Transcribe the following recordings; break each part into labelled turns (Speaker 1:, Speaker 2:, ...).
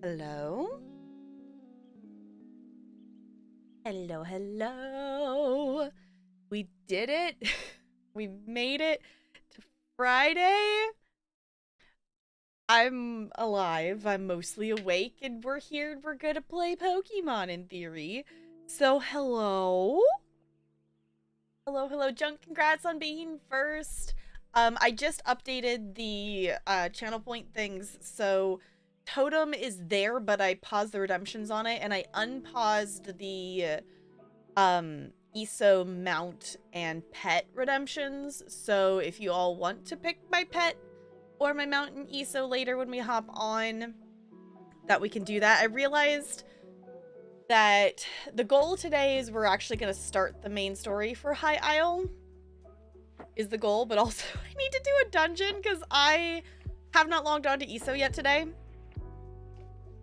Speaker 1: Hello? Hello, hello. We did it. We made it to Friday. I'm alive. I'm mostly awake, and we're here. We're gonna play Pokemon in theory. So, hello? Hello, hello. Junk, congrats on being first. I just updated the channel point things, so Totem is there, but I paused the redemptions on it, and I unpaused the ESO mount and pet redemptions. So if you all want to pick my pet or my mount in ESO later when we hop on, that we can do that. I realized that the goal today is we're actually going to start the main story for High Isle is the goal, but also I need to do a dungeon because I have not logged on to ESO yet today.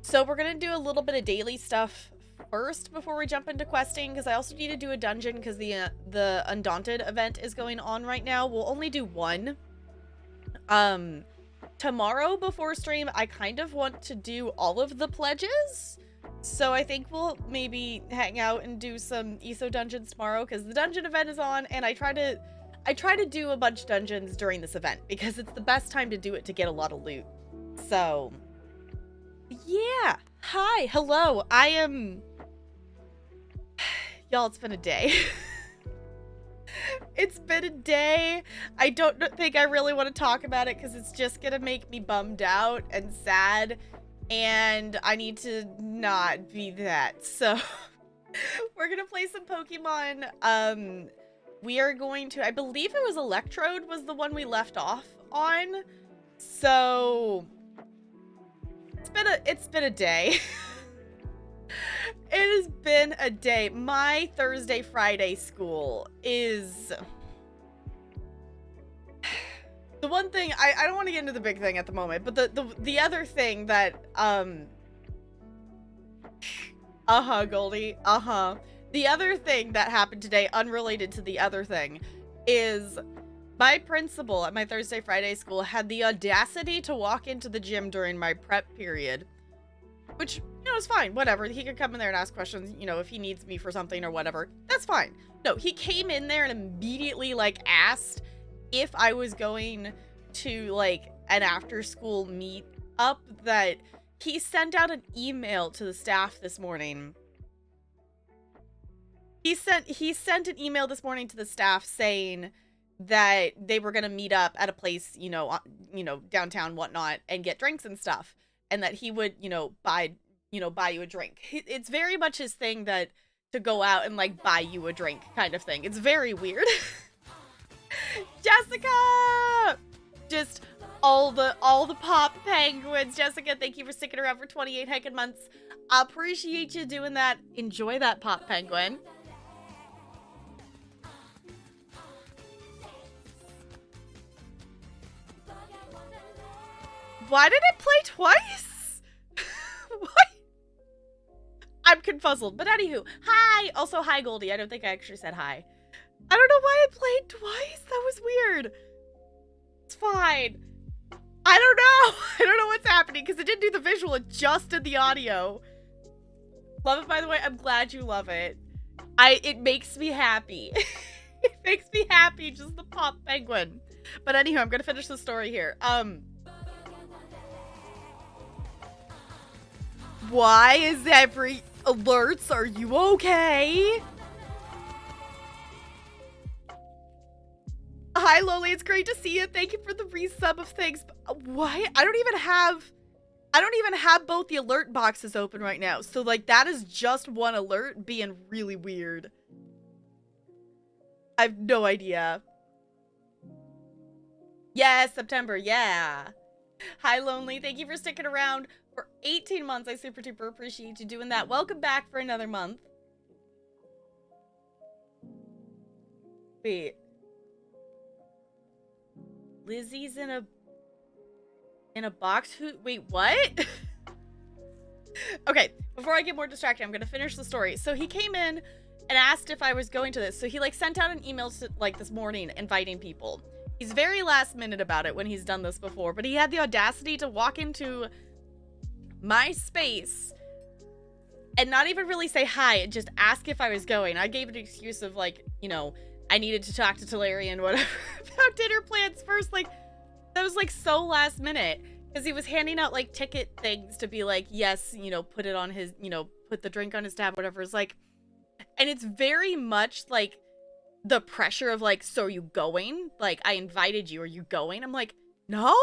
Speaker 1: So we're going to do a little bit of daily stuff first before we jump into questing, because I also need to do a dungeon because the Undaunted event is going on right now. We'll only do one. Tomorrow before stream, I kind of want to do all of the pledges. So I think we'll maybe hang out and do some ESO dungeons tomorrow because the dungeon event is on, and I try to do a bunch of dungeons during this event because it's the best time to do it to get a lot of loot. So yeah. Hi. Hello. I am... Y'all, it's been a day. It's been a day. I don't think I really want to talk about it because it's just gonna make me bummed out and sad. And I need to not be that. So we're gonna play some Pokemon. We are going to... I believe it was Electrode was the one we left off on. So... It's been a day. It has been a day. My Thursday, Friday school is... The one thing... I don't want to get into the big thing at the moment, but the other thing that... Goldie. The other thing that happened today, unrelated to the other thing, is... My principal at my Thursday, Friday school had the audacity to walk into the gym during my prep period. Which, you know, is fine. Whatever. He could come in there and ask questions, you know, if he needs me for something or whatever. That's fine. No, he came in there and immediately, like, asked if I was going to, like, an after-school meet up that he sent out an email to the staff this morning. He sent an email this morning to the staff saying that they were gonna meet up at a place, you know, downtown, whatnot, and get drinks and stuff, and that he would, buy you a drink. It's very much his thing that to go out and like buy you a drink kind of thing. It's very weird. Jessica, just all the pop penguins. Jessica, thank you for sticking around for 28 heckin' months. I appreciate you doing that. Enjoy that pop penguin. Why did it play twice? What? I'm confuzzled, but anywho. Hi! Also, hi, Goldie. I don't think I actually said hi. I don't know why it played twice. That was weird. It's fine. I don't know. I don't know what's happening because it didn't do the visual. It just did the audio. Love it, by the way. I'm glad you love it. It makes me happy. It makes me happy, just the pop penguin. But anywho, I'm going to finish the story here. Why is every alerts? Are you okay? Hi, Loli. It's great to see you. Thank you for the resub of things. Why? I don't even have both the alert boxes open right now. So, like, that is just one alert being really weird. I have no idea. Yeah, September. Yeah. Hi, Lonely. Thank you for sticking around for 18 months. I super duper appreciate you doing that. Welcome back for another month. Wait. Lizzie's in a box? Wait, what? Okay, before I get more distracted, I'm gonna finish the story. So he came in and asked if I was going to this. So he, like, sent out an email to, like, this morning inviting people. He's very last minute about it when he's done this before, but he had the audacity to walk into my space and not even really say hi and just ask if I was going. I gave an excuse of like, you know, I needed to talk to Talarian, whatever, about dinner plans first. Like, that was like so last minute because he was handing out like ticket things to be like, yes, you know, put it on his, you know, put the drink on his tab, whatever. It's like, and it's very much like the pressure of like, so are you going? Like, I invited you. Are you going? I'm like, no.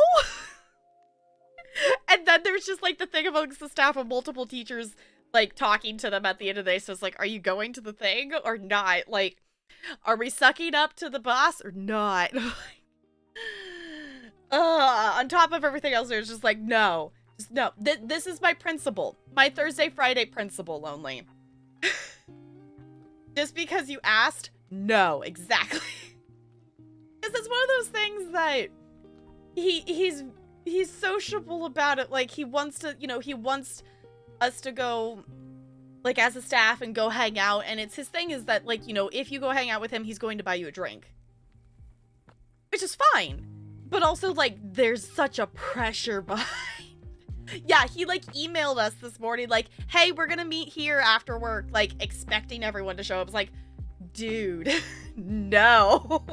Speaker 1: And then there's just like the thing amongst the staff of multiple teachers like talking to them at the end of the day. So it's like, are you going to the thing or not? Like, are we sucking up to the boss or not? On top of everything else, there's just like, no. Just no. This is my principle. My Thursday, Friday principle only. Just because you asked? No, exactly. Because it's one of those things that he's sociable about it. Like, he wants to, you know, he wants us to go, like, as a staff and go hang out. And it's his thing is that, like, you know, if you go hang out with him, he's going to buy you a drink. Which is fine. But also, like, there's such a pressure behind. Yeah, he, like, emailed us this morning, like, hey, we're gonna meet here after work, like, expecting everyone to show up. It's like, dude, no.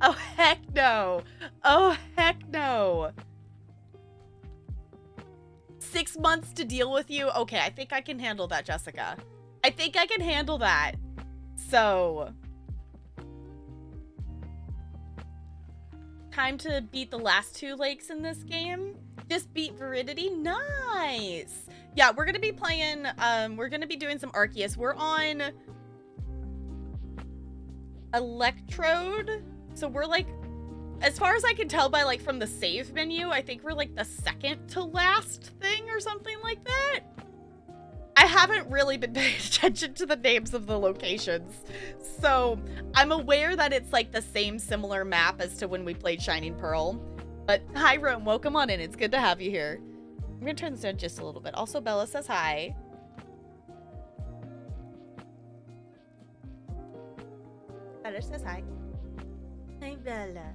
Speaker 1: Oh, heck no. Oh, heck no. 6 months to deal with you? Okay, I think I can handle that, Jessica. I think I can handle that. So, time to beat the last 2 lakes in this game. Just beat Veridity. Nice. Yeah, we're gonna be playing, we're gonna be doing some Arceus. We're on Electrode. So we're like, as far as I can tell by like from the save menu, I think we're like the second to last thing or something like that. I haven't really been paying attention to the names of the locations. So I'm aware that it's like the same similar map as to when we played Shining Pearl. But hi, Rome. Welcome on in. It's good to have you here. I'm going to turn this down just a little bit. Also, Bella says hi. Bella says hi. Hi, Bella.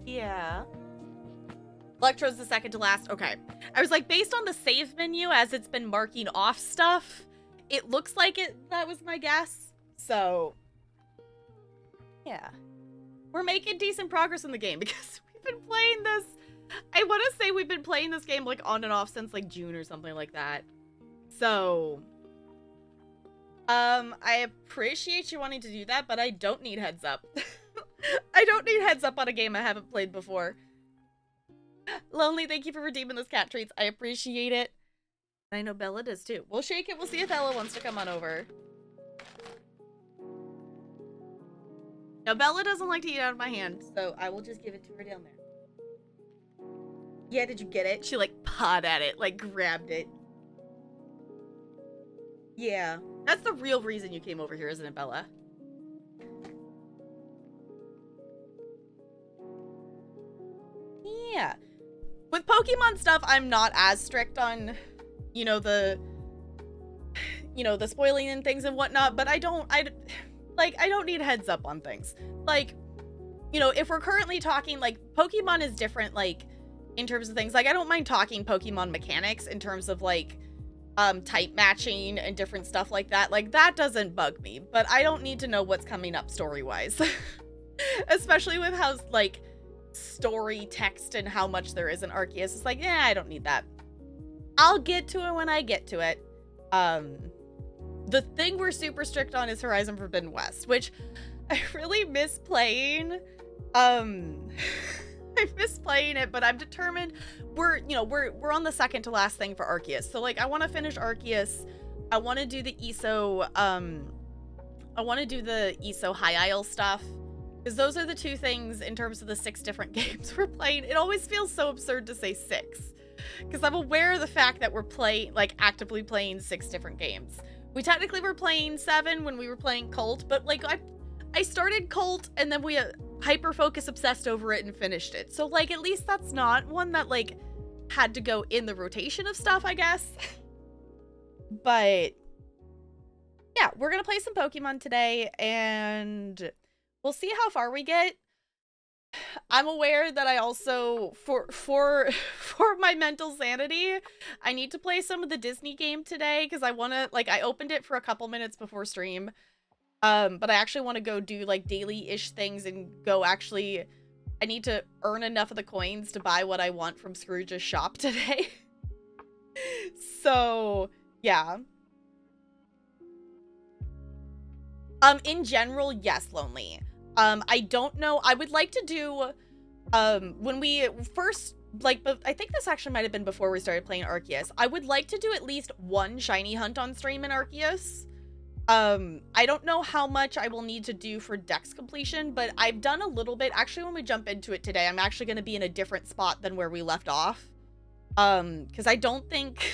Speaker 1: Yeah. Electro's the second to last. Okay. I was like, based on the save menu as it's been marking off stuff, it looks like that was my guess. So, yeah. We're making decent progress in the game because we've been playing this. I want to say we've been playing this game like on and off since like June or something like that. So, I appreciate you wanting to do that, but I don't need heads up. I don't need heads up on a game I haven't played before. Lonely, thank you for redeeming those cat treats. I appreciate it. I know Bella does too. We'll shake it. We'll see if Ella wants to come on over. Now, Bella doesn't like to eat out of my hand, so I will just give it to her down there. Yeah, did you get it? She, like, pawed at it, like, grabbed it. Yeah. That's the real reason you came over here, isn't it, Bella? Yeah. With Pokemon stuff, I'm not as strict on, you know, the spoiling and things and whatnot, but I don't need heads up on things. Like, you know, if we're currently talking, like, Pokemon is different, like, in terms of things. Like, I don't mind talking Pokemon mechanics in terms of, like, type matching and different stuff like that. Like, that doesn't bug me, but I don't need to know what's coming up story-wise. Especially with how, like, story text and how much there is in Arceus. It's like, yeah, I don't need that. I'll get to it when I get to it. The thing we're super strict on is Horizon Forbidden West, which I really miss playing. I miss playing it, but I'm determined. We're on the second to last thing for Arceus. So like, I want to finish Arceus. I want to do the ESO, I want to do the ESO High Isle stuff. Because those are the 2 things in terms of the 6 different games we're playing. It always feels so absurd to say 6. Because I'm aware of the fact that we're actively playing 6 different games. We technically were playing 7 when we were playing Cult, but like I started Cult and then we hyper-focus obsessed over it and finished it. So like, at least that's not one that like had to go in the rotation of stuff, I guess. But yeah, we're gonna play some Pokemon today and we'll see how far we get. I'm aware that I also for for my mental sanity, I need to play some of the Disney game today because I want to like I opened it for a couple minutes before stream. But I actually want to go do like daily-ish things and go actually I need to earn enough of the coins to buy what I want from Scrooge's shop today. So, yeah. In general, yes, Lonely. I don't know. I would like to do when we first like but I think this actually might have been before we started playing Arceus. I would like to do at least one shiny hunt on stream in Arceus. I don't know how much I will need to do for dex completion, but I've done a little bit. Actually, when we jump into it today, I'm actually going to be in a different spot than where we left off. Because I don't think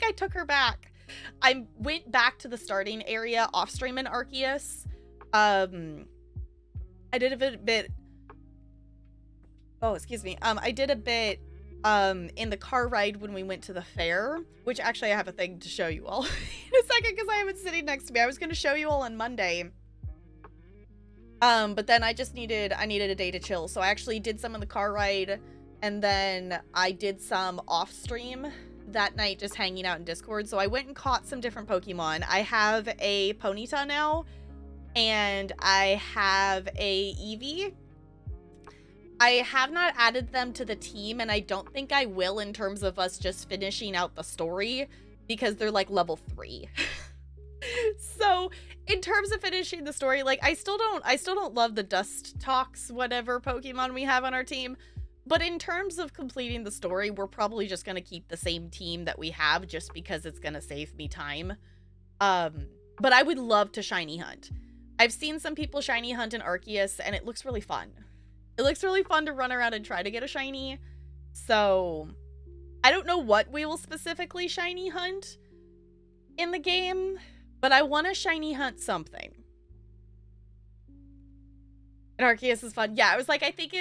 Speaker 1: I took her back. I went back to the starting area off stream in Arceus. I did a bit oh, excuse me. I did a bit in the car ride when we went to the fair, which actually I have a thing to show you all in a second because I have it sitting next to me. I was going to show you all on Monday. But then I needed a day to chill. So I actually did some in the car ride and then I did some off stream that night just hanging out in Discord. So I went and caught some different Pokemon. I have a Ponyta now and I have a Eevee. I have not added them to the team, and I don't think I will in terms of us just finishing out the story, because they're, like, level 3. So, in terms of finishing the story, like, I still don't love the Dust Talks, whatever Pokemon we have on our team, but in terms of completing the story, we're probably just gonna keep the same team that we have, just because it's gonna save me time. But I would love to shiny hunt. I've seen some people shiny hunt in Arceus, and it looks really fun. It looks really fun to run around and try to get a shiny. So, I don't know what we will specifically shiny hunt in the game, but I want to shiny hunt something. And Arceus is fun. Yeah, I was like, I think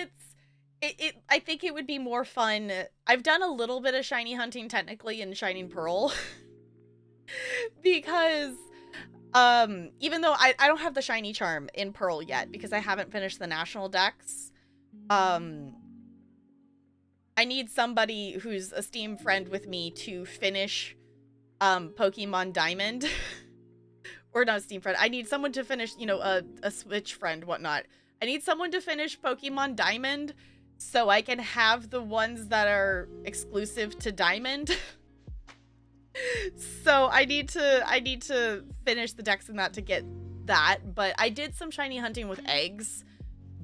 Speaker 1: I think it would be more fun. I've done a little bit of shiny hunting technically in Shining Pearl. Because even though I don't have the shiny charm in Pearl yet because I haven't finished the national dex. I need somebody who's a Steam friend with me to finish Pokemon Diamond. Or not a Steam friend. I need someone to finish, you know, a Switch friend, whatnot. I need someone to finish Pokemon Diamond so I can have the ones that are exclusive to Diamond. So I need to finish the dex in that to get that, but I did some shiny hunting with eggs.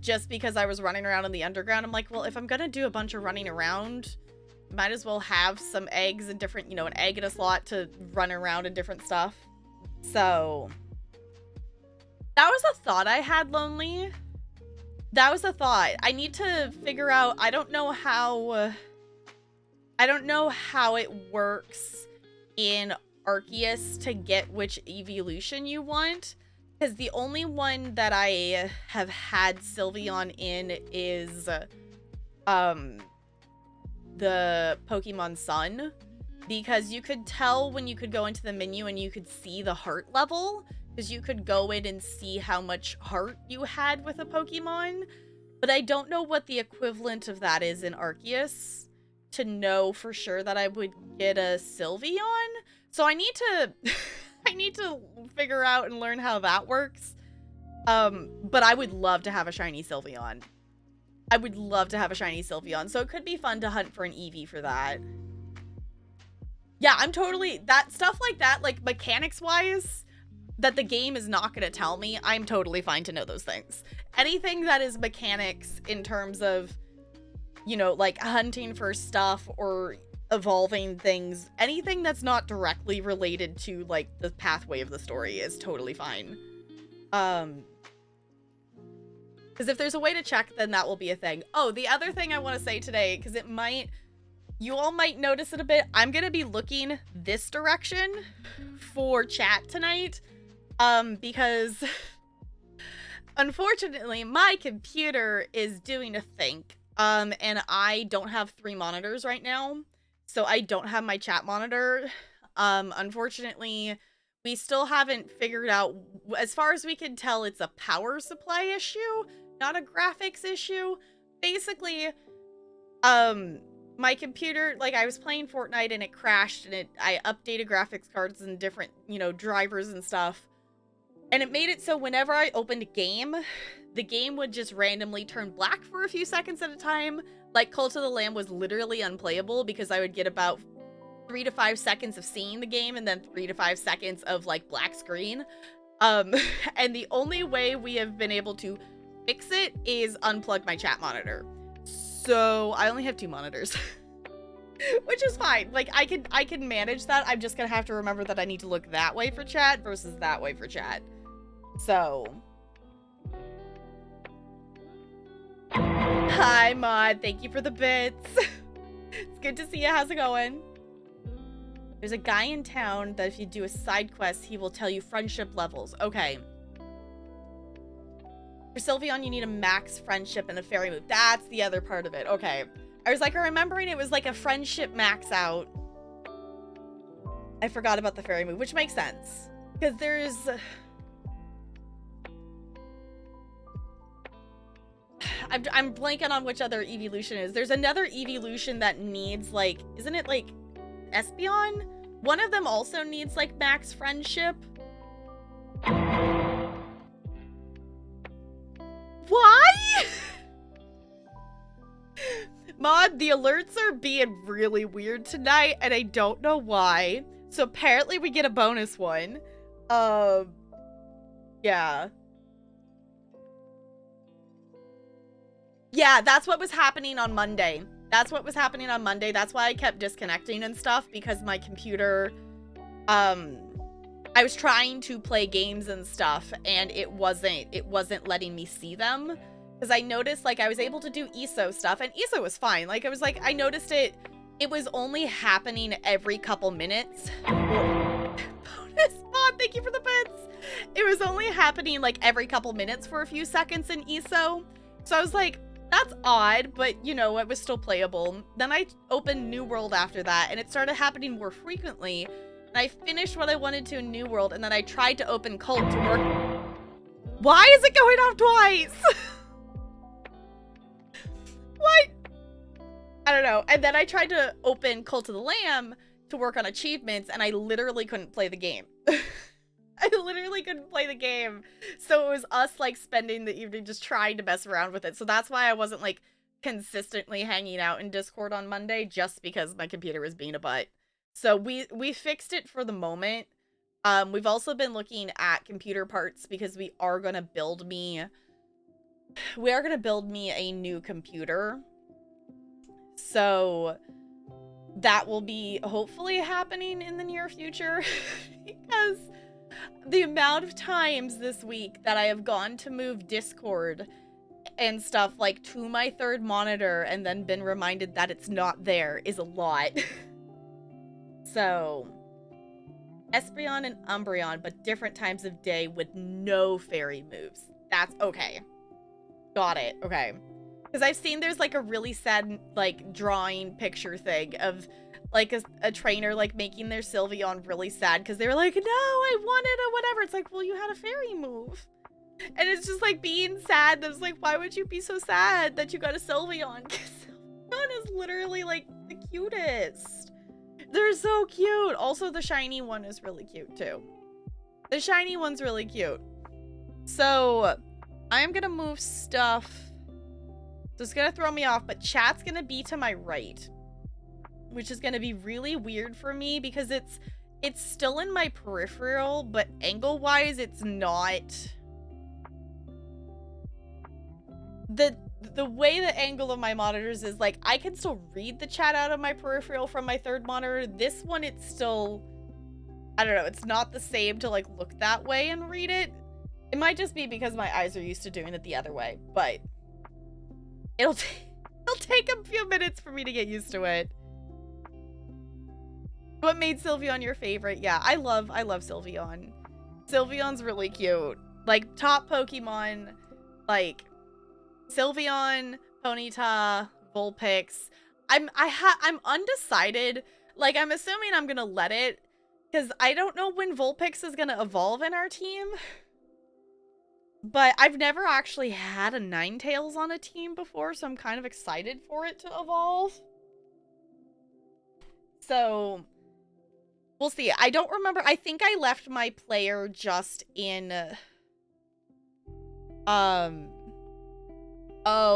Speaker 1: Just because I was running around in the underground, I'm like, well, if I'm gonna do a bunch of running around, might as well have some eggs and different, you know, an egg in a slot to run around and different stuff. So, that was a thought I had, Lonely. That was a thought. I need to figure out, I don't know how it works in Arceus to get which evolution you want. Because the only one that I have had Sylveon in is the Pokemon Sun. Because you could tell when you could go into the menu and you could see the heart level. Because you could go in and see how much heart you had with a Pokemon. But I don't know what the equivalent of that is in Arceus to know for sure that I would get a Sylveon. So I need to... I need to figure out and learn how that works. But I would love to have a shiny Sylveon. I would love to have a shiny Sylveon. So it could be fun to hunt for an Eevee for that. Yeah, I'm totally... That stuff like that, like mechanics-wise, that the game is not going to tell me, I'm totally fine to know those things. Anything that is mechanics in terms of, you know, like hunting for stuff or evolving things, anything that's not directly related to like the pathway of the story is totally fine. Because if there's a way to check, then that will be a thing. Oh, the other thing I want to say today, because it might, you all might notice it a bit, I'm gonna be looking this direction for chat tonight, because unfortunately my computer is doing a think, and I don't have 3 monitors right now. So I don't have my chat monitor. Unfortunately, we still haven't figured out, as far as we can tell, it's a power supply issue, not a graphics issue. basically, my computer, like, I was playing Fortnite and it crashed, and I updated graphics cards and different, you know, drivers and stuff. And it made it so whenever I opened a game, the game would just randomly turn black for a few seconds at a time. Like, Cult of the Lamb was literally unplayable because I would get about 3 to 5 seconds of seeing the game and then 3 to 5 seconds of, like, black screen. And the only way we have been able to fix it is unplug my chat monitor. So I only have 2 monitors. Which is fine. Like, I can manage that. I'm just gonna have to remember that I need to look that way for chat versus that way for chat. So. Hi, Mod. Thank you for the bits. It's good to see you. How's it going? There's a guy in town that if you do a side quest, he will tell you friendship levels. Okay. For Sylveon, you need a max friendship and a fairy move. That's the other part of it. Okay. I was like, remembering it was like a friendship max out. I forgot about the fairy move, which makes sense. Because there's... I'm blanking on which other evolution is. There's another evolution that needs, like... Isn't it, like, Espeon? One of them also needs, like, max friendship. Why? Mod, the alerts are being really weird tonight, and I don't know why. So apparently we get a bonus one. Yeah. Yeah, that's what was happening on Monday. That's what was happening on Monday. That's why I kept disconnecting and stuff, because my computer, I was trying to play games and stuff, and it wasn't letting me see them. Because I noticed, like, I was able to do ESO stuff, and ESO was fine. Like, I noticed it was only happening every couple minutes. Bonus Mod, thank you for the bits! It was only happening, like, every couple minutes for a few seconds in ESO. So I was like, that's odd, but, you know, it was still playable. Then I opened New World after that, and it started happening more frequently. And I finished what I wanted to in New World, and then I tried to open Cult to work. Why is it going off twice? What? I don't know. And then I tried to open Cult of the Lamb to work on achievements, and I literally couldn't play the game. I literally couldn't play the game. So it was us, like, spending the evening just trying to mess around with it. So that's why I wasn't, like, consistently hanging out in Discord on Monday, just because my computer was being a butt. So we fixed it for the moment. We've also been looking at computer parts because we are gonna build me a new computer. So that will be hopefully happening in the near future. Because the amount of times this week that I have gone to move Discord and stuff, like, to my third monitor and then been reminded that it's not there is a lot. So, Espeon and Umbreon, but different times of day with no fairy moves. That's okay. Got it. Okay. Because I've seen there's, like, a really sad, like, drawing picture thing of, like, a trainer, like, making their Sylveon really sad because they were like, no, I wanted a whatever. It's like, well, you had a fairy move. And it's just, like, being sad. That's like, why would you be so sad that you got a Sylveon? Because Sylveon is literally, like, the cutest. They're so cute. Also, the shiny one is really cute, too. The shiny one's really cute. So, I'm gonna move stuff. So it's gonna throw me off, but chat's gonna be to my right. Which is gonna be really weird for me because it's still in my peripheral, but angle-wise, it's not. The way the angle of my monitors is, like, I can still read the chat out of my peripheral from my third monitor. This one, it's still, I don't know, it's not the same to, like, look that way and read it. It might just be because my eyes are used to doing it the other way, but it'll take a few minutes for me to get used to it. What made Sylveon your favorite? Yeah, I love Sylveon. Sylveon's really cute. Like, top Pokemon, like, Sylveon, Ponyta, Vulpix. I'm undecided. Like, I'm assuming I'm gonna let it, because I don't know when Vulpix is gonna evolve in our team. But I've never actually had a Ninetales on a team before, so I'm kind of excited for it to evolve. So, we'll see. I don't remember. I think I left my player just in... Oh,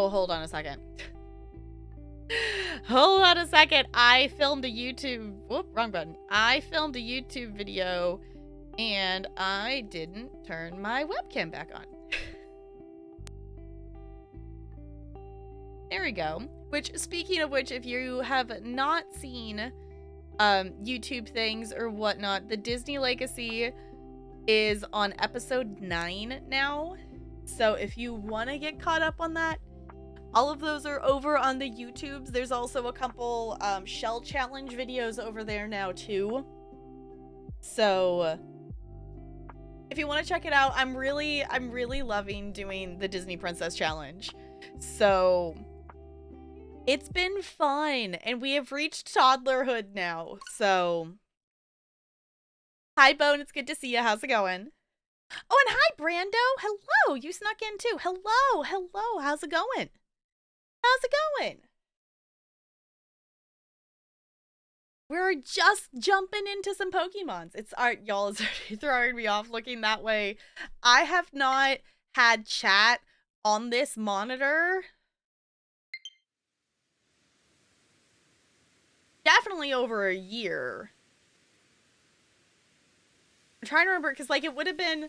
Speaker 1: hold on a second. Hold on a second. I filmed a YouTube... Whoop, wrong button. I filmed a YouTube video, and I didn't turn my webcam back on. There we go. Which, speaking of which, if you have not seen YouTube things or whatnot, the Disney Legacy is on episode 9 now. So if you want to get caught up on that, all of those are over on the YouTubes. There's also a couple shell challenge videos over there now too. So if you want to check it out, I'm really loving doing the Disney Princess Challenge. So it's been fun, and we have reached toddlerhood now. So hi Bone, it's good to see you. How's it going? Oh, and hi Brando. Hello, you snuck in too. Hello. How's it going? How's it going? We're just jumping into some Pokemons. It's art, y'all. It's already throwing me off looking that way. I have not had chat on this monitor definitely over a year. I'm trying to remember, because like it would have been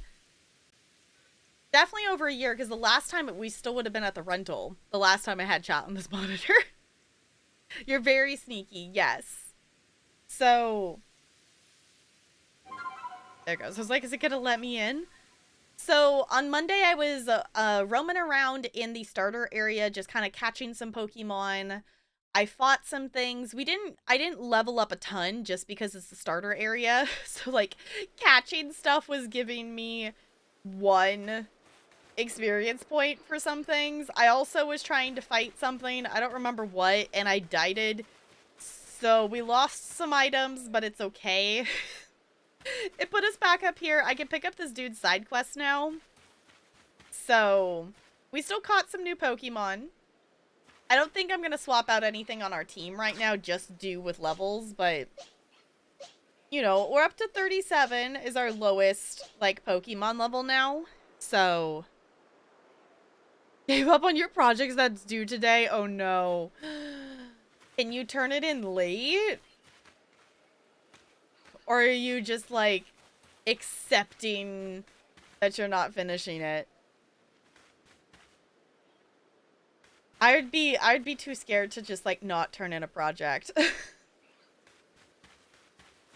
Speaker 1: definitely over a year, because the last time we still would have been at the rental. The last time I had chat on this monitor. You're very sneaky, yes. So there it goes. I was like, is it gonna let me in? So on Monday I was roaming around in the starter area, just kind of catching some Pokemon. I fought some things. I didn't level up a ton just because it's the starter area. So like catching stuff was giving me 1 experience point for some things. I also was trying to fight something. I don't remember what, and I died. So we lost some items, but it's okay. It put us back up here. I can pick up this dude's side quest now. So we still caught some new Pokemon. I don't think I'm going to swap out anything on our team right now, just due with levels, but you know, we're up to 37 is our lowest, like, Pokemon level now. So gave up on your projects that's due today? Oh no. Can you turn it in late? Or are you just like accepting that you're not finishing it? I'd be too scared to just like not turn in a project.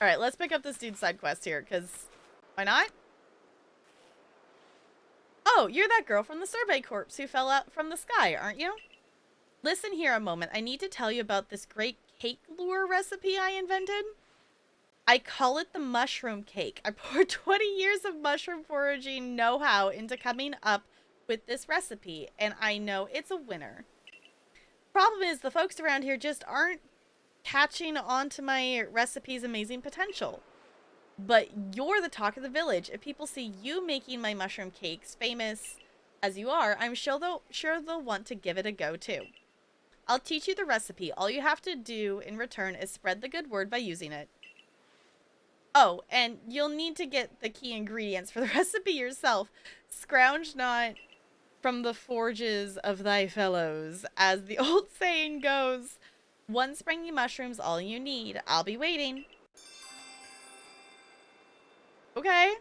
Speaker 1: Alright, let's pick up this dude's side quest here, because why not? Oh, you're that girl from the survey corpse who fell out from the sky, aren't you? Listen here a moment. I need to tell you about this great cake lure recipe I invented. I call it the mushroom cake. I poured 20 years of mushroom foraging know-how into coming up with this recipe, and I know it's a winner. Problem is, the folks around here just aren't catching on to my recipe's amazing potential. But you're the talk of the village. If people see you making my mushroom cakes famous as you are, I'm sure they'll want to give it a go too. I'll teach you the recipe. All you have to do in return is spread the good word by using it. Oh, and you'll need to get the key ingredients for the recipe yourself. Scrounge not from the forges of thy fellows, as the old saying goes. 1 springy mushroom's all you need. I'll be waiting. Okay.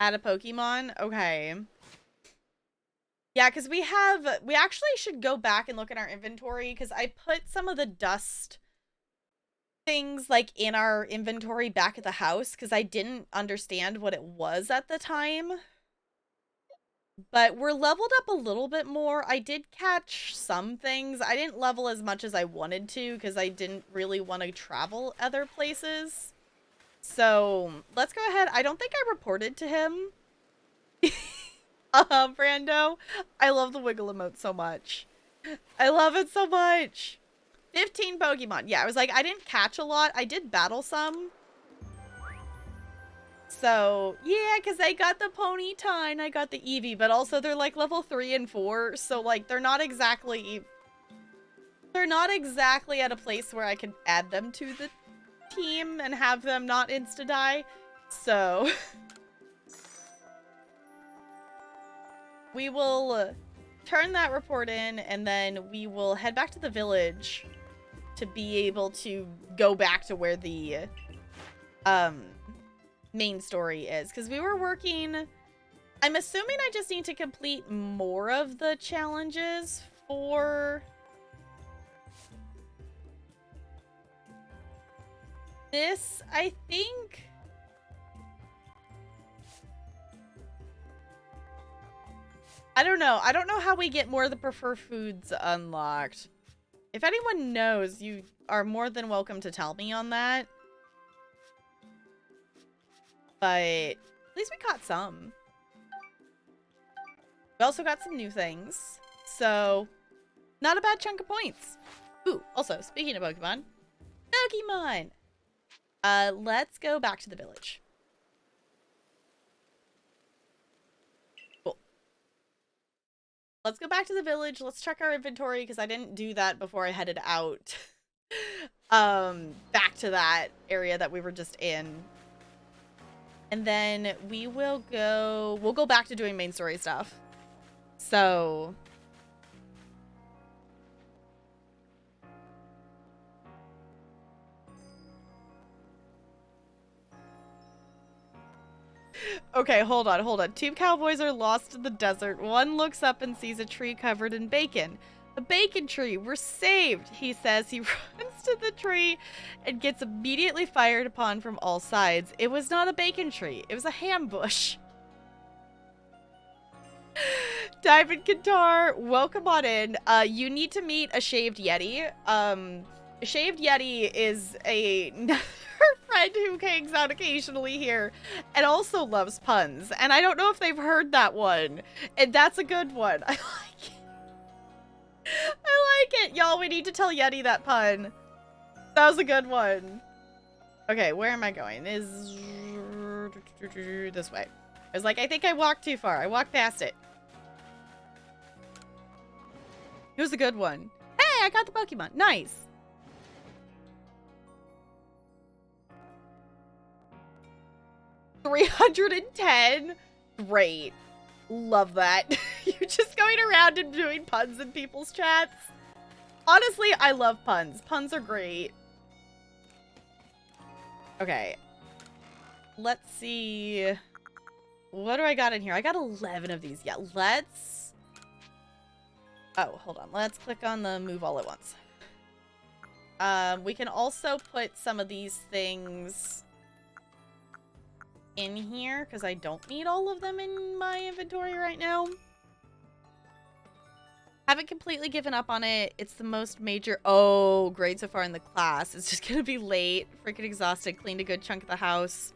Speaker 1: Add a Pokemon? Okay. Yeah, because we actually should go back and look at our inventory, because I put some of the dust things like in our inventory back at the house because I didn't understand what it was at the time. But we're leveled up a little bit more. I did catch some things. I didn't level as much as I wanted to because I didn't really want to travel other places. So let's go ahead. I don't think I reported to him. Brando. I love the wiggle emote so much. I love it so much. 15 Pokemon. Yeah, I was like, I didn't catch a lot. I did battle some. So, yeah, because I got the Ponyta and I got the Eevee, but also they're like level 3 and 4, so like they're not exactly at a place where I can add them to the team and have them not insta-die. So, we will turn that report in and then we will head back to the village to be able to go back to where the main story is, because we were working. I'm assuming I just need to complete more of the challenges for this, I think. I don't know. I don't know how we get more of the preferred foods unlocked. If anyone knows, you are more than welcome to tell me on that. But at least we caught some. We also got some new things. So, not a bad chunk of points. Ooh, also, speaking of Pokemon. Pokemon! Let's go back to the village. Cool. Let's go back to the village. Let's check our inventory, because I didn't do that before I headed out. Back to that area that we were just in. And then we'll go back to doing main story stuff. So, okay, hold on. Two cowboys are lost in the desert. One looks up and sees a tree covered in bacon. A bacon tree. We're saved, he says. He runs to the tree and gets immediately fired upon from all sides. It was not a bacon tree. It was a ham bush. Diamond Qatar, welcome on in. You need to meet a shaved yeti. A shaved yeti is another friend who hangs out occasionally here and also loves puns. And I don't know if they've heard that one. And that's a good one. I like it. I like it. Y'all, we need to tell Yeti that pun. That was a good one. Okay, where am I going? Is this way. I was like, I think I walked too far. I walked past it. It was a good one. Hey, I got the Pokemon. Nice. $310. Great. Love that. You're just going around and doing puns in people's chats. Honestly, I love puns. Puns are great. Okay. Let's see. What do I got in here? I got 11 of these. Yeah, let's... Oh, hold on. Let's click on the move all at once. We can also put some of these things in here, because I don't need all of them in my inventory right now. Haven't completely given up on it. It's the most major... Oh, grade so far in the class. It's just gonna be late. Freaking exhausted. Cleaned a good chunk of the house.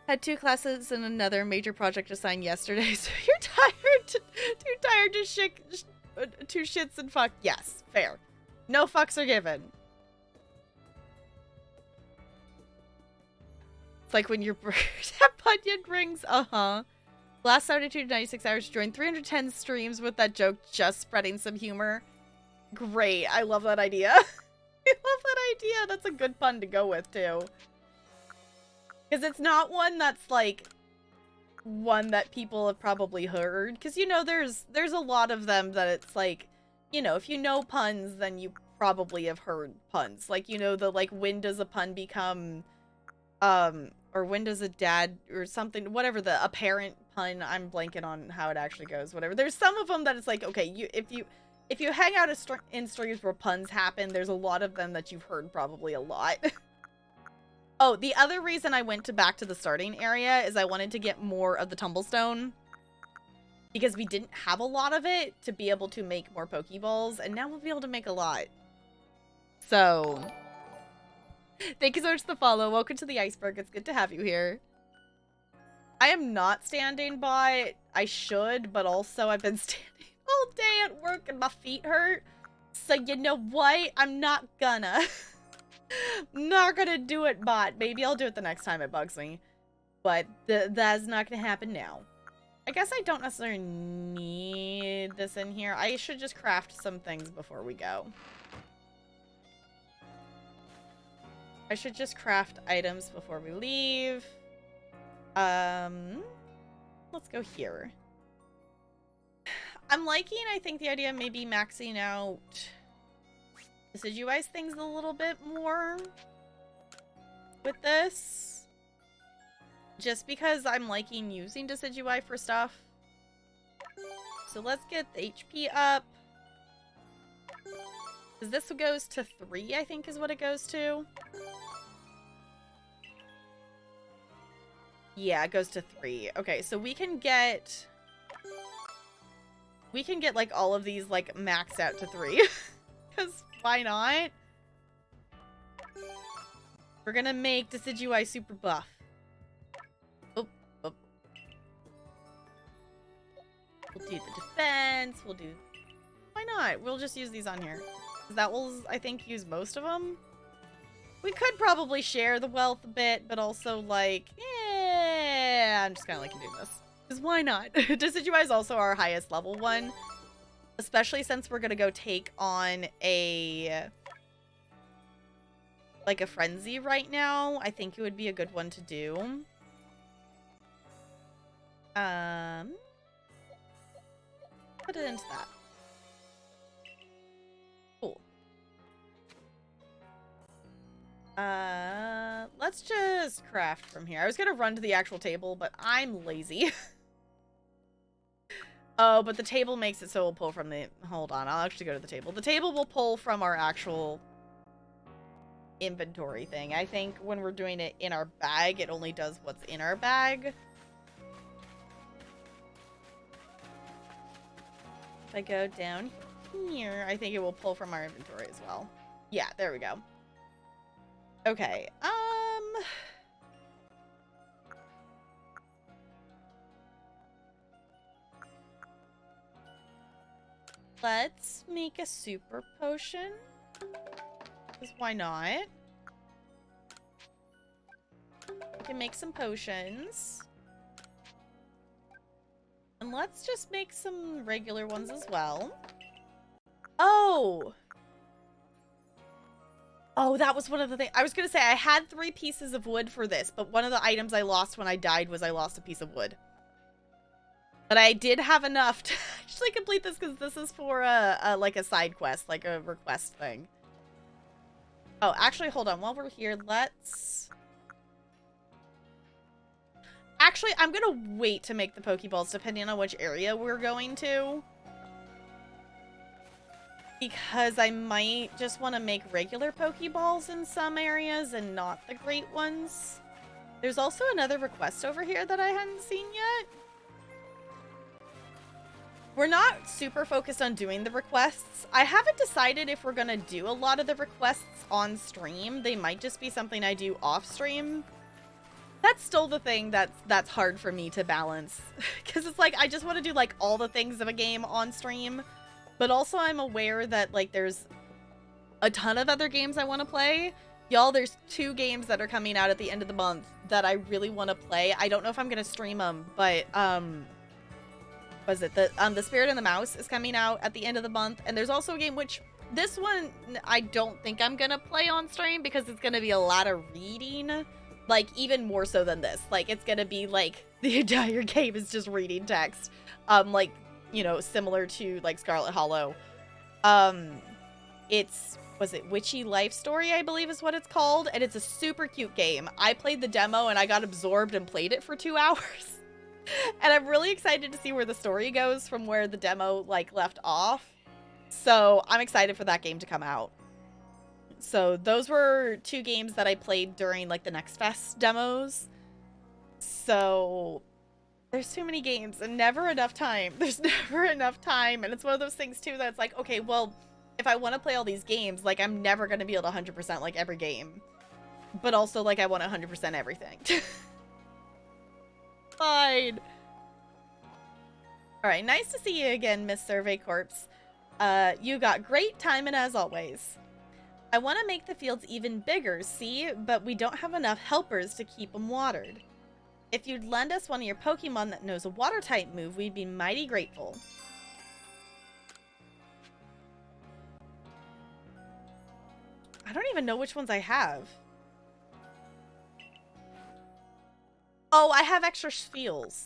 Speaker 1: Had 2 classes and another major project assigned yesterday, so you're tired. Too tired to shits and fuck. Yes, fair. No fucks are given. It's like when your bird have bunion rings. Uh-huh. Last 72 to 96 hours, joined 310 streams with that joke, just spreading some humor. Great. I love that idea. I love that idea. That's a good pun to go with, too. Because it's not one that's, like, one that people have probably heard. Because, you know, there's a lot of them that it's, like, you know, if you know puns, then you probably have heard puns. Like, you know, the, like, when does a pun become, or when does a dad, or something, whatever the apparent pun, I'm blanking on how it actually goes, whatever. There's some of them that it's like, okay, if you hang out in stories where puns happen, there's a lot of them that you've heard probably a lot. Oh, the other reason I went back to the starting area is I wanted to get more of the tumblestone. Because we didn't have a lot of it to be able to make more Pokeballs, and now we'll be able to make a lot. So, thank you so much for the follow. Welcome to the iceberg. It's good to have you here. I am not standing by. I should, but also I've been standing all day at work and my feet hurt. So you know what? I'm not gonna. Not gonna do it, bot. Maybe I'll do it the next time it bugs me. But that's not gonna happen now. I guess I don't necessarily need this in here. I should just craft some things before we go. I should just craft items before we leave. Let's go here. I'm liking, I think, the idea of maybe maxing out deciduize things a little bit more with this. Just because I'm liking using decidui for stuff. So let's get the HP up. Because this goes to 3, I think is what it goes to. Yeah, it goes to 3. Okay, so we can get like all of these like maxed out to 3. Because why not? We're gonna make decidui super buff. Oh. We'll do the defense. We'll do... Why not? We'll just use these on here. That will, I think, use most of them. We could probably share the wealth a bit, but also, like, yeah, I'm just kind of liking doing this. Because why not? Decidui is also our highest level one. Especially since we're going to go take on a... like a frenzy right now. I think it would be a good one to do. Put it into that. Cool. Let's just craft from here. I was gonna run to the actual table, but I'm lazy. Oh, but the table makes it so we'll pull from the... Hold on, I'll actually go to the table. The table will pull from our actual inventory thing. I think when we're doing it in our bag, it only does what's in our bag. If I go down here, I think it will pull from our inventory as well. Yeah, there we go. Okay, let's make a super potion. Because why not? We can make some potions. And let's just make some regular ones as well. Oh! Oh, that was one of the things. I was going to say, I had 3 pieces of wood for this, but one of the items I lost when I died was I lost a piece of wood. But I did have enough to actually complete this because this is for like a side quest, like a request thing. Oh, actually, hold on. While we're here, let's... Actually, I'm going to wait to make the Pokeballs depending on which area we're going to. Because I might just want to make regular Pokeballs in some areas and not the great ones. There's also another request over here that I hadn't seen yet. We're not super focused on doing the requests. I haven't decided if we're going to do a lot of the requests on stream. They might just be something I do off stream. That's still the thing that's hard for me to balance. Because it's like, I just want to do like all the things of a game on stream. But also I'm aware that like there's a ton of other games I want to play. Y'all, there's 2 games that are coming out at the end of the month that I really want to play. I don't know if I'm going to stream them, but was it the Spirit and the Mouse is coming out at the end of the month, and there's also a game which this one I don't think I'm going to play on stream because it's going to be a lot of reading, like even more so than this. Like it's going to be like the entire game is just reading text. Like, you know, similar to like Scarlet Hollow. Was it Witchy Life Story, I believe is what it's called, and it's a super cute game. I played the demo and I got absorbed and played it for 2 hours. And I'm really excited to see where the story goes from where the demo like left off. So I'm excited for that game to come out. So those were 2 games that I played during like the Next Fest demos. So there's too many games and never enough time. There's never enough time. And it's one of those things too that's like, okay, well, if I want to play all these games, like I'm never going to be able to 100% like every game. But also like I want to 100% everything. Fine. Alright, nice to see you again, Miss Survey Corpse. You got great timing as always. I want to make the fields even bigger, see? But we don't have enough helpers to keep them watered. If you'd lend us one of your Pokemon that knows a water-type move, we'd be mighty grateful. I don't even know which ones I have. Oh, I have extra spiels.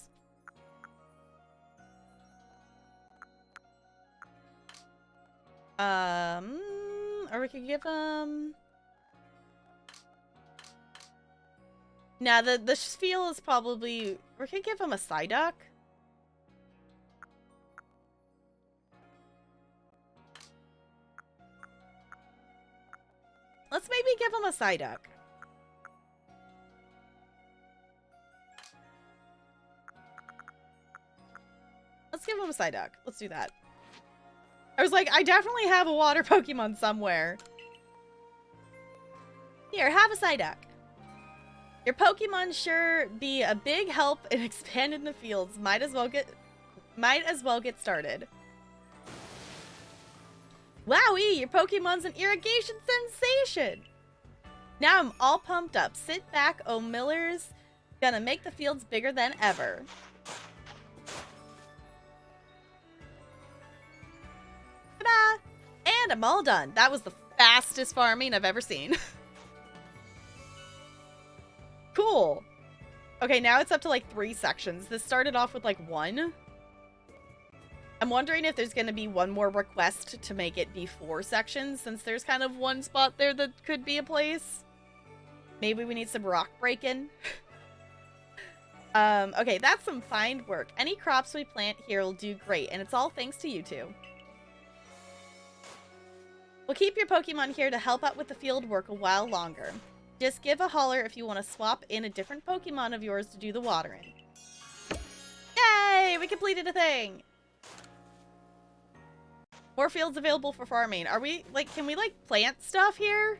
Speaker 1: Or we could give them... Nah, the spiel is probably... We could give him a Psyduck. Let's maybe give him a Psyduck. Let's give him a Psyduck. Let's do that. I was like, I definitely have a water Pokemon somewhere. Here, have a Psyduck. Your Pokemon sure be a big help in expanding the fields. Might as well get started. Wowee, your Pokemon's an irrigation sensation. Now I'm all pumped up. Sit back, oh Millers. Gonna make the fields bigger than ever. Ta-da! And I'm all done. That was the fastest farming I've ever seen. Cool. Okay, now it's up to like 3 sections. This started off with like 1. I'm wondering if there's going to be one more request to make it be 4 sections, since there's kind of one spot there that could be a place. Maybe we need some rock breaking. Okay, that's some fine work. Any crops we plant here will do great, and it's all thanks to you two. We'll keep your Pokemon here to help out with the field work a while longer. Just give a holler if you want to swap in a different Pokemon of yours to do the watering. Yay! We completed a thing! More fields available for farming. Are we, like, can we, like, plant stuff here?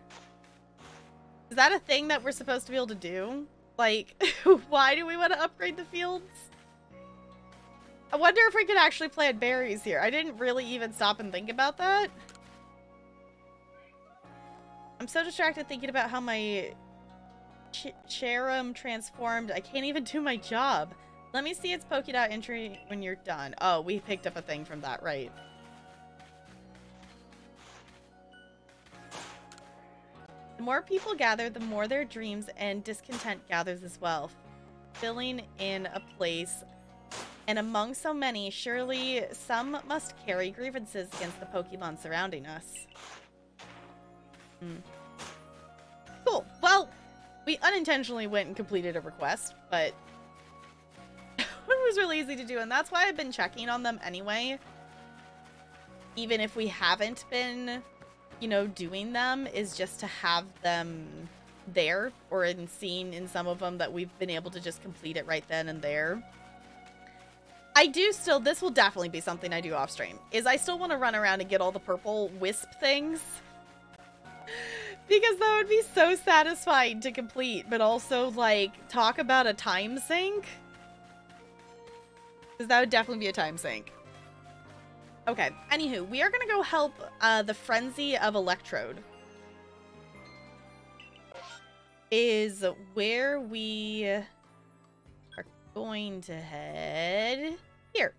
Speaker 1: Is that a thing that we're supposed to be able to do? Like, why do we want to upgrade the fields? I wonder if we could actually plant berries here. I didn't really even stop and think about that. I'm so distracted thinking about how my Cherum transformed. I can't even do my job. Let me see its Pokédot entry when you're done. Oh, we picked up a thing from that, right? The more people gather, the more their dreams and discontent gathers as well. Filling in a place, and among so many, surely some must carry grievances against the Pokemon surrounding us. Cool. Well, we unintentionally went and completed a request, but it was really easy to do, and that's why I've been checking on them anyway. Even if we haven't been, you know, doing them, is just to have them there, or in seeing in some of them that we've been able to just complete it right then and there. I do still, this will definitely be something I do off stream, is I still want to run around and get all the purple wisp things. Because that would be so satisfying to complete, but also, like, talk about a time sink. Because that would definitely be a time sink. Okay, anywho, we are going to go help the Frenzy of Electrode. Is where we are going to head here.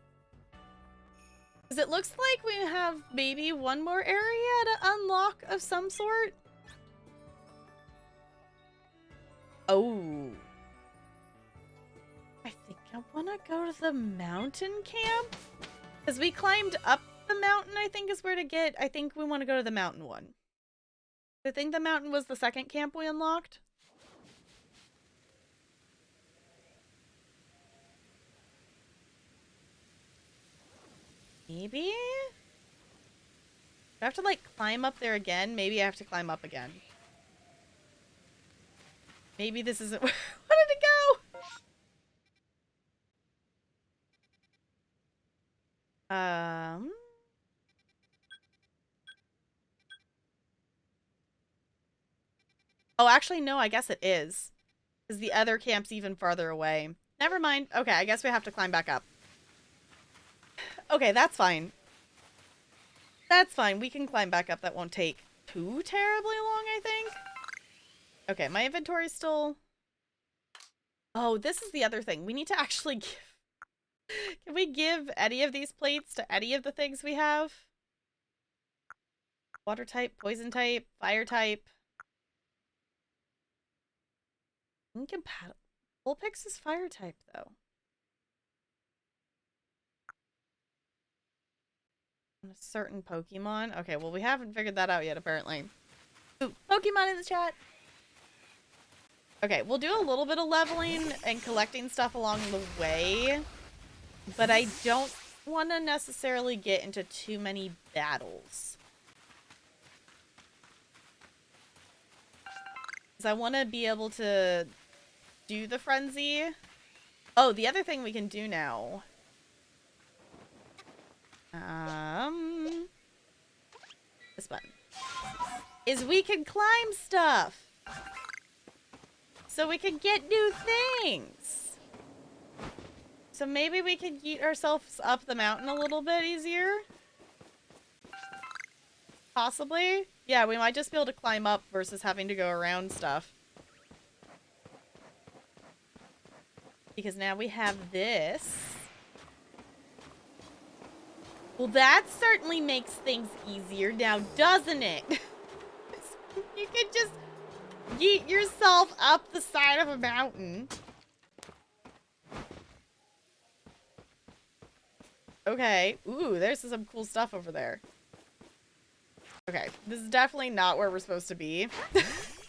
Speaker 1: Because it looks like we have maybe one more area to unlock of some sort. Oh. I think I want to go to the mountain camp. Because we climbed up the mountain, I think is where to get. I think we want to go to the mountain one. I think the mountain was the second camp we unlocked. Maybe? Do I have to, like, climb up there again? Maybe I have to climb up again. Maybe this isn't... Where did it go? Oh, actually, no, I guess it is. Because the other camp's even farther away. Never mind. Okay, I guess we have to climb back up. Okay, that's fine. That's fine. We can climb back up. That won't take too terribly long, I think. Okay, my inventory's still... Oh, this is the other thing. We need to actually give... Can we give any of these plates to any of the things we have? Water type, poison type, fire type. Incompatible. Vulpix is fire type, though. On a certain Pokemon? Okay, well, we haven't figured that out yet, apparently. Ooh, Pokemon in the chat! Okay, we'll do a little bit of leveling and collecting stuff along the way, but I don't want to necessarily get into too many battles. Because I want to be able to do the frenzy. Oh, the other thing we can do now. This button. Is we can climb stuff. So we can get new things. So maybe we can get ourselves up the mountain a little bit easier. Possibly. Yeah, we might just be able to climb up versus having to go around stuff. Because now we have this. Well, that certainly makes things easier now, doesn't it? You can just yeet yourself up the side of a mountain. Okay. Ooh, there's some cool stuff over there. Okay, this is definitely not where we're supposed to be. It's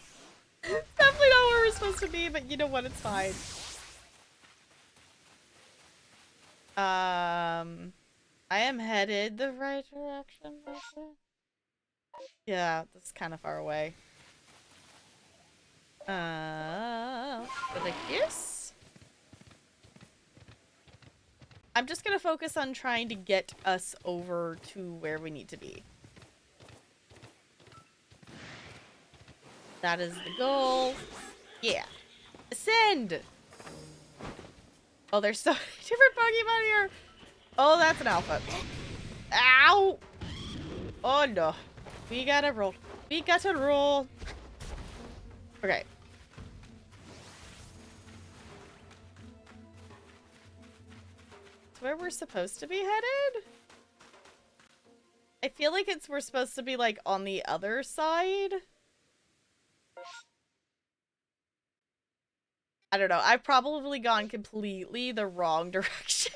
Speaker 1: definitely not where we're supposed to be, but you know what? It's fine. I am headed the right direction. Yeah, that's kind of far away. Like this? I'm just gonna focus on trying to get us over to where we need to be. That is the goal. Yeah. Ascend! Oh, there's so many different Pokemon here. Oh, that's an alpha. Ow! Oh, no. We gotta roll. We gotta roll. Okay. It's where we're supposed to be headed? I feel like we're supposed to be, like, on the other side. I don't know. I've probably gone completely the wrong direction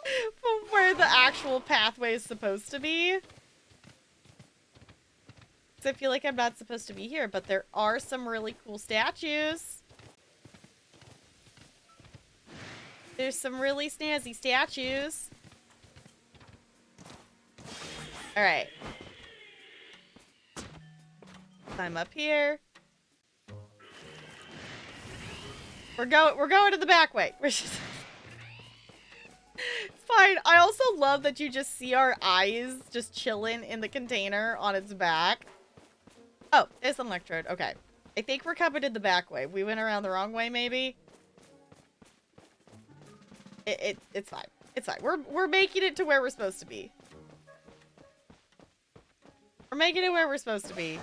Speaker 1: from where the actual pathway is supposed to be. Because I feel like I'm not supposed to be here, but there are some really cool statues. There's some really snazzy statues. Alright. Climb up here. We're going to the back way. It's fine. I also love that you just see our eyes just chilling in the container on its back. Oh, it's an electrode. Okay. I think we're coming in the back way. We went around the wrong way, maybe. It's fine. It's fine. We're making it to where we're supposed to be. We're making it where we're supposed to be.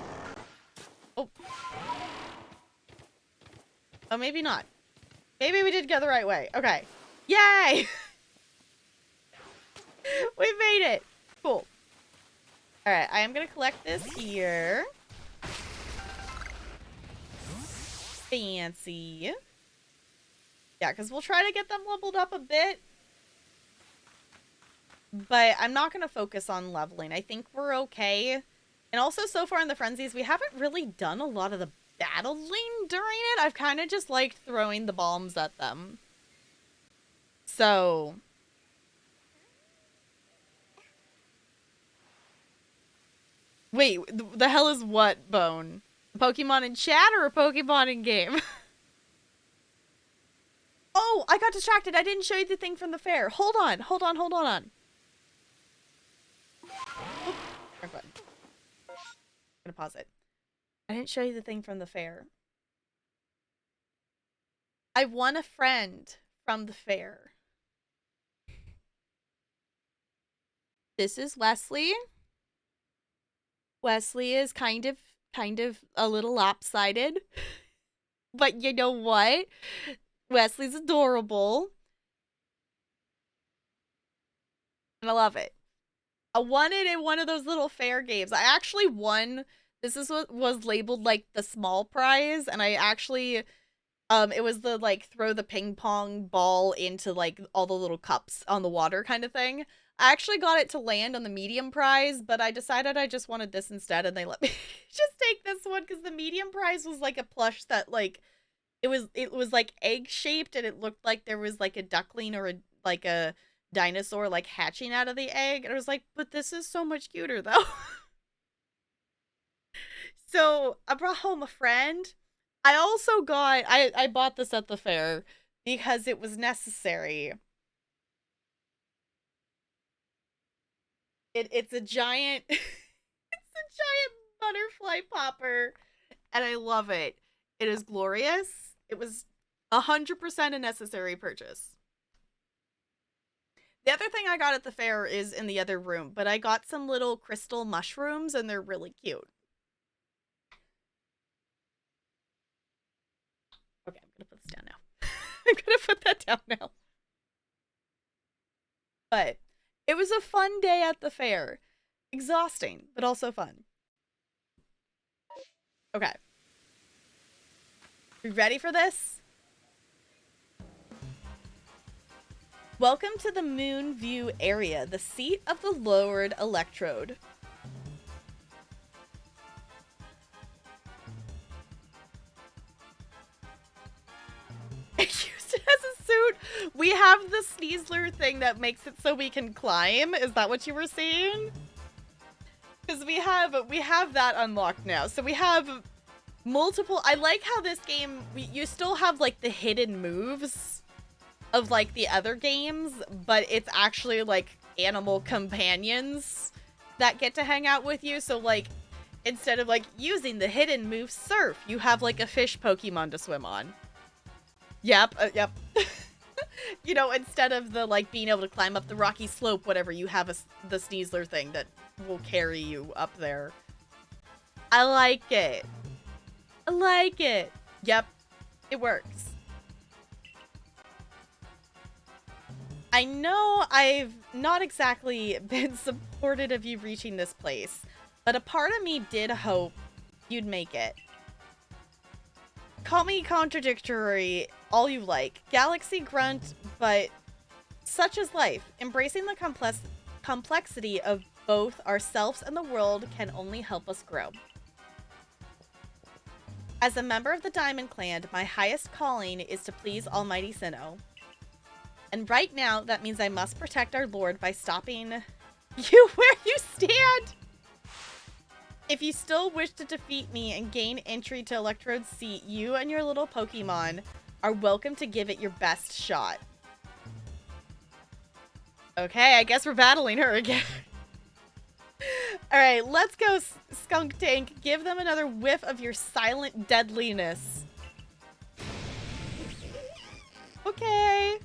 Speaker 1: Oh. Oh, maybe not. Maybe we did go the right way. Okay. Yay! We made it. Cool. Alright, I am going to collect this here. Fancy. Yeah, because we'll try to get them leveled up a bit. But I'm not going to focus on leveling. I think we're okay. And also, so far in the frenzies, we haven't really done a lot of the battling during it. I've kind of just liked throwing the bombs at them. So... Wait, the hell is what, Bone? A Pokemon in chat or a Pokemon in game? Oh, I got distracted. I didn't show you the thing from the fair. Hold on. Oh, wrong button. I'm gonna pause it. I didn't show you the thing from the fair. I won a friend from the fair. This is Leslie. Wesley is kind of a little lopsided. But you know what? Wesley's adorable. And I love it. I won it in one of those little fair games. I actually won. This is what was labeled like the small prize, and I actually it was the like throw the ping pong ball into like all the little cups on the water kind of thing. I actually got it to land on the medium prize, but I decided I just wanted this instead, and they let me just take this one because the medium prize was like a plush that like it was like egg shaped, and it looked like there was like a duckling or a dinosaur like hatching out of the egg, and I was like, but this is so much cuter though. So I brought home a friend. I also got I bought this at the fair because it was necessary. It's a giant it's a giant butterfly popper, and I love it. It is glorious. It was 100% a necessary purchase. The other thing I got at the fair is in the other room, but I got some little crystal mushrooms, and they're really cute. Okay, I'm gonna put this down now. I'm gonna put that down now. But it was a fun day at the fair. Exhausting, but also fun. Okay. You ready for this? Welcome to the Moon View area, the seat of the Lowered Electrode. I used it as a suit. We have the Sneasler thing that makes it so we can climb. Is that what you were saying? Because we have that unlocked now. So we have multiple. I like how this game you still have like the hidden moves of like the other games, but it's actually like animal companions that get to hang out with you. So like instead of like using the hidden move surf, you have like a fish Pokemon to swim on. Yep, yep. You know, instead of the like being able to climb up the rocky slope, whatever, you have the Sneasler thing that will carry you up there. I like it. I like it. Yep, it works. I know I've not exactly been supportive of you reaching this place, but a part of me did hope you'd make it. Call me contradictory all you like. Galaxy grunt, but such is life. Embracing the complexity of both ourselves and the world can only help us grow. As a member of the Diamond Clan, my highest calling is to please Almighty Sinnoh. And right now, that means I must protect our Lord by stopping you where you stand. If you still wish to defeat me and gain entry to Electrode's seat, you and your little Pokemon are welcome to give it your best shot. Okay, I guess we're battling her again. Alright, let's go, Skunk Tank. Give them another whiff of your silent deadliness. Okay.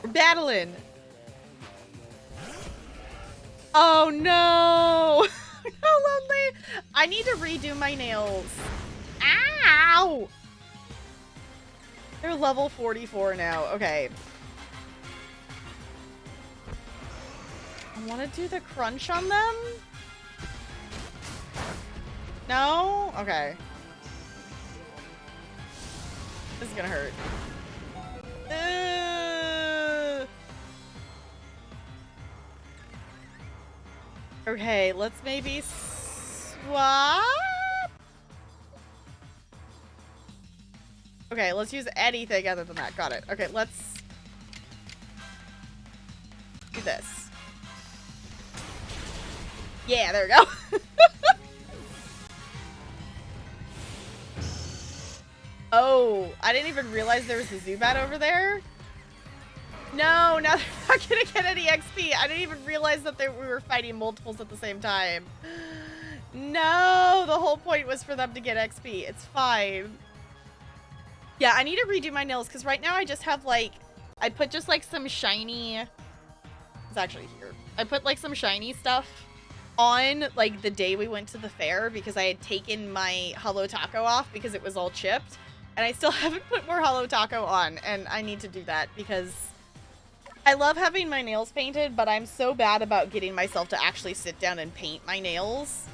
Speaker 1: We're battling. Oh no! How lonely! I need to redo my nails. Ow! They're level 44 now. Okay. I want to do the crunch on them? No? Okay. This is gonna hurt. Okay, let's maybe swap? Okay, let's use anything other than that. Got it. Okay, let's do this. Yeah, there we go. Oh, I didn't even realize there was a Zubat over there. No, now they're not gonna get any XP. I didn't even realize that we were fighting multiples at the same time. No, the whole point was for them to get XP. It's fine. Yeah, I need to redo my nails because right now I just have like, I put just like some shiny It's actually here. I put like some shiny stuff on like the day we went to the fair because I had taken my Holo Taco off because it was all chipped. And I still haven't put more Holo Taco on, and I need to do that because I love having my nails painted, but I'm so bad about getting myself to actually sit down and paint my nails.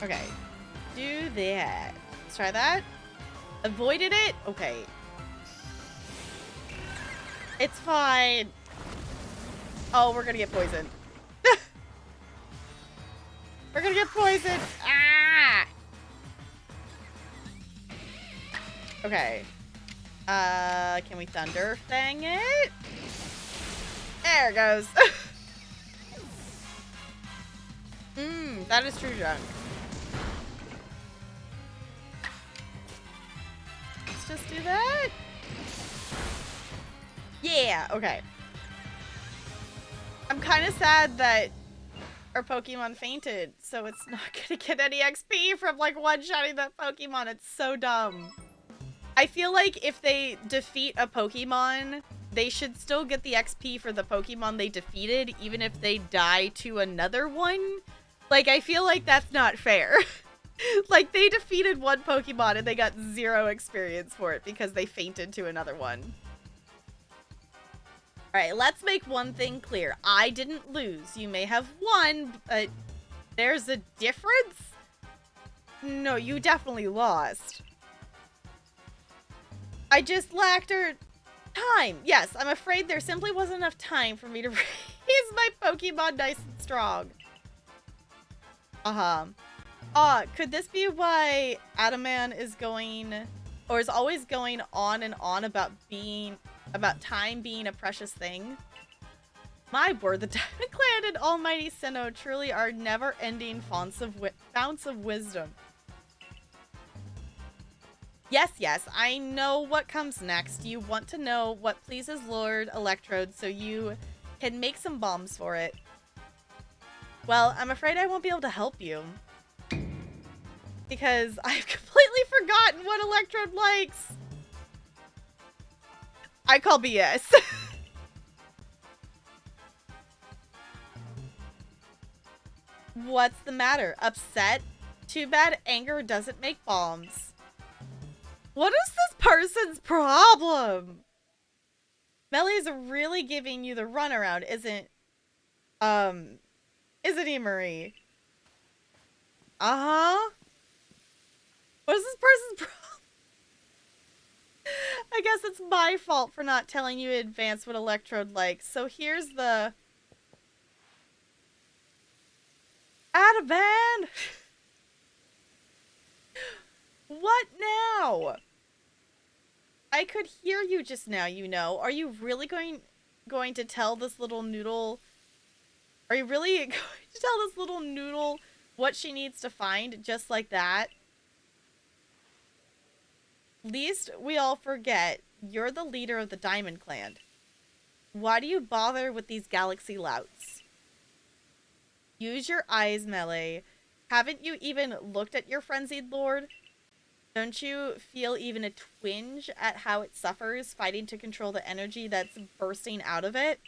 Speaker 1: Okay, do that. Let's try that. Avoided it? Okay. It's fine. Oh, we're gonna get poisoned. We're gonna get poisoned. Ah! Okay. Can we thunder fang it? There it goes. That is true junk. Let's just do that. Yeah, okay. I'm kind of sad that our Pokemon fainted, so it's not gonna get any XP from like one-shotting that Pokemon. It's so dumb. I feel like if they defeat a Pokemon, they should still get the XP for the Pokemon they defeated, even if they die to another one. Like, I feel like that's not fair. Like, they defeated one Pokemon and they got 0 experience for it because they fainted to another one. Alright, let's make one thing clear. I didn't lose. You may have won, but there's a difference? No, you definitely lost. I just lacked her time. Yes, I'm afraid there simply wasn't enough time for me to raise my Pokemon nice and strong. Could this be why Adaman is going, or is always going on and on about time being a precious thing? My word, the Diamond Clan and Almighty Sinnoh truly are never-ending founts of wisdom. Yes, I know what comes next. You want to know what pleases Lord Electrode so you can make some bombs for it. Well, I'm afraid I won't be able to help you. Because I've completely forgotten what Electrode likes. I call BS. What's the matter? Upset? Too bad anger doesn't make bombs. What is this person's problem? Melly's really giving you the runaround, isn't he, Marie? Uh-huh. What is this person's problem? I guess it's my fault for not telling you in advance what Electrode likes. So here's the... Adaman! What now? I could hear you just now, you know. Are you really going to tell this little noodle... Are you really going to tell this little noodle what she needs to find just like that? Least we all forget, you're the leader of the Diamond Clan. Why do you bother with these galaxy louts? Use your eyes, Melee. Haven't you even looked at your frenzied lord? Don't you feel even a twinge at how it suffers fighting to control the energy that's bursting out of it?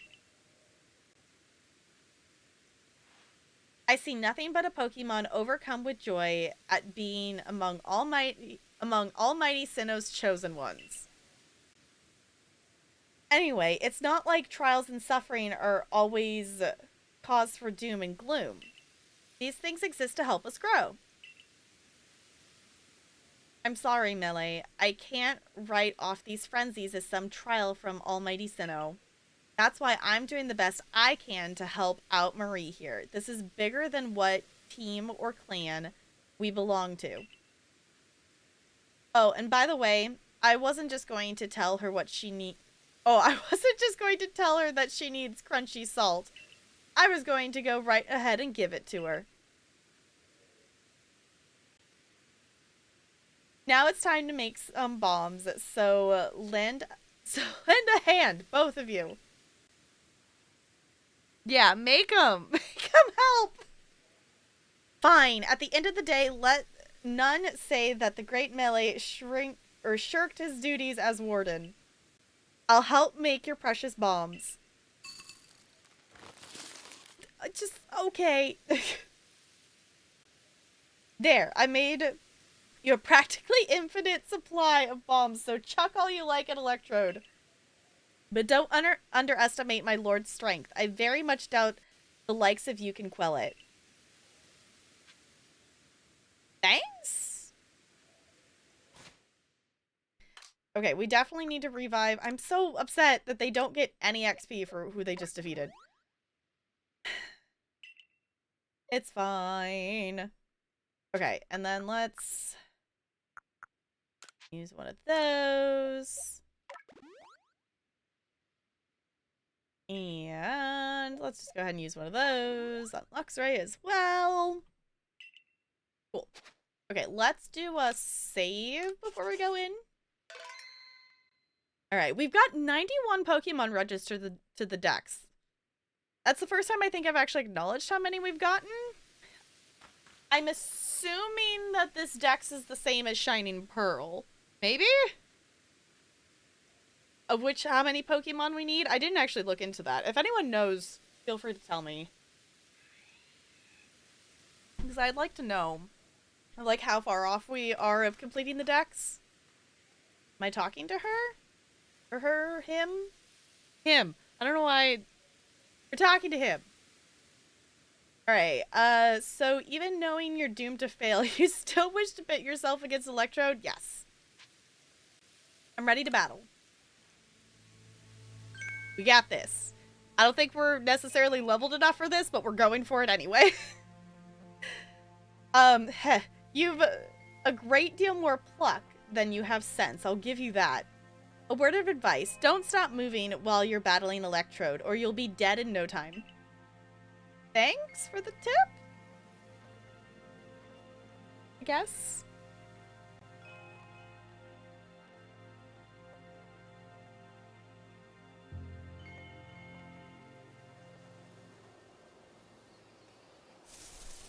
Speaker 1: I see nothing but a Pokemon overcome with joy at being among Almighty Sinnoh's chosen ones. Anyway, it's not like trials and suffering are always cause for doom and gloom. These things exist to help us grow. I'm sorry, Melee. I can't write off these frenzies as some trial from Almighty Sinnoh. That's why I'm doing the best I can to help out Marie here. This is bigger than what team or clan we belong to. Oh, and by the way, I wasn't just going to tell her what she needs. Oh, I wasn't just going to tell her that she needs crunchy salt. I was going to go right ahead and give it to her. Now it's time to make some bombs, so lend a hand, both of you. Yeah, make them. Make them help. Fine. At the end of the day, let none say that the great Melee shirked his duties as warden. I'll help make your precious bombs. Just, okay. There, I made you a practically infinite supply of bombs, so chuck all you like at Electrode. But don't underestimate my lord's strength. I very much doubt the likes of you can quell it. Thanks? Okay, we definitely need to revive. I'm so upset that they don't get any XP for who they just defeated. It's fine. Okay, and then let's use one of those. And let's just go ahead and use one of those on Luxray as well. Cool. Okay, let's do a save before we go in. Alright, we've got 91 Pokemon registered to the dex. That's the first time I think I've actually acknowledged how many we've gotten. I'm assuming that this dex is the same as Shining Pearl. Maybe? Of which, how many Pokemon we need? I didn't actually look into that. If anyone knows, feel free to tell me. Because I'd like to know, like, how far off we are of completing the dex. Am I talking to her? Or her? Him? Him. I don't know why. We're talking to him. Alright, so even knowing you're doomed to fail, you still wish to pit yourself against Electrode? Yes. I'm ready to battle. We got this. I don't think we're necessarily leveled enough for this, but we're going for it anyway. You've a great deal more pluck than you have sense. I'll give you that. A word of advice. Don't stop moving while you're battling Electrode, or you'll be dead in no time. Thanks for the tip? I guess.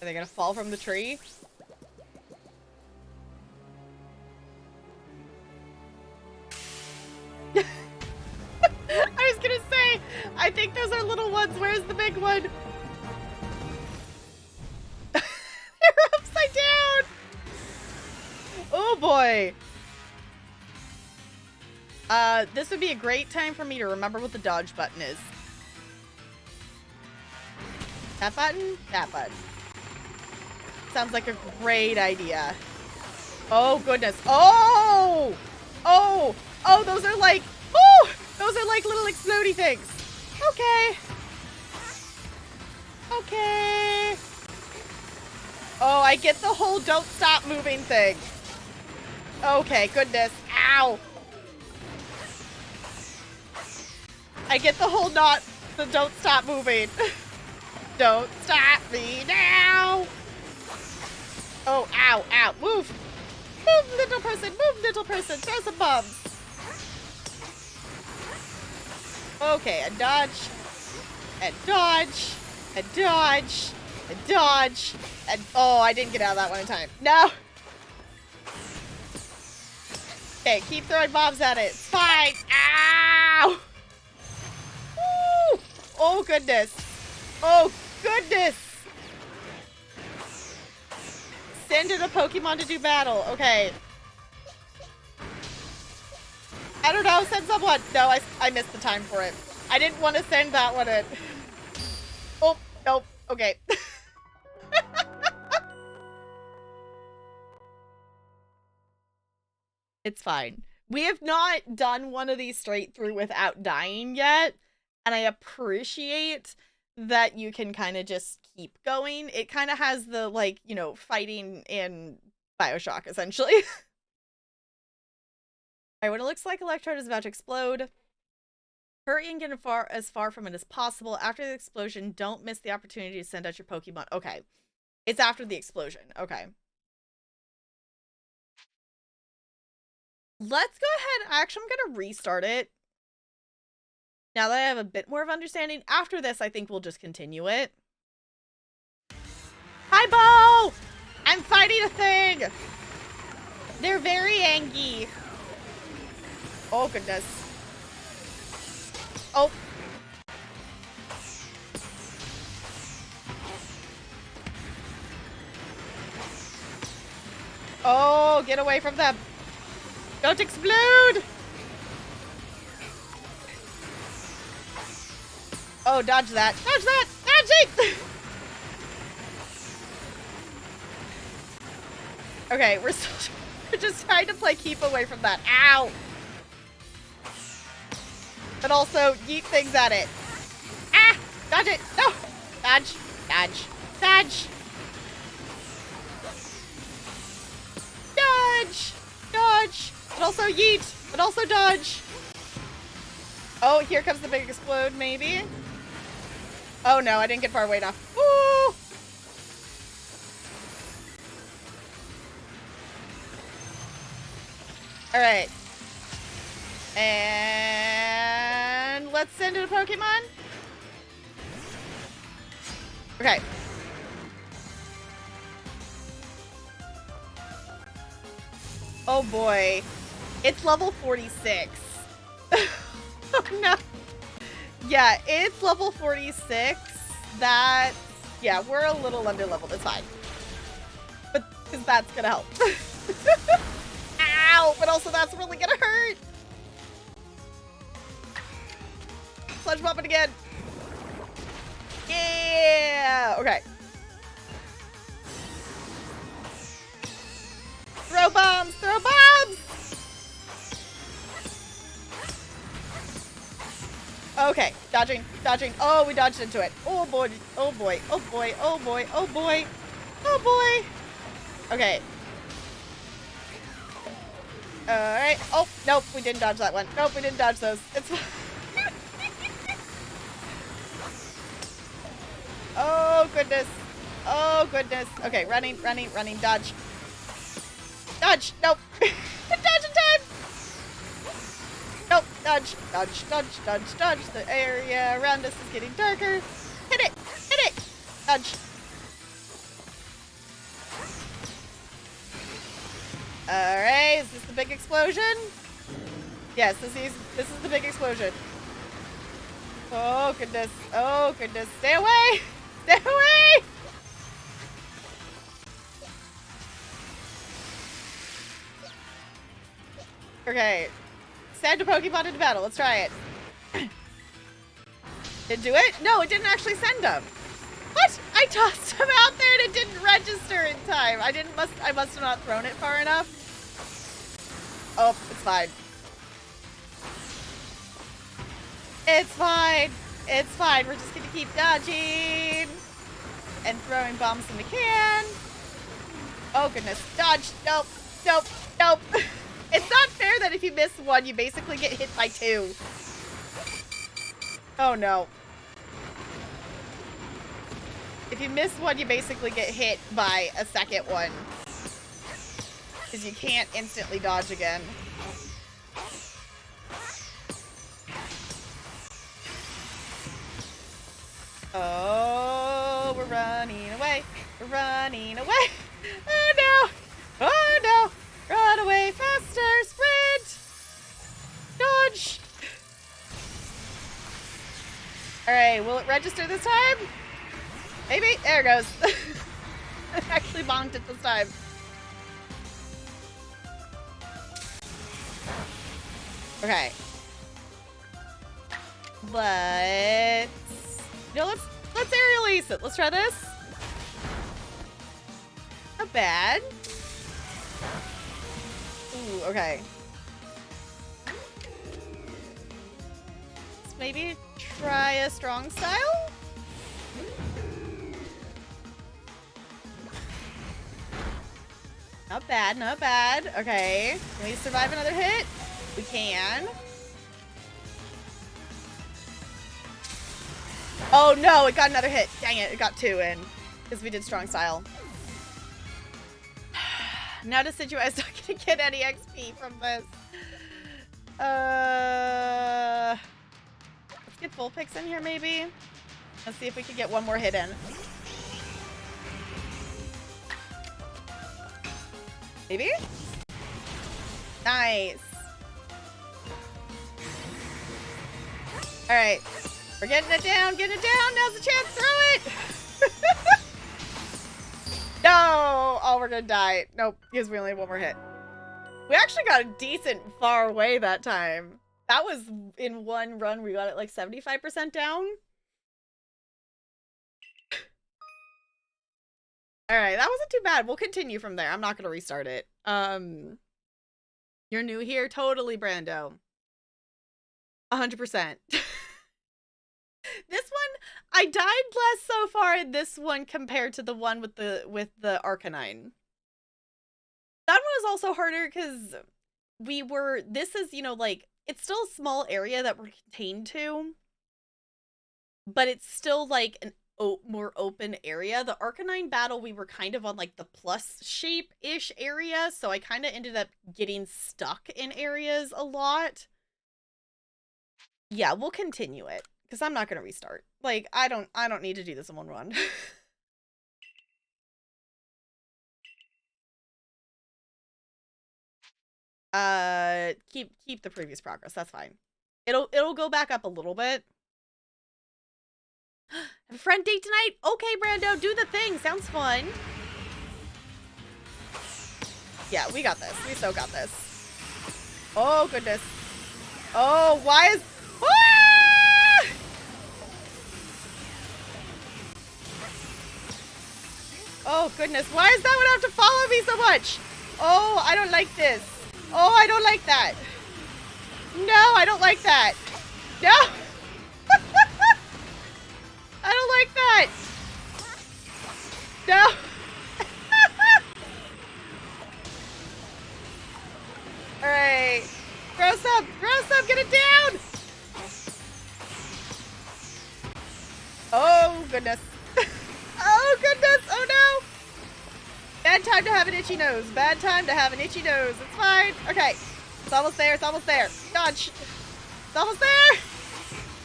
Speaker 1: Are they gonna fall from the tree? I was gonna say, I think those are little ones. Where's the big one? They're upside down! Oh boy. This would be a great time for me to remember what the dodge button is. That button? That button. Sounds like a great idea. Oh, goodness. Oh! Oh! Oh, those are like... Oh! Those are like little explodey things. Okay. Okay. Oh, I get the whole don't stop moving thing. Okay, goodness. Ow. I get the whole the don't stop moving. Don't stop me now. Oh, ow, ow. Move. Move, little person. Move, little person. Throw some bombs. Okay, and dodge. And dodge. And dodge. And dodge. And oh, I didn't get out of that one in time. No. Okay, keep throwing bombs at it. It's fine. Ow. Woo. Oh, goodness. Oh, goodness. Send in a Pokemon to do battle. Okay. I don't know. Send someone. No, I missed the time for it. I didn't want to send that one in. Oh, nope. Okay. It's fine. We have not done one of these straight through without dying yet. And I appreciate that you can kind of just keep going. It kind of has the, like, you know, fighting in Bioshock, essentially. Alright, what it looks like Electrode is about to explode. Hurry and get as far from it as possible. After the explosion, don't miss the opportunity to send out your Pokemon. Okay. It's after the explosion. Okay. Let's go ahead. Actually, I'm going to restart it. Now that I have a bit more of understanding. After this, I think we'll just continue it. Hi, Bo! I'm fighting a thing! They're very angry. Oh, goodness. Oh. Oh, get away from them. Don't explode. Oh, dodge that. Dodge that. Dodge it. Okay, we're just trying to play keep away from that. Ow. But also yeet things at it. Ah! Dodge it. No. Dodge. Dodge. Dodge. Dodge. Dodge. But also yeet. But also dodge. Oh, here comes the big explode, maybe. Oh no, I didn't get far away enough. Woo! Alright. And let's send it a Pokemon. Okay. Oh boy. It's level 46. Oh no. Yeah, it's level 46. That, yeah, we're a little under leveled. It's fine. But, because that's gonna help. Ow! But also that's really gonna hurt. Sludge bomb it again. Yeah! Okay. Throw bombs! Throw bombs! Okay, dodging, dodging. Oh, we dodged into it. Oh boy, oh boy, oh boy, oh boy, oh boy, oh boy. Okay. Alright. Oh, nope, we didn't dodge that one. Nope, we didn't dodge those. It's oh goodness. Oh goodness. Okay, running, running, running, dodge. Dodge! Nope. Dodge in time! Nope, dodge, dodge, dodge, dodge, dodge. The area around us is getting darker. Hit it! Hit it! Dodge. Alright, is this the big explosion? Yes, this is the big explosion. Oh goodness. Oh goodness. Stay away! Stay away! Okay. Send a Pokemon into battle. Let's try it. Did it do it? No, it didn't actually send him. What? I tossed him out there and it didn't register in time. I must have not thrown it far enough. Oh, it's fine. It's fine. It's fine. We're just gonna keep dodging and throwing bombs when we can. Oh goodness. Dodge. Nope. Nope. Nope. It's not fair that if you miss one, you basically get hit by two. Oh no. If you miss one, you basically get hit by a second one. Because you can't instantly dodge again. Oh, we're running away. We're running away. Oh no. Oh no. Run away faster. Sprint. Dodge. Alright, will it register this time? Maybe. There it goes. I actually bonked it this time. Okay. Let's... No, let's aerial ace it. Let's try this. Not bad. Ooh, okay. Let's maybe try a strong style? Not bad, not bad. Okay. Can we survive another hit? We can. Oh no, it got another hit. Dang it, it got two in. Because we did strong style. Now Decidueye's not gonna get any XP from this. Let's get full picks in here maybe. Let's see if we can get one more hit in. Maybe? Nice. Alright. We're getting it down, getting it down. Now's the chance. Throw it. No! Oh, we're gonna die. Nope, because we only have one more hit. We actually got a decent far away that time. That was in one run. We got it like 75% down. Alright, that wasn't too bad. We'll continue from there. I'm not gonna restart it. You're new here? Totally, Brando. 100%. This one, I died less so far in this one compared to the one with the Arcanine. That one was also harder because this is, you know, like, it's still a small area that we're contained to, but it's still like an more open area. The Arcanine battle, we were kind of on like the plus shape-ish area, so I kind of ended up getting stuck in areas a lot. Yeah, we'll continue it because I'm not gonna restart. Like, I don't need to do this in one run. Keep the previous progress. That's fine. It'll go back up a little bit. Have a friend date tonight? Okay, Brando, do the thing. Sounds fun. Yeah, we got this. We so got this. Oh, goodness. Oh, why is... Ah! Oh, goodness. Why does that one have to follow me so much? Oh, I don't like this. Oh, I don't like that. No, I don't like that. No! I don't like that. No. All right. Throw some, get it down. Oh, goodness. Oh, goodness. Oh, no. Bad time to have an itchy nose. Bad time to have an itchy nose. It's fine. Okay. It's almost there. It's almost there. Dodge. It's almost there.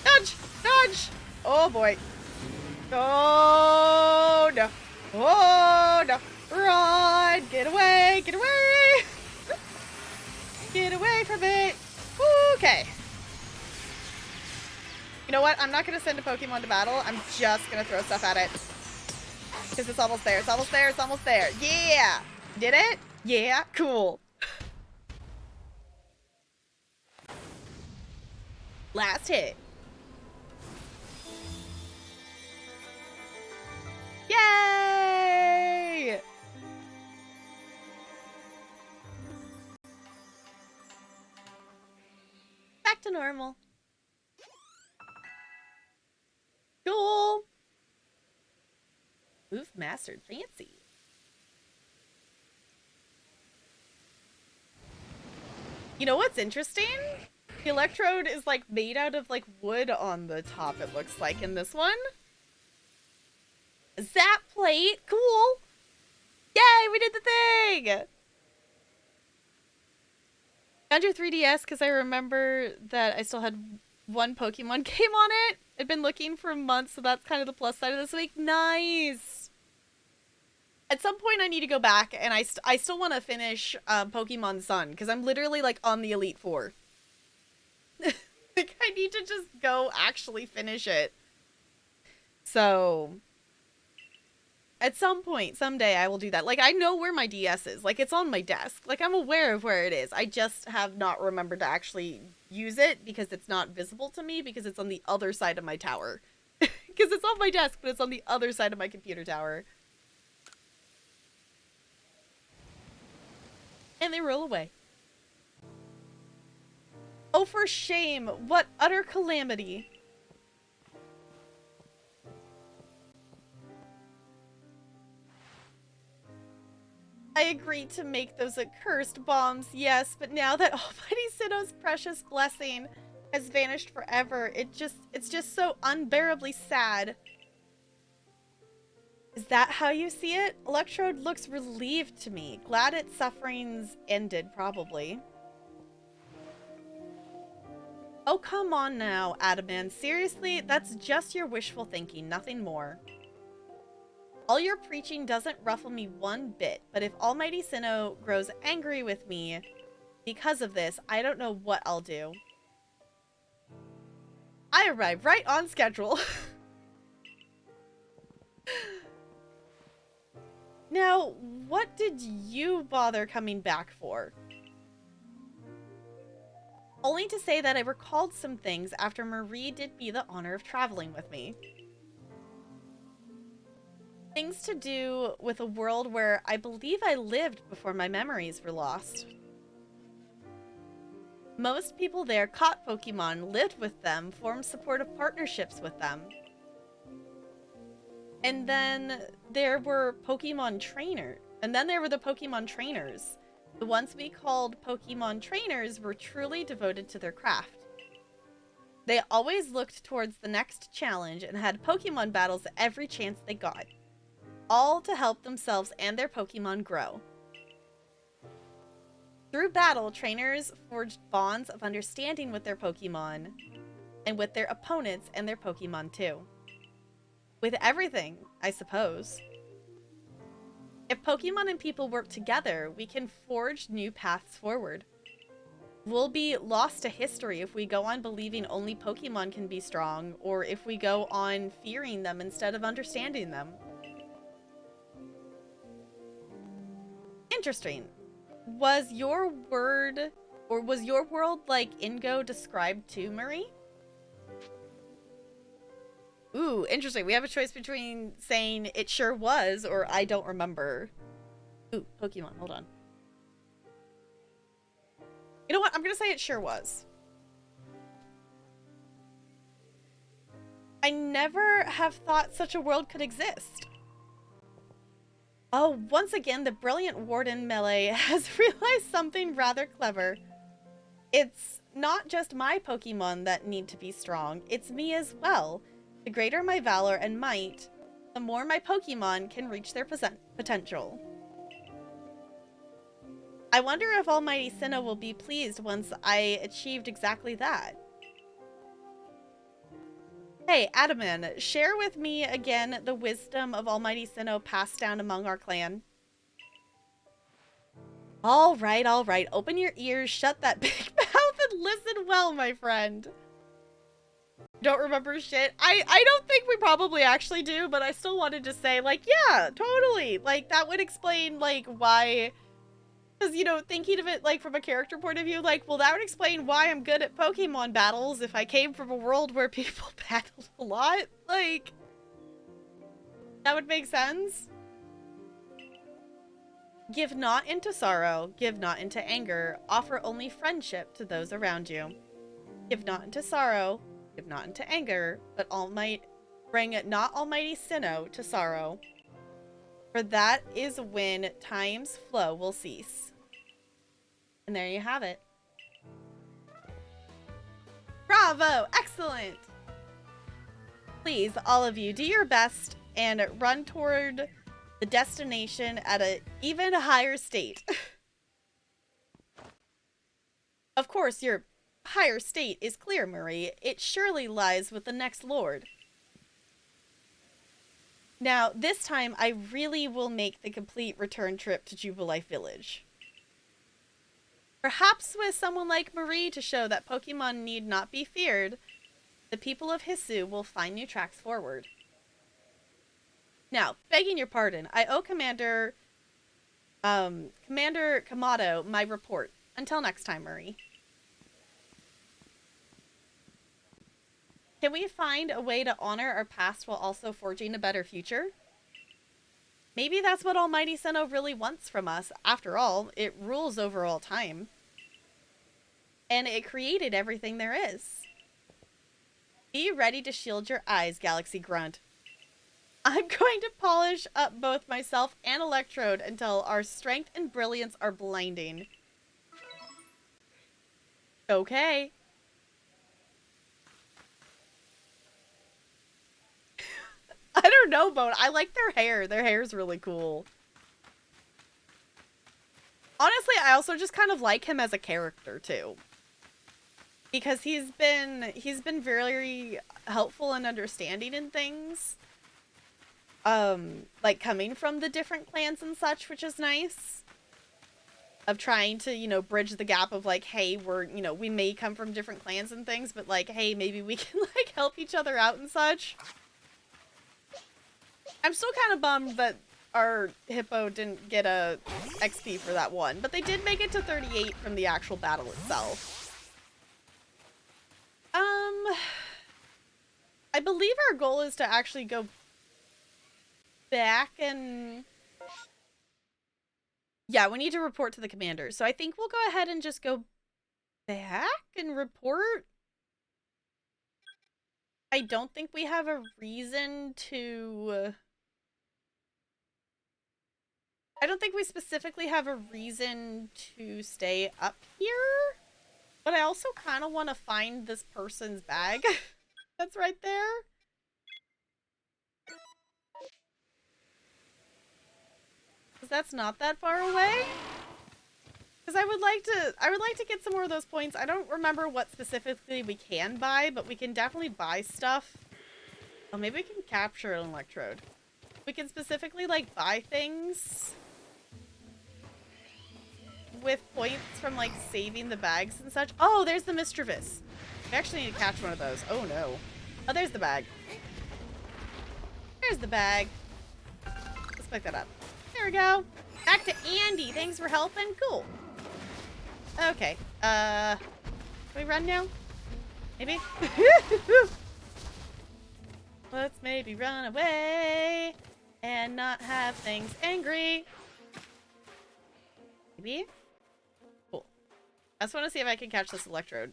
Speaker 1: Dodge. Dodge. Oh, boy. Oh, no. Oh, no. Run. Get away. Get away. Get away from it. Okay. You know what? I'm not going to send a Pokemon to battle. I'm just going to throw stuff at it. Because it's almost there. It's almost there. It's almost there. Yeah. Did it? Yeah. Cool. Last hit. Yay! Back to normal. Cool. Move mastered. Fancy. You know what's interesting? The electrode is like made out of like wood on the top, it looks like, in this one. Zap plate. Cool. Yay, we did the thing. Found your 3DS because I remember that I still had one Pokemon game on it. I'd been looking for months, so that's kind of the plus side of this week. Nice. At some point, I need to go back, and I still want to finish Pokemon Sun, because I'm literally, like, on the Elite Four. Like, I need to just go actually finish it. So, at some point, someday, I will do that. Like, I know where my DS is. Like, it's on my desk. Like, I'm aware of where it is. I just have not remembered to actually use it, because it's not visible to me, because it's on the other side of my tower. Because it's on my desk, but it's on the other side of my computer tower. And they roll away. Oh, for shame. What utter calamity. I agreed to make those accursed bombs, yes, but now that Almighty Sinnoh's precious blessing has vanished forever, it's just so unbearably sad. Is that how you see it? Electrode looks relieved to me. Glad its sufferings ended, probably. Oh, come on now, Adaman. Seriously, that's just your wishful thinking, nothing more. All your preaching doesn't ruffle me one bit, but if Almighty Sinnoh grows angry with me because of this, I don't know what I'll do. I arrived right on schedule. Now, what did you bother coming back for? Only to say that I recalled some things after Marie did me the honor of traveling with me. Things to do with a world where I believe I lived before my memories were lost. Most people there caught Pokemon, lived with them, formed supportive partnerships with them. And then there were Pokemon trainers. And then there were the Pokemon trainers. The ones we called Pokemon trainers were truly devoted to their craft. They always looked towards the next challenge and had Pokemon battles every chance they got. All to help themselves and their Pokemon grow. Through battle, trainers forged bonds of understanding with their Pokemon, and with their opponents and their Pokemon too. With everything, I suppose. If Pokemon and people work together, we can forge new paths forward. We'll be lost to history if we go on believing only Pokemon can be strong, or if we go on fearing them instead of understanding them. Interesting. Was your world like Ingo described to Marie? Ooh, interesting. We have a choice between saying it sure was or I don't remember. Ooh, Pokemon, hold on. You know what? I'm gonna say it sure was. I never have thought such a world could exist. Oh, once again, the brilliant Warden Melee has realized something rather clever. It's not just my Pokemon that need to be strong, it's me as well. The greater my valor and might, the more my Pokemon can reach their potential. I wonder if Almighty Sinnoh will be pleased once I achieved exactly that. Hey, Adaman, share with me again the wisdom of Almighty Sinnoh passed down among our clan. All right. Open your ears, shut that big mouth, and listen well, my friend. Don't remember shit. I don't think we probably actually do, but I still wanted to say, like, yeah, totally. Like, that would explain, like, why... Because, you know, thinking of it, like, from a character point of view, like, well, that would explain why I'm good at Pokemon battles if I came from a world where people battled a lot. Like, that would make sense. Give not into sorrow, give not into anger, offer only friendship to those around you. Give not into sorrow, give not into anger, but bring not Almighty Sinnoh to sorrow. For that is when time's flow will cease. And there you have it. Bravo! Excellent! Please, all of you, do your best and run toward the destination at an even higher state. Of course, your higher state is clear, Marie. It surely lies with the next lord. Now, this time, I really will make the complete return trip to Jubilife Village. Perhaps with someone like Marie to show that Pokemon need not be feared, the people of Hisu will find new tracks forward. Now, begging your pardon, I owe Commander Kamado my report. Until next time, Marie. Can we find a way to honor our past while also forging a better future? Maybe that's what Almighty Sinnoh really wants from us. After all, it rules over all time. And it created everything there is. Be ready to shield your eyes, Galaxy Grunt. I'm going to polish up both myself and Electrode until our strength and brilliance are blinding. Okay. I don't know, Bone. I like their hair. Their hair's really cool. Honestly, I also just kind of like him as a character, too. Because he's been very helpful and understanding in things. Like coming from the different clans and such, which is nice. of trying to, you know, bridge the gap of like, hey, we're, you know, we may come from different clans and things, but like, hey, maybe we can like help each other out and such. I'm still kind of bummed that our hippo didn't get a XP for that one, but they did make it to 38 from the actual battle itself. I believe our goal is to actually go back and... Yeah, we need to report to the commander. So I think we'll go ahead and just go back and report. I don't think we have a reason to... I don't think we specifically have a reason to stay up here. But I also kind of want to find this person's bag that's right there. Because that's not that far away. Because I would like to get some more of those points. I don't remember what specifically we can buy, but we can definitely buy stuff. Oh, maybe we can capture an electrode. We can specifically, like, buy things with points from, like, saving the bags and such. Oh, there's the mischievous. We actually need to catch one of those. Oh, no. Oh, there's the bag. There's the bag. Let's pick that up. There we go. Back to Andy. Thanks for helping. Cool. Okay. Can we run now? Maybe? Let's maybe run away and not have things angry. Maybe? Cool. I just want to see if I can catch this electrode.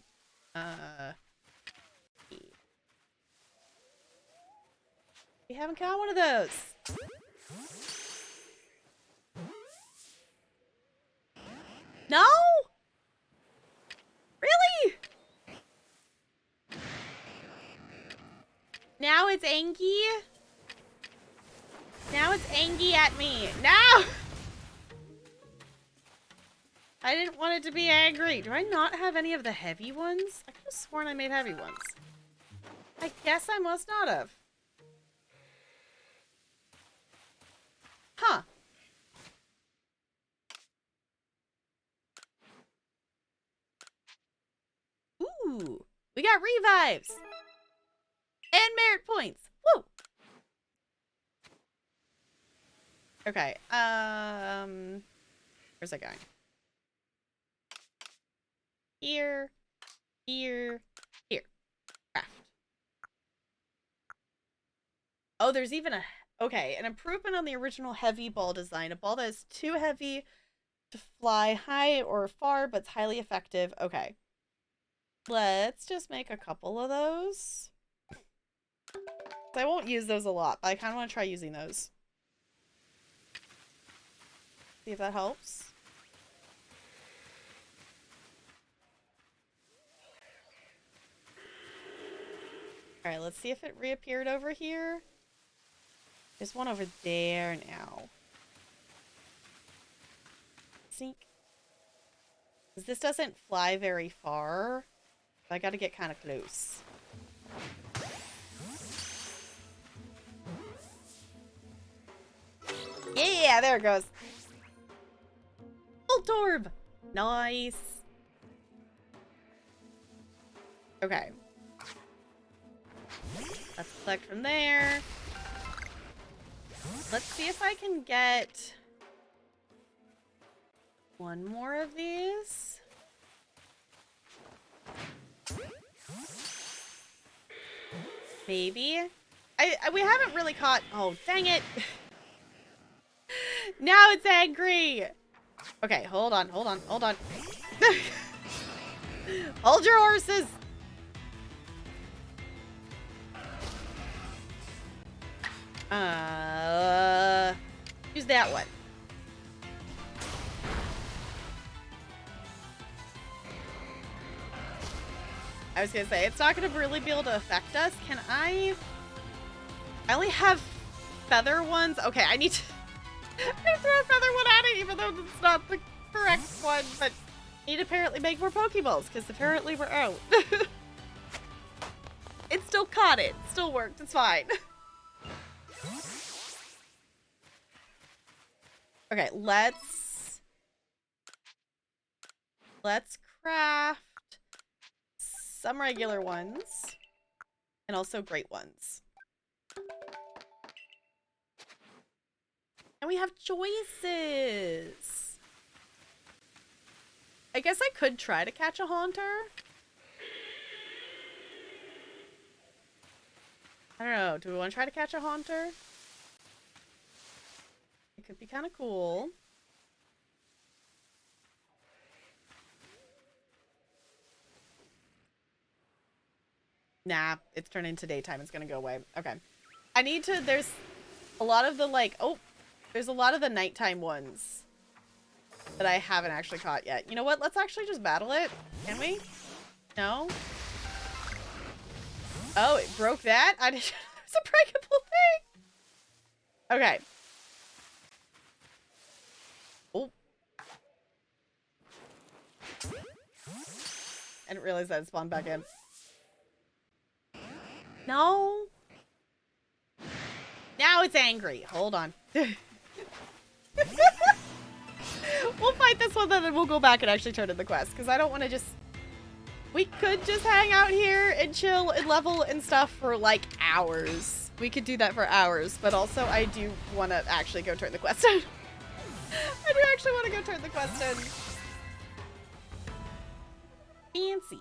Speaker 1: We haven't caught one of those. No? Really? Now it's Angie? Now it's Angie at me. No! I didn't want it to be angry. Do I not have any of the heavy ones? I could have sworn I made heavy ones. I guess I must not have. Huh. Ooh, we got revives and merit points. Woo! Okay, where's that going? Here, here, here. Craft. Oh, there's even a... Okay, an improvement on the original heavy ball design. A ball that is too heavy to fly high or far, but it's highly effective. Okay. Let's just make a couple of those. I won't use those a lot, but I kind of want to try using those. See if that helps. Alright, let's see if it reappeared over here. There's one over there now. Sneak. Because this doesn't fly very far. I gotta get kind of close. Yeah, there it goes. Voltorb! Nice. Okay. Let's collect from there. Let's see if I can get one more of these. Maybe. We haven't really caught... Oh, dang it. Now it's angry. Okay, hold on, hold on, hold on. Hold your horses. Use that one. I was gonna say, it's not gonna really be able to affect us. Can I only have feather ones. Okay, I need to throw a feather one at it, even though it's not the correct one, but I need to apparently make more Pokeballs, because apparently we're out. It still caught it. Still worked. It's fine. Okay, let's Let's craft some regular ones and also great ones. And we have choices. I guess I could try to catch a Haunter. I don't know. Do we want to try to catch a Haunter? It could be kind of cool. Nah, it's turned into daytime. It's gonna go away. Okay. I need to, there's a lot of the like, oh, there's a lot of the nighttime ones that I haven't actually caught yet. You know what? Let's actually just battle it. Can we? No? Oh, it broke that? I didn't, it's a breakable thing. Okay. Oh. I didn't realize that it spawned back in. No. Now it's angry. Hold on. We'll fight this one, then we'll go back and actually turn in the quest. Because I don't want to just... We could just hang out here and chill and level and stuff for, like, hours. We could do that for hours. But also, I do want to actually go turn the quest in. I do actually want to go turn the quest in. Fancy.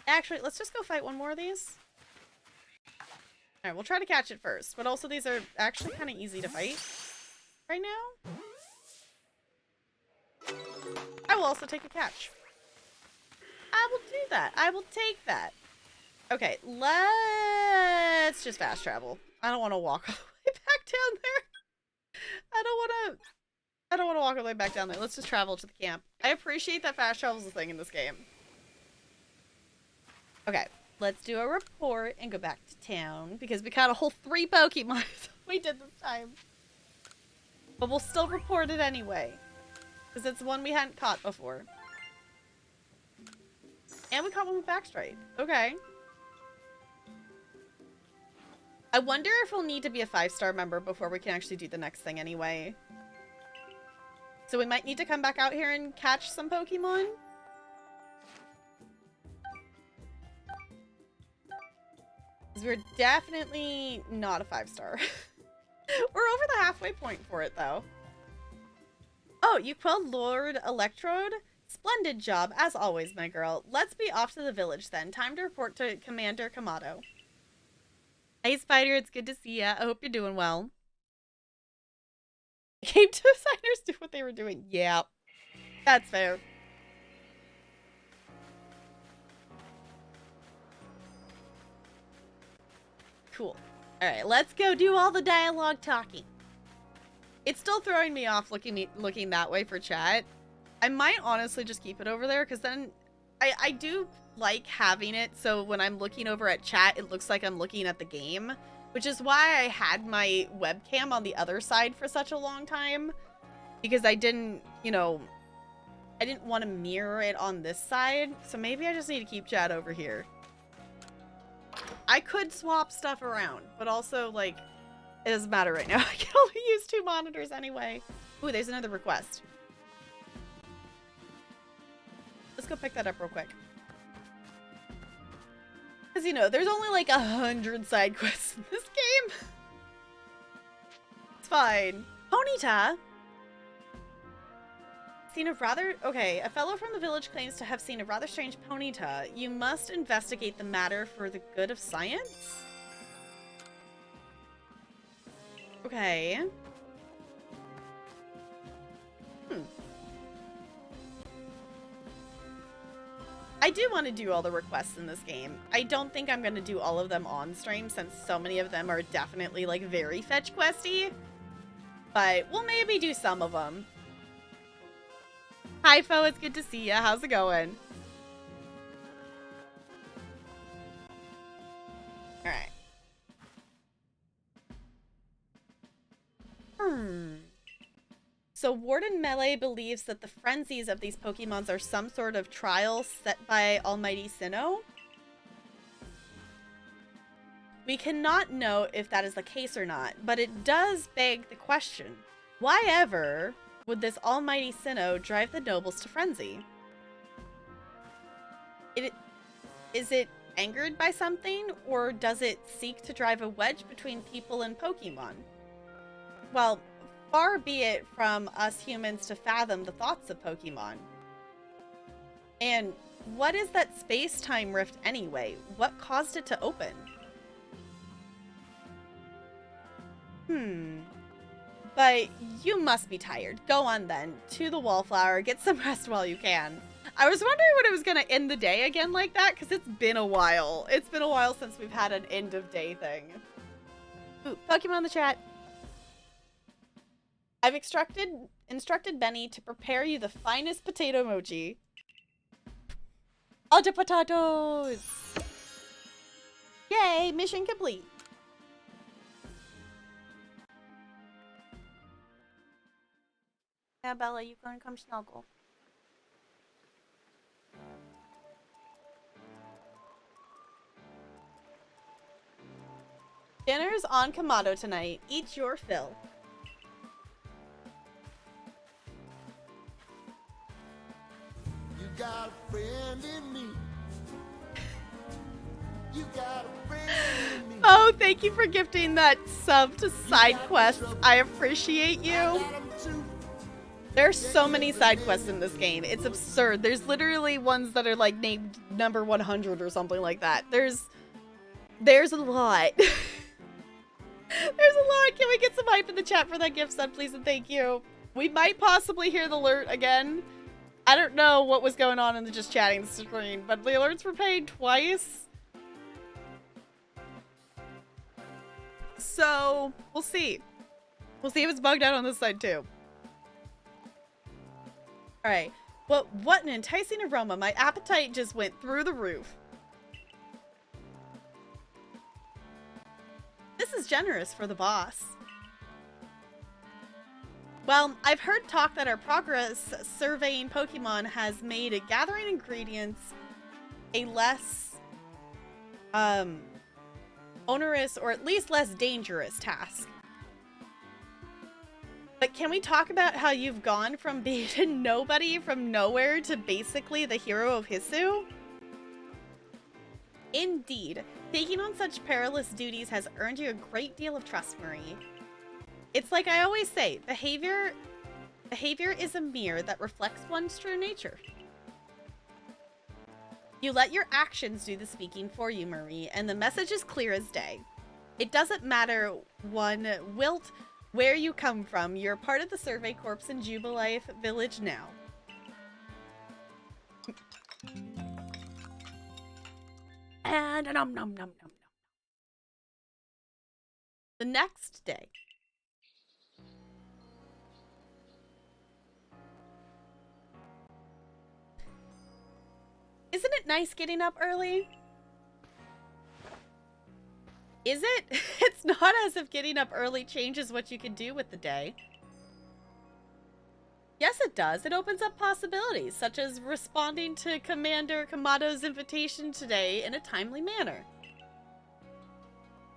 Speaker 1: Actually, let's just go fight one more of these. Alright, we'll try to catch it first. But also, these are actually kind of easy to fight right now. I will also take a catch. I will do that. I will take that. Okay, let's just fast travel. I don't want to walk all the way back down there. I don't want to walk all the way back down there. Let's just travel to the camp. I appreciate that fast travel is a thing in this game. Okay, let's do a report and go back to town because we caught a whole 3 Pokemon we did this time. But we'll still report it anyway because it's one we hadn't caught before. And we caught one with Backstrike. Okay. I wonder if we'll need to be a 5-star member before we can actually do the next thing anyway. So we might need to come back out here and catch some Pokemon. Because we're definitely not a 5-star. We're over the halfway point for it, though. Oh, you quelled Lord Electrode? Splendid job, as always, my girl. Let's be off to the village, then. Time to report to Commander Kamado. Hey, Spider, it's good to see ya. I hope you're doing well. Game designers do what they were doing. Yeah, that's fair. Cool. Alright, let's go do all the dialogue talking. It's still throwing me off looking that way for chat. I might honestly just keep it over there, because then I do like having it so when I'm looking over at chat, it looks like I'm looking at the game, which is why I had my webcam on the other side for such a long time, because I didn't, you know, I didn't want to mirror it on this side, so maybe I just need to keep chat over here. I could swap stuff around, but also, like, it doesn't matter right now. I can only use 2 monitors anyway. Ooh, there's another request. Let's go pick that up real quick. Because, you know, there's only like 100 side quests in this game. It's fine. Ponyta! Seen a rather... Okay, a fellow from the village claims to have seen a rather strange Ponyta. You must investigate the matter for the good of science? Okay. I do want to do all the requests in this game. I don't think I'm going to do all of them on stream since so many of them are definitely like very fetch questy. But we'll maybe do some of them. Hi, Fo, it's good to see ya. How's it going? Alright. So Warden Melee believes that the frenzies of these Pokemons are some sort of trial set by Almighty Sinnoh. We cannot know if that is the case or not, but it does beg the question. Why ever would this almighty Sinnoh drive the nobles to frenzy? Is it angered by something, or does it seek to drive a wedge between people and Pokemon? Well, far be it from us humans to fathom the thoughts of Pokemon. And what is that space-time rift anyway? What caused it to open? But you must be tired. Go on then. To the wallflower. Get some rest while you can. I was wondering when it was going to end the day again like that, because it's been a while. It's been a while since we've had an end of day thing. Ooh, Pokemon in the chat. I've instructed Benny to prepare you the finest potato mochi. All the potatoes! Yay, mission complete. Yeah, Bella, you gonna come snuggle. Dinner's on Kamado tonight. Eat your fill.
Speaker 2: You got a friend in me. You got a friend in me.
Speaker 1: Oh, thank you for gifting that sub to side quests. I appreciate you. There's so many side quests in this game. It's absurd. There's literally ones that are like named number 100 or something like that. There's a lot. There's a lot. Can we get some hype in the chat for that gift sub, please, and thank you. We might possibly hear the alert again. I don't know what was going on in the just chatting screen, but the alerts were paid twice. So, we'll see. We'll see if it's bugged out on this side, too. Alright. Well, what an enticing aroma. My appetite just went through the roof. This is generous for the boss. Well, I've heard talk that our progress surveying Pokemon has made gathering ingredients a less onerous, or at least less dangerous task. But can we talk about how you've gone from being a nobody from nowhere to basically the hero of ESO? Indeed, taking on such perilous duties has earned you a great deal of trust, Marie. It's like I always say, behavior is a mirror that reflects one's true nature. You let your actions do the speaking for you, Marie, and the message is clear as day. It doesn't matter where you come from, you're part of the Survey Corps in Jubilife Village now. And nom nom nom nom nom. The next day. Isn't it nice getting up early? Is it? It's not as if getting up early changes what you can do with the day. Yes, it does. It opens up possibilities, such as responding to Commander Kamado's invitation today in a timely manner.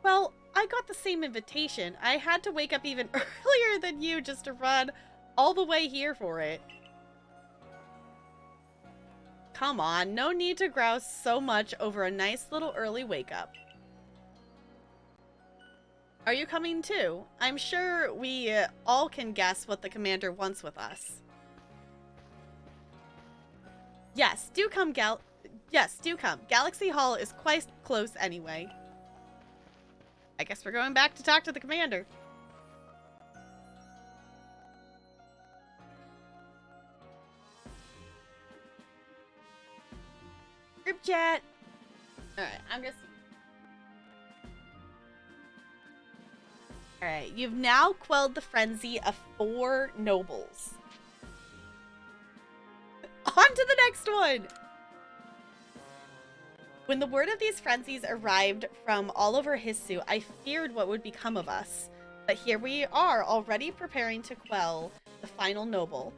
Speaker 1: Well, I got the same invitation. I had to wake up even earlier than you just to run all the way here for it. Come on, no need to grouse so much over a nice little early wake up. Are you coming too? I'm sure we all can guess what the commander wants with us. Yes, do come, Galaxy Hall is quite close anyway. I guess we're going back to talk to the commander. Group chat. Alright, I'm just... Alright, you've now quelled the frenzy of 4 nobles. On to the next one! When the word of these frenzies arrived from all over ESO, I feared what would become of us. But here we are, already preparing to quell the final noble.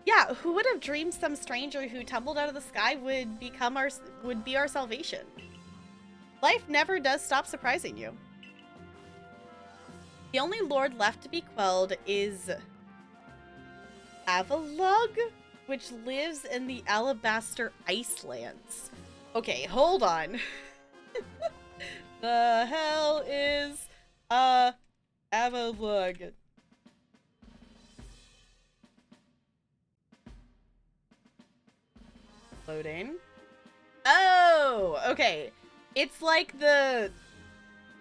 Speaker 1: Yeah, who would have dreamed some stranger who tumbled out of the sky would be our salvation? Life never does stop surprising you. The only lord left to be quelled is Avalug, which lives in the Alabaster Icelands. Okay, hold on. The hell is Avalug? Loading. Oh, okay. It's like the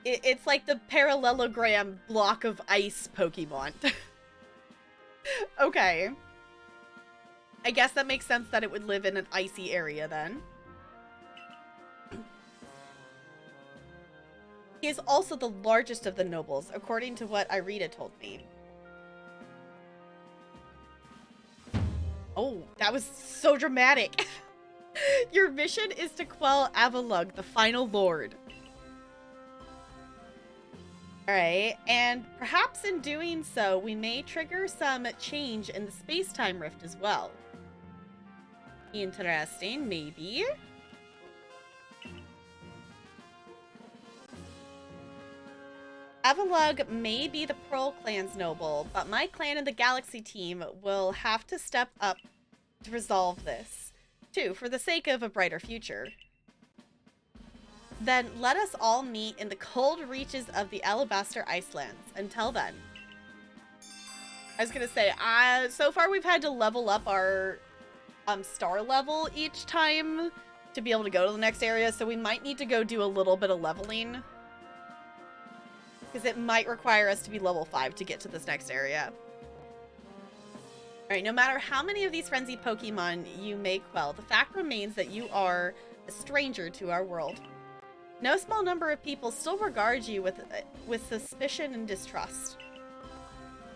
Speaker 1: it's like the parallelogram block of ice Pokemon. Okay. I guess that makes sense that it would live in an icy area then. He is also the largest of the nobles, according to what Irita told me. Oh, that was so dramatic. Your mission is to quell Avalug, the final lord. Alright, and perhaps in doing so, we may trigger some change in the space-time rift as well. Interesting, maybe. Avalug may be the Pearl Clan's noble, but my clan and the Galaxy team will have to step up to resolve this, too, for the sake of a brighter future. Then let us all meet in the cold reaches of the Alabaster Icelands. Until then. I was gonna say, so far we've had to level up our star level each time to be able to go to the next area, so we might need to go do a little bit of leveling. Because it might require us to be level 5 to get to this next area. Alright, no matter how many of these frenzied Pokemon you may quell, the fact remains that you are a stranger to our world. No small number of people still regard you with suspicion and distrust.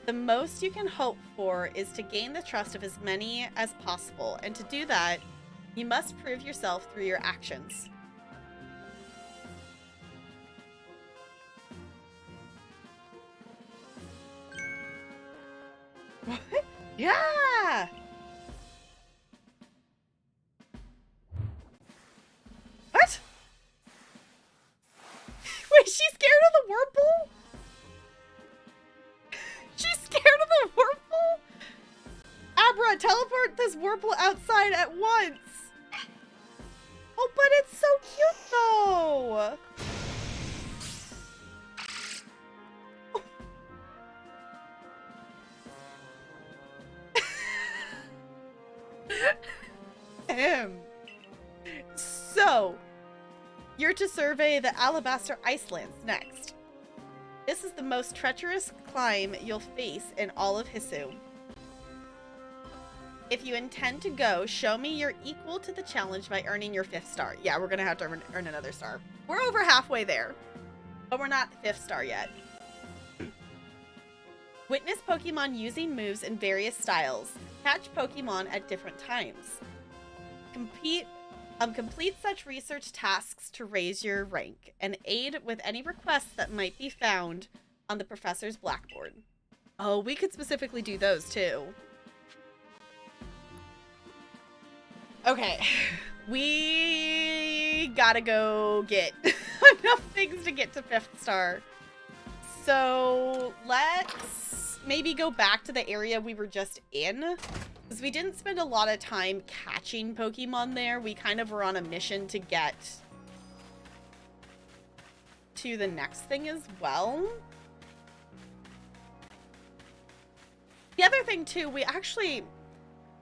Speaker 1: The most you can hope for is to gain the trust of as many as possible, and to do that, you must prove yourself through your actions. What? Yeah! What? Wait, she's scared of the Whirlpool? She's scared of the Whirlpool? Abra, teleport this Whirlpool outside at once! Oh, but it's so cute, though! So, you're to survey the Alabaster Icelands next. This is the most treacherous climb you'll face in all of Hisu. If you intend to go, show me you're equal to the challenge by earning your 5th star. Yeah, we're gonna have to earn another star. We're over halfway there, but we're not 5th star yet. Witness Pokemon using moves in various styles. Catch Pokemon at different times. Complete such research tasks to raise your rank, and aid with any requests that might be found on the professor's blackboard. Oh, we could specifically do those too. Okay, we gotta go get enough things to get to 5th star. So let's maybe go back to the area we were just in. Because we didn't spend a lot of time catching Pokemon there. We kind of were on a mission to get to the next thing as well. The other thing too, we actually,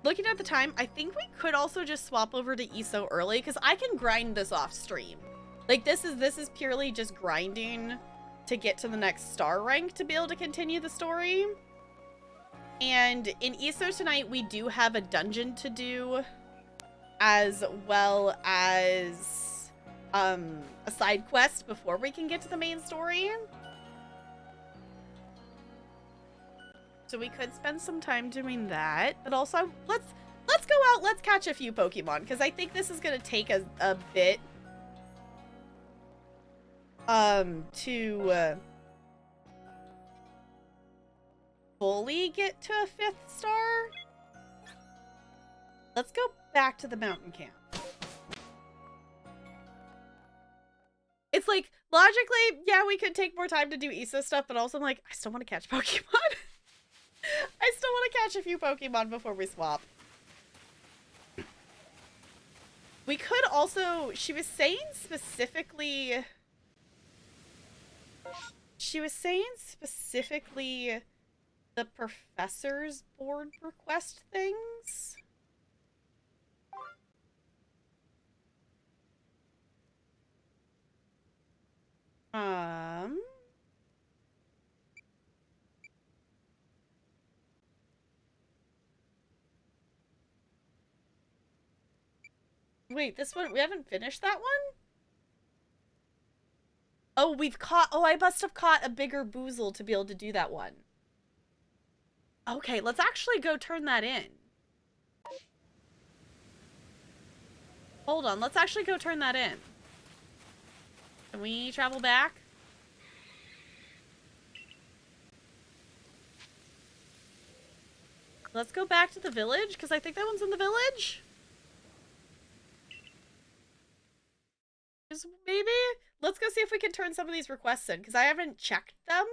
Speaker 1: looking at the time, I think we could also just swap over to ESO early because I can grind this off stream. Like this is purely just grinding to get to the next star rank to be able to continue the story. And in ESO tonight, we do have a dungeon to do, as well as a side quest before we can get to the main story. So we could spend some time doing that, but also let's go out, let's catch a few Pokemon, because I think this is gonna take a bit to fully get to a 5th star. Let's go back to the mountain camp. It's like Logically, yeah, we could take more time to do ESO stuff, but also I'm like, I still want to catch Pokemon. I still want to catch a few Pokemon before we swap. We could also, she was saying specifically the professor's board request things. Wait, this one, we haven't finished that one? Oh, I must have caught a bigger Boozle to be able to do that one. Okay, let's actually go turn that in. Hold on, let's actually go turn that in. Can we travel back? Let's go back to the village, because I think that one's in the village. Maybe? Let's go see if we can turn some of these requests in, because I haven't checked them.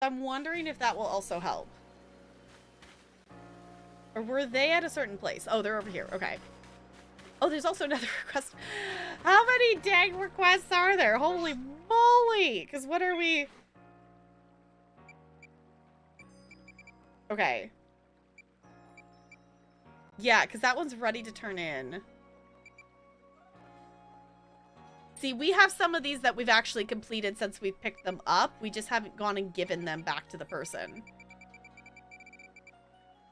Speaker 1: I'm wondering if that will also help. Or were they at a certain place? Oh, they're over here. Okay. Oh, there's also another request. How many dang requests are there? Holy moly! Because what are we... Okay. Yeah, because that one's ready to turn in. See, we have some of these that we've actually completed since we've picked them up. We just haven't gone and given them back to the person.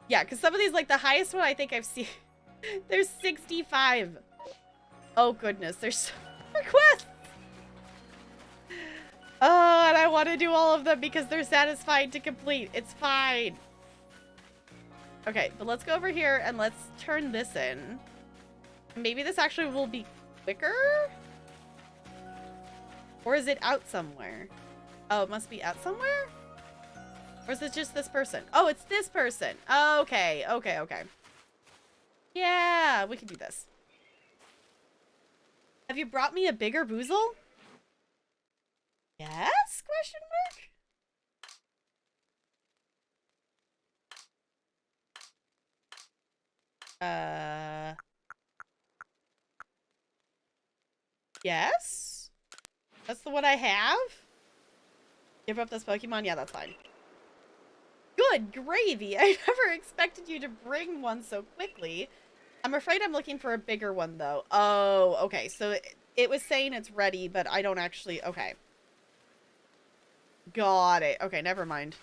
Speaker 1: Yeah, because some of these, like the highest one I think I've seen, there's 65. Oh, goodness. There's so many requests. Oh, and I want to do all of them because they're satisfying to complete. It's fine. Okay, but let's go over here and let's turn this in. Maybe this actually will be quicker? Or is it out somewhere? Oh, it must be out somewhere? Or is it just this person? Oh, it's this person. Okay, okay, okay. Yeah, we can do this. Have you brought me a bigger Boozle? Yes? Question mark? Yes? That's the one I have? Give up this Pokemon? Yeah, that's fine. Good gravy! I never expected you to bring one so quickly. I'm afraid I'm looking for a bigger one, though. Oh, okay. So it was saying it's ready, but I don't actually... Okay. Got it. Okay, never mind.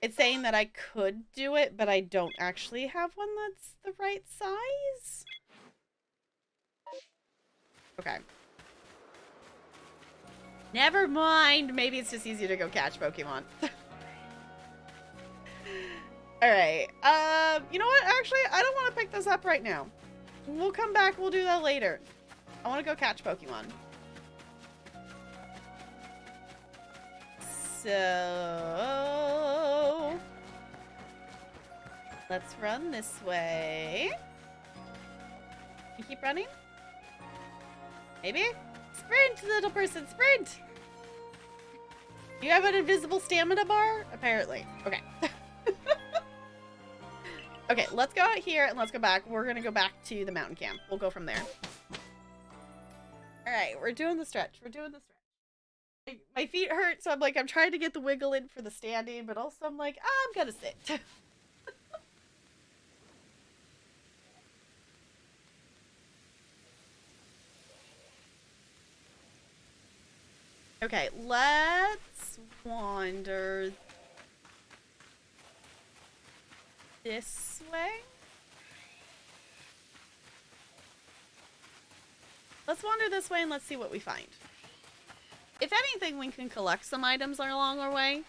Speaker 1: It's saying that I could do it, but I don't actually have one that's the right size. Okay. Never mind. Maybe it's just easier to go catch Pokemon. Alright. You know what? Actually, I don't want to pick this up right now. We'll come back. We'll do that later. I want to go catch Pokemon. So... let's run this way. You keep running? Maybe? Sprint, little person, sprint! You have an invisible stamina bar? Apparently. Okay. Okay, let's go out here and let's go back. We're gonna go back to the mountain camp. We'll go from there. Alright, we're doing the stretch. We're doing the stretch. My feet hurt, so I'm trying to get the wiggle in for the standing, but also I'm like, I'm gonna sit. Okay, let's wander this way. Let's wander this way and let's see what we find. If anything, we can collect some items along our way.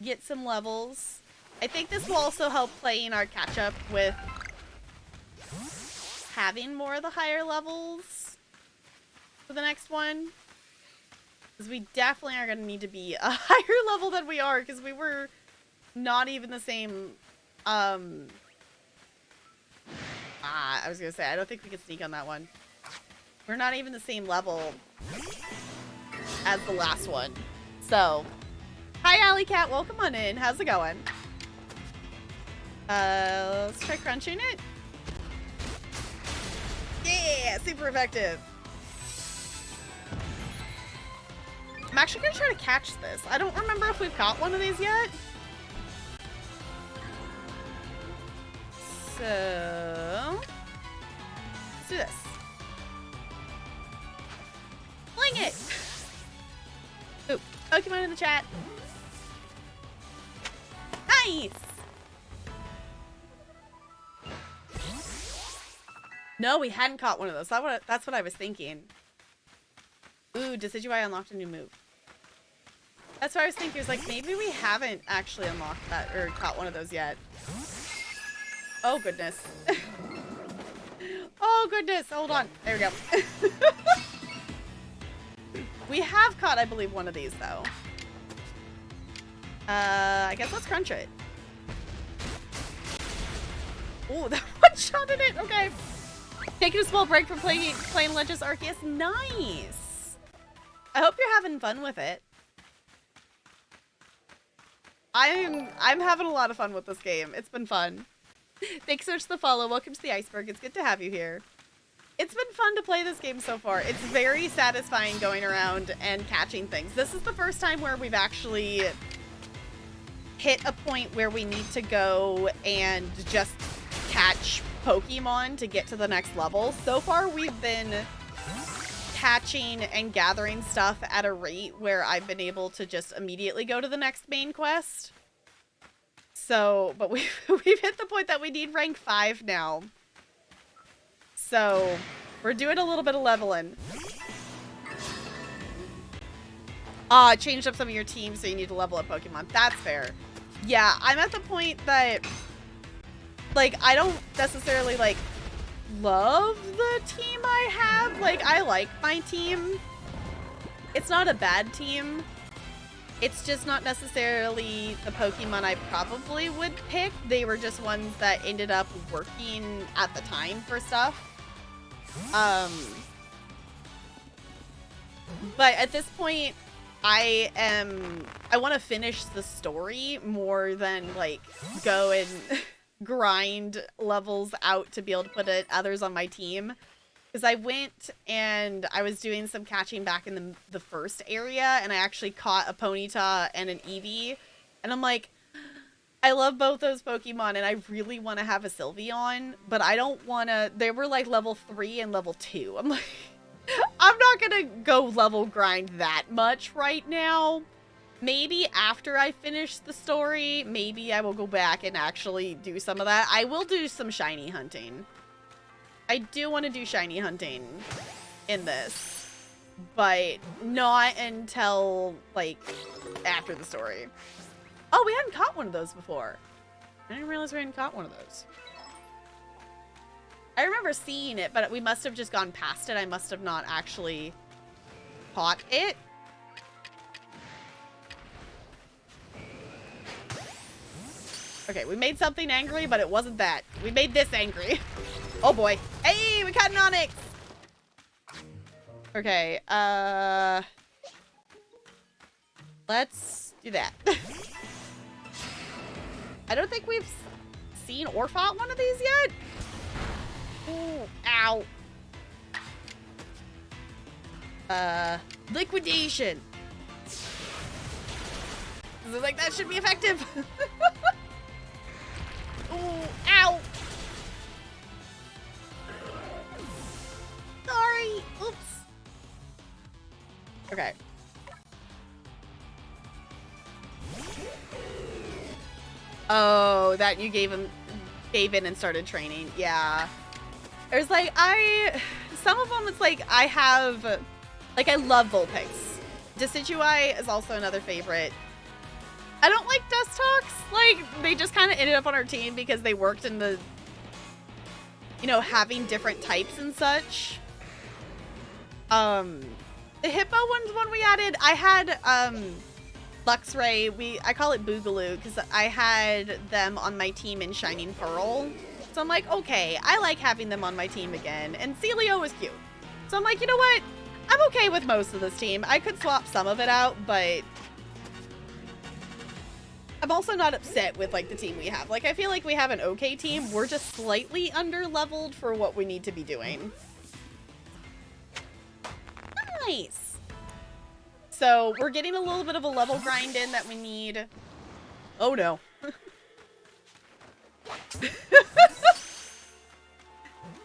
Speaker 1: Get some levels. I think this will also help playing our catch-up with having more of the higher levels for the next one. Because we definitely are going to need to be a higher level than we are, because we were not even the same Ah, I was gonna say, I don't think we can sneak on that one. We're not even the same level as the last one. So, hi Alley Cat, welcome on in. How's it going? Let's try crunching it. Yeah, super effective. I'm actually gonna try to catch this. I don't remember if we've caught one of these yet. So, let's do this. Fling it! Ooh, Pokemon in the chat. Nice! No, we hadn't caught one of those. That's what I was thinking. Ooh, Decidueye unlocked a new move. That's what I was thinking. It was like, maybe we haven't actually unlocked that or caught one of those yet. Oh, goodness. Oh, goodness. Hold on. There we go. We have caught, I believe, one of these, though. I guess let's crunch it. Oh, that one-shotted it. Okay. Taking a small break from playing Legends Arceus. Nice. I hope you're having fun with it. I'm having a lot of fun with this game. It's been fun. Thanks so much for the follow. Welcome to the Iceberg. It's good to have you here. It's been fun to play this game so far. It's very satisfying going around and catching things. This is the first time where we've actually hit a point where we need to go and just catch Pokemon to get to the next level. So far, we've been catching and gathering stuff at a rate where I've been able to just immediately go to the next main quest. So, but we've hit the point that we need rank 5 now. So, we're doing a little bit of leveling. Ah, changed up some of your teams, so you need to level up Pokemon. That's fair. Yeah, I'm at the point that, like, I don't necessarily, like, love the team I have. Like, I like my team. It's not a bad team. It's just not necessarily the Pokemon I probably would pick. They were just ones that ended up working at the time for stuff. But at this point, I want to finish the story more than, like, go and grind levels out to be able to put others on my team. Because I went and I was doing some catching back in the first area, and I actually caught a Ponyta and an Eevee. And I'm like, I love both those Pokemon, and I really want to have a Sylveon, but I don't want to... They were like level 3 and level 2. I'm like, I'm not going to go level grind that much right now. Maybe after I finish the story, maybe I will go back and actually do some of that. I will do some shiny hunting. I do want to do shiny hunting in this, but not until, like, after the story. Oh, we hadn't caught one of those before. I didn't realize we hadn't caught one of those. I remember seeing it, but we must have just gone past it. I must have not actually caught it. Okay, we made something angry, but it wasn't that. We made this angry. Oh boy. Hey, we caught an Onyx! Okay, let's do that. I don't think we've seen or fought one of these yet. Ooh, ow. Liquidation. Like, that should be effective. Ooh, ow. Sorry. Oops. Okay. Oh, that you gave in and started training. Yeah. There's like, some of them it's like I have, like I love Vulpix. Decidueye is also another favorite. I don't like Dustox. Like, they just kind of ended up on our team because they worked in the, you know, having different types and such. The Hippo one's one we added. I had, Luxray. I call it Boogaloo because I had them on my team in Shining Pearl. So I'm like, okay, I like having them on my team again. And Celio is cute. So I'm like, you know what? I'm okay with most of this team. I could swap some of it out, but I'm also not upset with, like, the team we have. Like, I feel like we have an okay team. We're just slightly under-leveled for what we need to be doing. Nice. So we're getting a little bit of a level grind in that we need. Oh, no.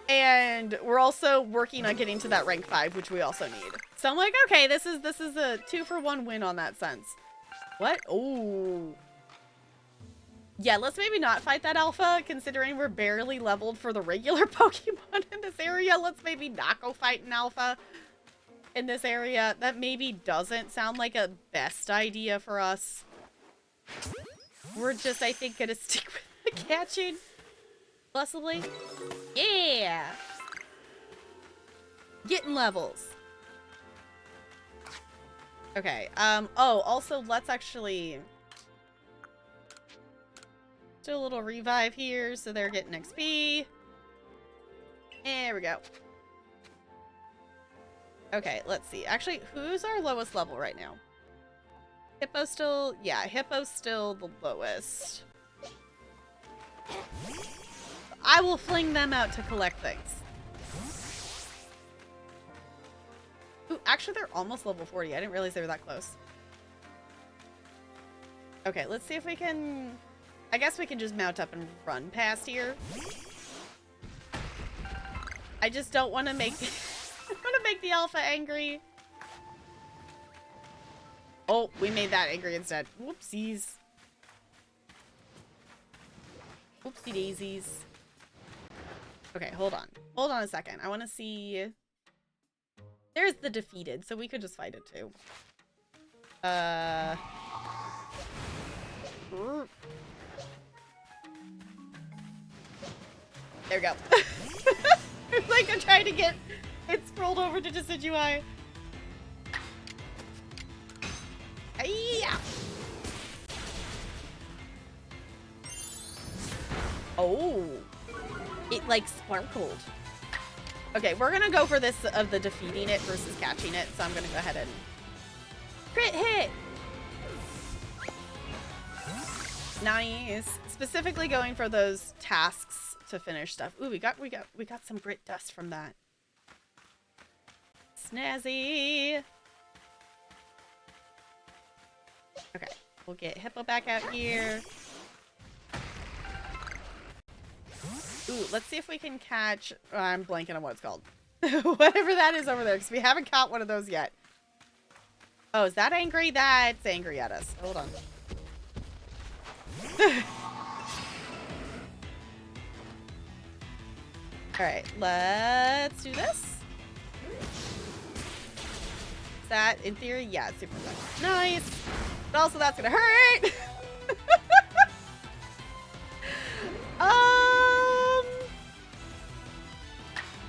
Speaker 1: And we're also working on getting to that rank 5, which we also need. So I'm like, okay, this is a 2-for-1 win on that sense. What? Oh. Yeah, let's maybe not fight that alpha, considering we're barely leveled for the regular Pokemon in this area. Let's maybe not go fight an alpha in this area. That maybe doesn't sound like a best idea for us. We're just, I think, gonna stick with the catching. Possibly. Yeah! Getting levels. Okay, oh, also, let's actually do a little revive here, so they're getting XP. There we go. Okay, let's see. Actually, who's our lowest level right now? Hippo's still... Yeah, Hippo's still the lowest. I will fling them out to collect things. Ooh, actually, they're almost level 40. I didn't realize they were that close. Okay, let's see if we can... I guess we can just mount up and run past here. I just don't want to make... I want to make the alpha angry. Oh, we made that angry instead. Whoopsies. Whoopsie daisies. Okay, hold on. Hold on a second. I want to see... There's the defeated, so we could just fight it too. There we go. It's like I'm trying to get it scrolled over to Decidueye. Yeah. Oh. It like sparkled. Okay, we're gonna go for this of the defeating it versus catching it, so I'm gonna go ahead and crit hit. Nice. Specifically going for those tasks to finish stuff. Ooh, we got some grit dust from that. Snazzy. Okay, we'll get Hippo back out here. Ooh, let's see if we can catch... Oh, I'm blanking on what it's called. Whatever that is over there, because we haven't caught one of those yet. Oh, is that angry? That's angry at us. Hold on. Alright, let's do this. Is that, in theory, yeah, it's super effective. Nice. But also, that's gonna hurt.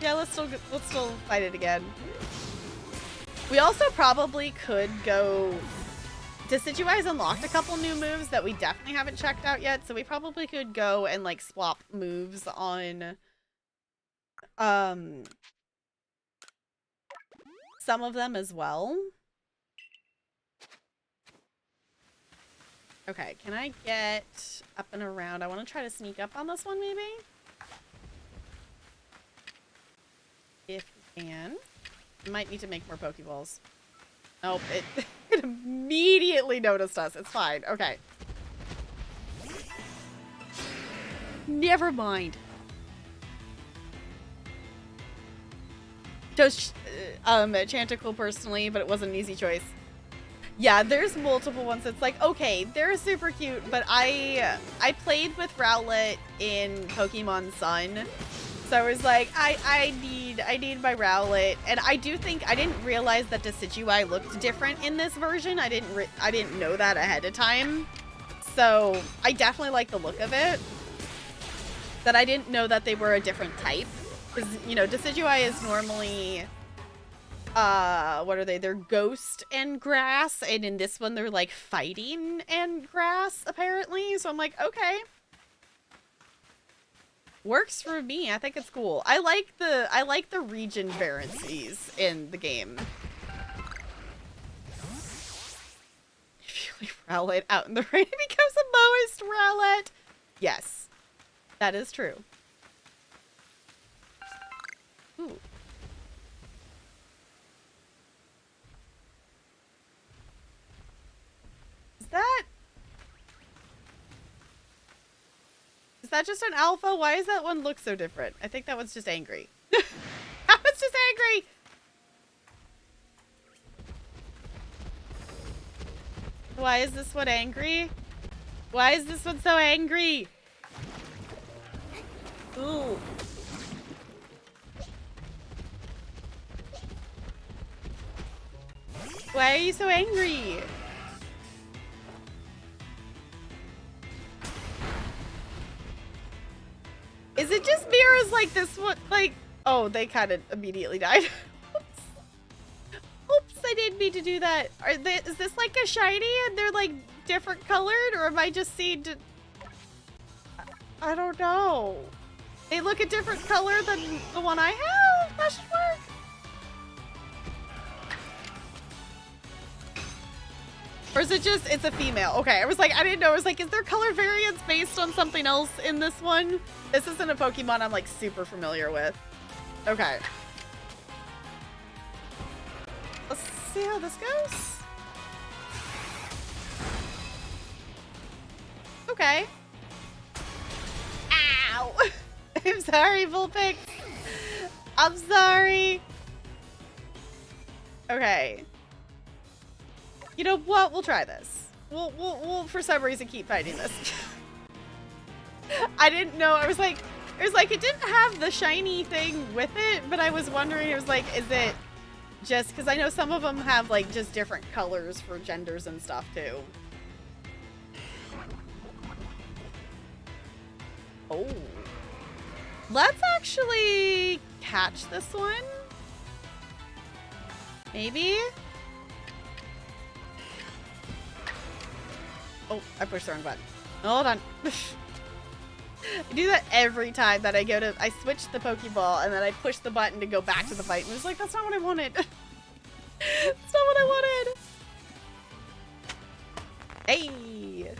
Speaker 1: Yeah, let's still fight it again. We also probably could go... Decidueye's unlocked a couple new moves that we definitely haven't checked out yet, so we probably could go and, like, swap moves on... some of them as well. Okay, can I get up and around? I want to try to sneak up on this one, maybe? If we can. Might need to make more Pokeballs. Nope, it immediately noticed us. It's fine. Okay. Never mind. Chose Chanticleer personally, but it wasn't an easy choice. Yeah, there's multiple ones that's like, okay, they're super cute, but I played with Rowlet in Pokemon Sun. So I was like, I need my Rowlet, and I do think I didn't realize that Decidueye looked different in this version. I didn't know that ahead of time. So I definitely like the look of it. That I didn't know that they were a different type, because you know Decidueye is normally, what are they? They're ghost and grass, and in this one they're like fighting and grass apparently. So I'm like, okay. Works for me. I think it's cool. I like the region variances in the game. If you leave Rowlet out in the rain, it becomes the lowest Rowlet. Yes, that is true. Ooh. Is that just an alpha? Why does that one look so different? I think that one's just angry. That one's just angry! Why is this one angry? Why is this one so angry? Ooh. Why are you so angry? Is it just mirrors like this one? Like, oh, they kind of immediately died. Oops. Oops, I didn't mean to do that. Is this like a shiny and they're like different colored, or am I just seeing? I don't know. They look a different color than the one I have? Question mark? Or is it just, it's a female? Okay, I was like, I didn't know. I was like, is there color variance based on something else in this one? This isn't a Pokemon I'm like super familiar with. Okay. Let's see how this goes. Okay. Ow! I'm sorry, Vulpix. I'm sorry. Okay. You know what? We'll try this. We'll for some reason keep fighting this. I didn't know. It was like it didn't have the shiny thing with it, but I was wondering. It was like, is it just because I know some of them have like just different colors for genders and stuff too. Oh, let's actually catch this one. Maybe. Oh, I pushed the wrong button. Hold on. I do that every time that I switch the Pokeball and then I push the button to go back to the fight. And it's like, that's not what I wanted. That's not what I wanted. Hey.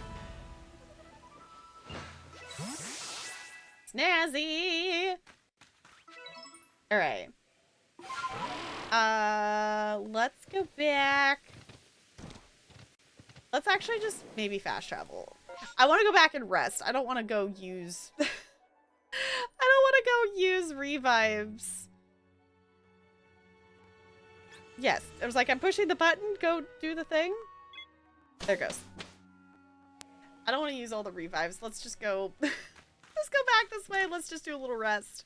Speaker 1: Snazzy. All right. Let's go back. Let's actually just maybe fast travel. I want to go back and rest. I don't want to go use... I don't want to go use revives. Yes. It was like, I'm pushing the button. Go do the thing. There it goes. I don't want to use all the revives. Let's just go... Let's go back this way. Let's just do a little rest.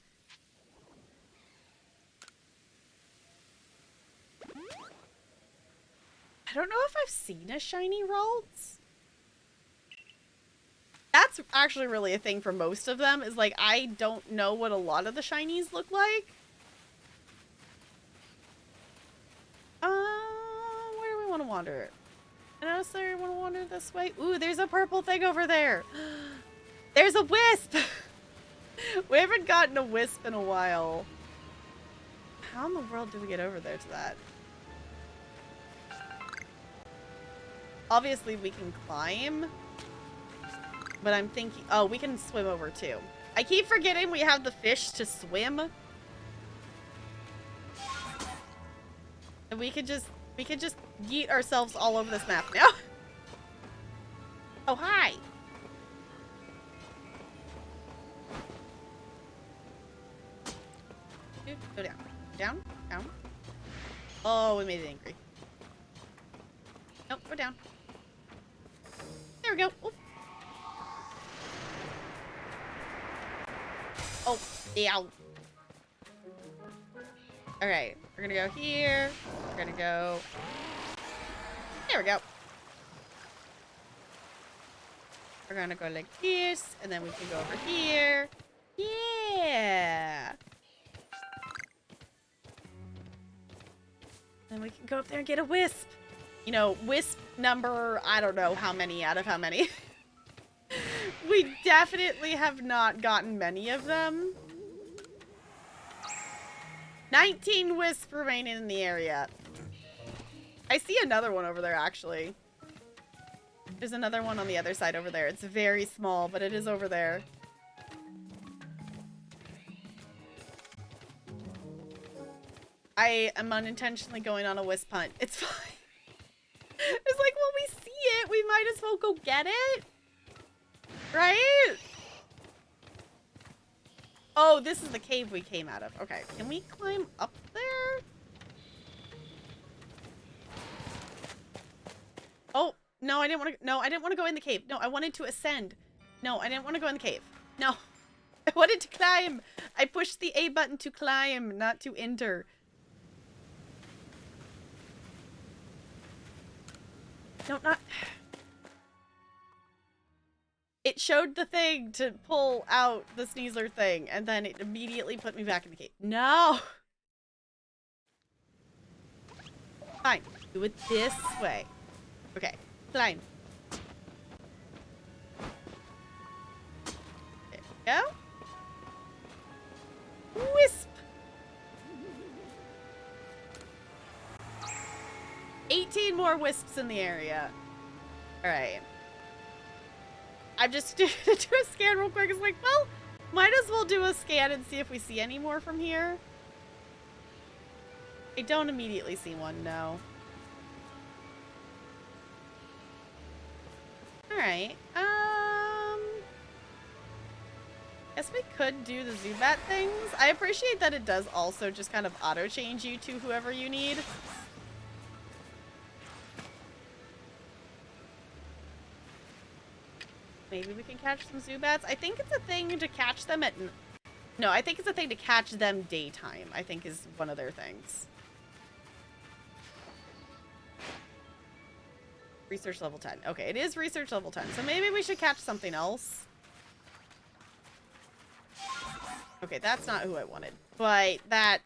Speaker 1: I don't know if I've seen a shiny Ralts. That's actually really a thing for most of them, is like, I don't know what a lot of the shinies look like. Where do we want to wander? I notice I want to wander this way. Ooh, there's a purple thing over there. There's a wisp. We haven't gotten a wisp in a while. How in the world do we get over there to that? Obviously, we can climb. But I'm thinking... Oh, we can swim over, too. I keep forgetting we have the fish to swim. And we could just yeet ourselves all over this map now. Oh, hi! Dude, go down. Down? Down? Oh, we made it angry. Nope, go down. There we go. Oop. Oh, ow. Alright, we're gonna go here. We're gonna go... There we go. We're gonna go like this, and then we can go over here. Yeah! Then we can go up there and get a wisp. You know, wisp number, I don't know how many out of how many. We definitely have not gotten many of them. 19 wisps remaining in the area. I see another one over there, actually. There's another one on the other side over there. It's very small, but it is over there. I am unintentionally going on a wisp hunt. It's fine. It's like, when we see it, we might as well go get it. Right? Oh, this is the cave we came out of. Okay, can we climb up there? Oh, no, I didn't want to. No, I didn't want to go in the cave. No, I wanted to ascend. No, I didn't want to go in the cave. No, I wanted to climb. I pushed the A button to climb, not to enter. No, not. It showed the thing to pull out the Sneasler thing, and then it immediately put me back in the cave. No! Fine. Do it this way. Okay. Climb. There we go. Wisp! 18 more wisps in the area. Alright. I'm just gonna do a scan real quick. It's like, well, might as well do a scan and see if we see any more from here. I don't immediately see one, no. Alright, guess we could do the Zubat things. I appreciate that it does also just kind of auto-change you to whoever you need. Maybe we can catch some Zubats. I think it's a thing to catch them at... No, I think it's a thing to catch them daytime, I think is one of their things. Research level 10. Okay, it is research level 10, so maybe we should catch something else. Okay, that's not who I wanted, but that...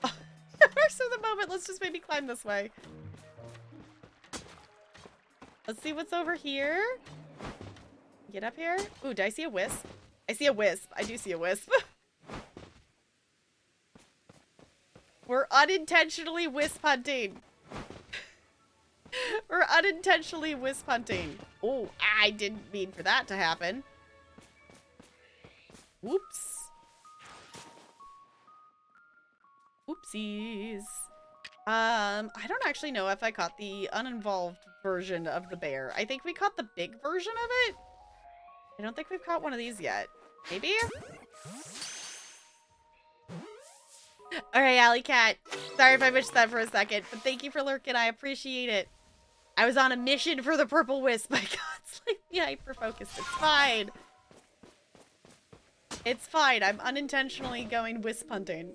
Speaker 1: First of the moment, let's just maybe climb this way. Let's see what's over here. Get up here. Ooh, do I see a wisp? I see a wisp. I do see a wisp. We're unintentionally wisp hunting. We're unintentionally wisp hunting. Oh, I didn't mean for that to happen. Whoops. Oopsies. I don't actually know if I caught the uninvolved version of the bear. I think we caught the big version of it. I don't think we've caught one of these yet. Maybe? Alright, Alley Cat. Sorry if I missed that for a second, but thank you for lurking. I appreciate it. I was on a mission for the purple wisp. My God, it's like hyper-focused. It's fine. It's fine. I'm unintentionally going wisp hunting.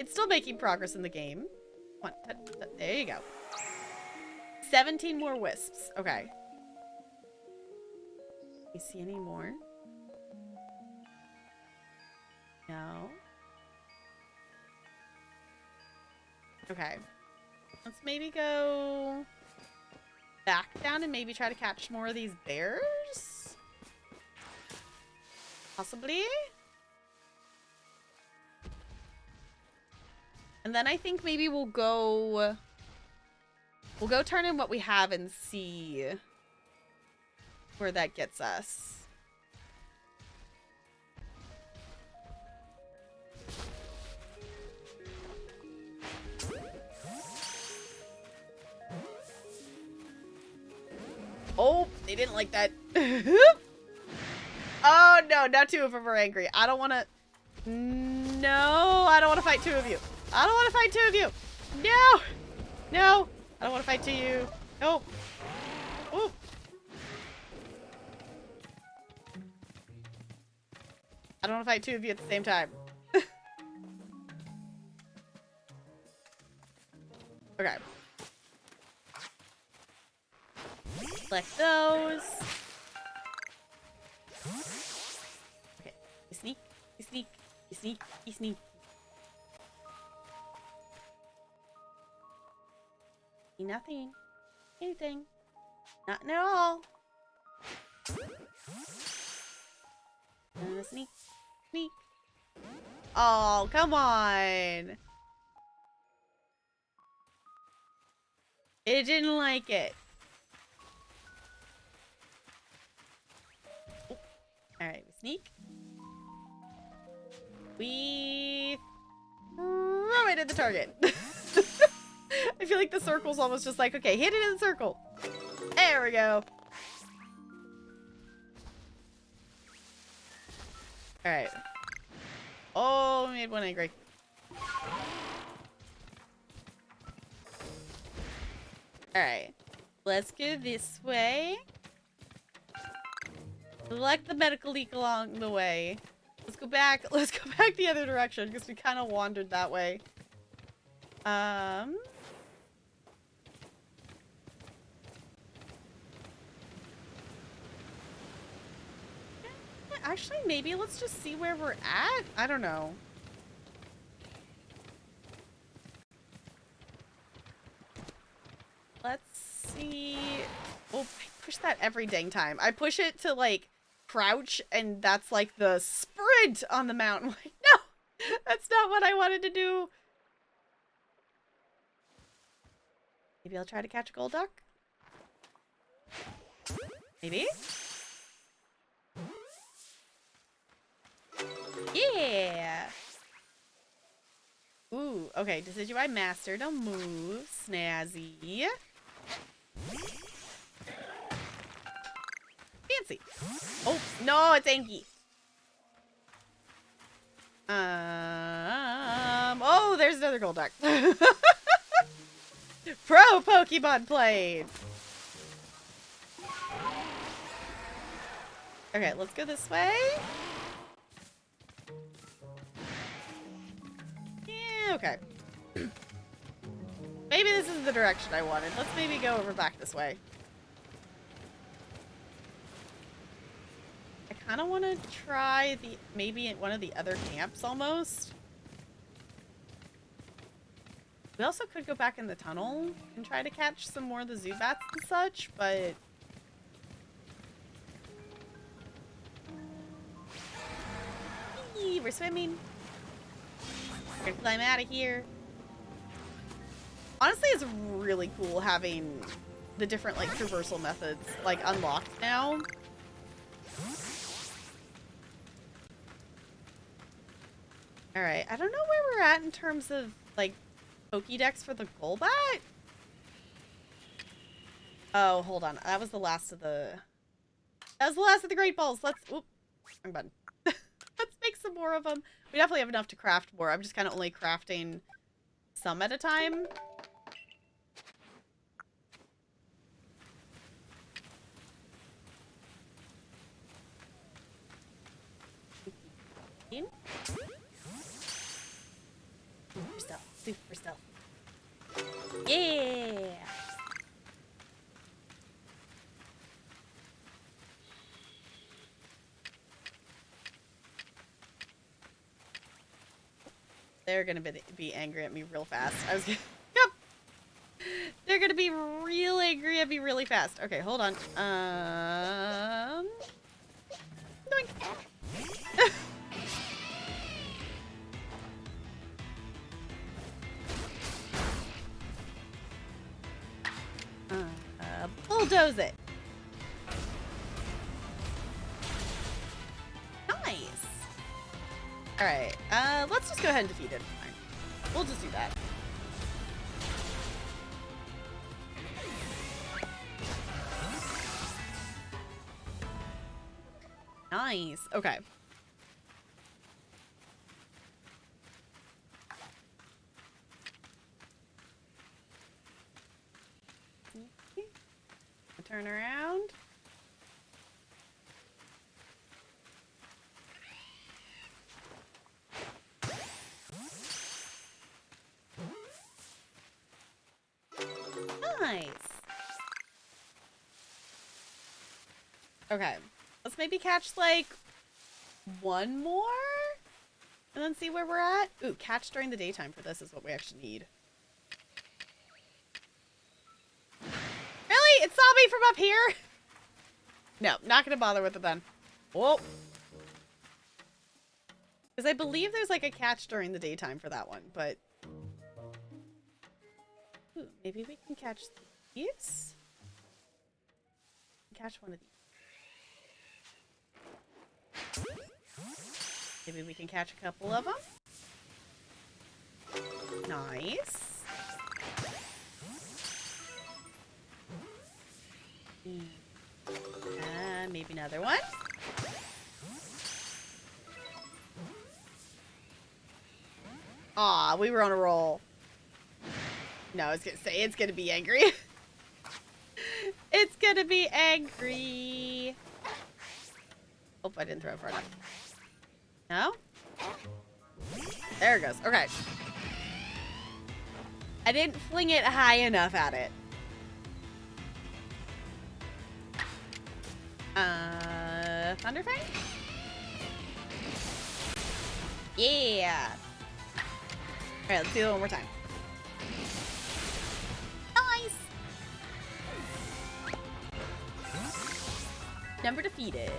Speaker 1: It's still making progress in the game. There you go. 17 more wisps. Okay. You see any more? No. Okay. Let's maybe go back down and maybe try to catch more of these bears? Possibly? And then I think maybe we'll go turn in what we have and see where that gets us. Oh, they didn't like that. Oh no, now two of them are angry. I don't want to... No, I don't want to fight two of you. I don't want to fight two of you. No. No. I don't want to fight two of you. No. Oh. I don't want to fight two of you at the same time. Okay. Collect those. Okay. You sneak. You sneak. You sneak. You sneak. Nothing. Anything. Nothing at all. Sneak. Sneak. Oh, come on. It didn't like it. Oh. Alright, we sneak. We throw it at the target. I feel like the circle's almost just like, okay, hit it in the circle. There we go. Alright. Oh, we made one angry. Alright. Let's go this way. Select the medical leak along the way. Let's go back. Let's go back the other direction because we kind of wandered that way. Actually, maybe let's just see where we're at. I don't know. Let's see. Oh, I push that every dang time. I push it to like crouch, and that's like the sprint on the mountain. Like, no, that's not what I wanted to do. Maybe I'll try to catch a gold duck. Maybe. Yeah. Ooh, okay. Decidueye mastered a move. Snazzy. Fancy. Oh, no, it's Anki. Oh, there's another gold duck. Pro Pokemon played. Okay, let's go this way. Yeah, okay. Maybe this is the direction I wanted. Let's maybe go over back this way. I kind of want to try maybe one of the other camps almost. We also could go back in the tunnel and try to catch some more of the Zubats and such, but... Eee, we're swimming. We're gonna climb out of here. Honestly, it's really cool having the different, like, traversal methods, like, unlocked now. Alright, I don't know where we're at in terms of, like, Pokédex for the Golbat? Oh, hold on. That was the last of the... That was the last of the Great Balls. Let's... Oop. Wrong button. Let's make some more of them. We definitely have enough to craft more. I'm just kind of only crafting some at a time. Super stealth. Super stealth. Yeah! They're gonna be angry at me real fast. I was gonna... Yep! They're gonna be real angry at me really fast. Okay, hold on. Doink. Bulldoze it. Nice. All right. Let's just go ahead and defeat it. Fine. We'll just do that. Nice. Okay. Turn around. Nice. Okay. Let's maybe catch, like, one more? And then see where we're at? Ooh, catch during the daytime for this is what we actually need. Really? It saw me from up here? No, not gonna bother with it then. Whoa. Because I believe there's like a catch during the daytime for that one, but... Ooh, maybe we can catch these? Catch one of these. Maybe we can catch a couple of them. Nice. Maybe another one. Aw, we were on a roll. No, I was gonna say it's gonna be angry. It's gonna be angry. Oh, I didn't throw it far enough. No? There it goes. Okay. I didn't fling it high enough at it. Thunderfang? Yeah. Alright, let's do it one more time. Nice! Number defeated.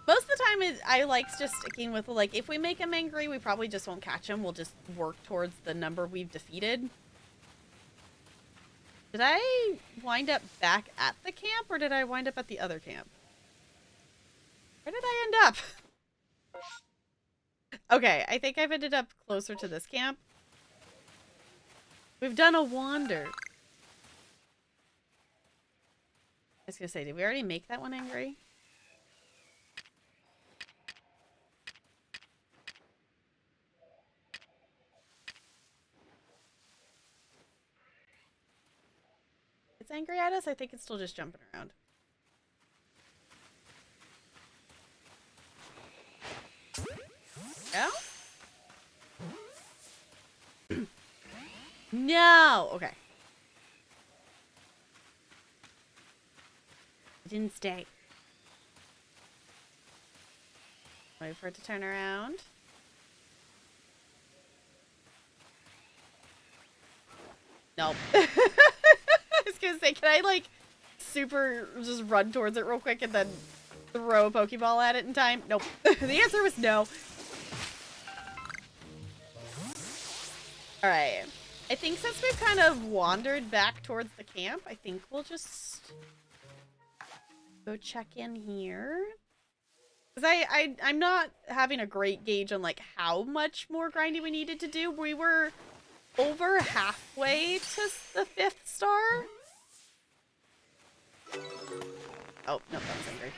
Speaker 1: Most of the time, I like just sticking with, like, if we make him angry, we probably just won't catch him. We'll just work towards the number we've defeated. Did I wind up back at the camp, or did I wind up at the other camp? Where did I end up? Okay, I think I've ended up closer to this camp. We've done a wander. I was gonna say, did we already make that one angry? It's angry at us? I think it's still just jumping around. No? No! Okay. It didn't stay. Wait for it to turn around. Nope. I was gonna say, can I, like, super just run towards it real quick and then throw a Pokeball at it in time? Nope. The answer was no. Alright. I think since we've kind of wandered back towards the camp, I think we'll just go check in here. Because I'm not having a great gauge on, like, how much more grinding we needed to do. We were over halfway to the 5th star. Oh, no, that was angry.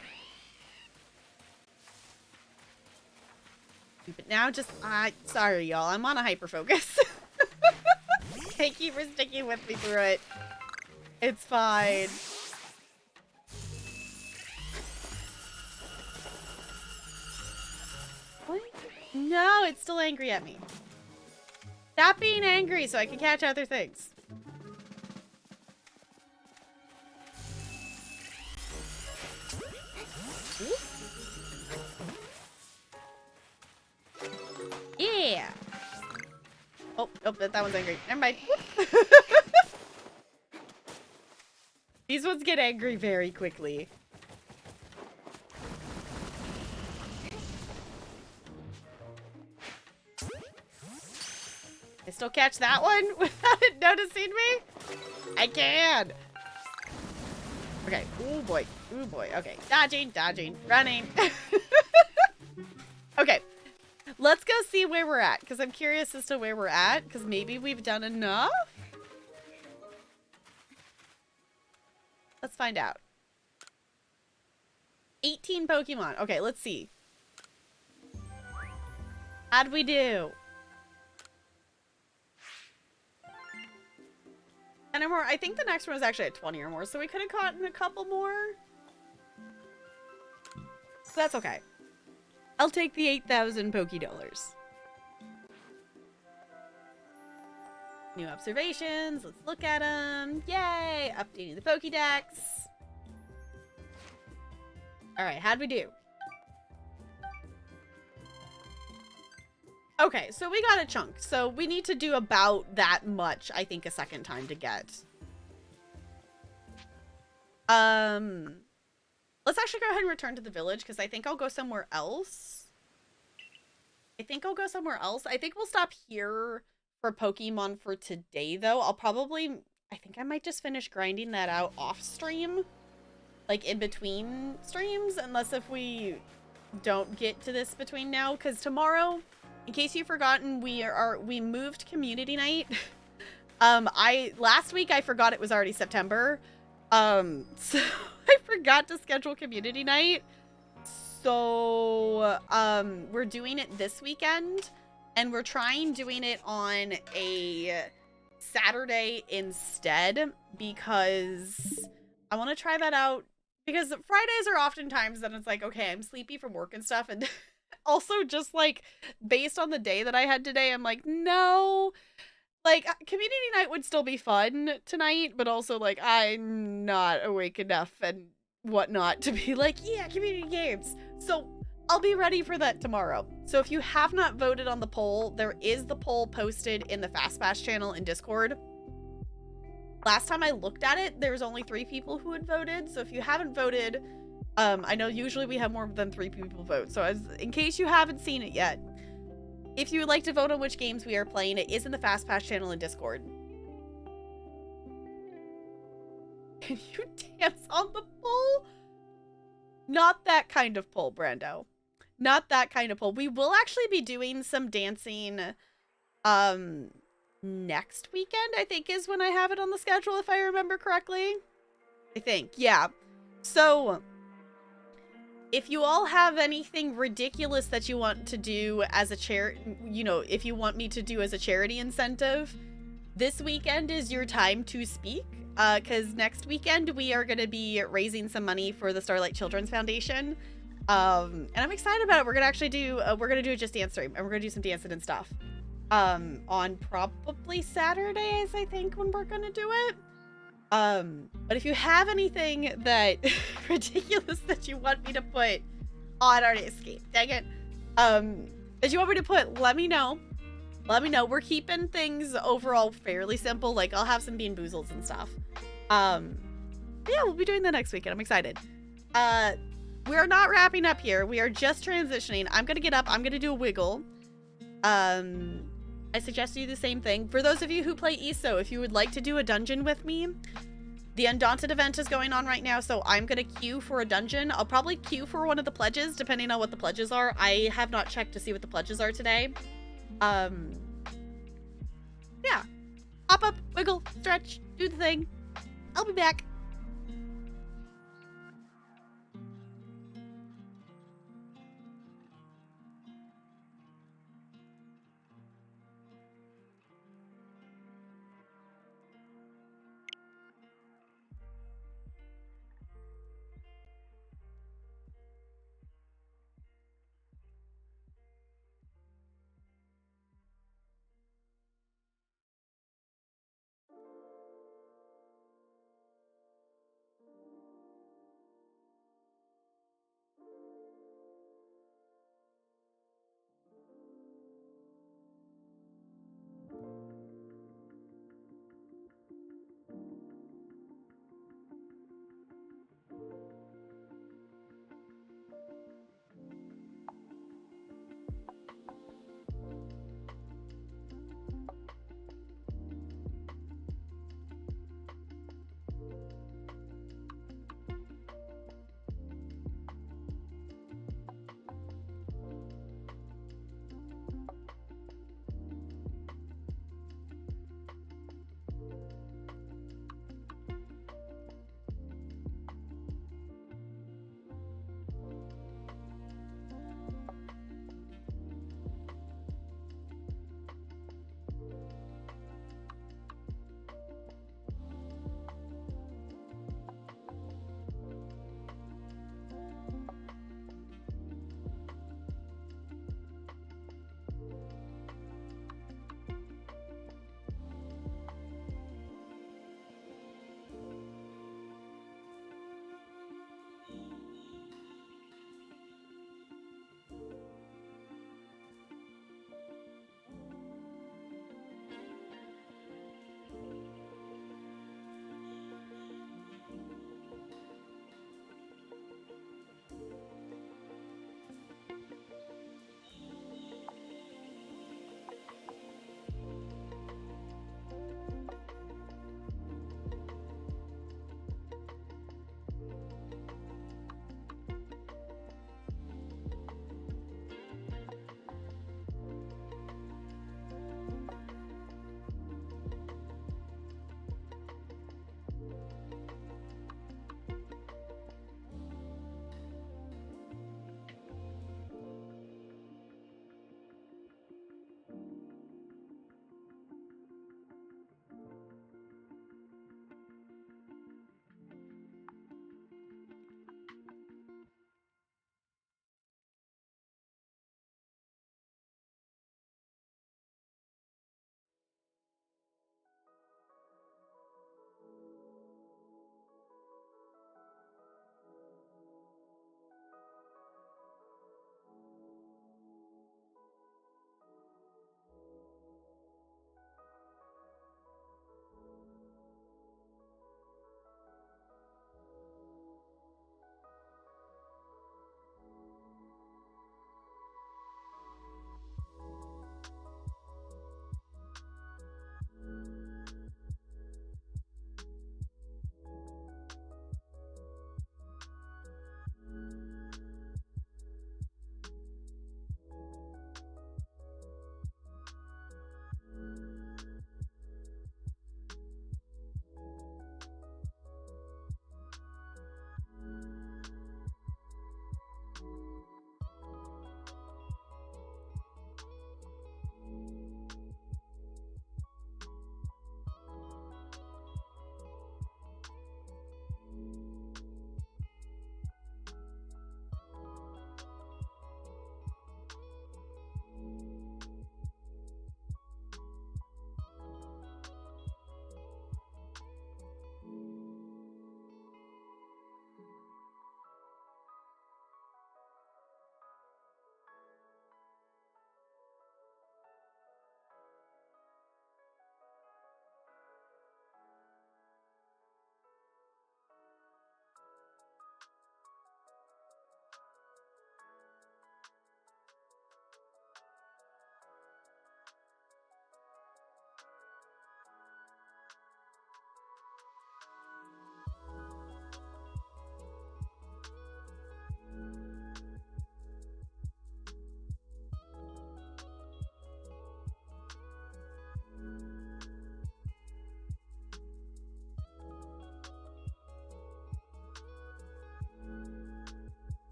Speaker 1: But now just, sorry, y'all. I'm on a hyper focus. Thank you for sticking with me through it. It's fine. What? No, it's still angry at me. Stop being angry so I can catch other things. Yeah. Oh, nope, that one's angry. Never mind. These ones get angry very quickly. I still catch that one without it noticing me? I can. Okay. Ooh boy. Ooh boy. Okay. Dodging, dodging, running. Okay. Let's go see where we're at, because I'm curious as to where we're at, because maybe we've done enough? Let's find out. 18 Pokemon. Okay, let's see. How'd we do? 10 or more. I think the next one was actually at 20 or more, so we could have caught in a couple more. So that's okay. I'll take the 8,000 Pokédollars. New observations. Let's look at them. Yay! Updating the Pokédex. Alright, how'd we do? Okay, so we got a chunk. So we need to do about that much, I think, a second time to get. let's actually go ahead and return to the village because I think I'll go somewhere else. I think we'll stop here for Pokemon for today, though. I think I might just finish grinding that out off stream. Like, in between streams, unless if we don't get to this between now. Because tomorrow, in case you've forgotten, we moved community night. Last week I forgot it was already September. So I forgot to schedule community night. So, we're doing it this weekend, and we're trying doing it on a Saturday instead, because I want to try that out, because Fridays are oftentimes then it's like, okay, I'm sleepy from work and stuff, and also just, like, based on the day that I had today, I'm like, no, like, community night would still be fun tonight, but also, like, I'm not awake enough and whatnot to be like, yeah, community games. So I'll be ready for that tomorrow. So if you have not voted on the poll, there is the poll posted in the FastPass channel in Discord. Last time I looked at it, there was only 3 people who had voted. So if you haven't voted, I know usually we have more than 3 people vote. So in case you haven't seen it yet, if you would like to vote on which games we are playing, it is in the FastPass channel in Discord. Can you dance on the pole? Not that kind of pole, Brando. Not that kind of pole. We will actually be doing some dancing next weekend, I think is when I have it on the schedule, if I remember correctly. I think, yeah. So if you all have anything ridiculous that you want to do as a if you want me to do as a charity incentive, this weekend is your time to speak. Because next weekend we are going to be raising some money for the Starlight Children's Foundation. And I'm excited about it. We're going to actually do, a Just Dance stream, and we're going to do some dancing and stuff. On probably Saturdays, I think, when we're going to do it. But if you have anything that ridiculous that you want me to put on our escape, dang it, that you want me to put, let me know. Let me know. We're keeping things overall fairly simple. Like, I'll have some Bean Boozles and stuff. Yeah, we'll be doing that next weekend. I'm excited. We're not wrapping up here. We are just transitioning. I'm gonna get up. I'm gonna do a wiggle. I suggest you do the same thing. For those of you who play ESO, if you would like to do a dungeon with me, the Undaunted event is going on right now, so I'm gonna queue for a dungeon. I'll probably queue for one of the pledges, depending on what the pledges are. I have not checked to see what the pledges are today. Yeah. Hop up, wiggle, stretch, do the thing. I'll be back.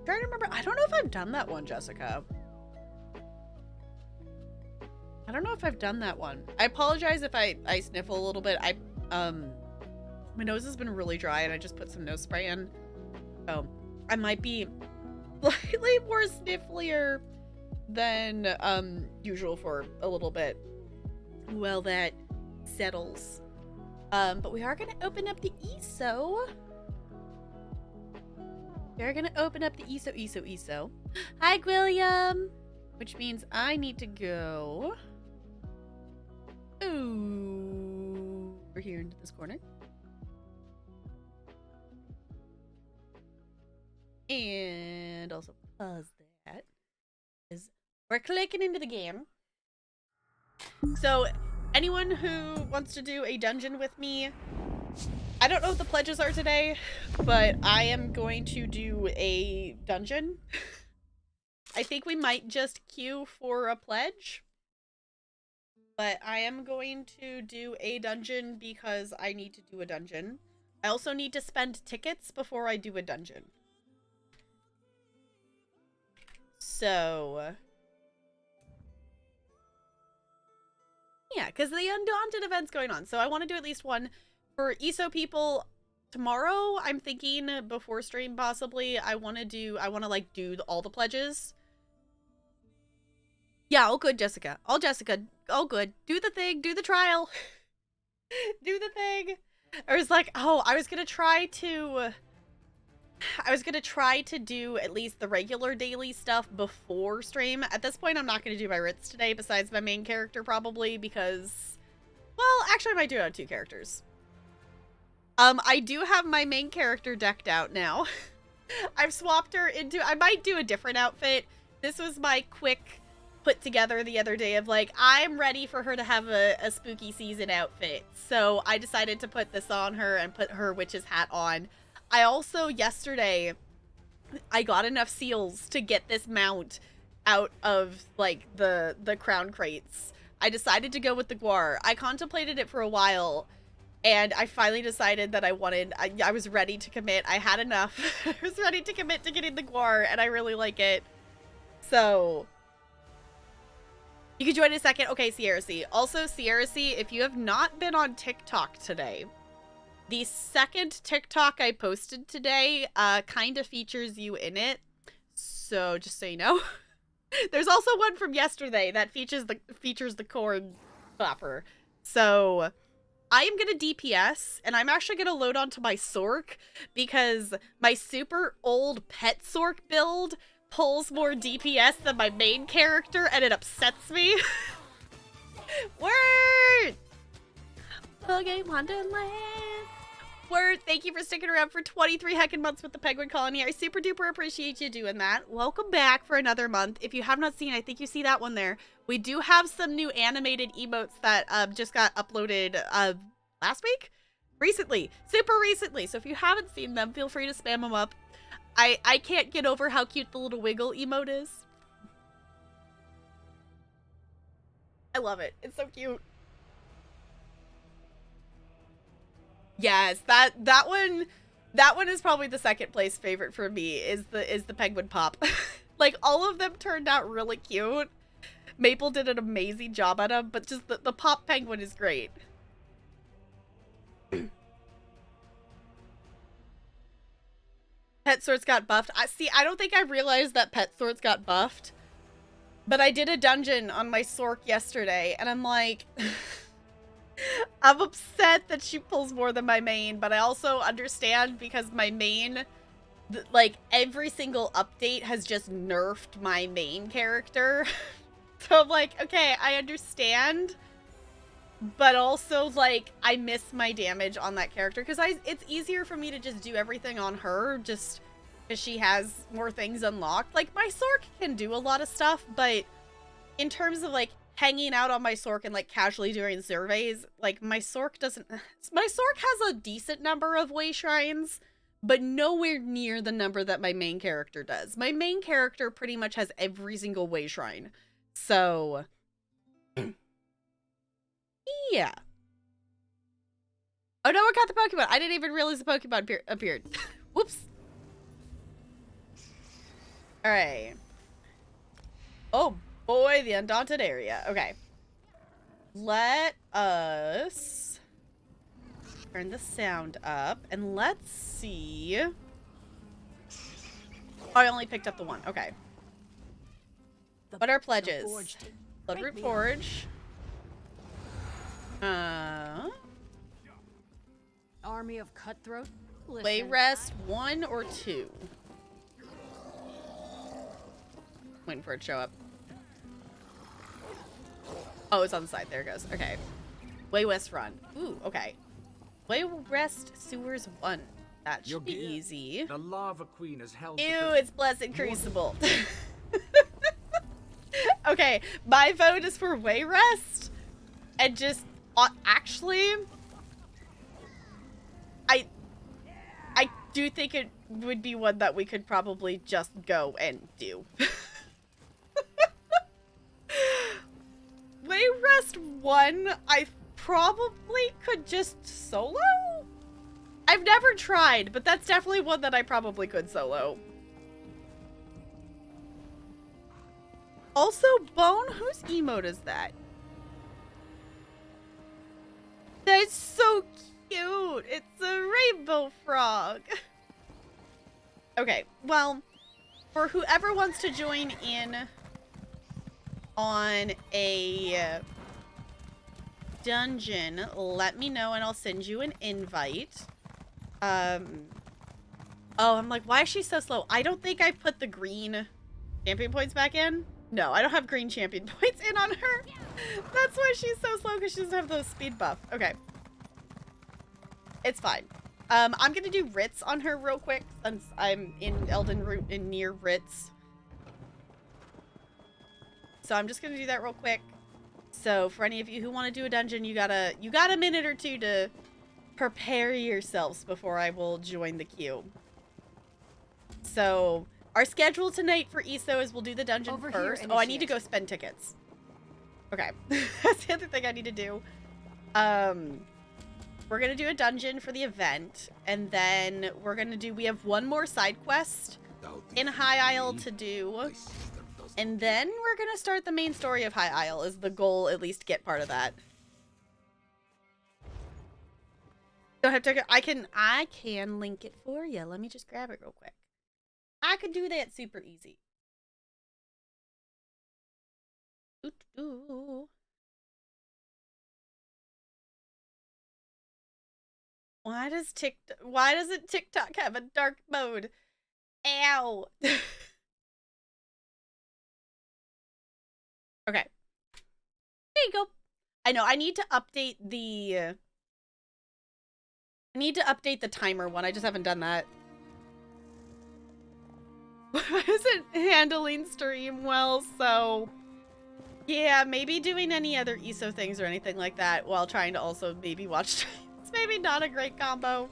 Speaker 1: trying to remember. I don't know if I've done that one, Jessica. I don't know if I've done that one. I apologize if I sniffle a little bit. My nose has been really dry and I just put some nose spray in. So I might be slightly more snifflier than usual for a little bit. Well, that settles. But we are gonna open up the ESO. We're gonna open up the ESO. Hi, William! Which means I need to go over here into this corner. And also pause that, because we're clicking into the game. So, anyone who wants to do a dungeon with me, I don't know what the pledges are today, but I am going to do a dungeon. I think we might just queue for a pledge, but I am going to do a dungeon because I need to do a dungeon. I also need to spend tickets before I do a dungeon. So, yeah, because the Undaunted event's going on. So I want to do at least one for ESO people tomorrow. I'm thinking before stream, possibly. I want to like do all the pledges. Yeah, all good, Jessica. All good. Do the thing. Do the trial. Do the thing. I was like, oh, I was gonna try to do at least the regular daily stuff before stream. At this point, I'm not gonna do my writs today besides my main character, probably, because, well, actually I might do it on 2 characters. I do have my main character decked out now. I've swapped her into, I might do a different outfit. This was my quick put together the other day of like, I'm ready for her to have a spooky season outfit. So I decided to put this on her and put her witch's hat on. I also, yesterday, I got enough seals to get this mount out of, like, the crown crates. I decided to go with the guar. I contemplated it for a while, and I finally decided that I was ready to commit. I had enough. I was ready to commit to getting the guar, and I really like it. So, you can join in a second. Okay, Sierra C. Also, Sierra C, if you have not been on TikTok today, the second TikTok I posted today kind of features you in it. So, just so you know. There's also one from yesterday that features the corn popper. So, I am going to DPS, and I'm actually going to load onto my Sork, because my super old pet Sork build pulls more DPS than my main character, and it upsets me. Word! Poké Wonderland. Word, thank you for sticking around for 23 heckin' months with the Penguin Colony. I super duper appreciate you doing that. Welcome back for another month. If you have not seen, I think you see that one there. We do have some new animated emotes that just got uploaded last week? Recently. Super recently. So if you haven't seen them, feel free to spam them up. I can't get over how cute the little wiggle emote is. I love it. It's so cute. Yes, that one is probably the second place favorite for me, is the penguin pop. Like, all of them turned out really cute. Maple did an amazing job at them, but just the pop penguin is great. Pet Sorts got buffed. I don't think I realized that Pet Sorts got buffed. But I did a dungeon on my Sork yesterday, and I'm like... I'm upset that she pulls more than my main, but I also understand because my main... like, every single update has just nerfed my main character. So I'm like, okay, I understand. But also, like, I miss my damage on that character, because it's easier for me to just do everything on her, just because she has more things unlocked. Like, my Sork can do a lot of stuff, but in terms of, like, hanging out on my Sork and, like, casually doing surveys, like, my Sork doesn't... My Sork has a decent number of way shrines, but nowhere near the number that my main character does. My main character pretty much has every single way shrine. So... yeah. Oh no, I got the Pokemon. I didn't even realize the Pokemon appeared. Whoops. Alright. Oh boy, the undaunted area. Okay. Let us turn the sound up and let's see. Oh, I only picked up the one. Okay. What are pledges? Bloodroot Forge.
Speaker 3: Army of cutthroat.
Speaker 1: Play rest 1 or 2. Waiting for it to show up. Oh, it's on the side. There it goes. Okay. Way West Run. Ooh, okay. Way West Sewers 1. That should be easy.
Speaker 4: The Lava Queen has held.
Speaker 1: Ew, it's Blessed Crucible. Okay, my vote is for Way Rest. And just, actually, I do think it would be one that we could probably just go and do. Way Rest 1, I probably could just solo? I've never tried, but that's definitely one that I probably could solo. Also, Bone, whose emote is that? That's so cute. It's a rainbow frog. Okay, well, for whoever wants to join in on a dungeon, let me know and I'll send you an invite. Oh, I'm like, why is she so slow? I don't think I've put the green champion points back in. No, I don't have green champion points in on her. That's why she's so slow, because she doesn't have those speed buff. Okay. It's fine. I'm gonna do Ritz on her real quick, since I'm in Elden Root and near Ritz. So I'm just gonna do that real quick. So for any of you who want to do a dungeon, you got a minute or two to prepare yourselves before I will join the queue. So our schedule tonight for ESO is we'll do the dungeon first. Oh, I need to go spend tickets. Okay. That's the other thing I need to do. We're going to do a dungeon for the event. And then we're going to do... We have one more side quest in High Isle to do. And then we're going to start the main story of High Isle. Is the goal at least to get part of that. Don't have to... I can link it for you. Let me just grab it real quick. I could do that super easy. Ooh. Why doesn't TikTok have a dark mode? Ow. Okay. There you go. I know I need to update the timer one. I just haven't done that. I wasn't handling stream well, so yeah, maybe doing any other ESO things or anything like that while trying to also maybe watch streams. It's maybe not a great combo.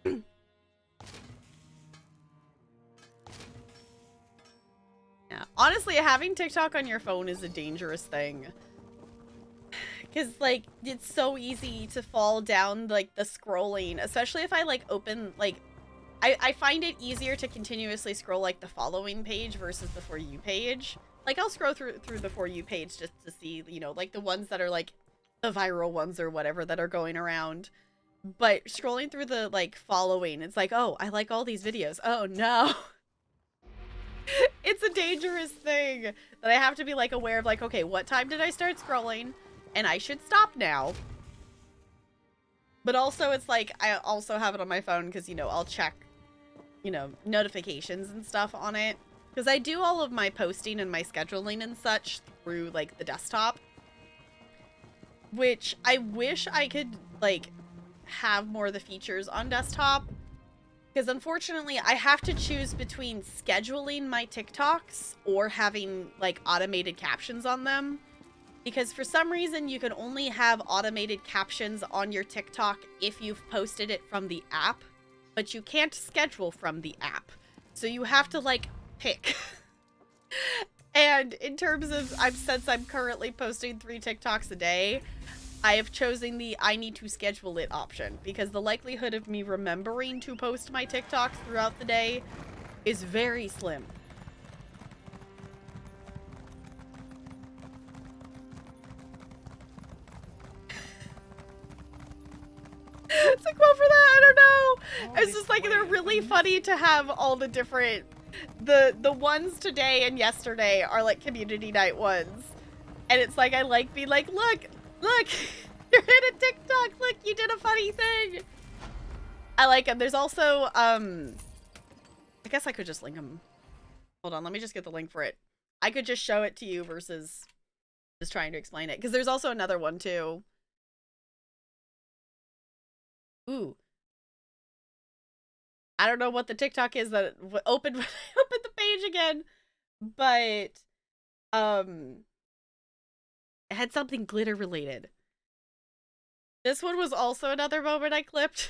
Speaker 1: Yeah. Honestly, having TikTok on your phone is a dangerous thing. Because, like, it's so easy to fall down, like, the scrolling. Especially if I, like, open, like... I find it easier to continuously scroll, like, the following page versus the For You page. Like, I'll scroll through the For You page just to see, you know, like, the ones that are, like, the viral ones or whatever that are going around. But scrolling through the, like, following, it's like, oh, I like all these videos. Oh, no. It's a dangerous thing that I have to be, like, aware of, like, okay, what time did I start scrolling? And I should stop now. But also, it's like, I also have it on my phone because, you know, I'll check, you know, notifications and stuff on it. Because I do all of my posting and my scheduling and such through, like, the desktop. Which I wish I could, like, have more of the features on desktop. Because unfortunately, I have to choose between scheduling my TikToks or having, like, automated captions on them. Because for some reason, you can only have automated captions on your TikTok if you've posted it from the app. But you can't schedule from the app. So you have to, like, pick. And in terms of, since I'm currently posting 3 TikToks a day, I have chosen the I need to schedule it option. Because the likelihood of me remembering to post my TikToks throughout the day is very slim. It's a quote for that. I don't know. It's just like they're really funny to have all the different the ones today and yesterday are like community night ones. And it's like I like being like, look, you're in a TikTok, look, you did a funny thing. I like them. There's also I guess I could just link them. Hold on, let me just get the link for it. I could just show it to you versus just trying to explain it. Because there's also another one too. Ooh. I don't know what the TikTok is that opened when I opened the page again. But it had something glitter related. This one was also another moment I clipped.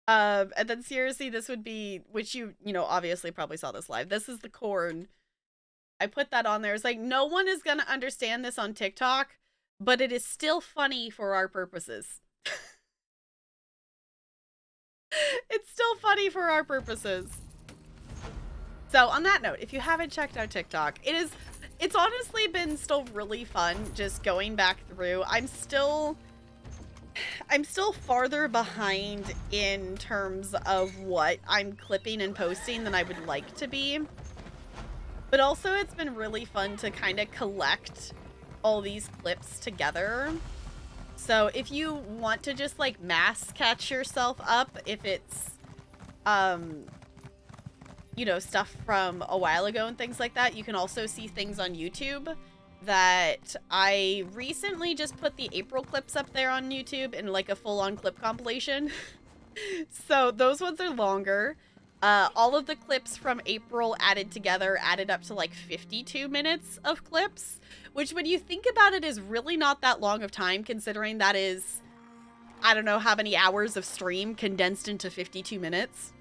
Speaker 1: And then seriously, this would be, which you know, obviously probably saw this live. This is the corn. I put that on there. It's like, no one is gonna understand this on TikTok, but it is still funny for our purposes. It's still funny for our purposes. So on that note, if you haven't checked out TikTok, it's honestly been still really fun just going back through. I'm still farther behind in terms of what I'm clipping and posting than I would like to be. But also it's been really fun to kind of collect all these clips together. So if you want to just like mass catch yourself up, if it's, you know, stuff from a while ago and things like that, you can also see things on YouTube that I recently just put the April clips up there on YouTube in like a full-on clip compilation. So those ones are longer. All of the clips from April added together added up to like 52 minutes of clips, which when you think about it is really not that long of time, considering that is, I don't know how many hours of stream condensed into 52 minutes.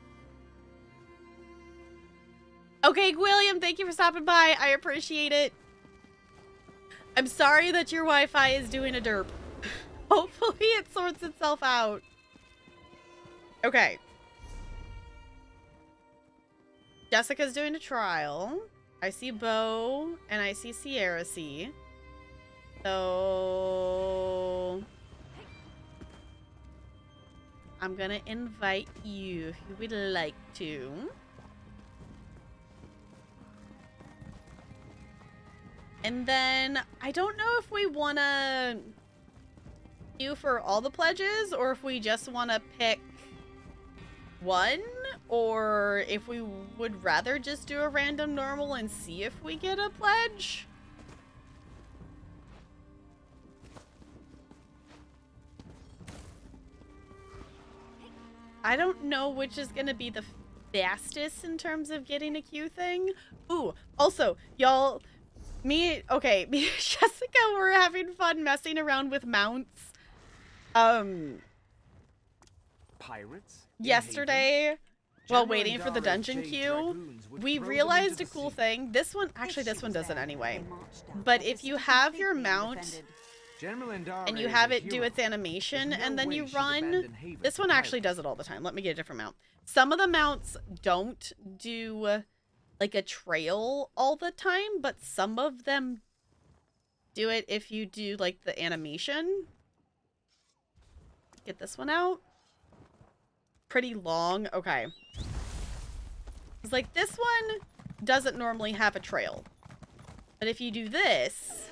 Speaker 1: Okay, William, thank you for stopping by. I appreciate it. I'm sorry that your Wi-Fi is doing a derp. Hopefully it sorts itself out. Okay. Jessica's doing a trial. I see Bo and I see Sierra C. So I'm gonna invite you if you would like to. And then I don't know if we want to do for all the pledges or if we just want to pick one, or if we would rather just do a random normal and see if we get a pledge. I don't know which is going to be the fastest in terms of getting a queue thing. Ooh, also, y'all... me and Jessica were having fun messing around with mounts.
Speaker 4: Pirates?
Speaker 1: Yesterday, while waiting for the dungeon queue, we realized a cool thing. This one, actually this one doesn't anyway. But if you have your mount and you have it do its animation and then you run, this one actually does it all the time. Let me get a different mount. Some of the mounts don't do like a trail all the time, but some of them do it if you do like the animation. Get this one out. Pretty long. Okay. It's like this one doesn't normally have a trail. But if you do this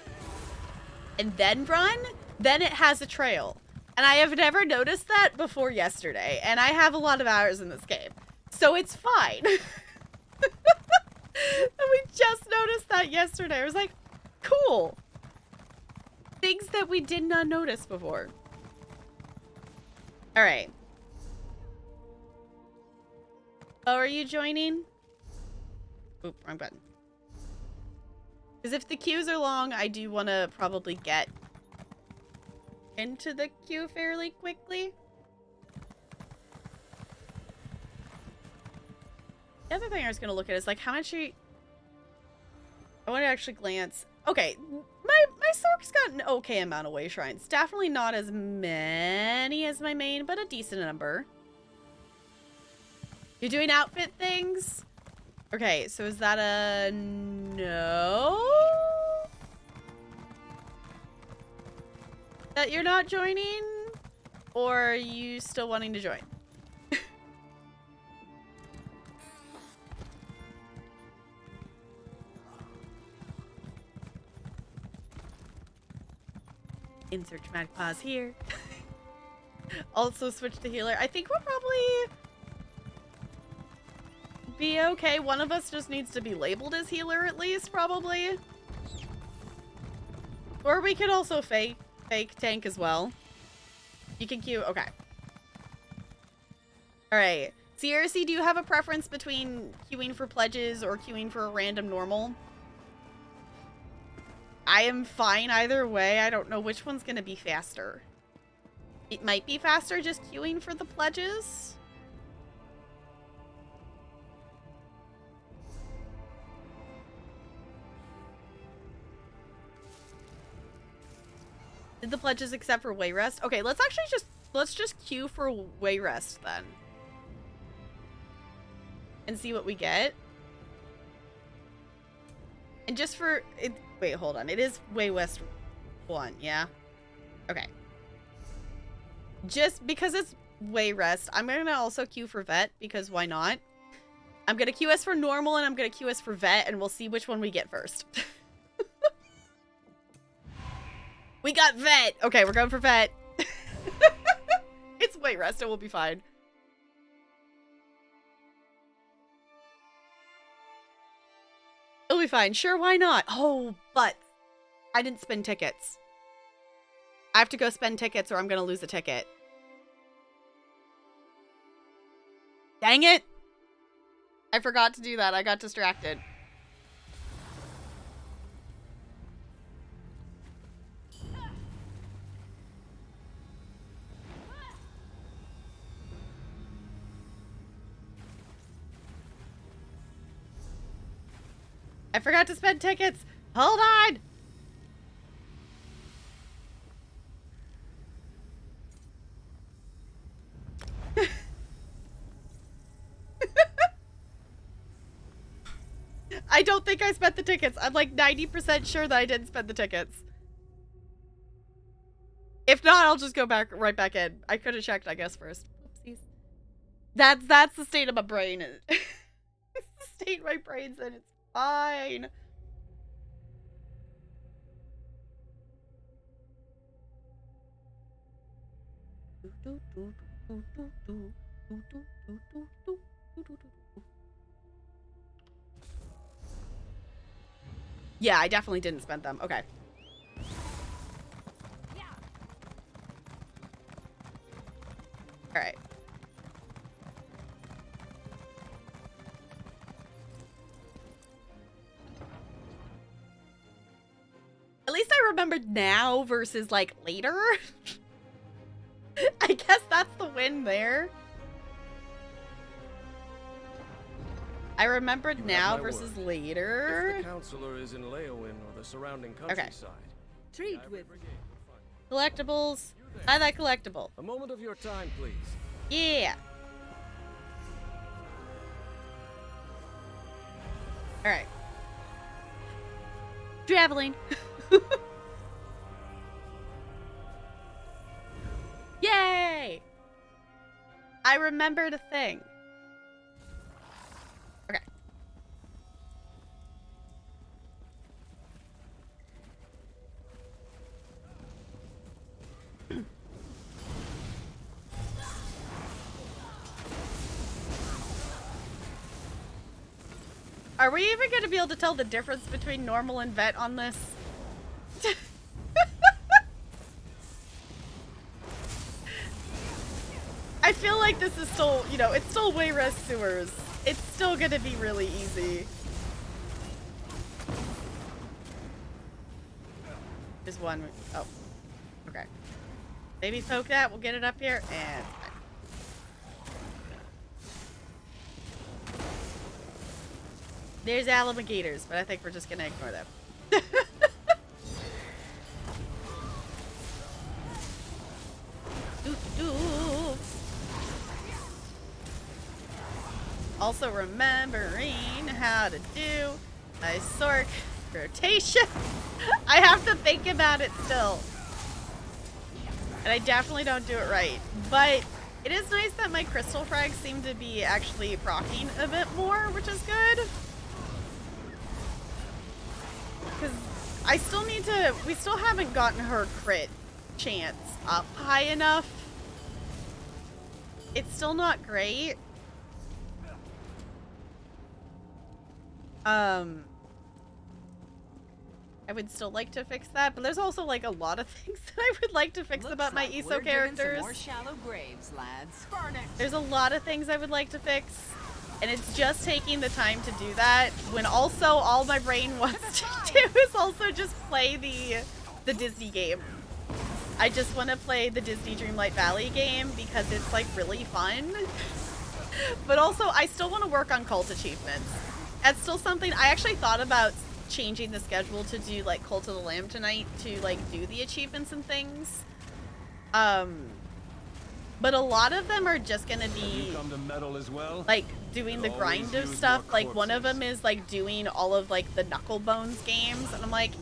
Speaker 1: and then run, then it has a trail. And I have never noticed that before yesterday. And I have a lot of hours in this game. So it's fine. And we just noticed that yesterday. I was like, cool. Things that we did not notice before. All right. Oh, are you joining? Oop, wrong button. Because if the queues are long, I do want to probably get into the queue fairly quickly. The other thing I was going to look at is like how much I want to actually glance. Okay, my Sork's got an okay amount of way shrines. Definitely not as many as my main, but a decent number. You're doing outfit things? Okay, so is that a no? That you're not joining? Or are you still wanting to join? Insert dramatic pause here. Also switch to healer. I think we'll probably be okay. One of us just needs to be labeled as healer at least, probably. Or we could also fake tank as well. You can queue. Okay. Alright. CRC, do you have a preference between queuing for pledges or queuing for a random normal? I am fine either way. I don't know which one's going to be faster. It might be faster just queuing for the pledges. Did the pledges accept for way rest? Okay, let's just queue for way rest then. And see what we get. And just for it, wait, hold on. It is way west 1, yeah? Okay. Just because it's way rest, I'm gonna also queue for vet because why not? I'm gonna queue us for normal and I'm gonna queue us for vet and we'll see which one we get first. We got vet. Okay, we're going for vet. It's way rest. It will be fine. It'll be fine. Sure, why not? Oh, but I didn't spend tickets. I have to go spend tickets or I'm going to lose a ticket. Dang it. I forgot to do that. I got distracted. I forgot to spend tickets. Hold on. I don't think I spent the tickets. I'm like 90% sure that I didn't spend the tickets. If not, I'll just go right back in. I could have checked, I guess, first. Oopsies. That's the state of my brain. It's the state my brain's in. It's fine. Yeah, I definitely didn't spend them. Okay. All right. At least I remembered now versus like later. I guess that's the win there. I remembered now versus later.
Speaker 5: If the counselor is in Leowin or the surrounding countryside.
Speaker 3: Treat with.
Speaker 1: Collectibles. I like collectible.
Speaker 5: A moment of your time, please.
Speaker 1: Yeah. All right. Traveling. Yay! I remembered a thing. Okay. Are we even going to be able to tell the difference between normal and vet on this? I feel like this is still, you know, it's still way rest sewers. It's still going to be really easy. There's one. Oh. Okay. Maybe poke that. We'll get it up here. And... there's alligators, but I think we're just going to ignore them. Also remembering how to do my Sork rotation. I have to think about it still. And I definitely don't do it right. But it is nice that my crystal frags seem to be actually proccing a bit more, which is good. Because I still need to... We still haven't gotten her crit chance up high enough. It's still not great. I would still like to fix that, but there's also like a lot of things that I would like to fix about my ESO characters.
Speaker 3: More shallow graves, lads.
Speaker 1: There's a lot of things I would like to fix, and it's just taking the time to do that when also all my brain wants to do is also just play the Disney game. I just want to play the Disney Dreamlight Valley game because it's like really fun. But also I still want to work on cult achievements. That's still something I actually thought about changing the schedule to do like Cult of the Lamb tonight to like do the achievements and things. But a lot of them are just gonna be like doing the grind of stuff. Like one of them is like doing all of like the Knuckle Bones games, and I'm like,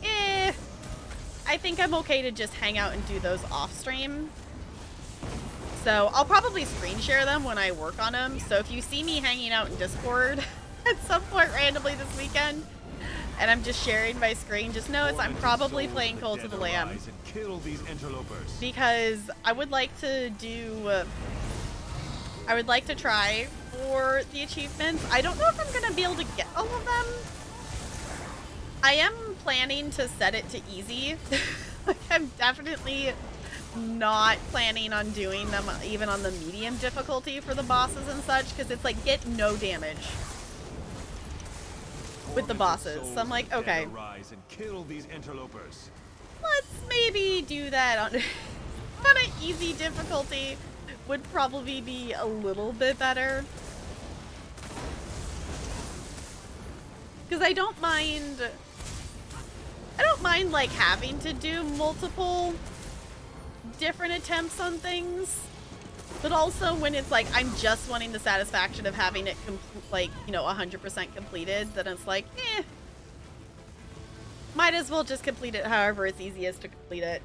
Speaker 1: I think I'm okay to just hang out and do those off stream. So I'll probably screen share them when I work on them. So if you see me hanging out in Discord at some point randomly this weekend, and I'm just sharing my screen, just know I'm probably playing Cult of the Lamb. Because I would like to do... I would like to try for the achievements. I don't know if I'm going to be able to get all of them. I am planning to set it to easy. Like, I'm definitely not planning on doing them even on the medium difficulty for the bosses and such, because it's like, get no damage with the bosses. So I'm like, okay, let's maybe do that on an easy difficulty. Would probably be a little bit better, because I don't mind like having to do multiple different attempts on things. But also when it's like, I'm just wanting the satisfaction of having it, like, you know, 100% completed, then it's like, might as well just complete it however it's easiest to complete it.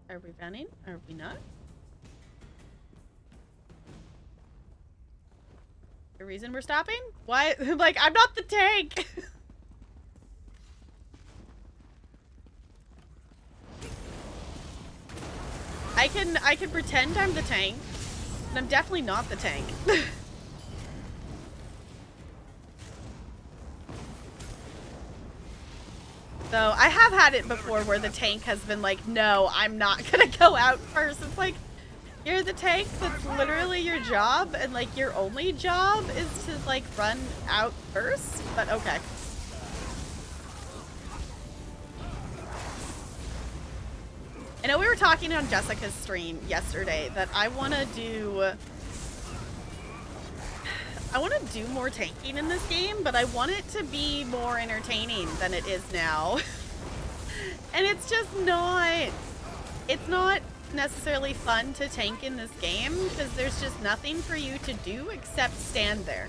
Speaker 1: Are we running? Are we not? The reason we're stopping? Why? Like, I'm not the tank! I can pretend I'm the tank, but I'm definitely not the tank. So I have had it before where the tank has been like, no, I'm not gonna go out first. It's like, you're the tank, that's literally your job, and like your only job is to like run out first, but okay. I know we were talking on Jessica's stream yesterday that I want to do more tanking in this game, but I want it to be more entertaining than it is now. And it's just not, it's not necessarily fun to tank in this game because there's just nothing for you to do except stand there.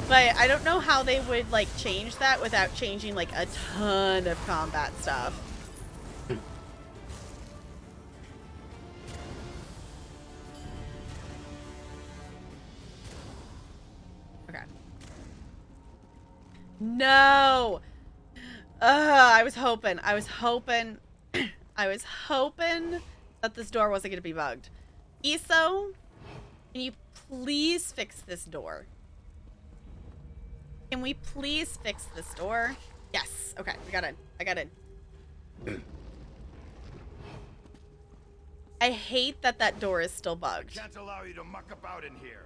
Speaker 1: But I don't know how they would like change that without changing like a ton of combat stuff. Okay. No! I was hoping that this door wasn't gonna be bugged. ESO, can you please fix this door? Can we please fix this door? Yes. Okay, we got in. I got in. I hate that that door is still bugged.
Speaker 6: Can't allow you to muck about in here.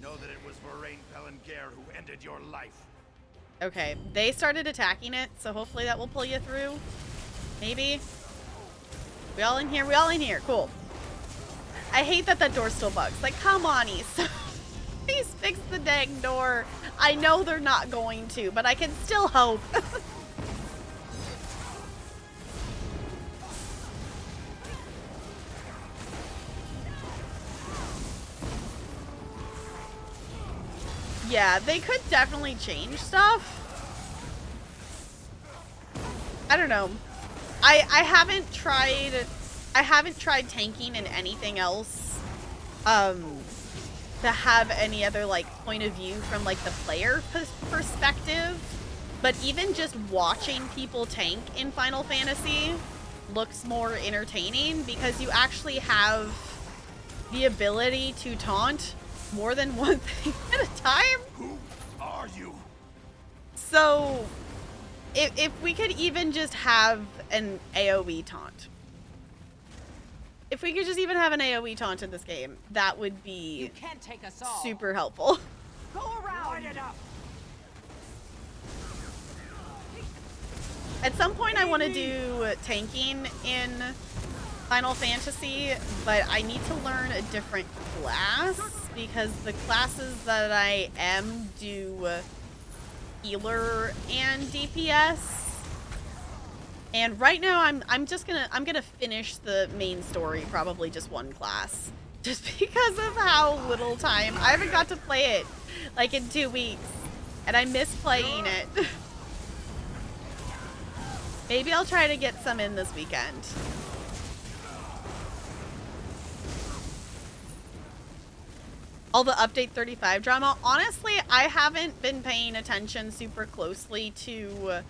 Speaker 6: Know that it was Varain Pelengare who ended your life.
Speaker 1: Okay, they started attacking it, so hopefully that will pull you through. Maybe. We all in here? We all in here. Cool. I hate that that door still bugs. Like, come on, ESO. Please fix the dang door. I know they're not going to, but I can still hope. Yeah, they could definitely change stuff. I don't know. I haven't tried tanking in anything else to have any other like point of view from like the player perspective, but even just watching people tank in Final Fantasy looks more entertaining because you actually have the ability to taunt more than one thing at a time.
Speaker 6: Who are you?
Speaker 1: So if we could even just have an AoE taunt. If we could just even have an AoE taunt in this game, that would be
Speaker 3: You can't take us all.
Speaker 1: super helpful.
Speaker 3: Go around it up.
Speaker 1: At some point I want to do tanking in Final Fantasy, but I need to learn a different class because the classes that I am do healer and DPS. And right now I'm gonna finish the main story, probably just one class. Just because of how little time. I haven't got to play it like in 2 weeks. And I miss playing it. Maybe I'll try to get some in this weekend. All the update 35 drama. Honestly, I haven't been paying attention super closely to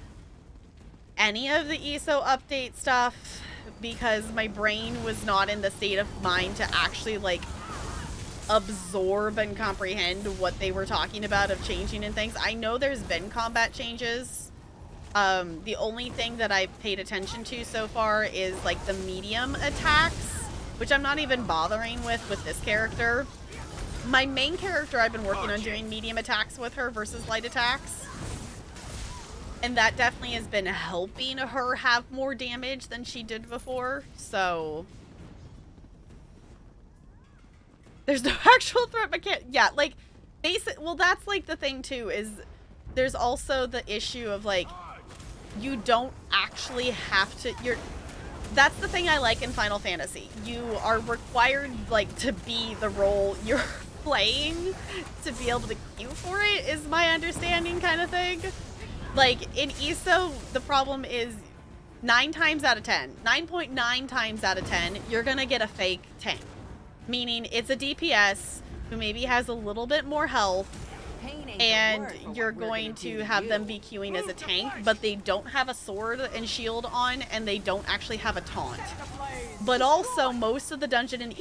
Speaker 1: any of the ESO update stuff because my brain was not in the state of mind to actually like absorb and comprehend what they were talking about of changing and things. I know there's been combat changes. The only thing that I've paid attention to so far is like the medium attacks, which I'm not even bothering with this character. My main character, I've been working on doing medium attacks with her versus light attacks. And that definitely has been helping her have more damage than she did before, so... There's no actual threat mechanic. Yeah, like, well, that's, like, the thing, too, is there's also the issue of, like, you don't actually have to... That's the thing I like in Final Fantasy. You are required, like, to be the role you're playing to be able to queue for it, is my understanding kind of thing. Like, in ESO, the problem is 9 times out of 10, 9.9 times out of 10, you're gonna get a fake tank. Meaning, it's a DPS who maybe has a little bit more health, and you're going to have them be queuing as a tank, but they don't have a sword and shield on, and they don't actually have a taunt. But also, most of the dungeons in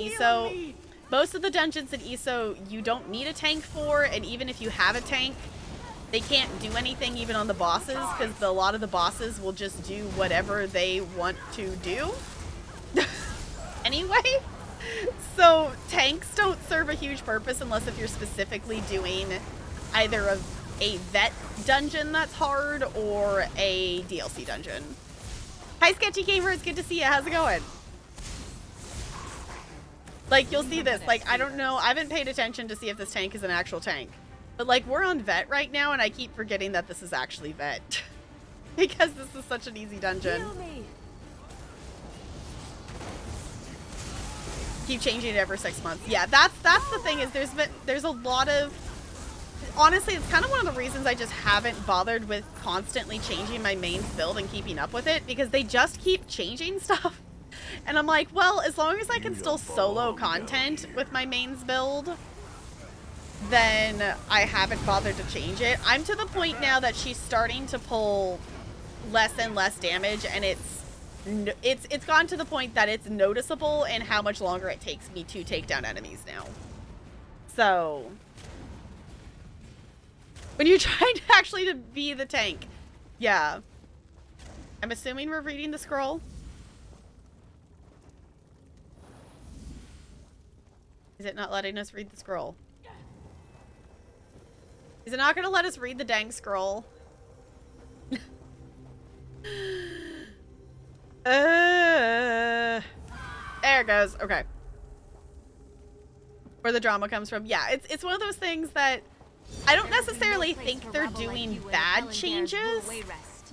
Speaker 1: ESO, you don't need a tank for, and even if you have a tank, they can't do anything even on the bosses, because a lot of the bosses will just do whatever they want to do. Anyway, so tanks don't serve a huge purpose unless if you're specifically doing either a vet dungeon that's hard or a DLC dungeon. Hi, Sketchy Gamer, it's good to see you. How's it going? Like, you'll see this. Like, I don't know. I haven't paid attention to see if this tank is an actual tank. But, like, we're on vet right now, and I keep forgetting that this is actually vet. Because this is such an easy dungeon. Keep changing it every 6 months. Yeah, that's the thing, is there's a lot of... Honestly, it's kind of one of the reasons I just haven't bothered with constantly changing my mains build and keeping up with it, because they just keep changing stuff. And I'm like, well, as long as I can still solo content with my mains build, then I haven't bothered to change it. I'm to the point now that she's starting to pull less and less damage, and it's gone to the point that it's noticeable in how much longer it takes me to take down enemies now. So, when you're trying to actually be the tank, yeah. I'm assuming we're reading the scroll. Is it not letting us read the scroll? Is it not going to let us read the dang scroll? There it goes. Okay. Where the drama comes from. Yeah, it's one of those things that I don't necessarily think they're doing bad changes,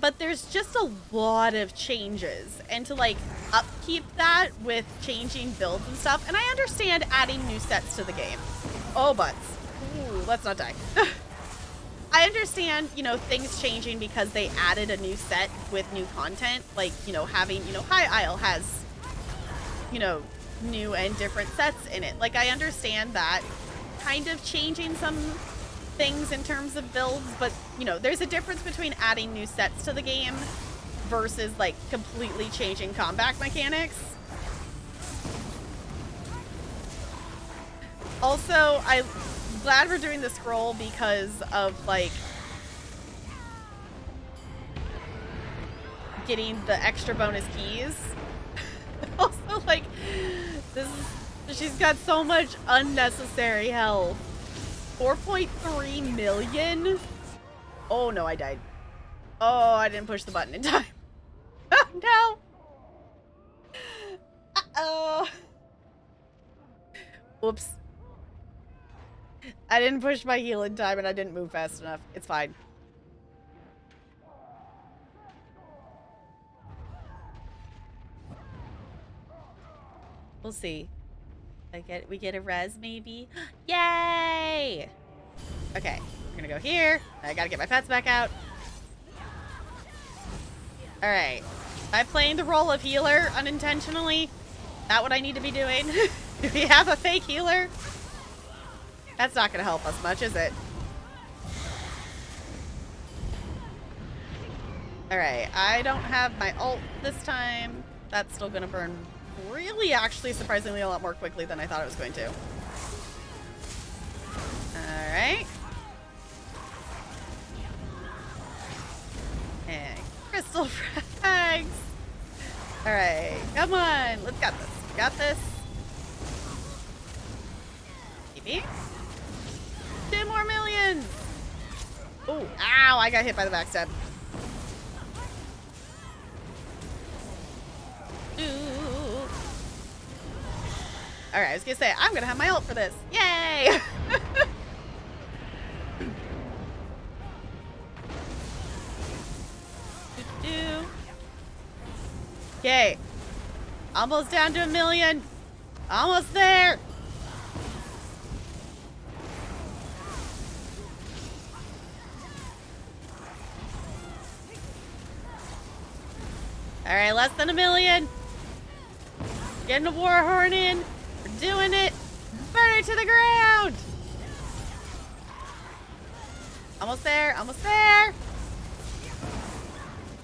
Speaker 1: but there's just a lot of changes. And to, like, upkeep that with changing builds and stuff. And I understand adding new sets to the game. Oh, butts. Ooh, let's not die. I understand, you know, things changing because they added a new set with new content. Like, you know, having, you know, High Isle has, you know, new and different sets in it. Like, I understand that kind of changing some things in terms of builds, but, you know, there's a difference between adding new sets to the game versus, like, completely changing combat mechanics. Also, I'm glad we're doing the scroll because of, like, getting the extra bonus keys. Also, like, she's got so much unnecessary health. 4.3 million? Oh, no, I died. Oh, I didn't push the button in time. Oh, no. Uh-oh. Whoops. I didn't push my heal in time and I didn't move fast enough. It's fine. We'll see. We get a res maybe? Yay! Okay, we're gonna go here. I gotta get my pets back out. Alright. Am I playing the role of healer unintentionally? Not what I need to be doing. Do we have a fake healer? That's not gonna help us much, is it? Alright, I don't have my ult this time. That's still gonna burn really, actually, surprisingly a lot more quickly than I thought it was going to. Alright. And crystal frags. Alright, come on. Let's got this. Got this. Maybe. 2 more millions. Oh, ow, I got hit by the backstab. Ooh. Alright, I was gonna say, I'm gonna have my ult for this. Yay! Okay. Almost down to 1 million. Almost there. Alright, less than 1 million. Getting a war horn in. We're doing it. Burn her to the ground. Almost there. Almost there.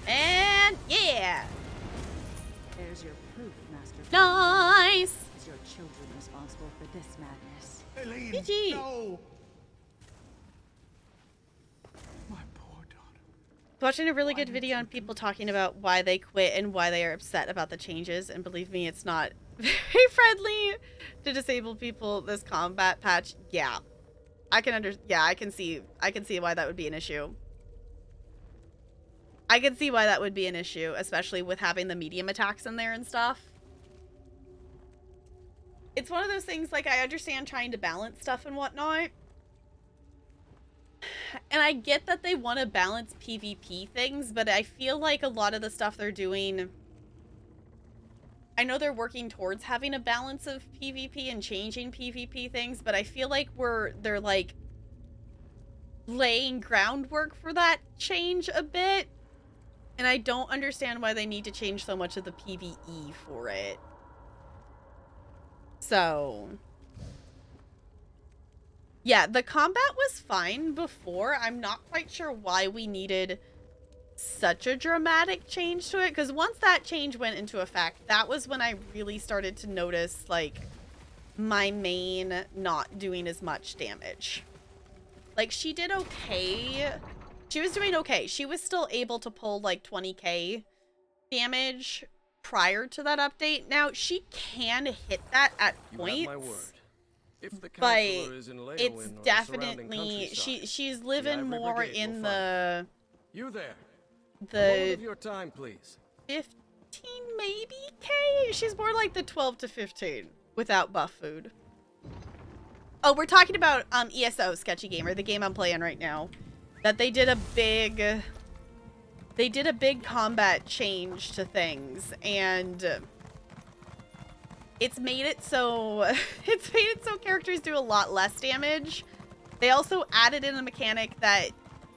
Speaker 1: And yeah.
Speaker 3: There's your proof, Master.
Speaker 1: Nice.
Speaker 3: Is your children responsible for this madness?
Speaker 6: Eileen,
Speaker 1: GG.
Speaker 6: no! My poor daughter.
Speaker 1: Watching a really good video on people talking about why they quit and why they are upset about the changes, and believe me, it's not very friendly to disabled people. This combat patch, yeah, I can see why that would be an issue. I can see why that would be an issue, especially with having the medium attacks in there and stuff. It's one of those things, like, I understand trying to balance stuff and whatnot. And I get that they want to balance PvP things, but I feel like a lot of the stuff they're doing... I know they're working towards having a balance of PvP and changing PvP things, but I feel like they're, like, laying groundwork for that change a bit. And I don't understand why they need to change so much of the PvE for it. So... yeah, the combat was fine before. I'm not quite sure why we needed such a dramatic change to it. Because once that change went into effect, that was when I really started to notice, like, my main not doing as much damage. Like, she did okay. She was doing okay. She was still able to pull, like, 20k damage prior to that update. Now, she can hit that at points.
Speaker 5: You have my word. If the
Speaker 1: But
Speaker 5: counselor is in Leowin
Speaker 1: it's
Speaker 5: or the
Speaker 1: definitely
Speaker 5: surrounding
Speaker 1: she's living
Speaker 5: Ivory
Speaker 1: more
Speaker 5: Brigade
Speaker 1: in
Speaker 5: will
Speaker 1: the
Speaker 5: you there. A moment
Speaker 1: the
Speaker 5: of your time, please.
Speaker 1: 15 maybe k. She's more like the 12 to 15 without buff food. Oh, we're talking about ESO, Sketchy Gamer, the game I'm playing right now. That they did a big combat change to things, and it's made it so characters do a lot less damage. They also added in a mechanic that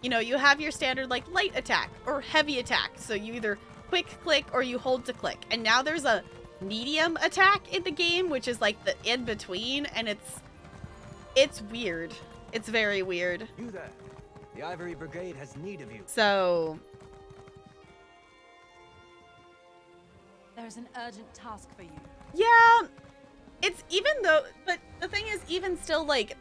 Speaker 1: You know, you have your standard like light attack or heavy attack. So you either quick click or you hold to click. And now there's a medium attack in the game, which is like the in between, and it's weird. It's very weird.
Speaker 7: You there. The Ivory Brigade has need of you.
Speaker 1: So
Speaker 3: There's an urgent task for you.
Speaker 1: yeah, it's even though, but the thing is, even still, like,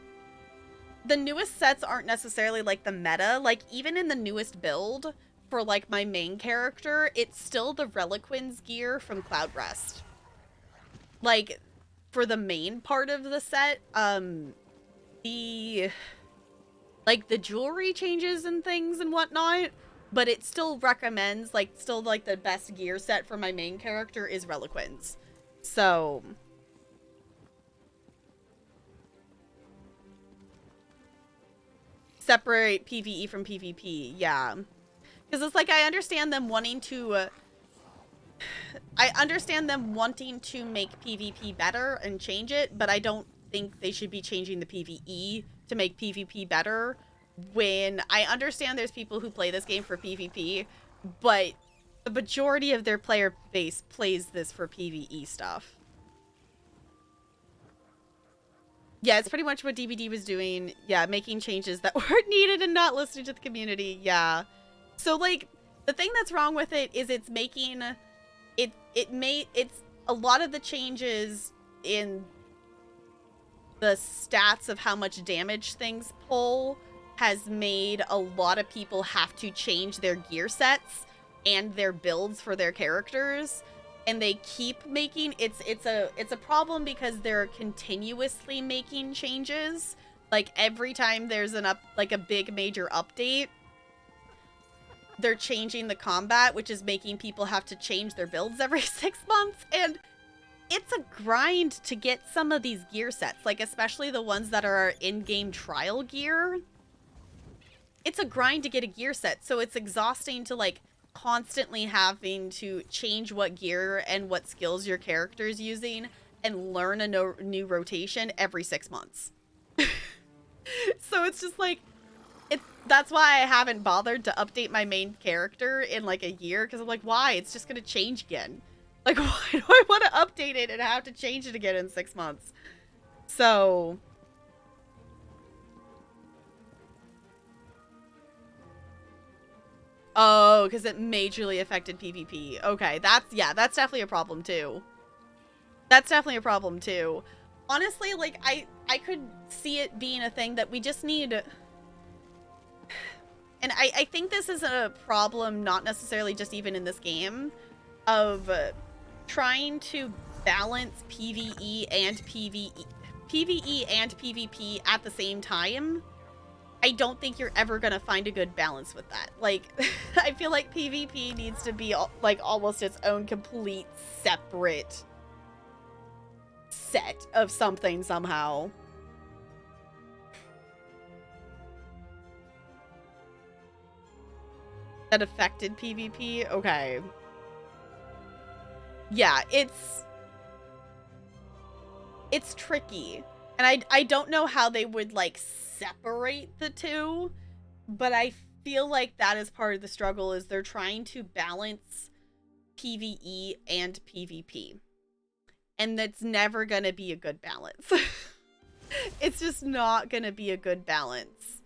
Speaker 1: the newest sets aren't necessarily like the meta. Like, even in the newest build for like my main character, it's still the Reliquins gear from Cloud Rest. Like, for the main part of the set, the jewelry changes and things and whatnot, but it still recommends, like, still like the best gear set for my main character is Reliquins. So separate PvE from PvP, yeah. Because it's like, I understand them wanting to make PvP better and change it, but I don't think they should be changing the PvE to make PvP better, when I understand there's people who play this game for PvP, but the majority of their player base plays this for PvE stuff. Yeah, it's pretty much what DBD was doing. Yeah, making changes that weren't needed and not listening to the community. Yeah. So, like, the thing that's wrong with it is it's making it's a lot of the changes in the stats of how much damage things pull has made a lot of people have to change their gear sets and their builds for their characters, and they keep making it's a problem because they're continuously making changes. Like, every time there's a big major update, they're changing the combat, which is making people have to change their builds every 6 months, and it's a grind to get some of these gear sets, like especially the ones that are in-game trial gear. It's a grind to get a gear set, so it's exhausting to, like, constantly having to change what gear and what skills your character is using and learn a new rotation every 6 months. So it's just like, that's why I haven't bothered to update my main character in like a year, because I'm like, why? It's just gonna change again. Like, why do I want to update it and have to change it again in 6 months? So oh, because it majorly affected PvP. Okay, that's definitely a problem too. That's definitely a problem too. Honestly, like, I could see it being a thing that we just need. And I think this is a problem, not necessarily just even in this game, of trying to balance PvE and PvP at the same time. I don't think you're ever gonna find a good balance with that. Like, I feel like PvP needs to be like almost its own complete separate set of something somehow. That affected PvP? Okay. Yeah, it's tricky. And I don't know how they would, like, separate the two, but I feel like that is part of the struggle, is they're trying to balance PvE and PvP. And that's never gonna be a good balance. It's just not gonna be a good balance.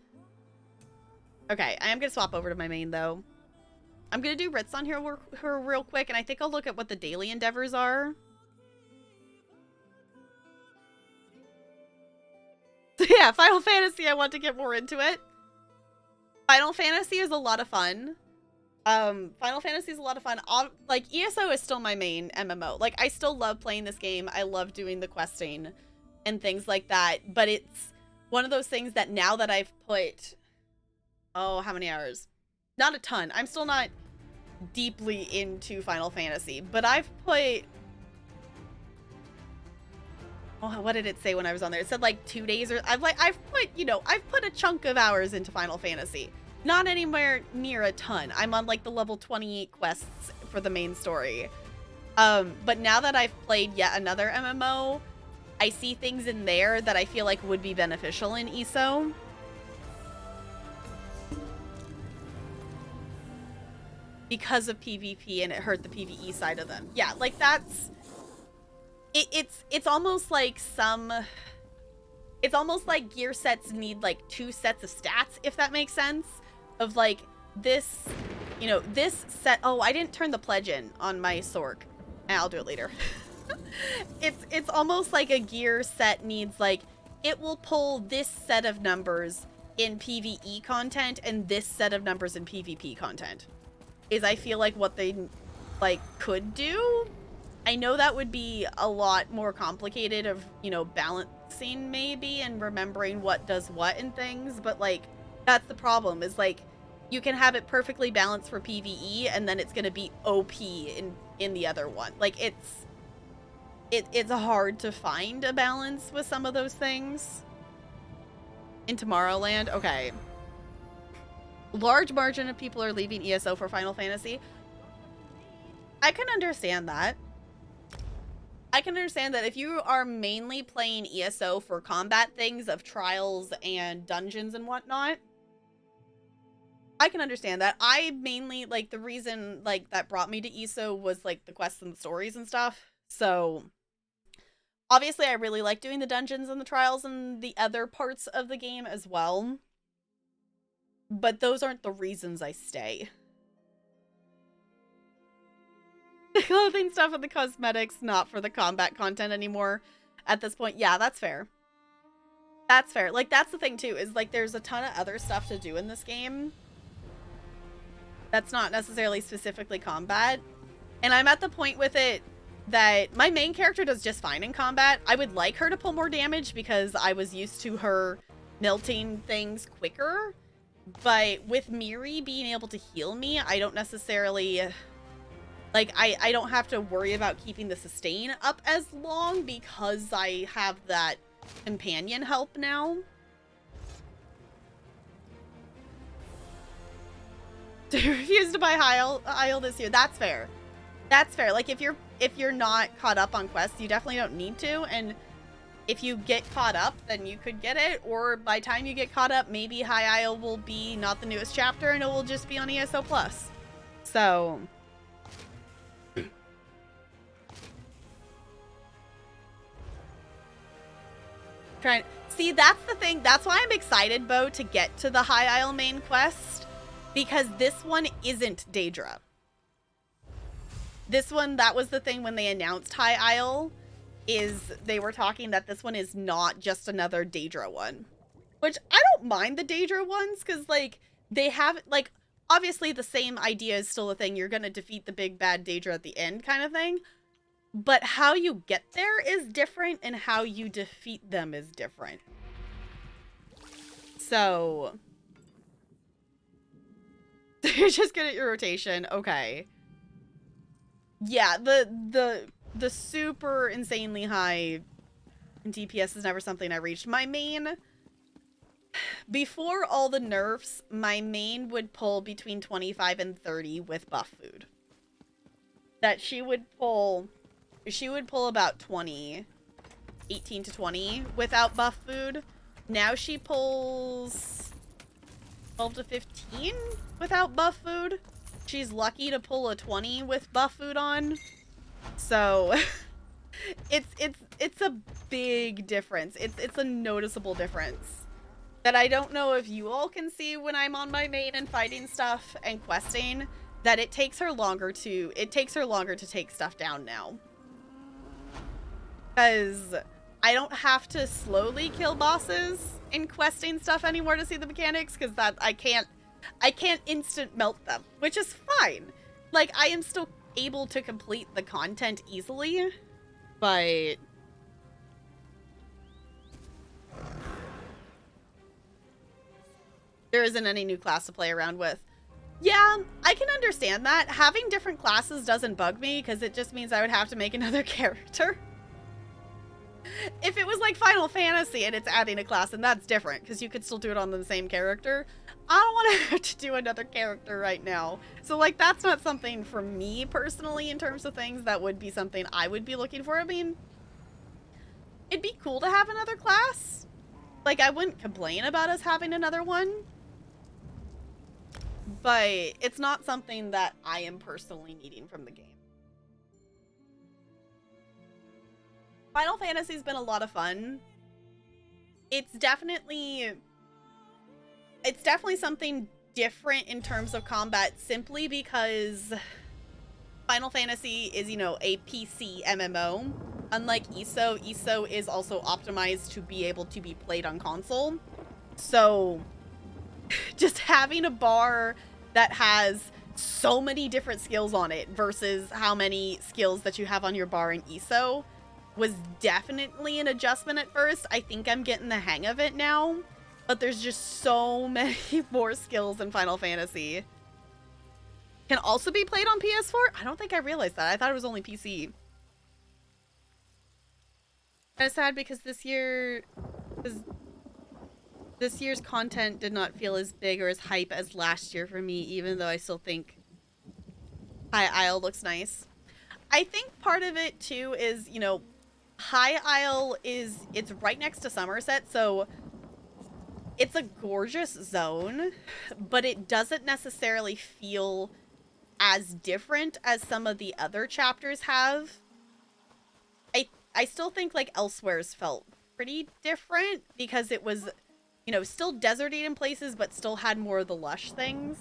Speaker 1: Okay, I am gonna swap over to my main, though. I'm gonna do Ritz on here real quick, and I think I'll look at what the daily endeavors are. So yeah, Final Fantasy, I want to get more into it. Final Fantasy is a lot of fun. Final Fantasy is a lot of fun. Like, ESO is still my main MMO. Like, I still love playing this game. I love doing the questing and things like that. But it's one of those things that now that I've put, oh, how many hours? Not a ton. I'm still not deeply into Final Fantasy, but I've put, oh, what did it say when I was on there? It said like 2 days, or I've put a chunk of hours into Final Fantasy. Not anywhere near a ton. I'm on like the level 28 quests for the main story. But now that I've played yet another MMO, I see things in there that I feel like would be beneficial in ESO. because of PvP and it hurt the PvE side of them. Yeah, like that's it's almost like it's almost like gear sets need like 2 sets of stats, if that makes sense. Of like this, you know, this set. Oh, I didn't turn the pledge in on my Sork. I'll do it later. It's almost like a gear set needs like, it will pull this set of numbers in PvE content and this set of numbers in PvP content. Is I feel like what they like could do. I know that would be a lot more complicated of, you know, balancing maybe and remembering what does what and things, but like that's the problem is like you can have it perfectly balanced for PvE and then it's going to be OP in the other one. Like it's hard to find a balance with some of those things. In Tomorrowland, okay. Large margin of people are leaving ESO for Final Fantasy. I can understand that. I can understand that if you are mainly playing ESO for combat things of trials and dungeons and whatnot, I can understand that. I mainly, like, the reason, like, that brought me to ESO was, like, the quests and the stories and stuff. So, obviously, I really like doing the dungeons and the trials and the other parts of the game as well. But those aren't the reasons I stay. The clothing stuff and the cosmetics, not for the combat content anymore at this point. Yeah, that's fair. That's fair. Like, that's the thing, too, is, like, there's a ton of other stuff to do in this game that's not necessarily specifically combat. And I'm at the point with it that my main character does just fine in combat. I would like her to pull more damage because I was used to her melting things quicker. But with Miri being able to heal me, I don't necessarily... Like, I don't have to worry about keeping the sustain up as long because I have that companion help now. To refuse to buy Isle this year. That's fair. That's fair. Like, if you're not caught up on quests, you definitely don't need to. And if you get caught up, then you could get it. Or by the time you get caught up, maybe High Isle will be not the newest chapter and it will just be on ESO Plus. So... See, that's the thing. That's why I'm excited, Bo, to get to the High Isle main quest. Because this one isn't Daedra. This one, that was the thing when they announced High Isle, is they were talking that this one is not just another Daedra one. Which, I don't mind the Daedra ones, because, like, they have, like, obviously the same idea is still a thing. You're going to defeat the big bad Daedra at the end kind of thing. But how you get there is different, and how you defeat them is different. So... You're just good at your rotation. Okay. Yeah, the super insanely high DPS is never something I reached. My main... Before all the nerfs, my main would pull between 25 and 30 with buff food. That she would pull about 20, 18 to 20 without buff food. Now she pulls 12 to 15 without buff food. She's lucky to pull a 20 with buff food on. So it's a big difference. It's a noticeable difference that I don't know if you all can see when I'm on my main and fighting stuff and questing, that it takes her longer to take stuff down now. Because I don't have to slowly kill bosses in questing stuff anymore to see the mechanics, because that I can't instant melt them, which is fine. Like, I am still able to complete the content easily, but there isn't any new class to play around with. Yeah, I can understand that. Having different classes doesn't bug me, because it just means I would have to make another character. If it was like Final Fantasy and it's adding a class, and that's different, because you could still do it on the same character. I don't want to have to do another character right now. So, like, that's not something for me personally in terms of things that would be something I would be looking for. I mean, it'd be cool to have another class. Like, I wouldn't complain about us having another one. but it's not something that I am personally needing from the game. Final Fantasy's been a lot of fun. It's definitely something different in terms of combat simply because Final Fantasy is, you know, a PC MMO. Unlike ESO, ESO is also optimized to be able to be played on console. So just having a bar that has so many different skills on it versus how many skills that you have on your bar in ESO was definitely an adjustment at first. I think I'm getting the hang of it now, but there's just so many more skills in Final Fantasy. Can also be played on PS4? I don't think I realized that. I thought it was only PC. Kind of sad because this year's content did not feel as big or as hype as last year for me, even though I still think High Isle looks nice. I think part of it too is, you know, High Isle it's right next to Somerset, so it's a gorgeous zone, but it doesn't necessarily feel as different as some of the other chapters have. I still think like Elsewhere's felt pretty different because it was, you know, still deserty in places, but still had more of the lush things.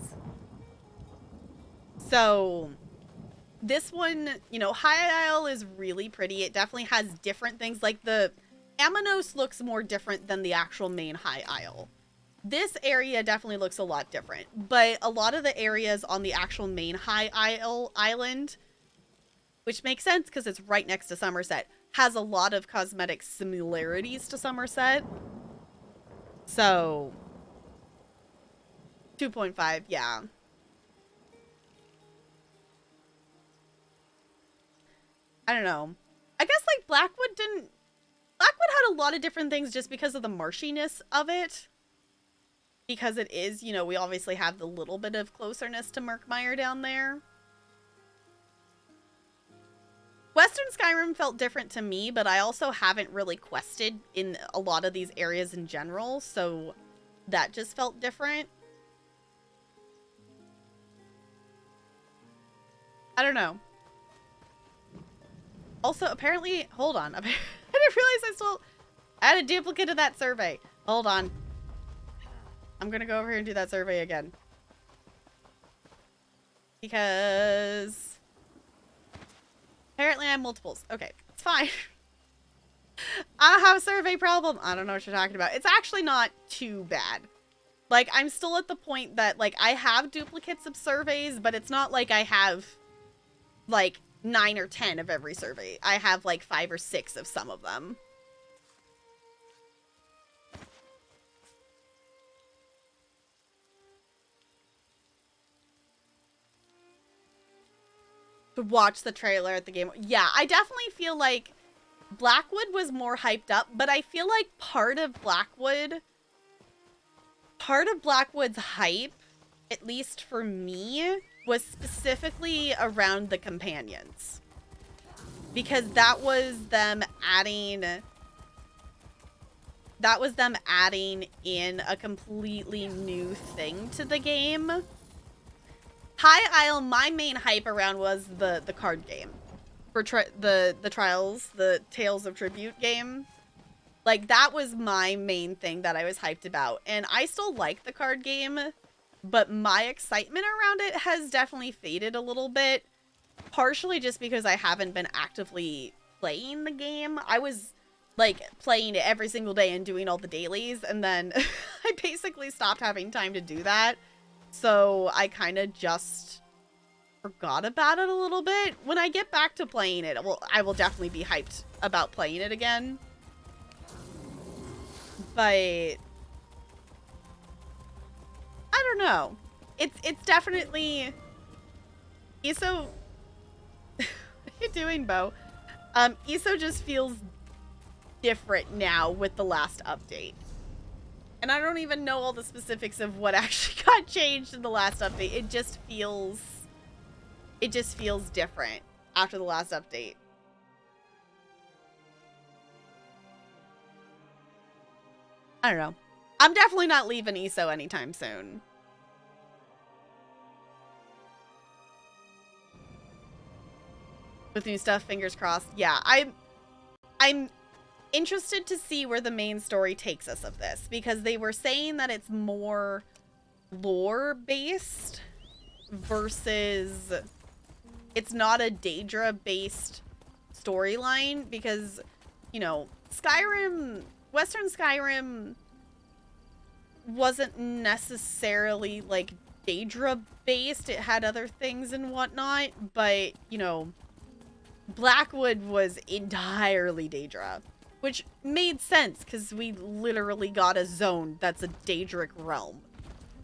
Speaker 1: So this one, you know, High Isle is really pretty. It definitely has different things. Like the Amanos looks more different than the actual main High Isle. This area definitely looks a lot different, but a lot of the areas on the actual main High Isle island, which makes sense because it's right next to Somerset, has a lot of cosmetic similarities to Somerset. So 2.5, yeah. I don't know. I guess like Blackwood had a lot of different things just because of the marshiness of it. Because it is, you know, we obviously have the little bit of closeness to Murkmire down there. Western Skyrim felt different to me, but I also haven't really quested in a lot of these areas in general, so that just felt different. I don't know. Also, apparently, hold on. I didn't realize I had a duplicate of that survey. Hold on. I'm gonna go over here and do that survey again. Because apparently I have multiples. Okay, it's fine. I don't have a survey problem. I don't know what you're talking about. It's actually not too bad. Like, I'm still at the point that, like, I have duplicates of surveys, but it's not like I have, like, 9 or 10 of every survey. I have, like, 5 or 6 of some of them. To watch the trailer at the game. Yeah, I definitely feel like Blackwood was more hyped up, but I feel like part of Blackwood's hype, at least for me, was specifically around the companions. Because that was them adding in a completely new thing to the game. High Isle, my main hype around was the card game. For the Trials, the Tales of Tribute game. Like, that was my main thing that I was hyped about. And I still like the card game, but my excitement around it has definitely faded a little bit. Partially just because I haven't been actively playing the game. I was, like, playing it every single day and doing all the dailies, and then I basically stopped having time to do that. So I kind of just forgot about it a little bit. When I get back to playing it, I will definitely be hyped about playing it again. But I don't know. It's definitely ESO. What are you doing, Bo? ESO just feels different now with the last update. And I don't even know all the specifics of what actually got changed in the last update. It just feels different after the last update. I don't know. I'm definitely not leaving ESO anytime soon. With new stuff, fingers crossed. Yeah, I'm interested to see where the main story takes us of this, because they were saying that it's more lore based versus it's not a Daedra based storyline, because, you know, Skyrim, Western Skyrim wasn't necessarily like Daedra based. It had other things and whatnot, but, you know, Blackwood was entirely Daedra, which made sense because we literally got a zone that's a Daedric realm.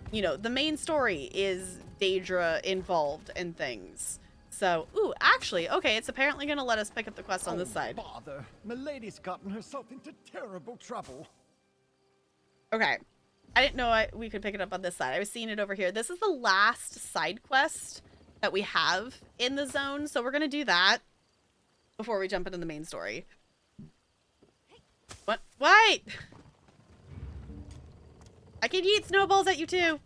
Speaker 1: You know, the main story is Daedra involved and things. So, ooh, actually, okay, it's apparently going to let us pick up the quest on this side.
Speaker 8: Bother. Milady's gotten herself into terrible trouble.
Speaker 1: Okay. I didn't know we could pick it up on this side. I was seeing it over here. This is the last side quest that we have in the zone, so we're going to do that before we jump into the main story. What? What? I can eat snowballs at you too.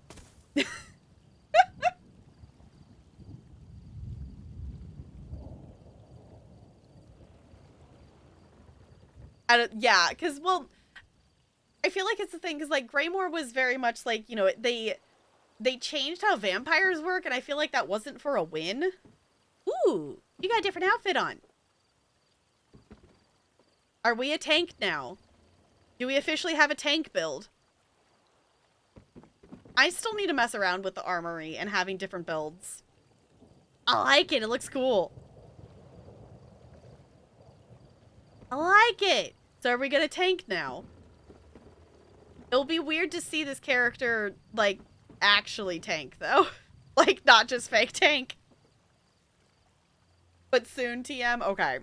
Speaker 1: Yeah, because, well, I feel like it's the thing, because, like, Greymoor was very much like, you know, they changed how vampires work, and I feel like that wasn't for a win. Ooh, you got a different outfit on. Are we a tank now? Do we officially have a tank build? I still need to mess around with the armory and having different builds. I like it. It looks cool. I like it. So are we gonna tank now? It'll be weird to see this character, like, actually tank, though. Like, not just fake tank. But soon, TM? Okay.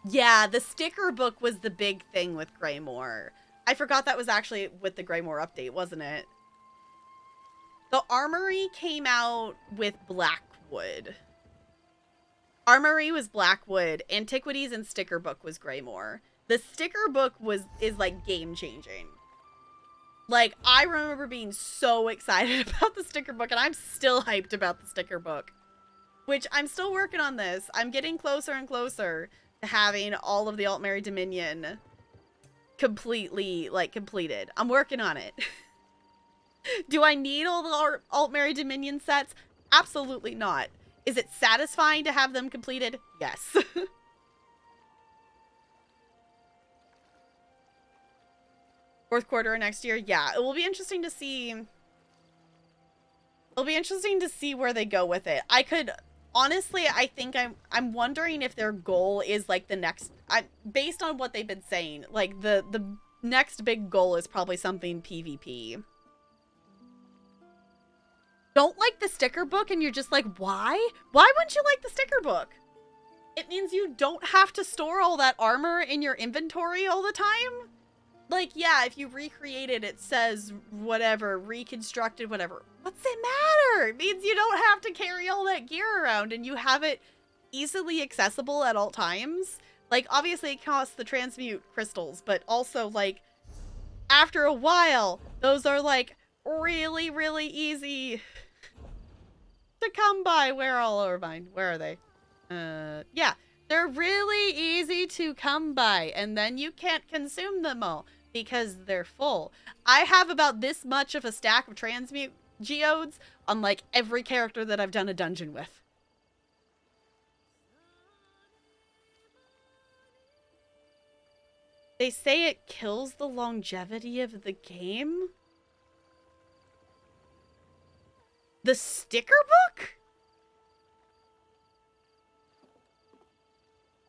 Speaker 1: Yeah, the sticker book was the big thing with Greymoor. I forgot that was actually with the Greymoor update, wasn't it? The Armory came out with Blackwood. Armory was Blackwood. Antiquities and sticker book was Greymoor. The sticker book is like game changing. Like, I remember being so excited about the sticker book, and I'm still hyped about the sticker book. Which, I'm still working on this. I'm getting closer and closer to having all of the Altmary Dominion completely, like, completed. I'm working on it. Do I need all the Altmary Dominion sets? Absolutely not. Is it satisfying to have them completed? Yes. Fourth quarter of next year? Yeah, it will be interesting to see. It'll be interesting to see where they go with it. I could, honestly, I think I'm wondering if their goal is like the next, based on what they've been saying, like the next big goal is probably something PvP. Don't like the sticker book and you're just like, why? Why wouldn't you like the sticker book? It means you don't have to store all that armor in your inventory all the time. Like, yeah, if you recreate it, it says whatever, reconstructed, whatever. What's it matter? It means you don't have to carry all that gear around and you have it easily accessible at all times. Like, obviously it costs the transmute crystals, but also, like, after a while, those are, like, really, really easy to come by. Where all are mine? Where are they? Yeah. They're really easy to come by, and then you can't consume them all because they're full. I have about this much of a stack of transmute geodes on, like, every character that I've done a dungeon with. They say it kills the longevity of the game? The sticker book?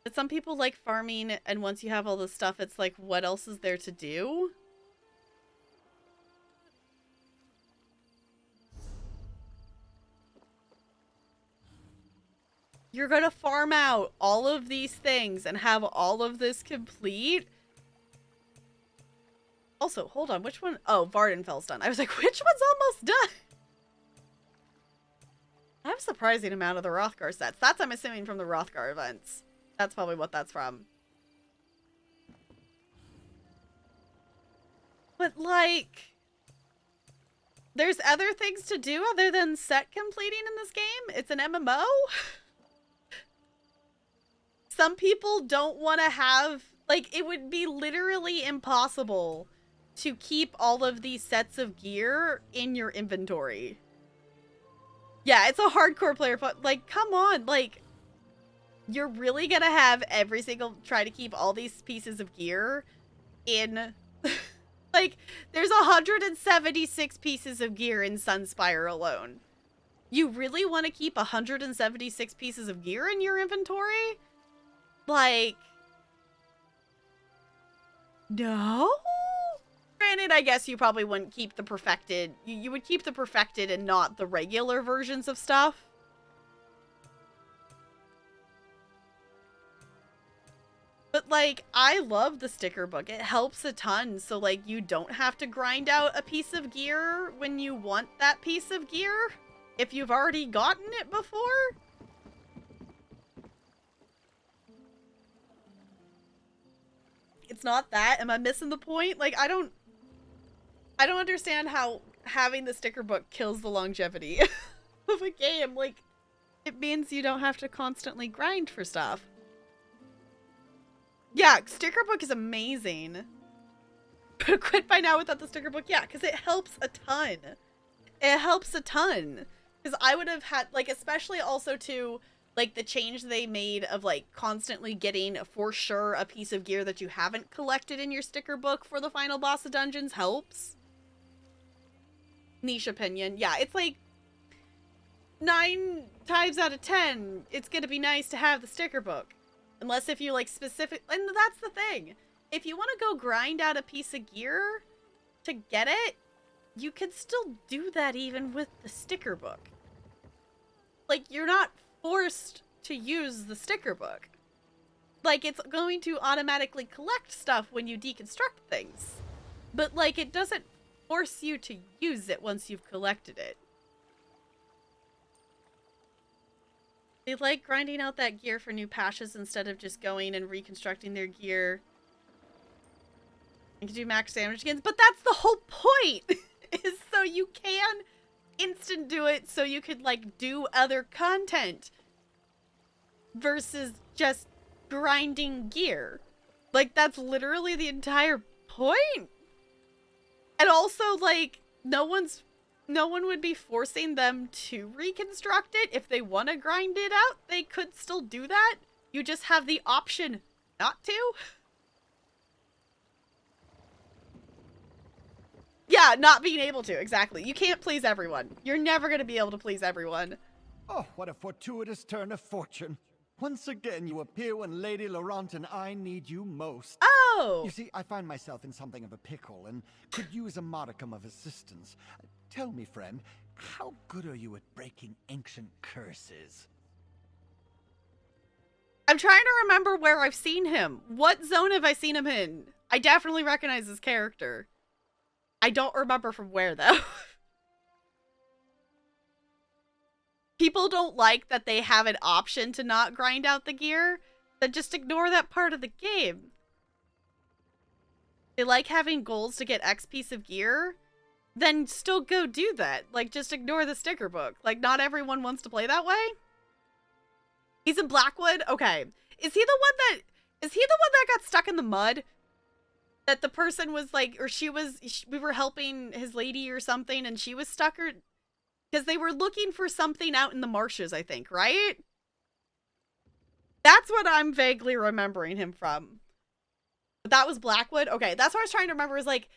Speaker 1: But some people like farming, and once you have all this stuff, it's like, what else is there to do? You're gonna farm out all of these things and have all of this complete? Also, hold on, which one? Oh, Vardenfell's done. I was like, which one's almost done? I have a surprising amount of the Rothgar sets. That's, I'm assuming, from the Rothgar events. That's probably what that's from. But, like, There's other things to do other than set completing in this game. It's an MMO. Some people don't want to have, like, it would be literally impossible to keep all of these sets of gear in your inventory. Yeah, it's a hardcore player, but, like, come on, like, you're really gonna have try to keep all these pieces of gear in, like, there's 176 pieces of gear in Sunspire alone. You really want to keep 176 pieces of gear in your inventory? Like, no? Granted, I guess you probably wouldn't keep the perfected. You would keep the perfected and not the regular versions of stuff. But, like, I love the sticker book. It helps a ton. So, like, you don't have to grind out a piece of gear when you want that piece of gear. If you've already gotten it before. It's not that. Am I missing the point? Like, I don't understand how having the sticker book kills the longevity of a game. Like, it means you don't have to constantly grind for stuff. Yeah, sticker book is amazing. Quit by now without the sticker book. Yeah, because it helps a ton. It helps a ton. Because I would have had, like, especially also to, like, the change they made of, like, constantly getting, for sure, a piece of gear that you haven't collected in your sticker book for the final boss of dungeons helps. Niche opinion. Yeah, it's like 9 times out of 10, it's gonna be nice to have the sticker book. Unless if you, like, specific... And that's the thing. If you want to go grind out a piece of gear to get it, you can still do that even with the sticker book. Like, you're not forced to use the sticker book. Like, it's going to automatically collect stuff when you deconstruct things. But, like, it doesn't force you to use it once you've collected it. They like grinding out that gear for new patches instead of just going and reconstructing their gear. You can do max damage again, but that's the whole point! Is so you can instant do it so you could, like, do other content. Versus just grinding gear. Like, that's literally the entire point! And also, like, no one would be forcing them to reconstruct it. If they want to grind it out, they could still do that. You just have the option not to. Yeah, not being able to, exactly. You can't please everyone. You're never going to be able to please everyone.
Speaker 8: Oh, what a fortuitous turn of fortune. Once again, you appear when Lady Laurent and I need you most.
Speaker 1: Oh!
Speaker 8: You see, I find myself in something of a pickle and could use a modicum of assistance. Tell me, friend, how good are you at breaking ancient curses?
Speaker 1: I'm trying to remember where I've seen him. What zone have I seen him in? I definitely recognize his character. I don't remember from where, though. People don't like that they have an option to not grind out the gear, then just ignore that part of the game. They like having goals to get X piece of gear, then still go do that. Like, just ignore the sticker book. Like, not everyone wants to play that way. He's in Blackwood? Okay. Is he the one that got stuck in the mud? That the person was like, or we were helping his lady or something and she was stuck, or... Because they were looking for something out in the marshes, I think, right? That's what I'm vaguely remembering him from. But that was Blackwood? Okay, that's what I was trying to remember, is like...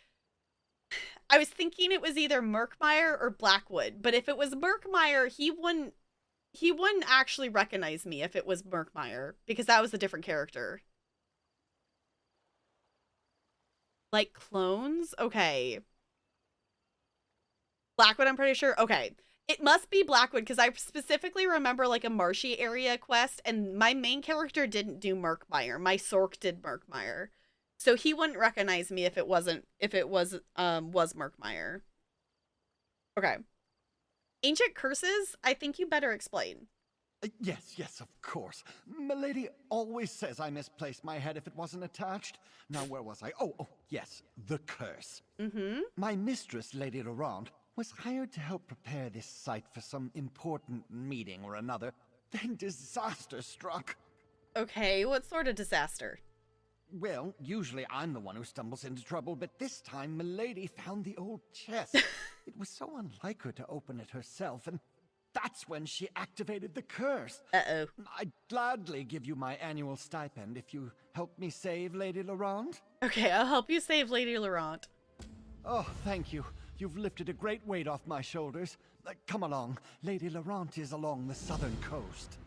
Speaker 1: I was thinking it was either Murkmire or Blackwood, but if it was Murkmire, he wouldn't actually recognize me if it was Murkmire, because that was a different character. Like clones? Okay. Blackwood, I'm pretty sure. Okay. It must be Blackwood, because I specifically remember, like, a marshy area quest, and my main character didn't do Murkmire. My Sork did Murkmire. So he wouldn't recognize me if it was Murkmire. Okay. Ancient curses? I think you better explain.
Speaker 8: Yes, of course. Milady always says I misplaced my head if it wasn't attached. Now, where was I? Oh, yes, the curse.
Speaker 1: Mm-hmm.
Speaker 8: My mistress, Lady Laurent, was hired to help prepare this site for some important meeting or another. Then disaster struck.
Speaker 1: Okay, what sort of disaster?
Speaker 8: Well, usually I'm the one who stumbles into trouble, but this time Milady found the old chest. It was so unlike her to open it herself, and that's when she activated the curse.
Speaker 1: Uh-oh.
Speaker 8: I'd gladly give you my annual stipend if you help me save Lady Laurent.
Speaker 1: Okay, I'll help you save Lady Laurent.
Speaker 8: Oh, thank you. You've lifted a great weight off my shoulders. Come along. Lady Laurent is along the southern coast.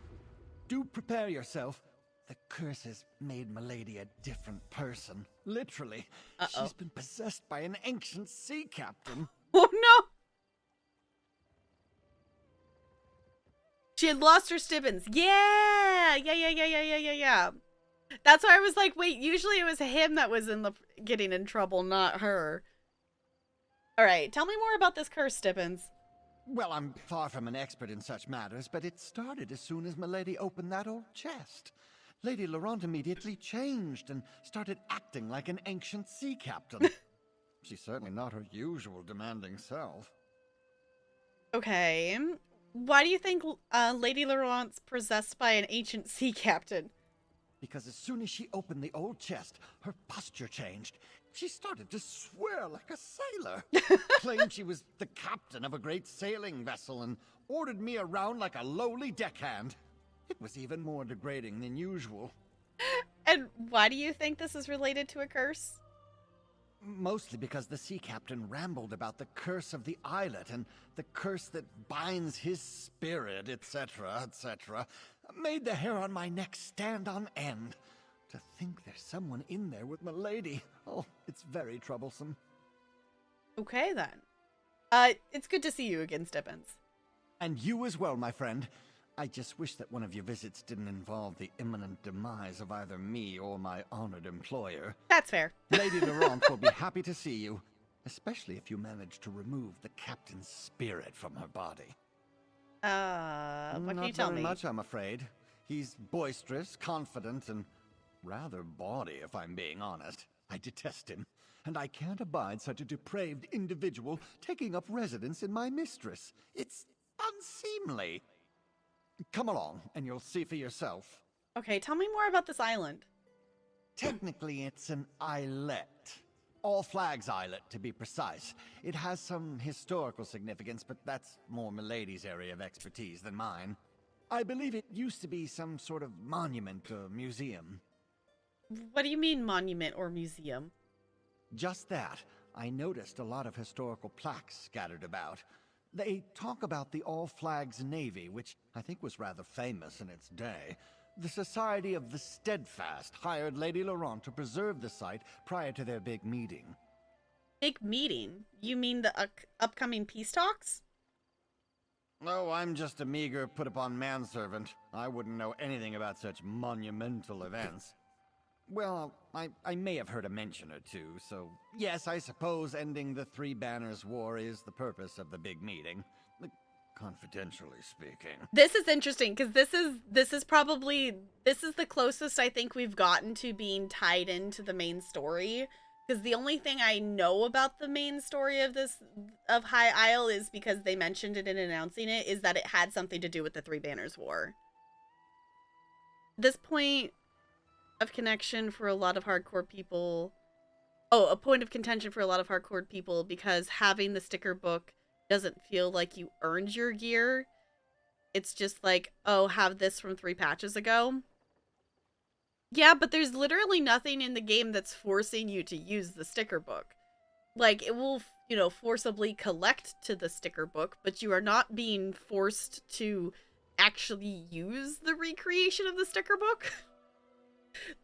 Speaker 8: Do prepare yourself. The curse has made Milady a different person. Literally. She's been possessed by an ancient sea captain.
Speaker 1: Oh no! She had lost her Stibbins. Yeah! Yeah. That's why I was like, wait, usually it was him that was getting in trouble, not her. Alright, tell me more about this curse, Stibbins.
Speaker 8: Well, I'm far from an expert in such matters, but it started as soon as Milady opened that old chest. Lady Laurent immediately changed and started acting like an ancient sea captain. She's certainly not her usual demanding self.
Speaker 1: Okay. Why do you think Lady Laurent's possessed by an ancient sea captain?
Speaker 8: Because as soon as she opened the old chest, her posture changed. She started to swear like a sailor. Claimed she was the captain of a great sailing vessel and ordered me around like a lowly deckhand. It was even more degrading than usual.
Speaker 1: And why do you think this is related to a curse?
Speaker 8: Mostly because the sea captain rambled about the curse of the islet and the curse that binds his spirit, etc., etc. Made the hair on my neck stand on end. To think there's someone in there with Milady. Oh, it's very troublesome.
Speaker 1: Okay, then. It's good to see you again, Stibbins.
Speaker 8: And you as well, my friend. I just wish that one of your visits didn't involve the imminent demise of either me or my honored employer.
Speaker 1: That's fair.
Speaker 8: Lady Laurent will be happy to see you, especially if you manage to remove the captain's spirit from her body.
Speaker 1: What can you tell
Speaker 8: Not
Speaker 1: me?
Speaker 8: very much, I'm afraid. He's boisterous, confident, and rather bawdy, if I'm being honest. I detest him, and I can't abide such a depraved individual taking up residence in my mistress. It's unseemly. Come along, and you'll see for yourself.
Speaker 1: Okay, tell me more about this island.
Speaker 8: Technically, it's an islet. All Flags Islet, to be precise. It has some historical significance, but that's more Milady's area of expertise than mine. I believe it used to be some sort of monument or museum.
Speaker 1: What do you mean monument or museum?
Speaker 8: Just that. I noticed a lot of historical plaques scattered about. They talk about the All Flags Navy, which I think was rather famous in its day. The Society of the Steadfast hired Lady Laurent to preserve the site prior to their big meeting.
Speaker 1: Big meeting? You mean the upcoming peace talks?
Speaker 8: Oh, I'm just a meager put-upon manservant. I wouldn't know anything about such monumental events. Well, I may have heard a mention or two, so yes, I suppose ending the Three Banners War is the purpose of the big meeting. Confidentially speaking.
Speaker 1: This is interesting because this is the closest I think we've gotten to being tied into the main story. Because the only thing I know about the main story of High Isle is because they mentioned it in announcing it, is that it had something to do with the Three Banners War. This point of connection for a lot of hardcore people. Oh, a point of contention for a lot of hardcore people because having the sticker book doesn't feel like you earned your gear. It's just like, oh, have this from 3 patches ago. Yeah, but there's literally nothing in the game that's forcing you to use the sticker book. Like, it will, forcibly collect to the sticker book, but you are not being forced to actually use the recreation of the sticker book.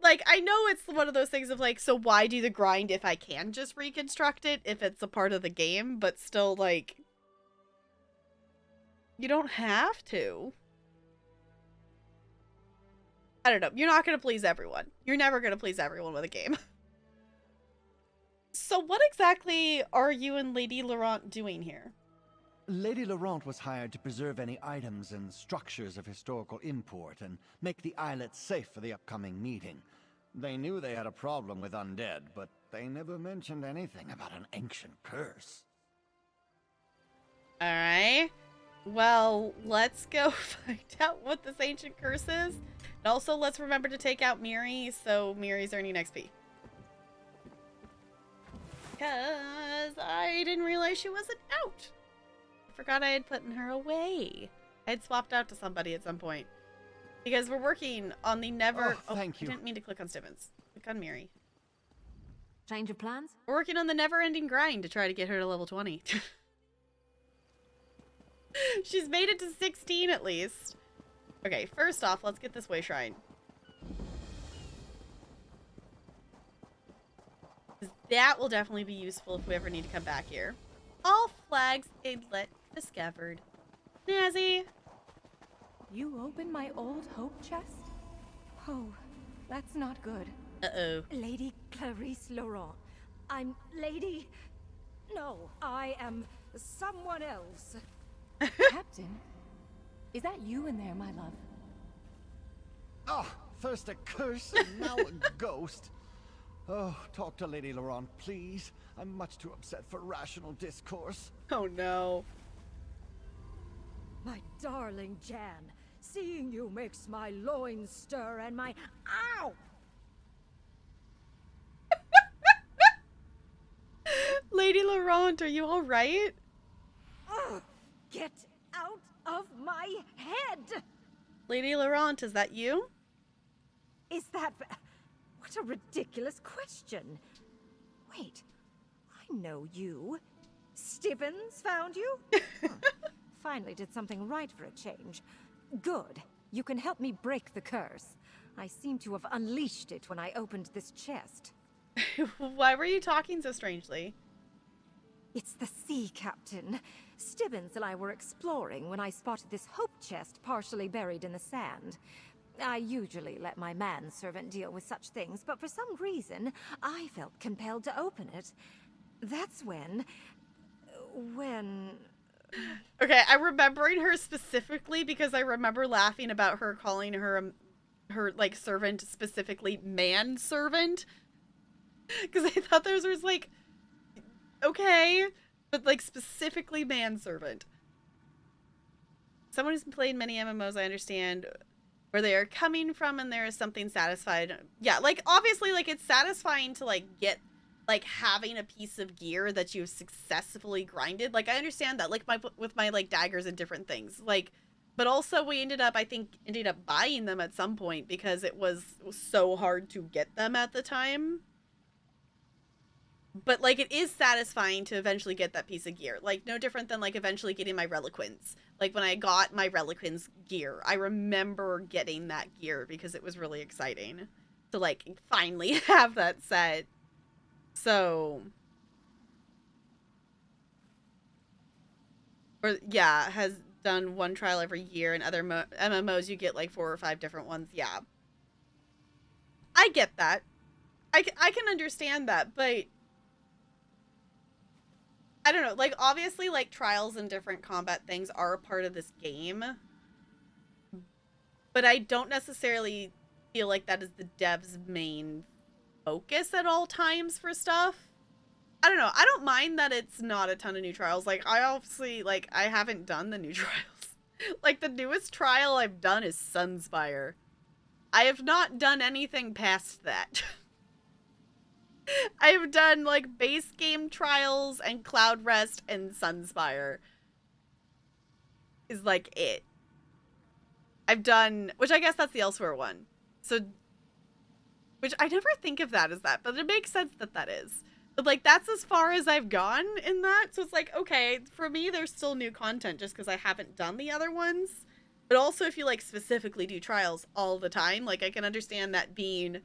Speaker 1: Like, I know it's one of those things of like, so why do the grind if I can just reconstruct it if it's a part of the game, but still, like, you don't have to. I don't know. You're not going to please everyone. You're never going to please everyone with a game. So what exactly are you and Lady Laurent doing here?
Speaker 8: Lady Laurent was hired to preserve any items and structures of historical import and make the islet safe for the upcoming meeting. They knew they had a problem with undead, but they never mentioned anything about an ancient curse.
Speaker 1: Alright. Well, let's go find out what this ancient curse is. And also, let's remember to take out Miri, so Miri's earning XP. Because I didn't realize she wasn't out. I forgot I had put her away. I had swapped out to somebody at some point. Because we're working on the never...
Speaker 8: Oh, thank you.
Speaker 1: I didn't mean to click on Stibbins. Click on Miri.
Speaker 3: Change of plans?
Speaker 1: We're working on the never-ending grind to try to get her to level 20. She's made it to 16 at least. Okay, first off, let's get this way shrine. That will definitely be useful if we ever need to come back here. All flags inlet discovered. Nazi.
Speaker 9: You opened my old hope chest? Oh, that's not good.
Speaker 1: Uh-oh.
Speaker 3: Lady Clarice Laurent. I'm Lady... No, I am someone else.
Speaker 9: Captain, is that you in there, my love?
Speaker 8: Oh, first a curse and now a ghost. Oh, talk to Lady Laurent, please. I'm much too upset for rational discourse.
Speaker 1: Oh no.
Speaker 3: My darling Jan, seeing you makes my loins stir and my... Ow!
Speaker 1: Lady Laurent, are you alright?
Speaker 3: Ugh, get out of my head!
Speaker 1: Lady Laurent, is that you?
Speaker 3: Is that... What a ridiculous question. Wait, I know you. Stibbins found you? Finally did something right for a change. Good. You can help me break the curse. I seem to have unleashed it when I opened this chest.
Speaker 1: Why were you talking so strangely?
Speaker 3: It's the sea captain. Stibbins and I were exploring when I spotted this hope chest partially buried in the sand. I usually let my manservant deal with such things, but for some reason, I felt compelled to open it. That's when...
Speaker 1: Okay, I'm remembering her specifically because I remember laughing about her calling her, like, servant specifically manservant. Because I thought theirs was, like, okay, but, like, specifically manservant. Someone who's played many MMOs, I understand where they are coming from, and there is something satisfied. Yeah, like, obviously, like, it's satisfying to, like, get, like, having a piece of gear that you've successfully grinded. Like, I understand that, like, with my, like, daggers and different things. Like, but also we ended up buying them at some point because it was so hard to get them at the time. But, like, it is satisfying to eventually get that piece of gear. Like, no different than, like, eventually getting my Reliquins. Like, when I got my Reliquins gear, I remember getting that gear because it was really exciting to, like, finally have that set. So... Or, yeah, has done one trial every year. In other MMOs, you get, like, 4 or 5 different ones. Yeah. I get that. I can understand that, but... I don't know, like, obviously, like, trials and different combat things are a part of this game. But I don't necessarily feel like that is the dev's main focus at all times for stuff. I don't know, I don't mind that it's not a ton of new trials. Like, I obviously, like, I haven't done the new trials. Like, the newest trial I've done is Sunspire. I have not done anything past that. I've done, like, base game trials and Cloud Rest and Sunspire. Is, like, it. I've done... Which I guess that's the Elsewhere one. So... Which I never think of that as that, but it makes sense that that is. But, like, that's as far as I've gone in that. So it's like, okay, for me, there's still new content just because I haven't done the other ones. But also, if you, like, specifically do trials all the time, like, I can understand that being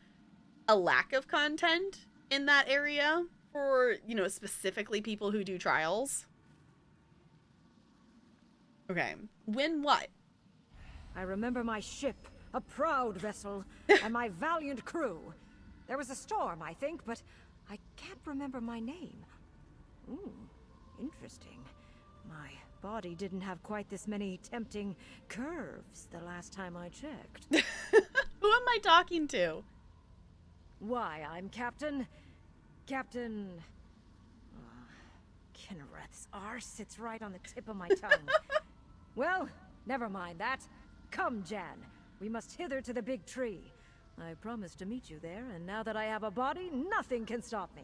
Speaker 1: a lack of content in that area for, you know, specifically people who do trials. Okay. Win what?
Speaker 3: I remember my ship, a proud vessel, and my valiant crew. There was a storm, I think, but I can't remember my name. Ooh, interesting. My body didn't have quite this many tempting curves the last time I checked.
Speaker 1: Who am I talking to?
Speaker 3: Why, I'm Captain... Kinnereth's R sits right on the tip of my tongue. Well, never mind that. Come, Jan. We must hither to the big tree. I promised to meet you there, and now that I have a body, nothing can stop me.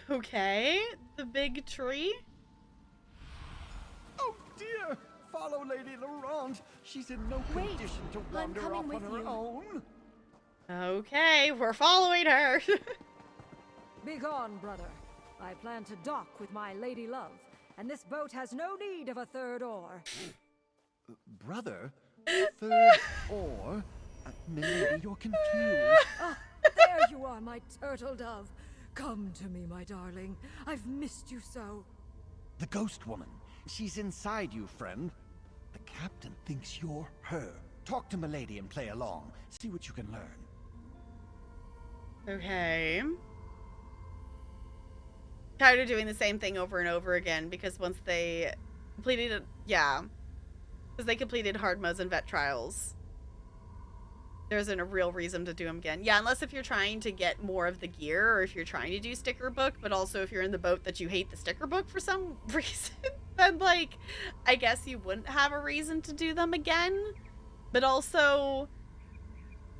Speaker 1: Okay, the big tree?
Speaker 8: Oh dear! Follow Lady Laurent. She's in no
Speaker 9: Wait,
Speaker 8: condition to
Speaker 9: I'm
Speaker 8: wander
Speaker 9: coming
Speaker 8: off on
Speaker 9: with
Speaker 8: her
Speaker 9: you.
Speaker 8: own.
Speaker 1: Okay, we're following her.
Speaker 3: Begone, brother. I plan to dock with my lady love, and this boat has no need of a third oar.
Speaker 8: Brother? Third oar? Milady, you're confused.
Speaker 3: Ah, there you are, my turtle dove. Come to me, my darling. I've missed you so.
Speaker 8: The ghost woman. She's inside you, friend. The captain thinks you're her. Talk to Milady and play along. See what you can learn.
Speaker 1: Okay. Tired of doing the same thing over and over again because once they completed it, yeah. Because they completed hard modes and vet trials. There isn't a real reason to do them again. Yeah, unless if you're trying to get more of the gear or if you're trying to do sticker book, but also if you're in the boat that you hate the sticker book for some reason, then like, I guess you wouldn't have a reason to do them again. But also,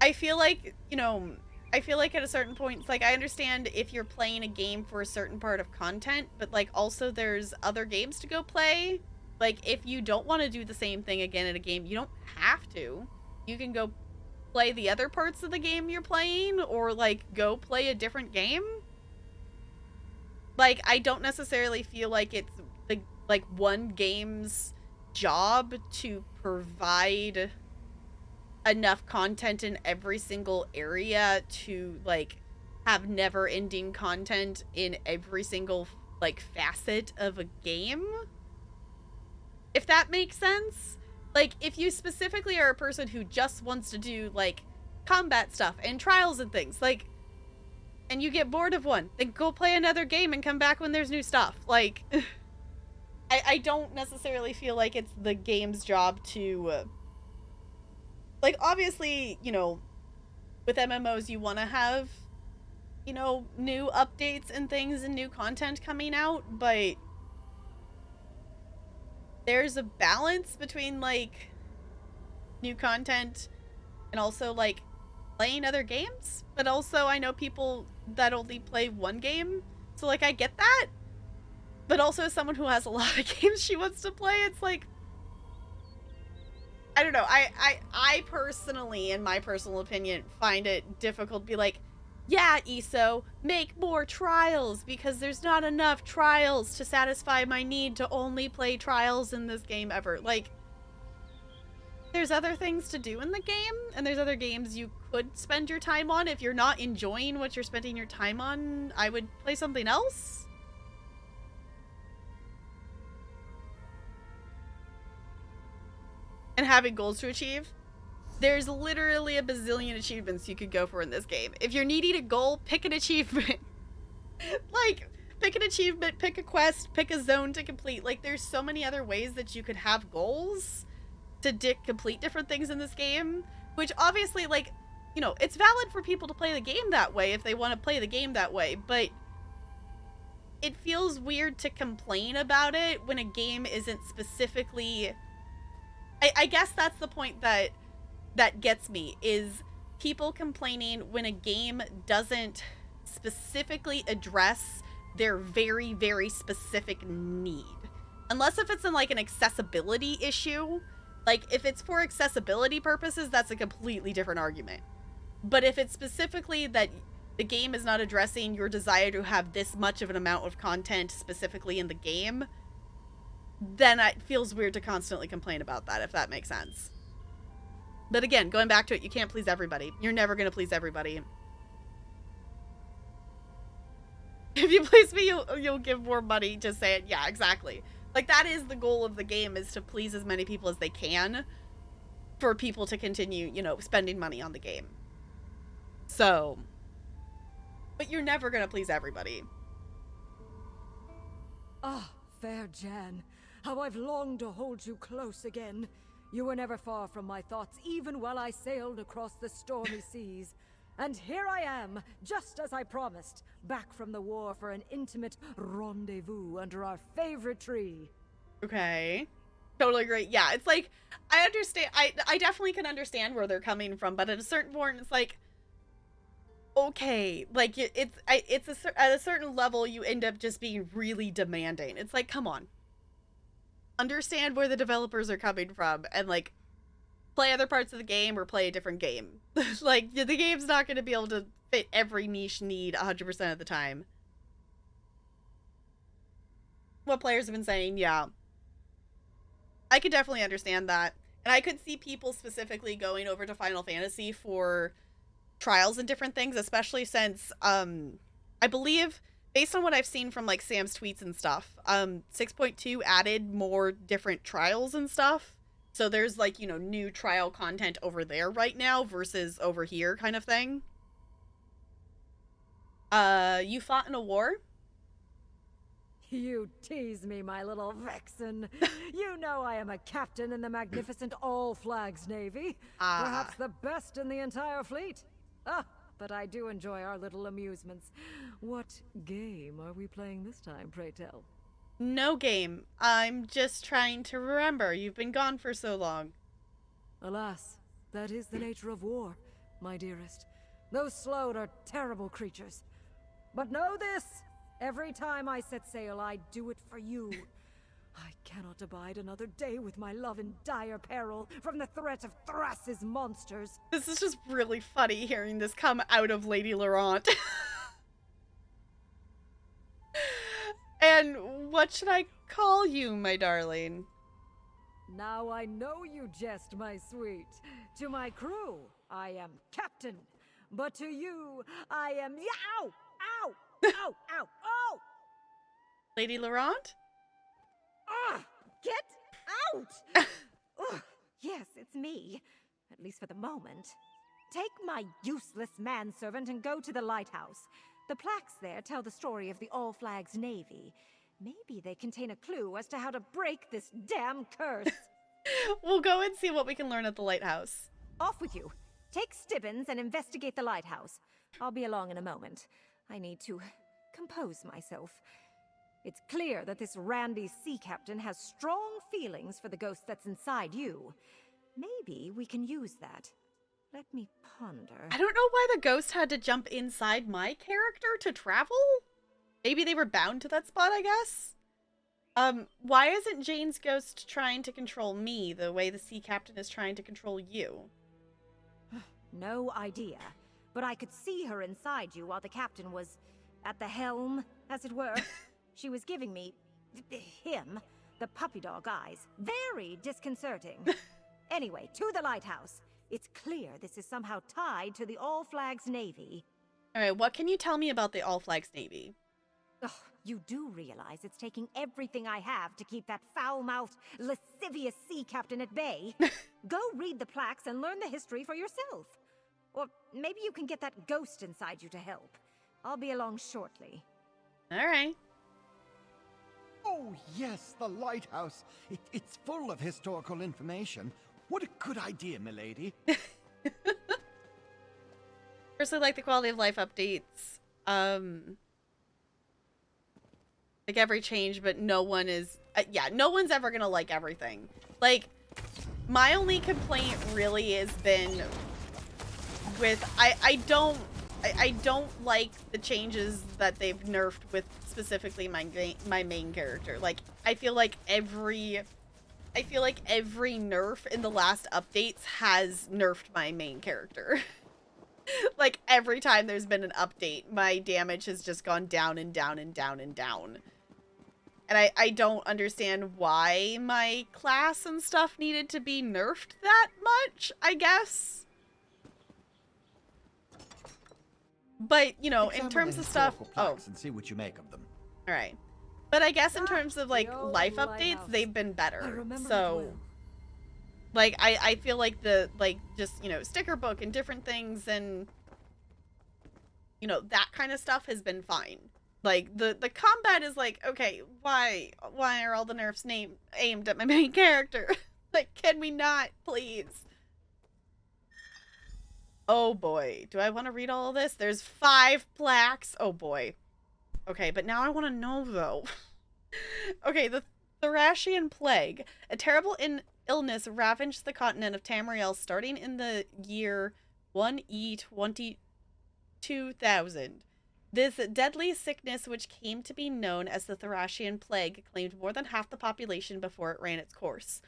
Speaker 1: I feel like, you know, I feel like at a certain point, it's like, I understand if you're playing a game for a certain part of content, but like also there's other games to go play. Like if you don't want to do the same thing again in a game, you don't have to. You can go play the other parts of the game you're playing or like go play a different game. Like I don't necessarily feel like it's the like one game's job to provide enough content in every single area to like have never-ending content in every single like facet of a game, if that makes sense. Like if you specifically are a person who just wants to do like combat stuff and trials and things, like, and you get bored of one, then go play another game and come back when there's new stuff. Like I don't necessarily feel like it's the game's job to like, obviously, you know, with MMOs, you want to have, you know, new updates and things and new content coming out, but there's a balance between, like, new content and also, like, playing other games. But also, I know people that only play one game, so, like, I get that. But also, as someone who has a lot of games she wants to play, it's like, I don't know. I personally, in my personal opinion, find it difficult to be like, yeah, ESO, make more trials because there's not enough trials to satisfy my need to only play trials in this game ever. Like, there's other things to do in the game, and there's other games you could spend your time on. If you're not enjoying what you're spending your time on, I would play something else. And having goals to achieve. There's literally a bazillion achievements you could go for in this game. If you're needing a goal, pick an achievement. Like, pick an achievement, pick a quest, pick a zone to complete. Like, there's so many other ways that you could have goals to complete different things in this game. Which, obviously, like, you know, it's valid for people to play the game that way if they want to play the game that way. But it feels weird to complain about it when a game isn't specifically... I guess that's the point that gets me, is people complaining when a game doesn't specifically address their very, very specific need. Unless if it's in like an accessibility issue. Like if it's for accessibility purposes, that's a completely different argument. But if it's specifically that the game is not addressing your desire to have this much of an amount of content specifically in the game, then it feels weird to constantly complain about that, if that makes sense. But again, going back to it, you can't please everybody. You're never going to please everybody. If you please me, you'll give more money to say it. Yeah, exactly. Like, that is the goal of the game, is to please as many people as they can for people to continue, you know, spending money on the game. So, but you're never going to please everybody.
Speaker 3: Ah, fair Jan. How I've longed to hold you close again. You were never far from my thoughts, even while I sailed across the stormy seas. And here I am, just as I promised, back from the war for an intimate rendezvous under our favorite tree.
Speaker 1: Okay. Totally agree. Yeah, it's like, I understand. I definitely can understand where they're coming from, but at a certain point, it's like, okay, like at a certain level, you end up just being really demanding. It's like, come on, understand where the developers are coming from, and like, play other parts of the game or play a different game. Like, the game's not going to be able to fit every niche need 100% of the time. What players have been saying, yeah. I could definitely understand that. And I could see people specifically going over to Final Fantasy for trials and different things, especially since, I believe, based on what I've seen from, like, Sam's tweets and stuff, 6.2 added more different trials and stuff. So there's, like, you know, new trial content over there right now versus over here kind of thing. You fought in a war?
Speaker 3: You tease me, my little vixen. You know I am a captain in the magnificent All Flags Navy. Perhaps the best in the entire fleet. But I do enjoy our little amusements. What game are we playing this time, pray tell?
Speaker 1: No game. I'm just trying to remember. You've been gone for so long.
Speaker 3: Alas, that is the nature of war, my dearest. Those Sload are terrible creatures. But know this! Every time I set sail, I do it for you. I cannot abide another day with my love in dire peril from the threat of Thras's monsters.
Speaker 1: This is just really funny hearing this come out of Lady Laurent. And what should I call you, my darling?
Speaker 3: Now I know you jest, my sweet. To my crew, I am Captain. But to you, I am Yow! Ow! Ow! Ow! Oh!
Speaker 1: Lady Laurent?
Speaker 3: Get out! Ugh, yes, it's me. At least for the moment. Take my useless manservant and go to the lighthouse. The plaques there tell the story of the All Flags Navy. Maybe they contain a clue as to how to break this damn curse.
Speaker 1: We'll go and see what we can learn at the lighthouse.
Speaker 3: Off with you. Take Stibbins and investigate the lighthouse. I'll be along in a moment. I need to compose myself. It's clear that this randy sea captain has strong feelings for the ghost that's inside you. Maybe we can use that. Let me ponder.
Speaker 1: I don't know why the ghost had to jump inside my character to travel? Maybe they were bound to that spot, I guess? Why isn't Jane's ghost trying to control me the way the sea captain is trying to control you?
Speaker 3: No idea. But I could see her inside you while the captain was at the helm, as it were. She was giving me, him, the puppy dog eyes. Very disconcerting. Anyway, to the lighthouse. It's clear this is somehow tied to the All Flags Navy.
Speaker 1: Alright, what can you tell me about the All Flags Navy?
Speaker 3: Ugh, you do realize it's taking everything I have to keep that foul-mouthed, lascivious sea captain at bay. Go read the plaques and learn the history for yourself. Or maybe you can get that ghost inside you to help. I'll be along shortly.
Speaker 1: Alright.
Speaker 8: Oh, yes, the lighthouse. It's full of historical information. What a good idea, milady.
Speaker 1: Personally, like the quality of life updates. Like every change, but no one is... yeah, no one's ever gonna like everything. Like, my only complaint really has been with... I don't like the changes that they've nerfed with specifically my main character. Like, I feel like every nerf in the last updates has nerfed my main character. Like, every time there's been an update, my damage has just gone down and down and down and down. And I don't understand why my class and stuff needed to be nerfed that much, I guess. But, you know, in terms of stuff... Oh.
Speaker 8: And see what you make of them.
Speaker 1: Alright. But I guess in terms of, like, life updates, they've been better. So, like, I feel like the, like, just, you know, sticker book and different things and, you know, that kind of stuff has been fine. Like, the combat is like, okay, why are all the nerfs aimed at my main character? Like, can we not, please? Oh boy. Do I want to read all of this? There's 5 plaques. Oh boy. Okay, but now I want to know though. Okay, the Thracian Plague. A terrible illness ravaged the continent of Tamriel starting in the year 1E 2000. This deadly sickness, which came to be known as the Thracian Plague, claimed more than half the population before it ran its course.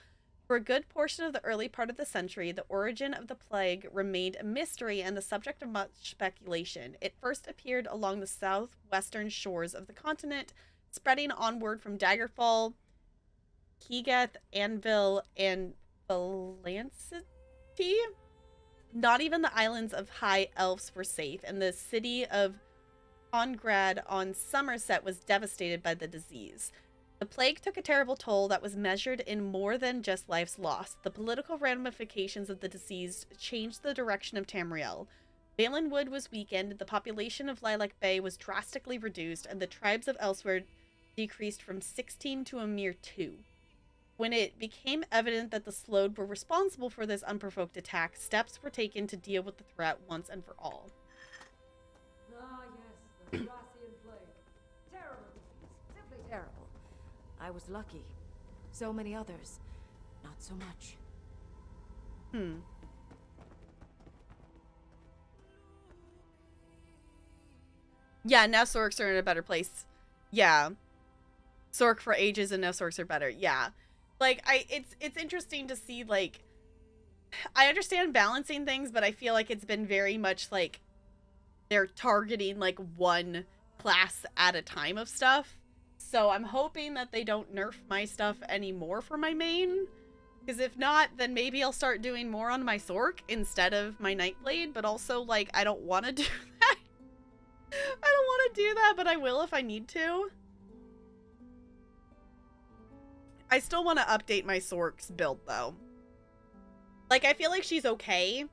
Speaker 1: For a good portion of the early part of the century, the origin of the plague remained a mystery and the subject of much speculation. It first appeared along the southwestern shores of the continent, spreading onward from Daggerfall, Kegath, Anvil, and Valancity. Not even the islands of High Elves were safe, and the city of Congrad on Somerset was devastated by the disease. The plague took a terrible toll that was measured in more than just lives lost. The political ramifications of the disease changed the direction of Tamriel. Valenwood was weakened, the population of Lilac Bay was drastically reduced, and the tribes of elsewhere decreased from 16 to a mere 2. When it became evident that the Slode were responsible for this unprovoked attack, steps were taken to deal with the threat once and for all.
Speaker 3: Ah, yes, the Thracian Plague. Terrible disease. Simply terrible. I was lucky. So many others, not so much.
Speaker 1: Yeah, now Sorks are in a better place. Yeah. Sork for ages and now Sorks are better. Yeah. Like, it's interesting to see, like, I understand balancing things, but I feel like it's been very much, like, they're targeting, like, one class at a time of stuff. So I'm hoping that they don't nerf my stuff anymore for my main. Because if not, then maybe I'll start doing more on my Sork instead of my Nightblade. But also, like, I don't want to do that. I don't want to do that, but I will if I need to. I still want to update my Sork's build, though. Like, I feel like she's okay,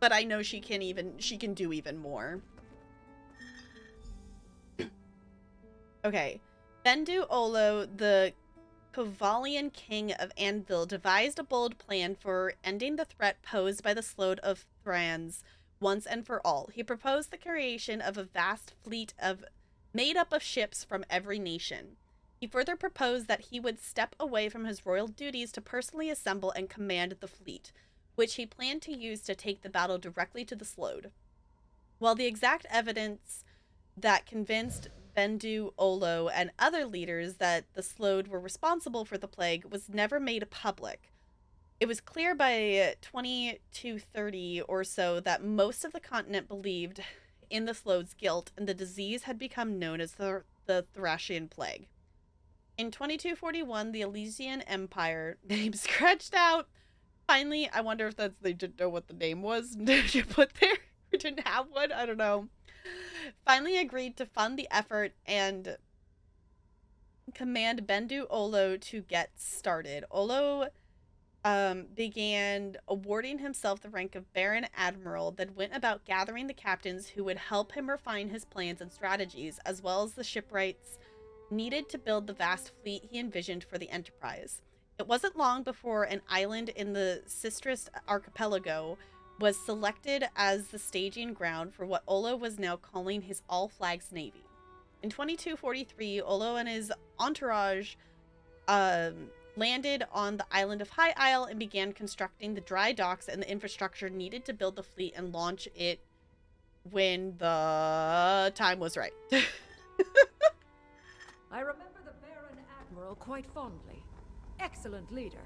Speaker 1: but I know she can do even more. Okay. Bendu Olo, the Kovalian king of Anvil, devised a bold plan for ending the threat posed by the Slode of Thrans once and for all. He proposed the creation of a vast fleet made up of ships from every nation. He further proposed that he would step away from his royal duties to personally assemble and command the fleet, which he planned to use to take the battle directly to the Slode. While the exact evidence that convinced Bendu Olo and other leaders that the Slode were responsible for the plague was never made public, it was clear by 2230 or so that most of the continent believed in the Slode's guilt, and the disease had become known as the Thracian Plague. In 2241, the Elysian Empire, name scratched out. Finally, I wonder if they didn't know what the name was. Did you put there? Or didn't have one? I don't know. Finally agreed to fund the effort and command Bendu Olo to get started. Olo began awarding himself the rank of Baron Admiral, then went about gathering the captains who would help him refine his plans and strategies, as well as the shipwrights needed to build the vast fleet he envisioned for the enterprise. It wasn't long before an island in the Sistris archipelago was selected as the staging ground for what Olo was now calling his all-flags navy. In 2243, Olo and his entourage landed on the island of High Isle and began constructing the dry docks and the infrastructure needed to build the fleet and launch it when the time was right.
Speaker 3: I remember the Baron Admiral quite fondly. Excellent leader.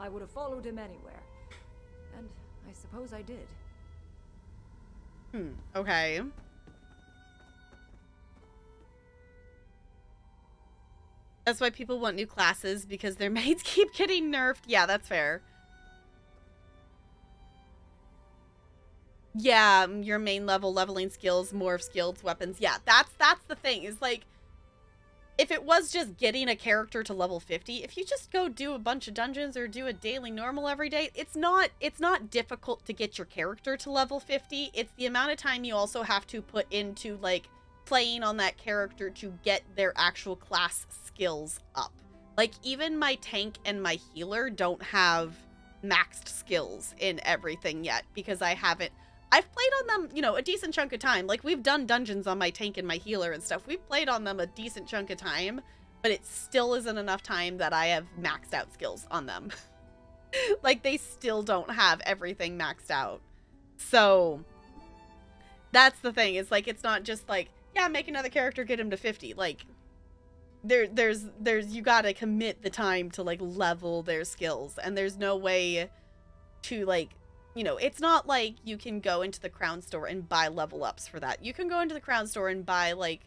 Speaker 3: I would have followed him anywhere. And I suppose I did.
Speaker 1: Okay. That's why people want new classes, because their mates keep getting nerfed. Yeah, that's fair. Yeah, your main level, leveling skills, morph skills, weapons. Yeah, that's the thing. Is like, if it was just getting a character to level 50, if you just go do a bunch of dungeons or do a daily normal every day, it's not difficult to get your character to level 50. It's the amount of time you also have to put into, like, playing on that character to get their actual class skills up. Like, even my tank and my healer don't have maxed skills in everything yet, because I I've played on them, you know, a decent chunk of time. Like, we've done dungeons on my tank and my healer and stuff. We've played on them a decent chunk of time, but it still isn't enough time that I have maxed out skills on them. Like, they still don't have everything maxed out. So that's the thing. It's like, it's not just like, yeah, make another character, get him to 50. Like, there's you gotta commit the time to, like, level their skills, and there's no way to, like, you know, it's not like you can go into the crown store and buy level ups for that. You can go into the crown store and buy, like,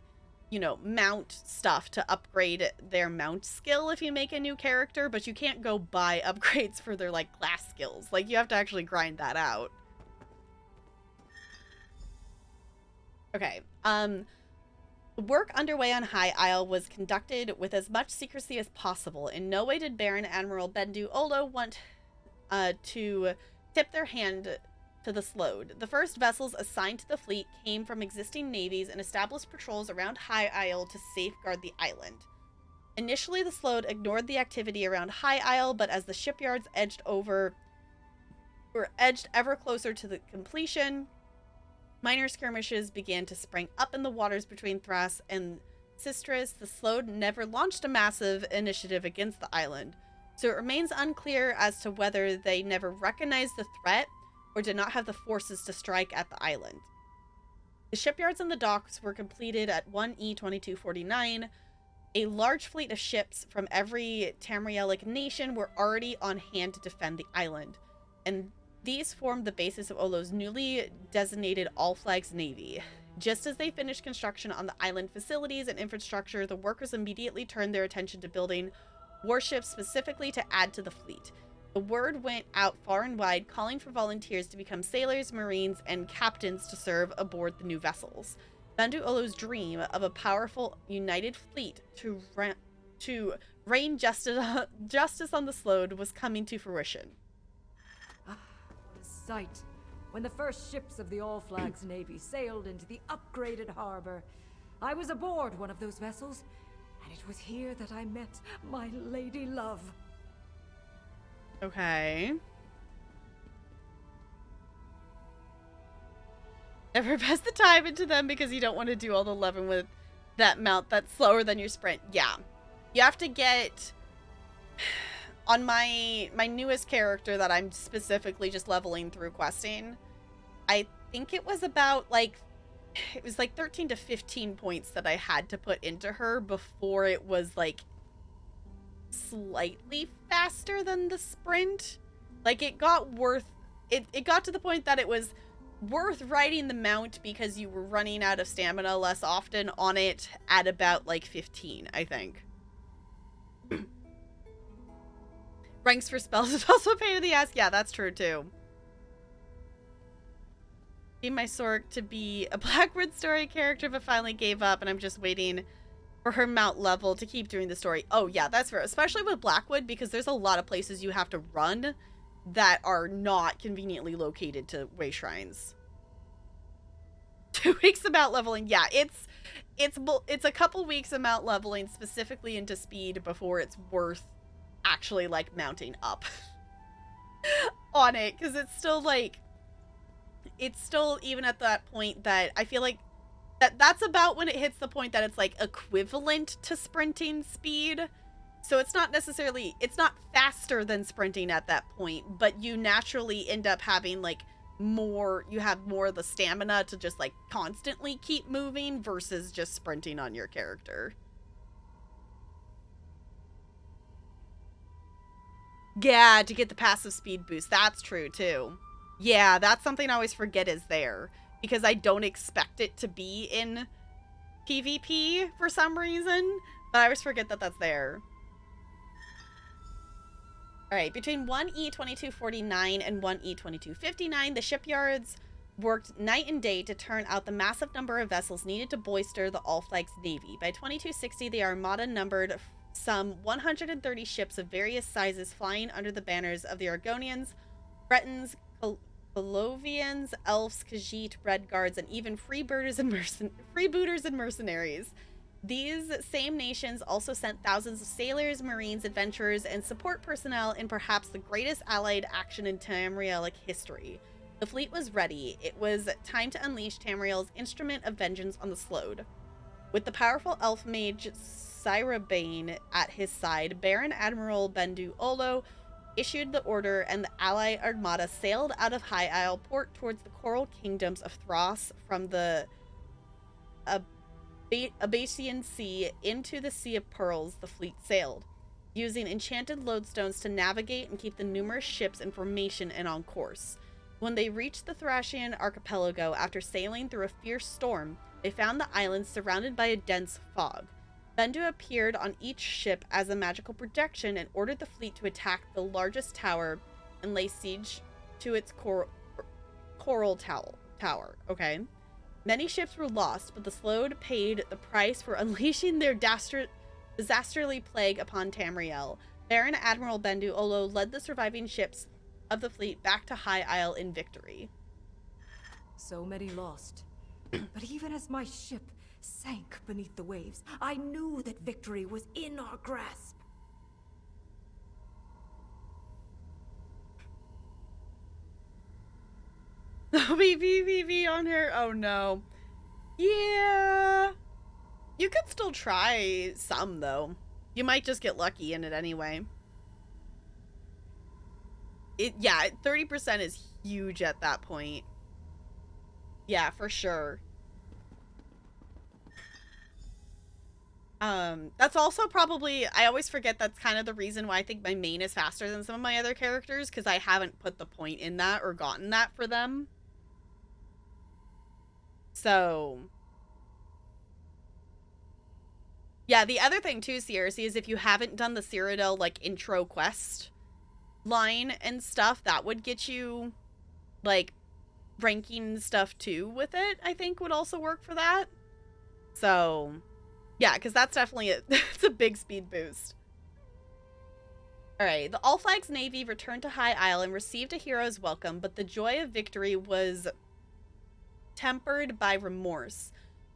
Speaker 1: you know, mount stuff to upgrade their mount skill if you make a new character, but you can't go buy upgrades for their, like, class skills. Like, you have to actually grind that out. Okay, work underway on High Isle was conducted with as much secrecy as possible. In no way did Baron Admiral Bendu Olo want to tip their hand to the Slode. The first vessels assigned to the fleet came from existing navies and established patrols around High Isle to safeguard the island. Initially, the Slode ignored the activity around High Isle, but as the shipyards edged ever closer to the completion, minor skirmishes began to spring up in the waters between Thras and Sistris. The Slode never launched a massive initiative against the island, so it remains unclear as to whether they never recognized the threat or did not have the forces to strike at the island. The shipyards and the docks were completed at 1E2249. A large fleet of ships from every Tamrielic nation were already on hand to defend the island, and these formed the basis of Olo's newly designated All Flags Navy. Just as they finished construction on the island facilities and infrastructure, the workers immediately turned their attention to building warships specifically to add to the fleet. The word went out far and wide, calling for volunteers to become sailors, marines, and captains to serve aboard the new vessels. Bendu Olo's dream of a powerful, united fleet to reign justice on the Slode was coming to fruition.
Speaker 3: Sight when the first ships of the All Flags Navy sailed into the upgraded harbor. I was aboard one of those vessels, and it was here that I met my lady love.
Speaker 1: Okay. Never invest the time into them because you don't want to do all the loving with that mount that's slower than your sprint. Yeah. You have to get... On my newest character that I'm specifically just leveling through questing, I think it was about, like, it was like 13 to 15 points that I had to put into her before it was, like, slightly faster than the sprint. Like, it got to the point that it was worth riding the mount because you were running out of stamina less often on it at about, like, 15, I think. Ranks for spells is also a pain in the ass. Yeah, that's true too. Need my Sork to be a Blackwood story character, but finally gave up, and I'm just waiting for her mount level to keep doing the story. Oh yeah, that's fair. Especially with Blackwood, because there's a lot of places you have to run that are not conveniently located to way shrines. 2 weeks of mount leveling. Yeah, it's a couple weeks of mount leveling specifically into speed before it's worth actually, like, mounting up on it, because it's still, like, it's still even at that point that I feel like that's about when it hits the point that it's, like, equivalent to sprinting speed. So it's not necessarily, it's not faster than sprinting at that point, but you naturally end up having, like, you have more of the stamina to just, like, constantly keep moving versus just sprinting on your character. Yeah, to get the passive speed boost. That's true, too. Yeah, that's something I always forget is there, because I don't expect it to be in PvP for some reason, but I always forget that that's there. Alright, between 1E2249 and 1E2259, the shipyards worked night and day to turn out the massive number of vessels needed to bolster the All Flags Navy. By 2260, the Armada numbered some 130 ships of various sizes flying under the banners of the Argonians, Bretons, Colovians, Elves, Khajiit, Red Guards, and even freebooters and mercenaries. These same nations also sent thousands of sailors, marines, adventurers, and support personnel in perhaps the greatest allied action in Tamrielic history. The fleet was ready. It was time to unleash Tamriel's instrument of vengeance on the Slode. With the powerful elf mage Cyrabane at his side, Baron Admiral Bendu Olo issued the order, and the ally armada sailed out of High Isle port towards the coral kingdoms of Thras from the Abasian Sea into the Sea of Pearls. The fleet sailed, using enchanted lodestones to navigate and keep the numerous ships in formation and on course. When they reached the Thracian archipelago after sailing through a fierce storm, they found the island surrounded by a dense fog. Bendu appeared on each ship as a magical projection and ordered the fleet to attack the largest tower and lay siege to its coral tower. Okay. Many ships were lost, but the Slode paid the price for unleashing their disasterly plague upon Tamriel. Baron Admiral Bendu Olo led the surviving ships of the fleet back to High Isle in victory.
Speaker 3: So many lost. But even as my ship sank beneath the waves, I knew that victory was in our grasp.
Speaker 1: VVVV on her. Oh no. Yeah. You could still try some though. You might just get lucky in it anyway. Yeah, 30% is huge at that point. Yeah, for sure. That's also probably, I always forget that's kind of the reason why I think my main is faster than some of my other characters, because I haven't put the point in that or gotten that for them. So, yeah, the other thing too, CRC, is if you haven't done the Cyrodiil, like, intro quest line and stuff, that would get you, like, ranking stuff too with it, I think would also work for that. So, yeah, because that's definitely it's a big speed boost. Alright, the All Flags Navy returned to High Isle and received a hero's welcome, but the joy of victory was tempered by remorse.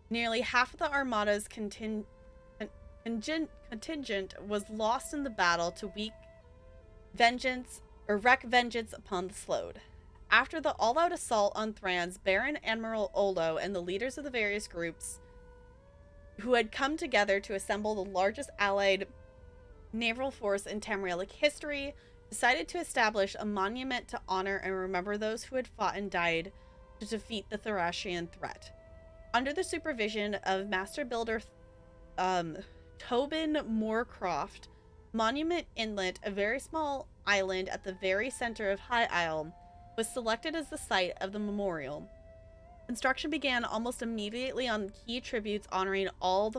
Speaker 1: Nearly half of the Armada's contingent was lost in the battle to wreak vengeance upon the Slode. After the all-out assault on Thran's, Baron Admiral Olo and the leaders of the various groups who had come together to assemble the largest allied naval force in Tamrielic history decided to establish a monument to honor and remember those who had fought and died to defeat the Thracian threat. Under the supervision of Master Builder Tobin Moorcroft, Monument Inlet, a very small island at the very center of High Isle, was selected as the site of the memorial. Construction began almost immediately on key tributes honoring the All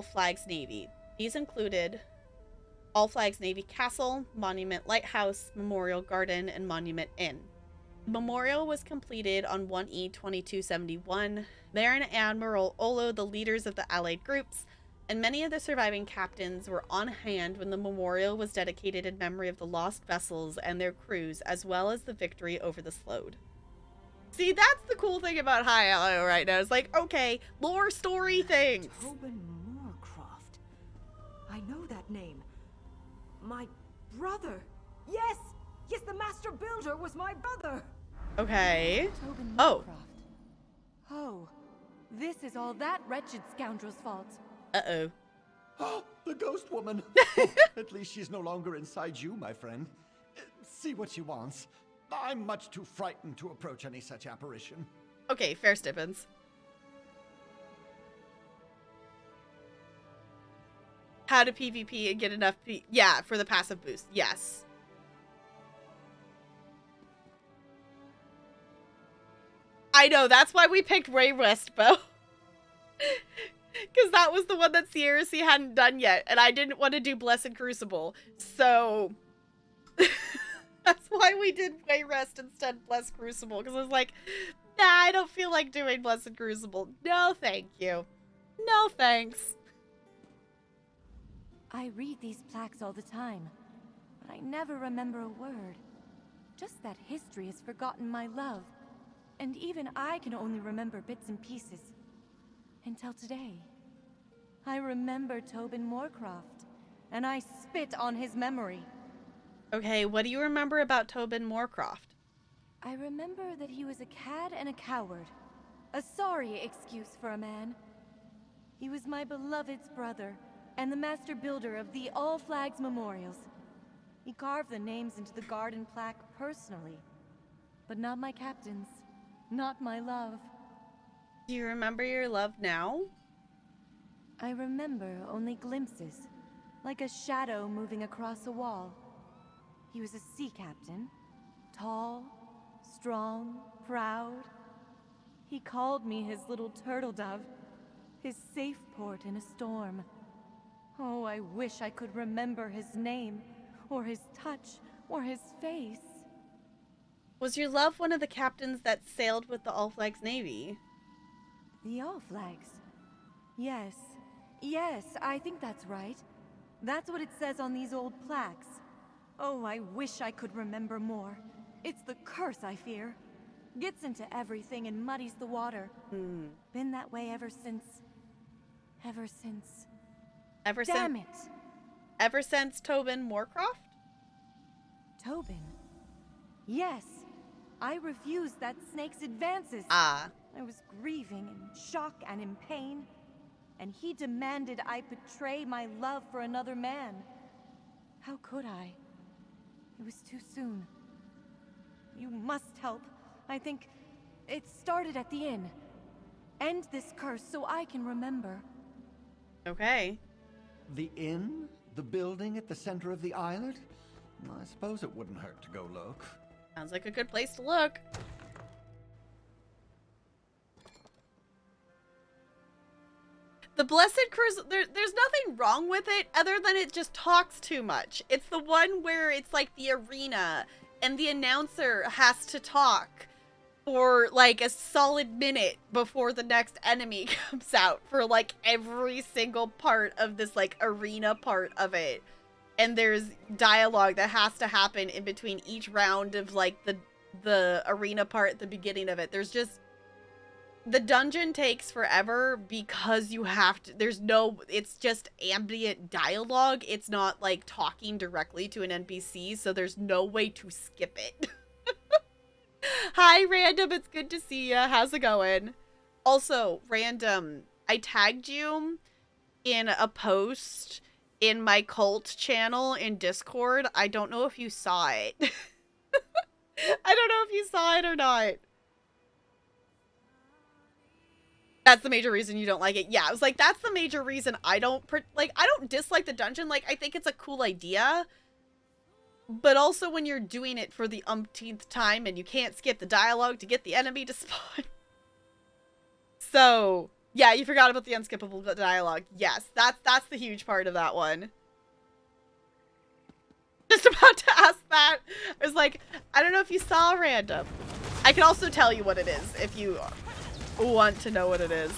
Speaker 1: Flags Navy. These included All Flags Navy Castle, Monument Lighthouse, Memorial Garden, and Monument Inn. The memorial was completed on 1E2271. Baron Admiral Olo, the leaders of the allied groups, and many of the surviving captains were on hand when the memorial was dedicated in memory of the lost vessels and their crews, as well as the victory over the Slode. See, that's the cool thing about High Isle right now. It's like, okay, lore story things.
Speaker 3: Tobin Moorcroft. I know that name. My brother. Yes! Yes, the Master Builder was my brother!
Speaker 1: Okay.
Speaker 9: Tobin
Speaker 1: Oh.
Speaker 9: Moorcroft. Oh, this is all that wretched scoundrel's fault.
Speaker 1: Uh-oh.
Speaker 8: Oh, the ghost woman. At least she's no longer inside you, my friend. See what she wants. I'm much too frightened to approach any such apparition.
Speaker 1: Okay, fair Stippins. How to PvP and get enough yeah, for the passive boost. Yes. I know, that's why we picked Ray Westbow. Because that was the one that Sierra C hadn't done yet, and I didn't want to do Blessed Crucible. So that's why we did Wayrest instead of Blessed Crucible, because I was like, nah, I don't feel like doing Blessed Crucible. No, thank you. No, thanks.
Speaker 9: I read these plaques all the time, but I never remember a word. Just that history has forgotten my love, and even I can only remember bits and pieces. Until today. I remember Tobin Moorcroft, and I spit on his memory.
Speaker 1: Okay, what do you remember about Tobin Moorcroft?
Speaker 9: I remember that he was a cad and a coward. A sorry excuse for a man. He was my beloved's brother, and the master builder of the All Flags Memorials. He carved the names into the garden plaque personally. But not my captain's. Not my love.
Speaker 1: Do you remember your love now?
Speaker 9: I remember only glimpses, like a shadow moving across a wall. He was a sea captain, tall, strong, proud. He called me his little turtle dove, his safe port in a storm. Oh, I wish I could remember his name, or his touch, or his face.
Speaker 1: Was your love one of the captains that sailed with the All Flags Navy?
Speaker 9: The All Flags? Yes. Yes, I think that's right. That's what it says on these old plaques. Oh, I wish I could remember more. It's the curse, I fear. Gets into everything and muddies the water. Been that way ever since... Ever since... Damn it!
Speaker 1: Ever since Tobin Moorcroft?
Speaker 9: Tobin? Yes. I refused that snake's advances.
Speaker 1: Ah.
Speaker 9: I was grieving in shock and in pain. And he demanded I betray my love for another man. How could I? It was too soon. You must help. I think it started at the inn. End this curse so I can remember.
Speaker 1: Okay.
Speaker 8: The inn? The building at the center of the island? I suppose it wouldn't hurt to go look.
Speaker 1: Sounds like a good place to look. The Blessed Cruise, there's nothing wrong with it other than it just talks too much. It's the one where it's like the arena and the announcer has to talk for like a solid minute before the next enemy comes out for like every single part of this like arena part of it. And there's dialogue that has to happen in between each round of like the arena part at the beginning of it. There's just, the dungeon takes forever because you have to, it's just ambient dialogue. It's not like talking directly to an NPC, so there's no way to skip it. Hi, Random, it's good to see ya. How's it going? Also, Random, I tagged you in a post in my cult channel in Discord. I don't know if you saw it. I don't know if you saw it or not. That's the major reason you don't like it. Yeah, I was like, that's the major reason I don't dislike the dungeon. Like, I think it's a cool idea. But also when you're doing it for the umpteenth time and you can't skip the dialogue to get the enemy to spawn. So, yeah, you forgot about the unskippable dialogue. Yes, that's the huge part of that one. Just about to ask that. I was like, I don't know if you saw Random. I can also tell you what it is if you want to know what it is.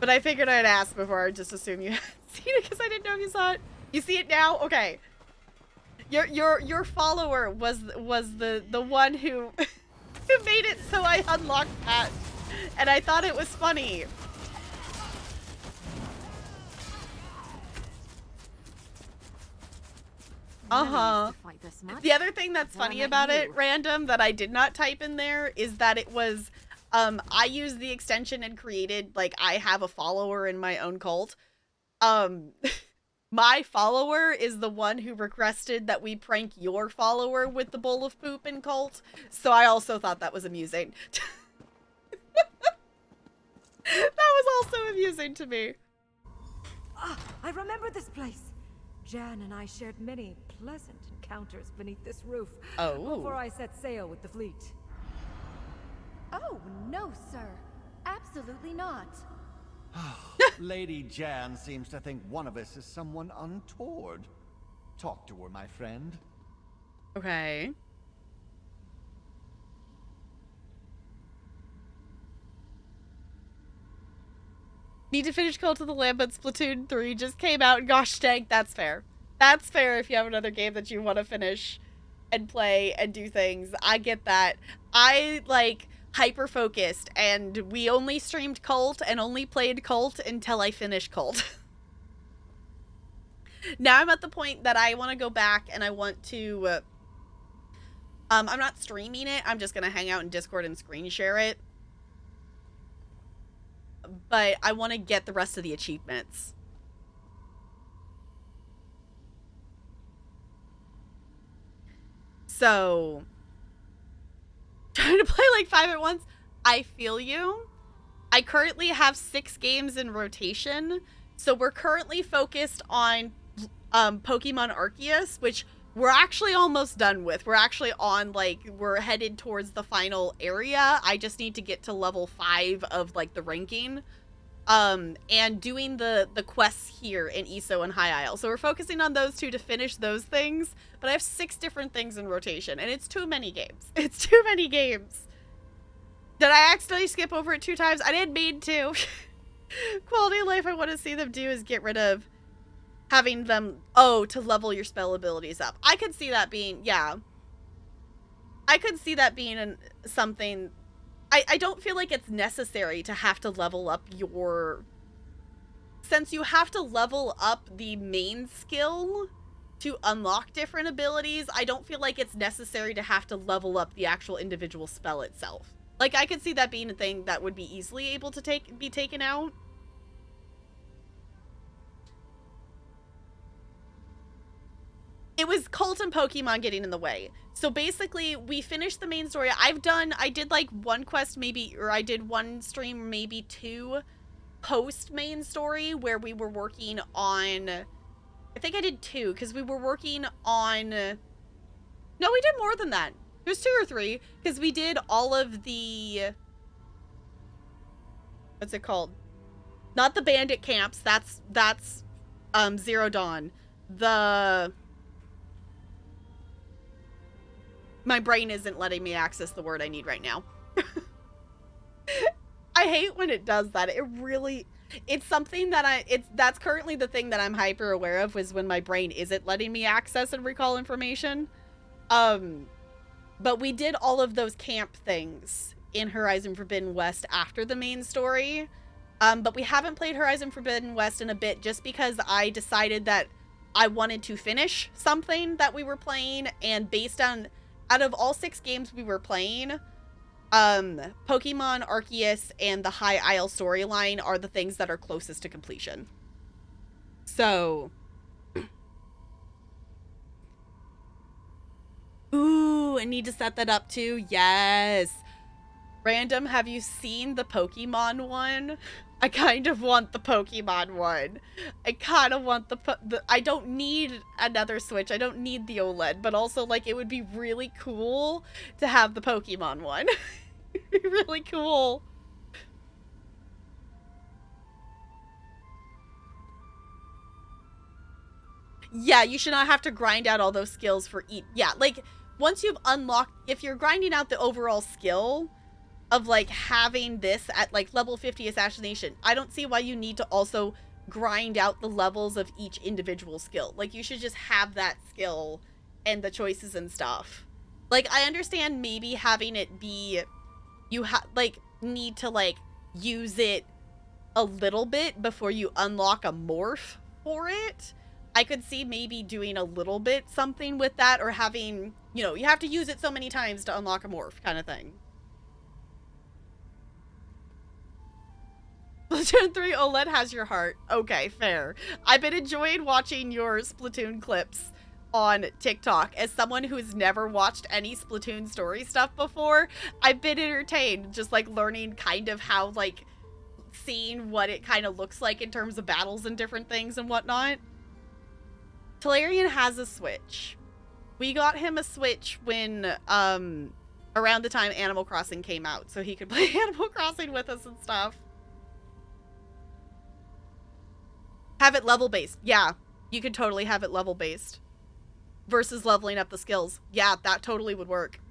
Speaker 1: But I figured I'd ask before I just assume you had seen it because I didn't know if you saw it. You see it now? Okay. Your follower was the one who who made it so I unlocked that. And I thought it was funny. Uh-huh. The other thing that's funny about it, Random, that I did not type in there is that it was, I used the extension and created, like, I have a follower in my own cult. My follower is the one who requested that we prank your follower with the bowl of poop in cult. So I also thought that was amusing. That was also amusing to me.
Speaker 3: Ah, I remember this place. Jan and I shared many pleasant encounters beneath this roof before I set sail with the fleet.
Speaker 9: Oh, no, sir. Absolutely not.
Speaker 8: Lady Jan seems to think one of us is someone untoward. Talk to her, my friend.
Speaker 1: Okay. Need to finish Cult of the Lamb, but Splatoon 3 just came out, and gosh dang, that's fair. That's fair if you have another game that you want to finish and play and do things. I get that. I, like, hyper-focused, and we only streamed Cult and only played Cult until I finished Cult. Now I'm at the point that I want to go back and I want to I'm not streaming it. I'm just gonna hang out in Discord and screen share it. But I want to get the rest of the achievements. So, trying to play like 5 at once, I feel you. I currently have 6 games in rotation. So we're currently focused on Pokemon Arceus, which we're actually almost done with. We're actually on, like, we're headed towards the final area. I just need to get to level 5 of, like, the ranking. And doing the quests here in ESO and High Isle. So we're focusing on those 2 to finish those things. But I have 6 different things in rotation, and it's too many games. It's too many games. Did I accidentally skip over it 2 times? I didn't mean to. Quality of life I want to see them do is get rid of having them, to level your spell abilities up. I could see that being, yeah. I could see that being something. I don't feel like it's necessary to have to level up your... Since you have to level up the main skill to unlock different abilities, I don't feel like it's necessary to have to level up the actual individual spell itself. Like, I could see that being a thing that would be easily able to be taken out. It was Cult and Pokemon getting in the way. So basically, we finished the main story. I did like 1 quest maybe, or I did 1 stream, maybe 2 post main story where we were working on, I think I did 2 because we were working on, no, we did more than that. There's 2 or 3 because we did all of the, what's it called? Not the bandit camps. That's Zero Dawn. My brain isn't letting me access the word I need right now. I hate when it does that. It's something that that's currently the thing that I'm hyper aware of, was when my brain isn't letting me access and recall information. But we did all of those camp things in Horizon Forbidden West after the main story. But we haven't played Horizon Forbidden West in a bit just because I decided that I wanted to finish something that we were playing, and based on, out of all 6 games we were playing, Pokemon Arceus and the High Isle storyline are the things that are closest to completion. So, ooh, I need to set that up too. Yes. Random, have you seen the Pokemon one? I kind of want the Pokemon one. I kind of want I don't need another Switch. I don't need the OLED, but also, like, it would be really cool to have the Pokemon one. It'd be really cool. Yeah, you should not have to grind out all those skills for each. Yeah, like, once you've unlocked, if you're grinding out the overall skill of, like, having this at, like, level 50 assassination, I don't see why you need to also grind out the levels of each individual skill. Like, you should just have that skill and the choices and stuff. Like, I understand maybe having it be, you need to, like, use it a little bit before you unlock a morph for it. I could see maybe doing a little bit something with that, or having, you know, you have to use it so many times to unlock a morph kind of thing. Splatoon 3 OLED has your heart. Okay, fair. I've been enjoying watching your Splatoon clips on TikTok. As someone who's never watched any Splatoon story stuff before, I've been entertained, just, like, learning kind of how, like, seeing what it kind of looks like in terms of battles and different things and whatnot. Talarian has a Switch. We got him a Switch when, around the time Animal Crossing came out, so he could play Animal Crossing with us and stuff. Have it level-based. Yeah, you could totally have it level-based. Versus leveling up the skills. Yeah, that totally would work.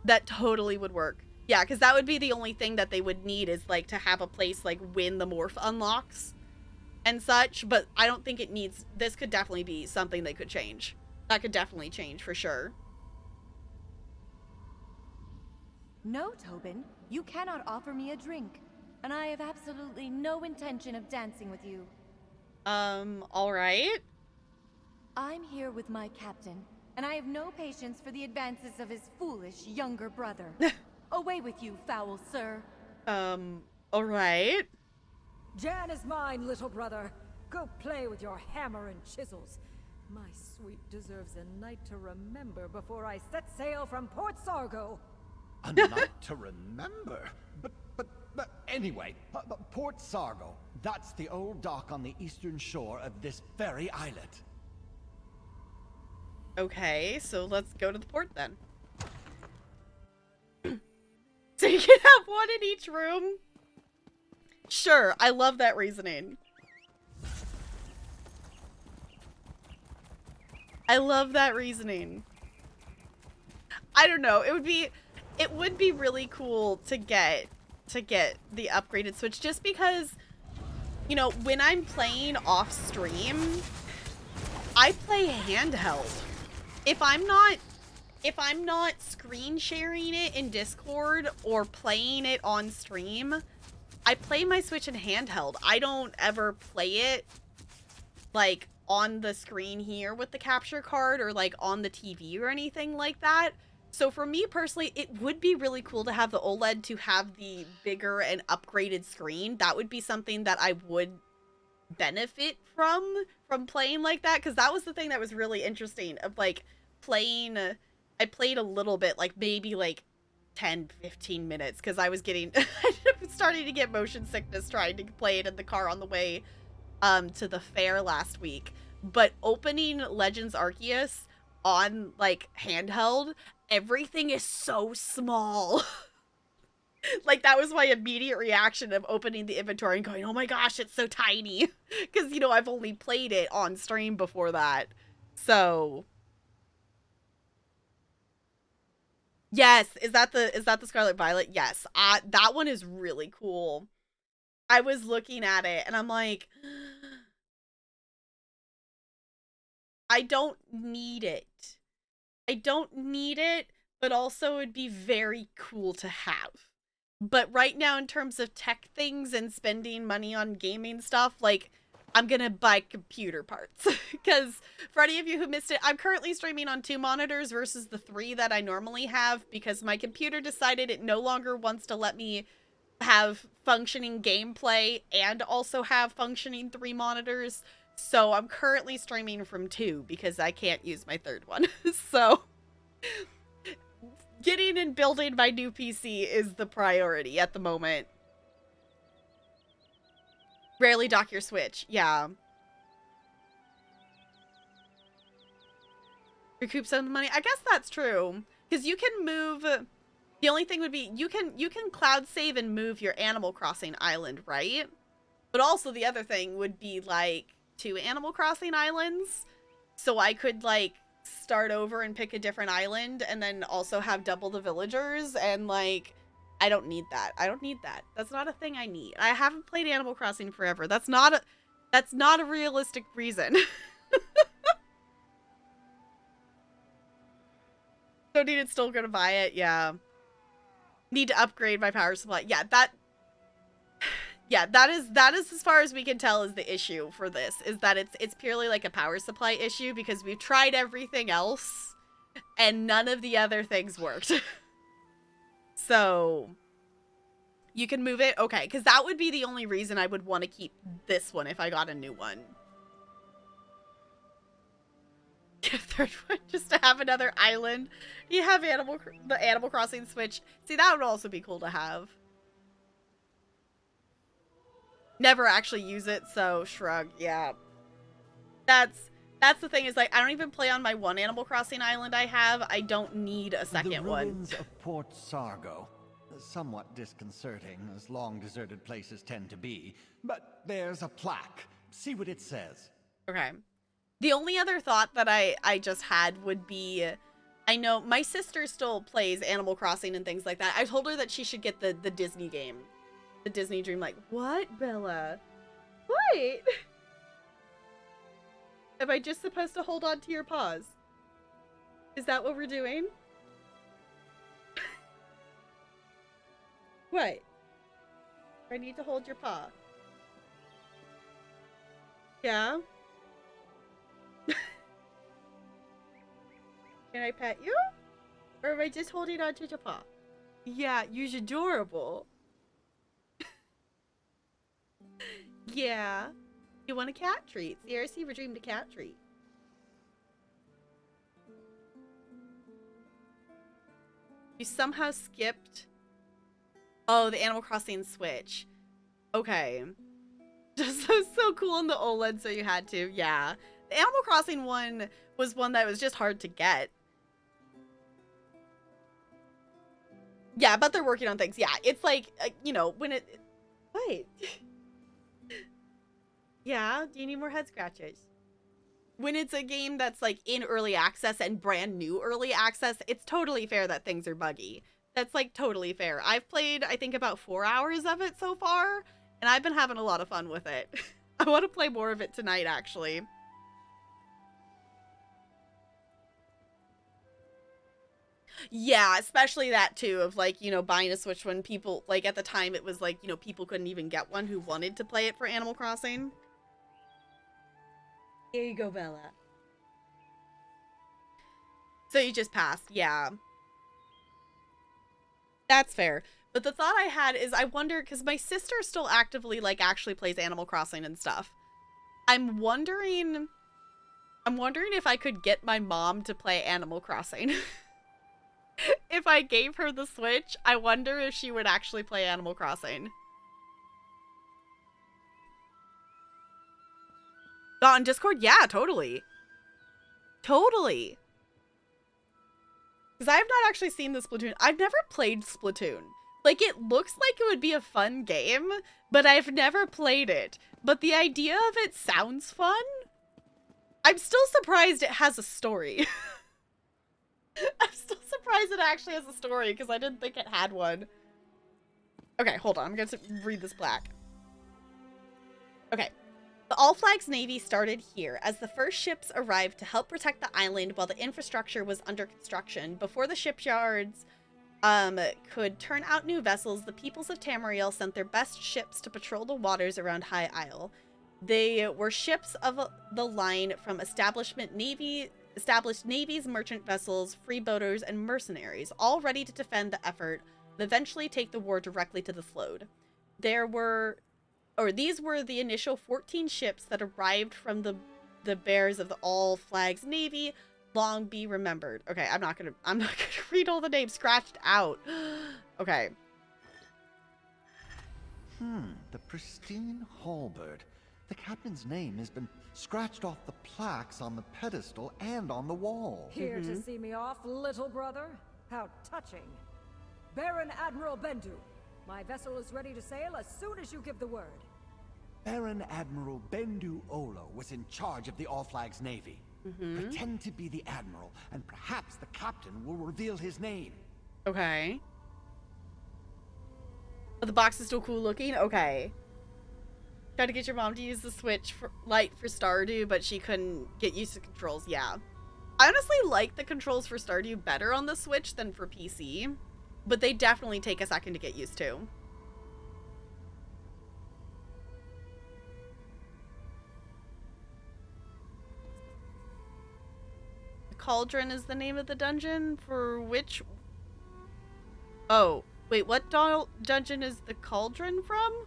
Speaker 1: That totally would work. Yeah, because that would be the only thing that they would need, is, like, to have a place, like, when the morph unlocks and such. But I don't think it needs... This could definitely be something they could change. That could definitely change, for sure.
Speaker 9: No, Tobin. You cannot offer me a drink. And I have absolutely no intention of dancing with you.
Speaker 1: Alright.
Speaker 9: I'm here with my captain, and I have no patience for the advances of his foolish younger brother. Away with you, foul sir.
Speaker 1: All right.
Speaker 3: Jan is mine, little brother. Go play with your hammer and chisels. My sweet deserves a night to remember before I set sail from Port Sargo.
Speaker 8: A night to remember? But anyway, Port Sargo. That's the old dock on the eastern shore of this very islet.
Speaker 1: Okay, so let's go to the port then. So you can have one in each room? Sure, I love that reasoning. I love that reasoning. I don't know, it would be really cool to get the upgraded Switch, just because, you know, when I'm playing off stream, I play handheld. If I'm not screen sharing it in Discord or playing it on stream, I play my Switch in handheld. I don't ever play it like on the screen here with the capture card or like on the TV or anything like that. So for me personally, it would be really cool to have the OLED to have the bigger and upgraded screen. That would be something that I would benefit from playing like that, because that was the thing that was really interesting of like playing. I played a little bit, like maybe like 10-15 minutes, because I was getting starting to get motion sickness trying to play it in the car on the way to the fair last week. But opening Legends Arceus on like handheld, everything is so small. Like, that was my immediate reaction of opening the inventory and going, oh my gosh, it's so tiny. Because, you know, I've only played it on stream before that. So, yes, is that the Scarlet Violet? Yes, that one is really cool. I was looking at it and I'm like, I don't need it. I don't need it, but also it'd be very cool to have. But right now, in terms of tech things and spending money on gaming stuff, like, I'm gonna buy computer parts. Because for any of you who missed it, I'm currently streaming on 2 monitors versus the 3 that I normally have, because my computer decided it no longer wants to let me have functioning gameplay and also have functioning 3 monitors. So I'm currently streaming from 2 because I can't use my 3rd one. So getting and building my new PC is the priority at the moment. Rarely dock your Switch. Yeah. Recoup some of the money. I guess that's true. Because you can move... The only thing would be, you can cloud save and move your Animal Crossing island, right? But also the other thing would be, like, 2 Animal Crossing islands. So I could, like, start over and pick a different island and then also have double the villagers, and, like, I don't need that. I don't need that. That's not a thing I need. I haven't played Animal Crossing forever. That's not a realistic reason. So needed, still gonna buy it, yeah. Need to upgrade my power supply. Yeah, that is as far as we can tell is the issue for this, is that it's purely like a power supply issue, because we've tried everything else and none of the other things worked. So you can move it? Okay, because that would be the only reason I would want to keep this one if I got a new one. Get a 3rd one just to have another island. You have the Animal Crossing Switch. See, that would also be cool to have. Never actually use it, so shrug. Yeah. That's the thing, is like, I don't even play on my one Animal Crossing island I have. I don't need a second one.
Speaker 8: The ruins of Port Sargo. Somewhat disconcerting, as long deserted places tend to be. But there's a plaque. See what it says.
Speaker 1: Okay. The only other thought that I just had would be, I know my sister still plays Animal Crossing and things like that. I told her that she should get the Disney game. The Disney Dreamlight. What, Bella? What? Am I just supposed to hold on to your paws? Is that what we're doing? What? I need to hold your paw. Yeah? Can I pet you? Or am I just holding on to your paw? Yeah, you're adorable. Yeah. You want a cat treat? Sierra Seaver dreamed a cat treat. You somehow skipped... Oh, the Animal Crossing Switch. Okay. Just so cool on the OLED, so you had to. Yeah. The Animal Crossing one was one that was just hard to get. Yeah, but they're working on things. Yeah, it's like, you know, when it... What? Yeah, do you need more head scratchers? When it's a game that's like in early access and brand new early access, it's totally fair that things are buggy. That's like totally fair. I've played, I think, about 4 hours of it so far, and I've been having a lot of fun with it. I want to play more of it tonight, actually. Yeah, especially that too, of like, you know, buying a Switch when people, like at the time it was like, you know, people couldn't even get one who wanted to play it for Animal Crossing. Here you go, Bella. So you just passed, yeah. That's fair. But the thought I had is I wonder, because my sister still actively, like, actually plays Animal Crossing and stuff. I'm wondering if I could get my mom to play Animal Crossing. If I gave her the Switch, I wonder if she would actually play Animal Crossing. On Discord? Yeah, totally. Totally. Because I have not actually seen the Splatoon. I've never played Splatoon. Like, it looks like it would be a fun game, but I've never played it. But the idea of it sounds fun. I'm still surprised it has a story. I'm still surprised it actually has a story, because I didn't think it had one. Okay, hold on. I'm going to read this black. Okay. The All Flags Navy started here as the first ships arrived to help protect the island while the infrastructure was under construction. Before the shipyards could turn out new vessels, the peoples of Tamriel sent their best ships to patrol the waters around High Isle. They were ships of the line from established navies, merchant vessels, freeboaters, and mercenaries, all ready to defend the effort and eventually take the war directly to the Flood. These were the initial 14 ships that arrived from the bears of the All Flags Navy. Long be remembered. Okay, I'm not gonna read all the names scratched out. Okay.
Speaker 8: The pristine halberd. The captain's name has been scratched off the plaques on the pedestal and on the wall.
Speaker 3: Here to see me off, little brother? How touching. Baron Admiral Bendu, my vessel is ready to sail as soon as you give the word.
Speaker 7: Baron Admiral Bendu Olo was in charge of the All Flags Navy. Pretend to be the admiral, and perhaps the captain will reveal his name.
Speaker 1: Okay. But the box is still cool looking? Okay. Tried to get your mom to use the Switch for Stardew, but she couldn't get used to controls. Yeah. I honestly like the controls for Stardew better on the Switch than for PC, but they definitely take a second to get used to. Cauldron is the name of the dungeon for which... Oh, wait, what dungeon is the Cauldron from?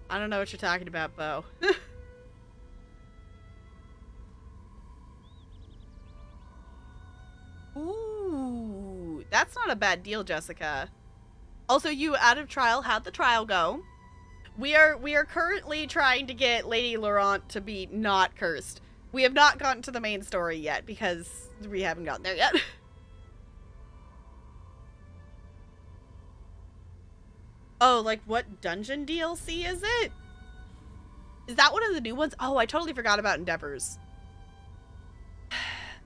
Speaker 1: I don't know what you're talking about, Bo. Ooh, that's not a bad deal, Jessica. Also, you out of trial, how'd the trial go? We are currently trying to get Lady Laurent to be not cursed. We have not gotten to the main story yet because we haven't gotten there yet. Oh, like what dungeon DLC is it? Is that one of the new ones? Oh, I totally forgot about Endeavors. Am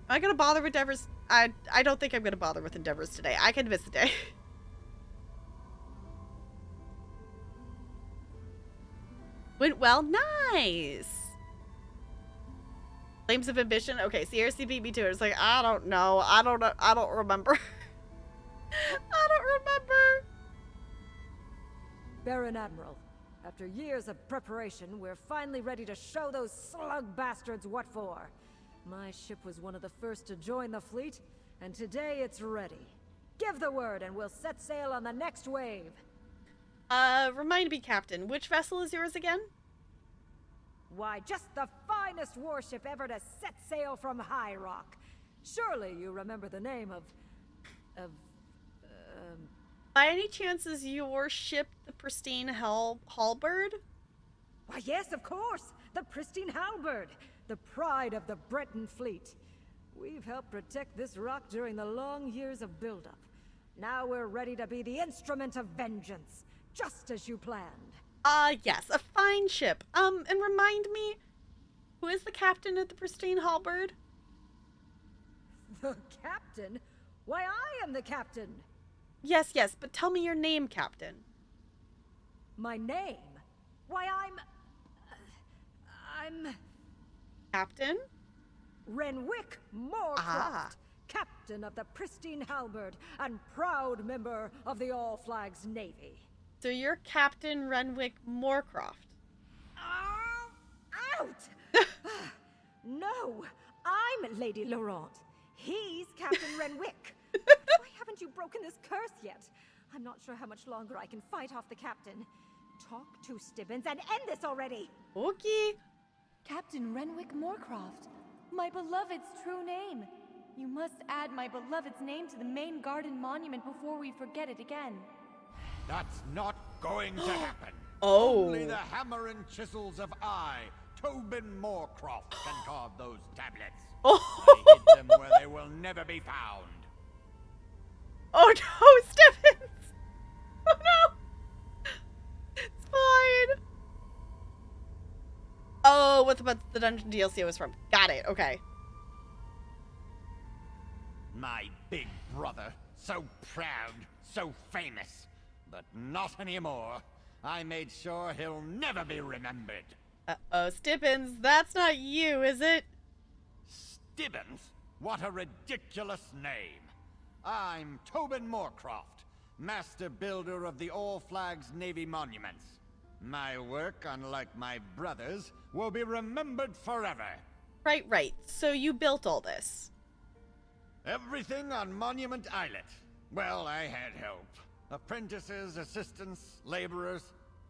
Speaker 1: I gonna bother with Endeavors? I don't think I'm gonna bother with Endeavors today. I can miss the day. Went well? Nice! Flames of Ambition? Okay, CRC beat me to it. It's like, I don't know. I don't remember. I don't remember.
Speaker 3: Baron Admiral, after years of preparation, we're finally ready to show those slug bastards what for. My ship was one of the first to join the fleet, and today it's ready. Give the word and we'll set sail on the next wave.
Speaker 1: Remind me, Captain, which vessel is yours again?
Speaker 3: Why, just the finest warship ever to set sail from High Rock. Surely you remember the name of...
Speaker 1: By any chance is your ship the pristine Halberd?
Speaker 3: Why, yes, of course! The pristine Halberd! The pride of the Breton fleet. We've helped protect this rock during the long years of buildup. Now we're ready to be the instrument of vengeance, just as you planned.
Speaker 1: Yes, a fine ship. And remind me, who is the captain at the pristine Halberd?
Speaker 3: The captain? Why, I am the captain!
Speaker 1: Yes, but tell me your name, Captain.
Speaker 3: My name? Why, I'm...
Speaker 1: Captain?
Speaker 3: Renwick Moorcroft, captain of the pristine Halberd and proud member of the All Flags Navy.
Speaker 1: So you're Captain Renwick Moorcroft.
Speaker 3: Out! No, I'm Lady Laurent. He's Captain Renwick. Why haven't you broken this curse yet? I'm not sure how much longer I can fight off the captain. Talk to Stibbins and end this already.
Speaker 1: Okay.
Speaker 9: Captain Renwick Moorcroft, my beloved's true name. You must add my beloved's name to the main garden monument before we forget it again.
Speaker 7: That's not going to happen.
Speaker 1: Oh.
Speaker 7: Only the hammer and chisels of Tobin Moorcroft, can carve those tablets.
Speaker 1: Oh.
Speaker 7: I hid them where they will never be found.
Speaker 1: Oh no, Stibbins! Oh no! It's fine. Oh, what about the dungeon DLC was from? Got it, okay.
Speaker 7: My big brother, so proud, so famous. But not anymore. I made sure he'll never be remembered.
Speaker 1: Uh-oh, Stibbins, that's not you, is it?
Speaker 7: Stibbins? What a ridiculous name. I'm Tobin Moorcroft, master builder of the All Flags Navy monuments. My work, unlike my brother's, will be remembered forever.
Speaker 1: Right. So you built all this.
Speaker 7: Everything on Monument Islet. Well, I had help. Apprentices, assistants, laborers.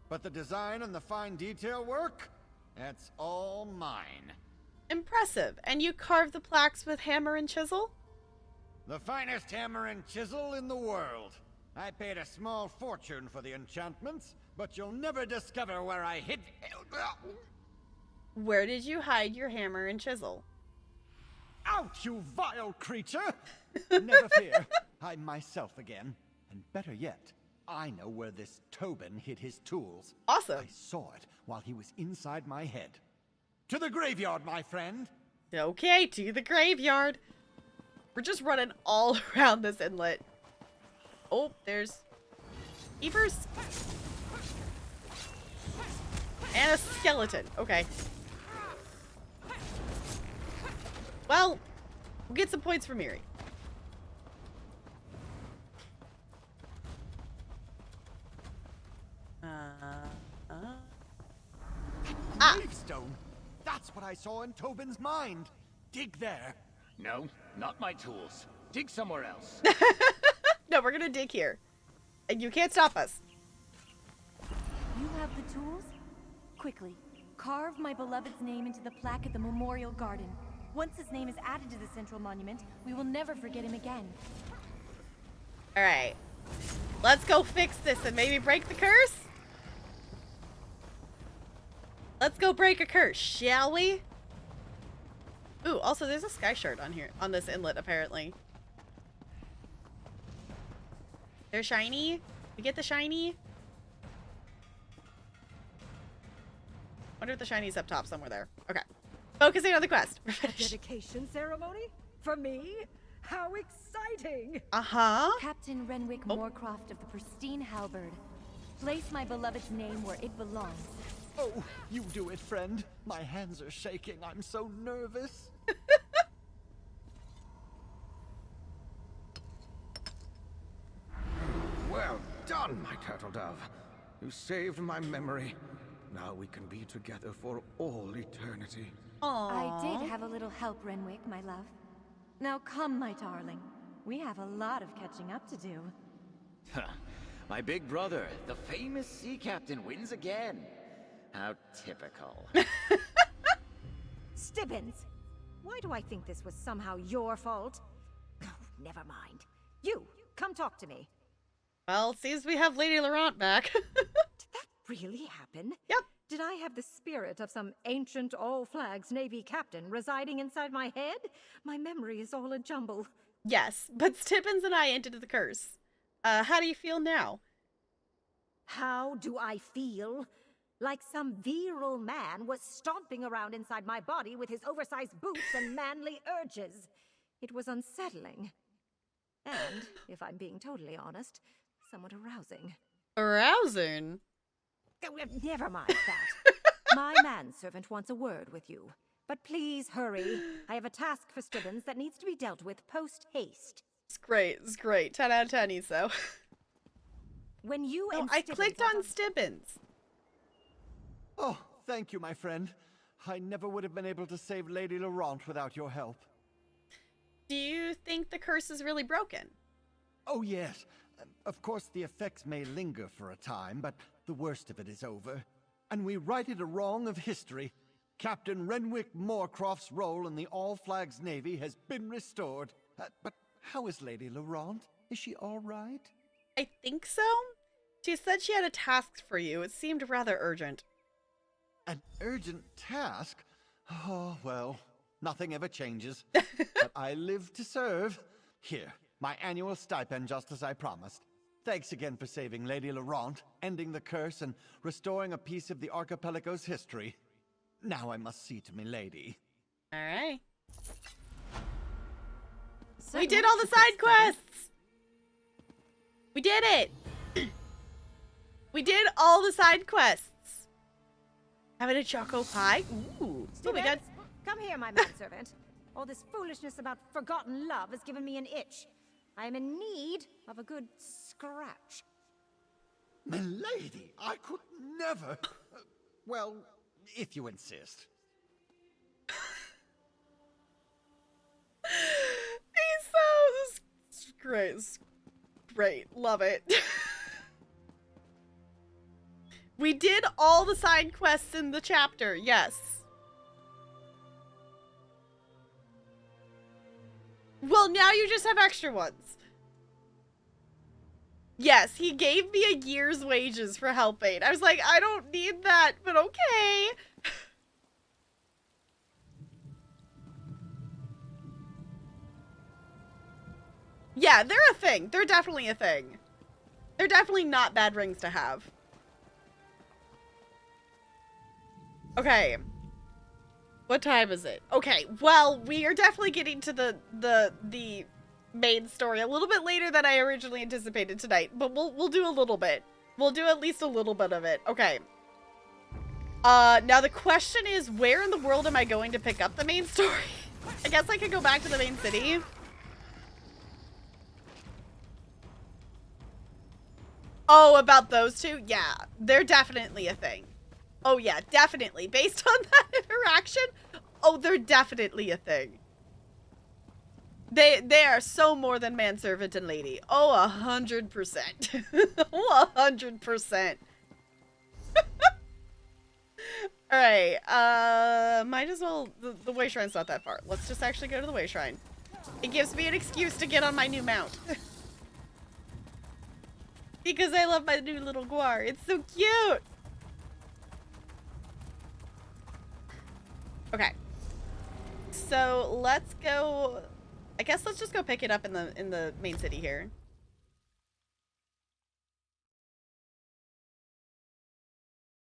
Speaker 7: But the design and the fine detail work? That's all mine.
Speaker 1: Impressive. And you carved the plaques with hammer and chisel?
Speaker 7: The finest hammer and chisel in the world. I paid a small fortune for the enchantments, but you'll never discover where I hid...
Speaker 1: Where did you hide your hammer and chisel?
Speaker 7: Out, you vile creature! Never fear, I'm myself again. And better yet, I know where this Tobin hid his tools.
Speaker 1: Awesome.
Speaker 7: I saw it while he was inside my head. To the graveyard, my friend!
Speaker 1: Okay, to the graveyard. We're just running all around this inlet. Oh, there's Keepers. And a skeleton. Okay. Well, we'll get some points for Miri.
Speaker 7: Gravestone! That's what I saw in Tobin's mind. Dig there.
Speaker 4: No, not my tools. Dig somewhere else.
Speaker 1: No, we're gonna dig here. And you can't stop us.
Speaker 9: You have the tools? Quickly, carve my beloved's name into the plaque at the Memorial Garden. Once his name is added to the central monument, we will never forget him again.
Speaker 1: Alright. Let's go fix this and maybe break the curse? Let's go break a curse, shall we? Ooh, also there's a sky shard on here, on this inlet, apparently. They're shiny? We get the shiny? Wonder if the shiny's up top somewhere there. Okay. Focusing on the quest. We're finished.
Speaker 3: Dedication ceremony? For me? How exciting!
Speaker 1: Uh-huh.
Speaker 9: Captain Renwick Moorcroft of the pristine Halberd. Place my beloved's name where it belongs.
Speaker 7: Oh, you do it, friend. My hands are shaking. I'm so nervous.
Speaker 5: Well done, my turtle dove. You saved my memory. Now we can be together for all eternity.
Speaker 9: I did
Speaker 1: Aww.
Speaker 9: have a little help, Renwick, my love. Now come, my darling. We have a lot of catching up to do.
Speaker 4: My big brother, the famous sea captain, wins again. How typical.
Speaker 3: Stibbins! Why do I think this was somehow your fault? Never mind. You, come talk to me.
Speaker 1: Well, it seems we have Lady Laurent back.
Speaker 3: Did that really happen?
Speaker 1: Yep.
Speaker 3: Did I have the spirit of some ancient all-flags Navy captain residing inside my head? My memory is all a jumble.
Speaker 1: Yes, but Stibbins and I ended the curse. How do you feel now?
Speaker 3: How do I feel? Like some virile man was stomping around inside my body with his oversized boots and manly urges. It was unsettling. And, if I'm being totally honest, somewhat arousing.
Speaker 1: Arousing?
Speaker 3: Never mind that. My manservant wants a word with you. But please hurry. I have a task for Stibbins that needs to be dealt with post-haste.
Speaker 1: It's great, it's great. 10 out of 10, ESO.
Speaker 3: When you
Speaker 1: Oh,
Speaker 3: and
Speaker 1: I
Speaker 3: Stibbins
Speaker 1: clicked
Speaker 3: have
Speaker 1: on
Speaker 3: a-
Speaker 1: Stibbins.
Speaker 8: Oh, thank you, my friend. I never would have been able to save Lady Laurent without your help.
Speaker 1: Do you think the curse is really broken?
Speaker 8: Oh, yes. Of course, the effects may linger for a time, but the worst of it is over. And we righted a wrong of history. Captain Renwick Moorcroft's role in the All Flags Navy has been restored. But how is Lady Laurent? Is she all right?
Speaker 1: I think so. She said she had a task for you. It seemed rather urgent.
Speaker 8: An urgent task? Oh, well, nothing ever changes. But I live to serve. Here, my annual stipend just as I promised. Thanks again for saving Lady Laurent, ending the curse, and restoring a piece of the archipelago's history. Now I must see to me lady.
Speaker 1: All right.
Speaker 3: So
Speaker 1: We did
Speaker 3: much
Speaker 1: all the
Speaker 3: for
Speaker 1: side
Speaker 3: Stibbins.
Speaker 1: quests. We did it. We did all the side quests. Having a choco pie. Ooh. Oh, we got.
Speaker 3: Stibbins, come here, my manservant. All this foolishness about forgotten love has given me an itch. I am in need of a good scratch.
Speaker 8: Milady, I could never. Well, if you insist.
Speaker 1: This is great. This is great. Love it. We did all the side quests in the chapter. Yes. Well, now you just have extra ones. Yes, he gave me a year's wages for helping. I was like, I don't need that, but okay. Yeah, they're a thing. They're definitely a thing. They're definitely not bad rings to have. Okay. What time is it? Okay, well, we are definitely getting to the main story a little bit later than I originally anticipated tonight, but we'll do a little bit. We'll do at least a little bit of it. Okay. Now the question is, where in the world am I going to pick up the main story? I guess I could go back to the main city. Oh, about those two? Yeah, they're definitely a thing. Oh yeah, definitely. Based on that interaction, oh, they're definitely a thing. They are so more than manservant and lady. Oh, 100%. Oh, 100%. Alright, might as well, the way shrine's not that far. Let's just actually go to the way shrine. It gives me an excuse to get on my new mount. Because I love my new little guar. It's so cute. Okay. So let's go. I guess let's just go pick it up in the main city here.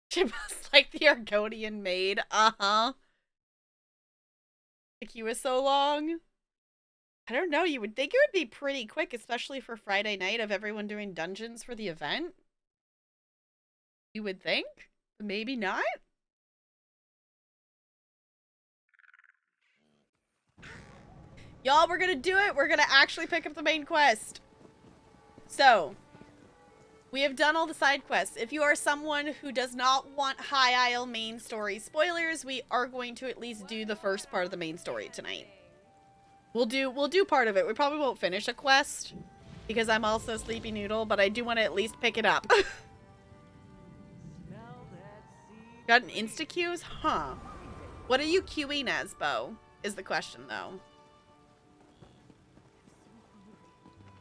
Speaker 1: She must like the Argonian maid. Uh-huh. The queue is so long. I don't know. You would think it would be pretty quick, especially for Friday night of everyone doing dungeons for the event. You would think? Maybe not? Y'all, we're gonna do it. We're gonna actually pick up the main quest. So, We have done all the side quests. If you are someone who does not want High Isle main story spoilers, we are going to at least do the first part of the main story tonight. We'll do part of it. We probably won't finish a quest because I'm also Sleepy Noodle, but I do want to at least pick it up. Got an insta queues? Huh. What are you queuing as, Bo? Is the question though.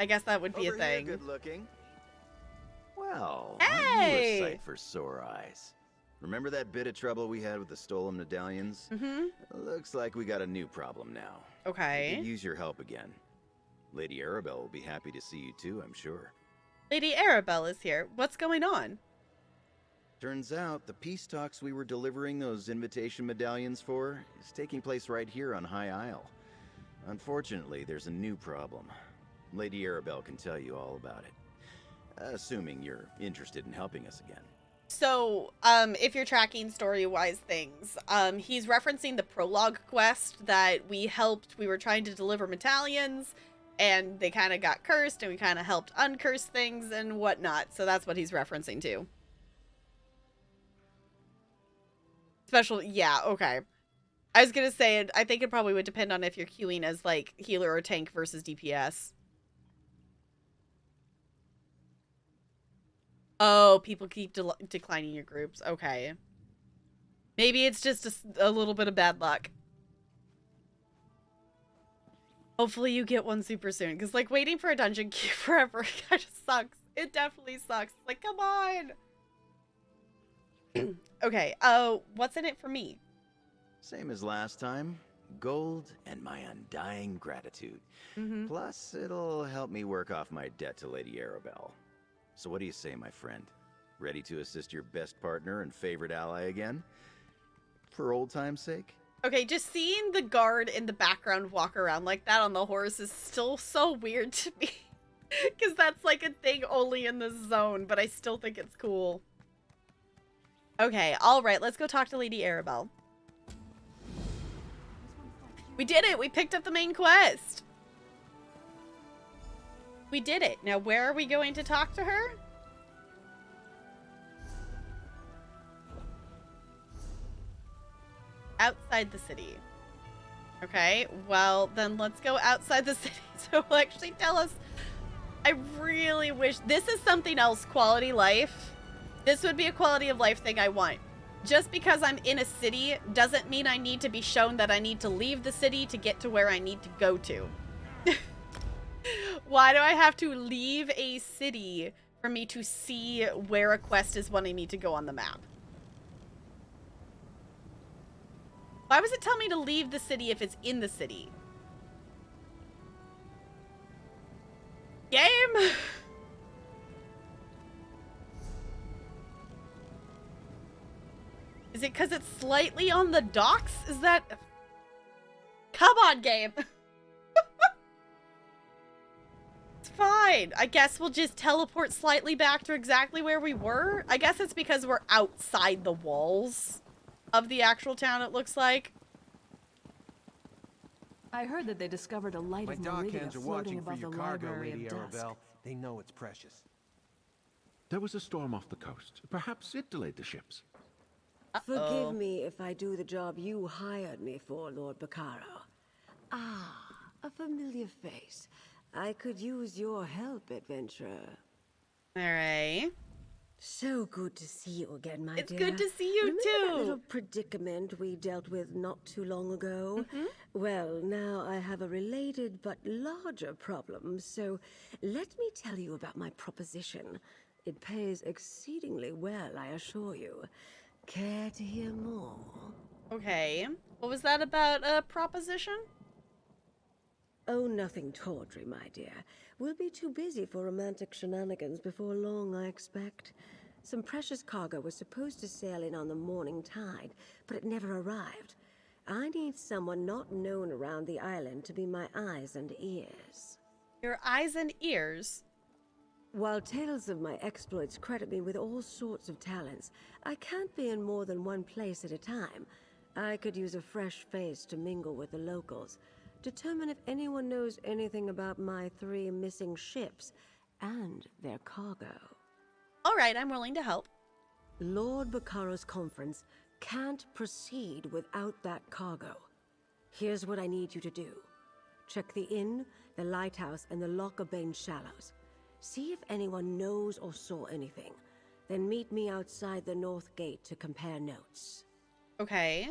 Speaker 1: I guess that would be
Speaker 4: Over
Speaker 1: a thing.
Speaker 4: Here, good looking. Well,
Speaker 1: Hey!
Speaker 4: aren't you a sight for sore eyes? Remember that bit of trouble we had with the stolen medallions?
Speaker 1: Mm-hmm.
Speaker 4: Looks like we got a new problem now. We
Speaker 1: Okay.
Speaker 4: could use your help again. Lady Arabelle will be happy to see you too, I'm sure.
Speaker 1: Lady Arabelle is here. What's going on?
Speaker 4: Turns out the peace talks we were delivering those invitation medallions for is taking place right here on High Isle. Unfortunately, there's a new problem. Lady Arabelle can tell you all about it. Assuming you're interested in helping us again.
Speaker 1: So, if you're tracking story-wise things, he's referencing the prologue quest that we were trying to deliver medallions, and they kind of got cursed, and we kind of helped uncurse things and whatnot, so that's what he's referencing to. Yeah, okay. I was gonna say, I think it probably would depend on if you're queuing as, like, healer or tank versus DPS. Oh, people keep declining your groups. Okay. Maybe it's just a little bit of bad luck. Hopefully you get one super soon. Because, like, waiting for a dungeon queue forever kind of sucks. It definitely sucks. Like, come on. Okay. What's in it for me?
Speaker 4: Same as last time. Gold and my undying gratitude.
Speaker 1: Mm-hmm.
Speaker 4: Plus, it'll help me work off my debt to Lady Arabelle. So what do you say, my friend? Ready to assist your best partner and favorite ally again? For old time's sake?
Speaker 1: Okay, just seeing the guard in the background walk around like that on the horse is still so weird to me. Because that's like a thing only in this zone, but I still think it's cool. Okay, alright, let's go talk to Lady Arabelle. We did it! We picked up the main quest! We did it. Now, where are we going to talk to her? Outside the city. Okay, well, then let's go outside the city so it'll actually tell us. I really wish... This is something else, quality life. This would be a quality of life thing I want. Just because I'm in a city doesn't mean I need to be shown that I need to leave the city to get to where I need to go to. Why do I have to leave a city for me to see where a quest is wanting me to go on the map? Why was it telling me to leave the city if it's in the city? Game! Is it because it's slightly on the docks? Is that... Come on, game! It's fine. I guess we'll just teleport slightly back to exactly where we were. I guess it's because we're outside the walls of the actual town, it looks like.
Speaker 10: I heard that they discovered a light
Speaker 5: My
Speaker 10: of
Speaker 5: dock
Speaker 10: Meridia
Speaker 5: hands are
Speaker 10: floating
Speaker 5: watching for
Speaker 10: above
Speaker 5: your
Speaker 10: the
Speaker 5: cargo,
Speaker 10: Library
Speaker 5: Lady
Speaker 10: of Dusk.
Speaker 5: Arabelle. They know it's precious.
Speaker 11: There was a storm off the coast. Perhaps it delayed the ships.
Speaker 12: Forgive me if I do the job you hired me for, Lord Bacaro. Ah, a familiar face. I could use your help, adventurer.
Speaker 1: Alright.
Speaker 12: So good to see you again, my
Speaker 1: It's
Speaker 12: dear.
Speaker 1: good to see you
Speaker 12: Remember
Speaker 1: too.
Speaker 12: that little predicament we dealt with not too long ago? Well, now I have a related but larger problem, so let me tell you about my proposition. It pays exceedingly well, I assure you. Care to hear more?
Speaker 1: Okay. What was that about a proposition?
Speaker 12: Oh, nothing tawdry, my dear. We'll be too busy for romantic shenanigans before long, I expect. Some precious cargo was supposed to sail in on the morning tide, but it never arrived. I need someone not known around the island to be my eyes and ears.
Speaker 1: Your eyes and ears?
Speaker 12: While tales of my exploits credit me with all sorts of talents, I can't be in more than one place at a time. I could use a fresh face to mingle with the locals, determine if anyone knows anything about my 3 missing ships and their cargo.
Speaker 1: All right, I'm willing to help.
Speaker 12: Lord Baccaro's conference can't proceed without that cargo. Here's what I need you to do. Check the inn, the lighthouse, and the Lockabane Shallows. See if anyone knows or saw anything. Then meet me outside the North Gate to compare notes.
Speaker 1: Okay.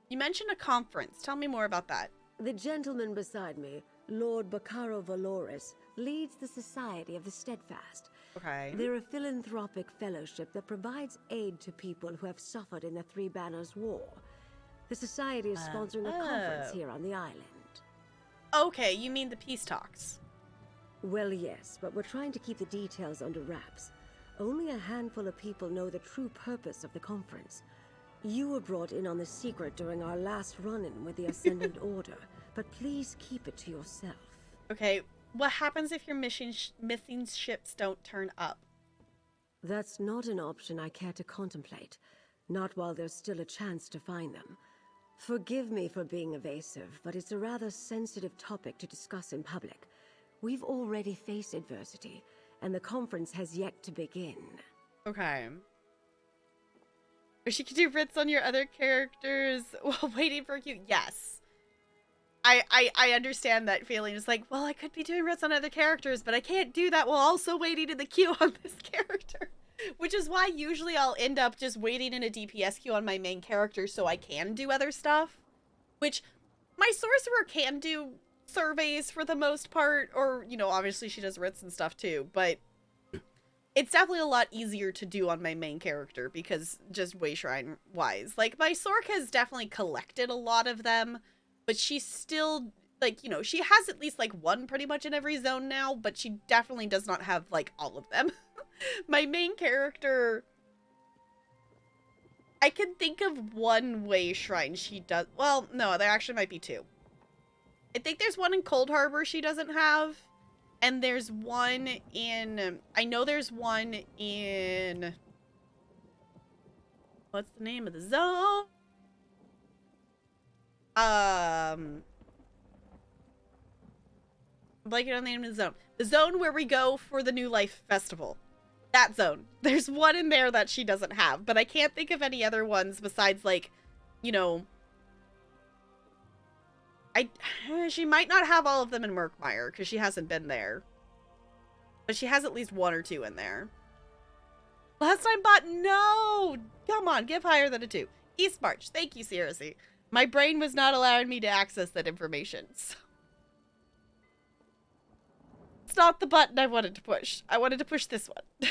Speaker 1: You mentioned a conference. Tell me more about that.
Speaker 12: The gentleman beside me, Lord Baccaro Valoris, leads the Society of the Steadfast.
Speaker 1: Okay.
Speaker 12: They're a philanthropic fellowship that provides aid to people who have suffered in the Three Banners War. The Society is sponsoring a conference here on the island.
Speaker 1: Okay, you mean the peace talks.
Speaker 12: Well, yes, but we're trying to keep the details under wraps. Only a handful of people know the true purpose of the conference. You were brought in on the secret during our last run-in with the Ascendant Order, but please keep it to yourself.
Speaker 1: Okay, what happens if your missing ships don't turn up?
Speaker 12: That's not an option I care to contemplate. Not while there's still a chance to find them. Forgive me for being evasive, but it's a rather sensitive topic to discuss in public. We've already faced adversity, and the conference has yet to begin.
Speaker 1: Okay. Or she could do writs on your other characters while waiting for you. Yes. I understand that feeling. It's like, well, I could be doing writs on other characters, but I can't do that while also waiting in the queue on this character. Which is why usually I'll end up just waiting in a DPS queue on my main character so I can do other stuff. Which, my sorcerer can do surveys for the most part, or, you know, obviously she does writs and stuff too, but it's definitely a lot easier to do on my main character because just way shrine wise. Like, my Sork has definitely collected a lot of them, but she's still, like, you know, she has at least like one pretty much in every zone now, but she definitely does not have like all of them. My main character, I can think of one way shrine she does. Well, no, there actually might be two. I think there's one in Cold Harbor she doesn't have. And there's one in, I know there's one in, what's the name of the zone? I'm blanking on the name of the zone. The zone where we go for the New Life Festival. That zone. There's one in there that she doesn't have, but I can't think of any other ones besides, like, you know, she might not have all of them in Murkmire because she hasn't been there, but she has at least one or two in there. Last time bot, no, come on, give higher than a 2. East March, thank you, Seriously. My brain was not allowing me to access that information. So. It's not the button I wanted to push. I wanted to push this one.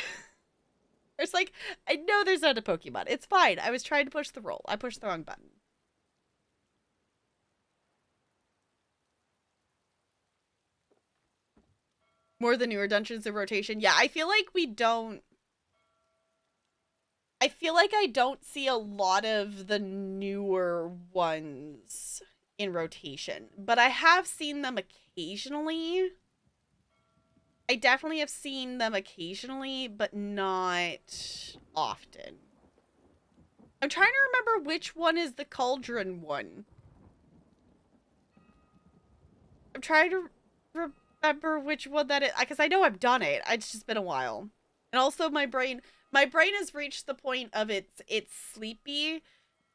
Speaker 1: It's like, I know there's not a Pokemon. It's fine. I was trying to push the roll. I pushed the wrong button. More the newer dungeons in rotation. Yeah, I feel like we don't... I feel like I don't see a lot of the newer ones in rotation. But I have seen them occasionally. I definitely have seen them occasionally, but not often. I'm trying to remember which one is the cauldron one. I'm trying to remember which one that is, because I know I've done it. It's just been a while. And also my brain has reached the point of it's sleepy.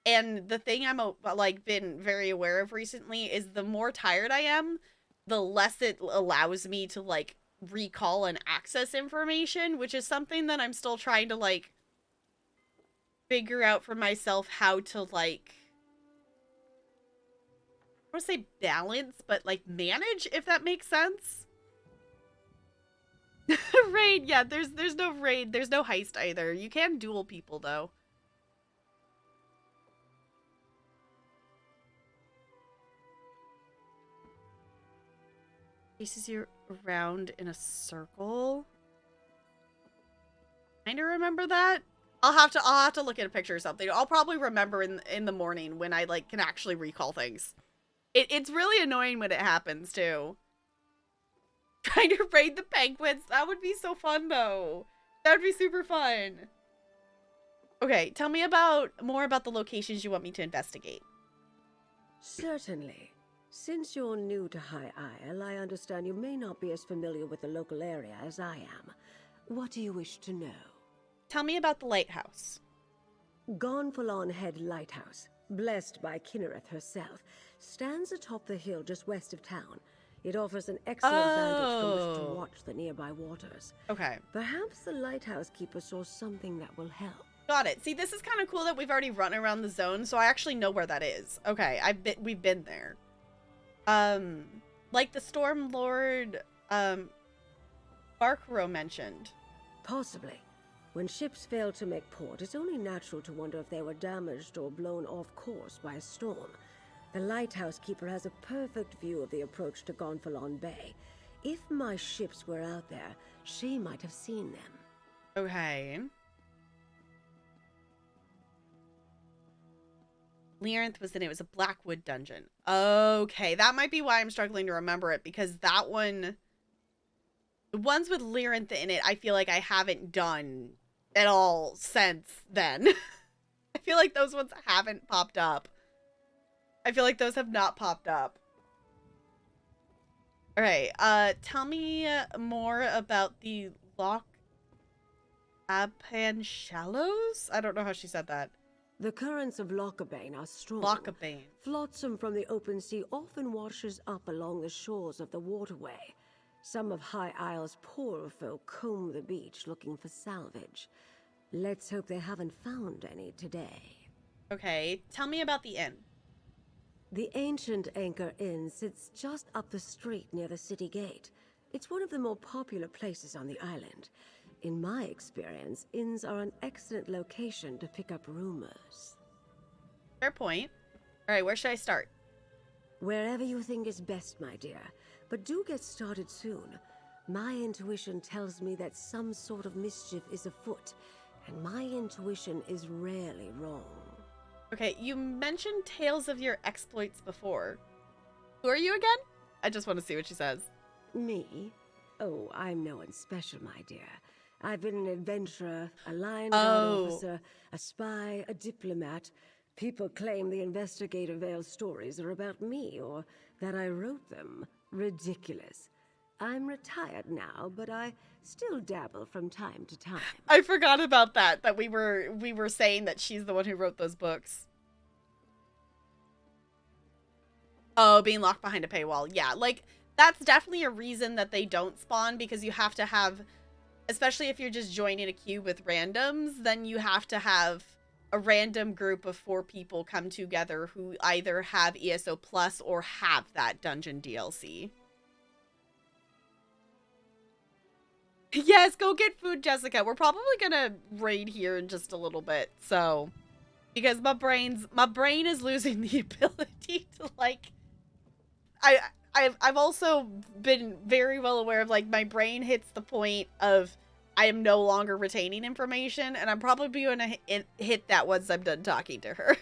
Speaker 1: And the thing I'm like been very aware of recently is the more tired I am, the less it allows me to like recall and access information, which is something that I'm still trying to like figure out for myself how to like, I want to say balance, but like manage, if that makes sense. Raid, yeah, there's no raid, there's no heist either. You can duel people though. Chases you around in a circle. Kind of remember that. I'll have to look at a picture or something. I'll probably remember in the morning when I like can actually recall things. It's really annoying when it happens too. Trying to raid the penguins. That would be so fun though. That would be super fun. Okay, tell me more about the locations you want me to investigate.
Speaker 12: Certainly. Since you're new to High Isle, I understand you may not be as familiar with the local area as I am. What do you wish to know?
Speaker 1: Tell me about the lighthouse.
Speaker 12: Gonfalon Head Lighthouse, blessed by Kinnereth herself, stands atop the hill just west of town. It offers an excellent vantage from which to watch the nearby waters.
Speaker 1: Okay.
Speaker 12: Perhaps the lighthouse keeper saw something that will help.
Speaker 1: Got it. See, this is kind of cool that we've already run around the zone, so I actually know where that is. Okay, we've been there. Like the Storm Lord, Barkrow mentioned.
Speaker 12: Possibly. When ships fail to make port, it's only natural to wonder if they were damaged or blown off course by a storm. The lighthouse keeper has a perfect view of the approach to Gonfalon Bay. If my ships were out there, she might have seen them.
Speaker 1: Okay. Lyrinth was in it. It was a Blackwood dungeon. Okay, that might be why I'm struggling to remember it, because that one... The ones with Lyrinth in it, I feel like I haven't done at all since then. I feel like those ones haven't popped up. I feel like those have not popped up. Alright, tell me more about the Loch Apan Shallows? I don't know how she said that.
Speaker 12: The currents of Lochabane are strong.
Speaker 1: Lochabane.
Speaker 12: Flotsam from the open sea often washes up along the shores of the waterway. Some of High Isle's poorer folk comb the beach looking for salvage. Let's hope they haven't found any today.
Speaker 1: Okay, tell me about the inn.
Speaker 12: The ancient Anchor Inn sits just up the street near the city gate. It's one of the more popular places on the island. In my experience, inns are an excellent location to pick up rumors.
Speaker 1: Fair point. All right, where should I start?
Speaker 12: Wherever you think is best, my dear. But do get started soon. My intuition tells me that some sort of mischief is afoot, and my intuition is rarely wrong.
Speaker 1: Okay, you mentioned tales of your exploits before. Who are you again? I just want to see what she says.
Speaker 12: Me? Oh, I'm no one special, my dear. I've been an adventurer, a line guard officer, a spy, a diplomat. People claim the Investigator Vale stories are about me, or that I wrote them. Ridiculous. I'm retired now, but I still dabble from time to time.
Speaker 1: I forgot about that we were saying that she's the one who wrote those books. Oh, being locked behind a paywall. Yeah, like, that's definitely a reason that they don't spawn, because you have to have, especially if you're just joining a queue with randoms, then you have to have a random group of 4 people come together who either have ESO Plus or have that dungeon DLC. Yes, go get food, Jessica. We're probably gonna raid here in just a little bit, so, because my brain is losing the ability to, like, I've also been very well aware of, like, my brain hits the point of I am no longer retaining information, and I'm probably gonna hit that once I'm done talking to her.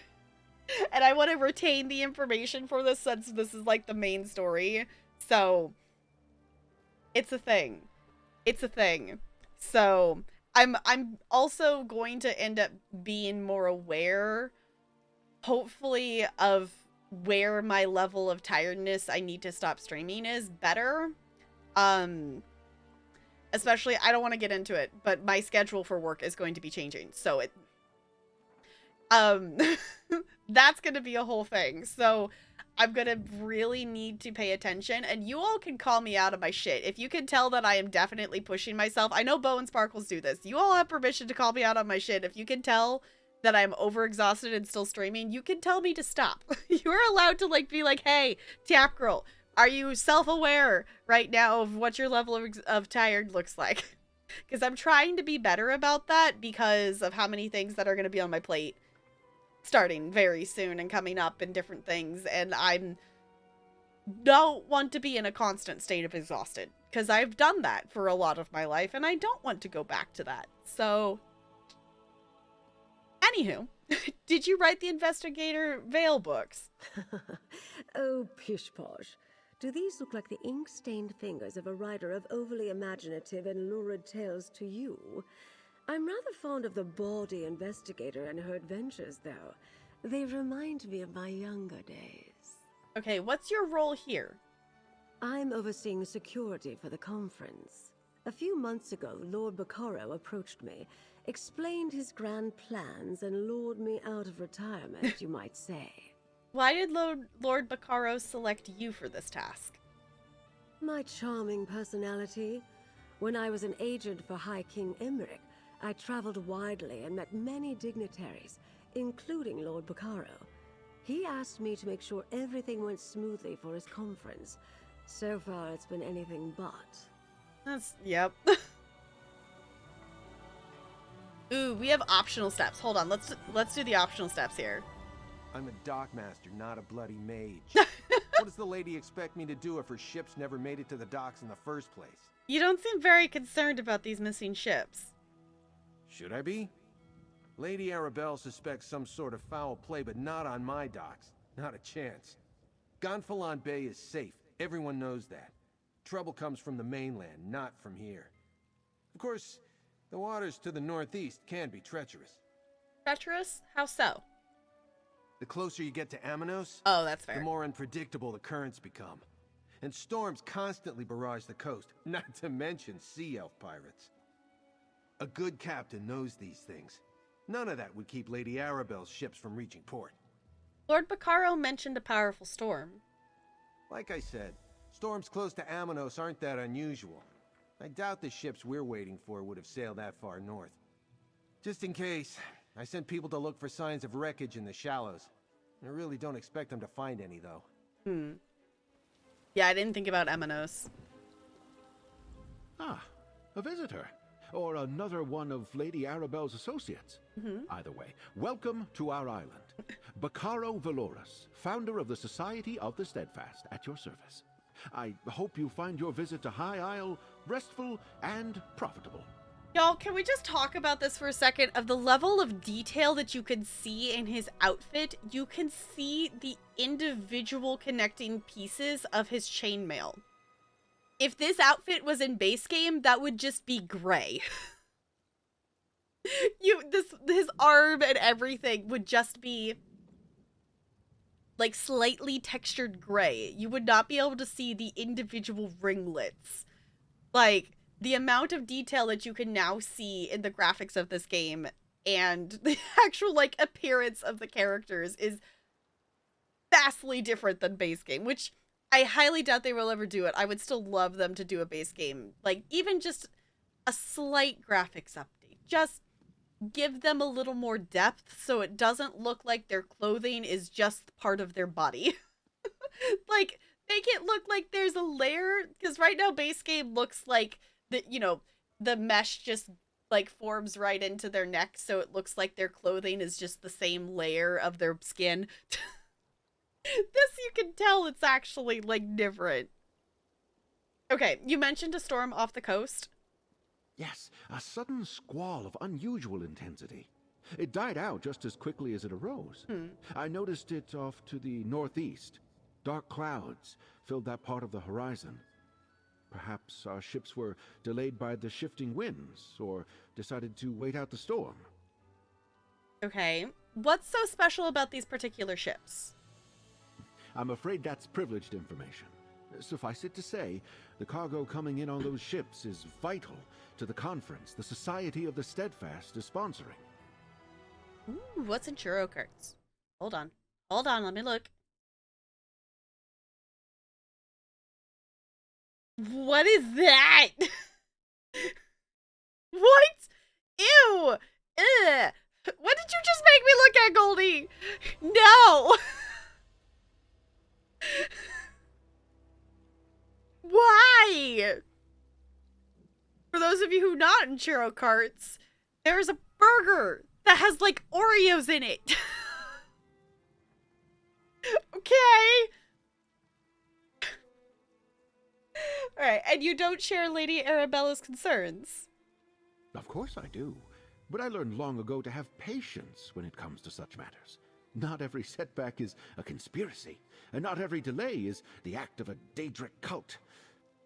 Speaker 1: And I want to retain the information for this, since this is, like, the main story, so it's a thing. It's a thing. So I'm also going to end up being more aware, hopefully, of where my level of tiredness I need to stop streaming is better. Especially, I don't want to get into it, but my schedule for work is going to be changing. So it that's going to be a whole thing. So I'm going to really need to pay attention, and you all can call me out of my shit. If you can tell that I am definitely pushing myself, I know Bo and Sparkles do this. You all have permission to call me out on my shit. If you can tell that I'm overexhausted and still streaming, you can tell me to stop. You're allowed to, like, be like, hey, Tap Girl, are you self-aware right now of what your level of tired looks like? Because I'm trying to be better about that because of how many things that are going to be on my plate starting very soon and coming up and different things, and I don't want to be in a constant state of exhausted, because I've done that for a lot of my life, and I don't want to go back to that. So, anywho, did you write the Investigator Vale books?
Speaker 12: Oh, pish-posh. Do these look like the ink-stained fingers of a writer of overly imaginative and lurid tales to you? I'm rather fond of the bawdy investigator and her adventures, though. They remind me of my younger days.
Speaker 1: Okay, what's your role here?
Speaker 12: I'm overseeing security for the conference. A few months ago, Lord Bacaro approached me, explained his grand plans, and lured me out of retirement, you might say.
Speaker 1: Why did Lord Bacaro select you for this task?
Speaker 12: My charming personality. When I was an agent for High King Emmerich, I traveled widely and met many dignitaries, including Lord Bacaro. He asked me to make sure everything went smoothly for his conference. So far, it's been anything but.
Speaker 1: Yep. Ooh, we have optional steps. Hold on, let's do the optional steps here.
Speaker 5: I'm a dockmaster, not a bloody mage. What does the lady expect me to do if her ships never made it to the docks in the first place?
Speaker 1: You don't seem very concerned about these missing ships.
Speaker 5: Should I be? Lady Arabelle suspects some sort of foul play, but not on my docks. Not a chance. Gonfalon Bay is safe. Everyone knows that. Trouble comes from the mainland, not from here. Of course, the waters to the northeast can be treacherous.
Speaker 1: Treacherous? How so?
Speaker 5: The closer you get to Amanos,
Speaker 1: oh, that's fair,
Speaker 5: the more unpredictable the currents become. And storms constantly barrage the coast, not to mention sea elf pirates. A good captain knows these things. None of that would keep Lady Arabelle's ships from reaching port.
Speaker 1: Lord Bacaro mentioned a powerful storm.
Speaker 5: Like I said, storms close to Amanos aren't that unusual. I doubt the ships we're waiting for would have sailed that far north. Just in case, I sent people to look for signs of wreckage in the shallows. I really don't expect them to find any, though.
Speaker 1: Yeah, I didn't think about Amanos.
Speaker 11: Ah, a visitor. Or another one of Lady Arabelle's associates. Either way, welcome to our island. Bacaro Valoris, founder of the Society of the Steadfast, at your service. I hope you find your visit to High Isle restful and profitable.
Speaker 1: Y'all, can we just talk about this for a second? Of the level of detail that you can see in his outfit, you can see the individual connecting pieces of his chainmail. If this outfit was in base game, that would just be gray. His arm and everything would just be like slightly textured gray. You would not be able to see the individual ringlets. Like, the amount of detail that you can now see in the graphics of this game and the actual, like, appearance of the characters is vastly different than base game, which I highly doubt they will ever do it. I would still love them to do a base game. Like, even just a slight graphics update. Just give them a little more depth so it doesn't look like their clothing is just part of their body. Like, make it look like there's a layer, because right now base game looks like the mesh just like forms right into their neck, so it looks like their clothing is just the same layer of their skin. This, you can tell it's actually like different. Okay, you mentioned a storm off the coast.
Speaker 11: Yes, a sudden squall of unusual intensity. It died out just as quickly as it arose. I noticed it off to the northeast. Dark clouds filled that part of the horizon. Perhaps our ships were delayed by the shifting winds, or decided to wait out the storm.
Speaker 1: Okay, what's so special about these particular ships?
Speaker 11: I'm afraid that's privileged information. Suffice it to say, the cargo coming in on those ships is vital to the conference the Society of the Steadfast is sponsoring.
Speaker 1: Ooh, what's in churro carts? Hold on, let me look. What is that? What? Ew! Ugh! What did you just make me look at, Goldie? No! Why? For those of you who not in churro carts, there's a burger that has like Oreos in it. Okay. Alright, and you don't share Lady Arabella's concerns?
Speaker 11: Of course I do, but I learned long ago to have patience when it comes to such matters. Not every setback is a conspiracy, and not every delay is the act of a Daedric cult.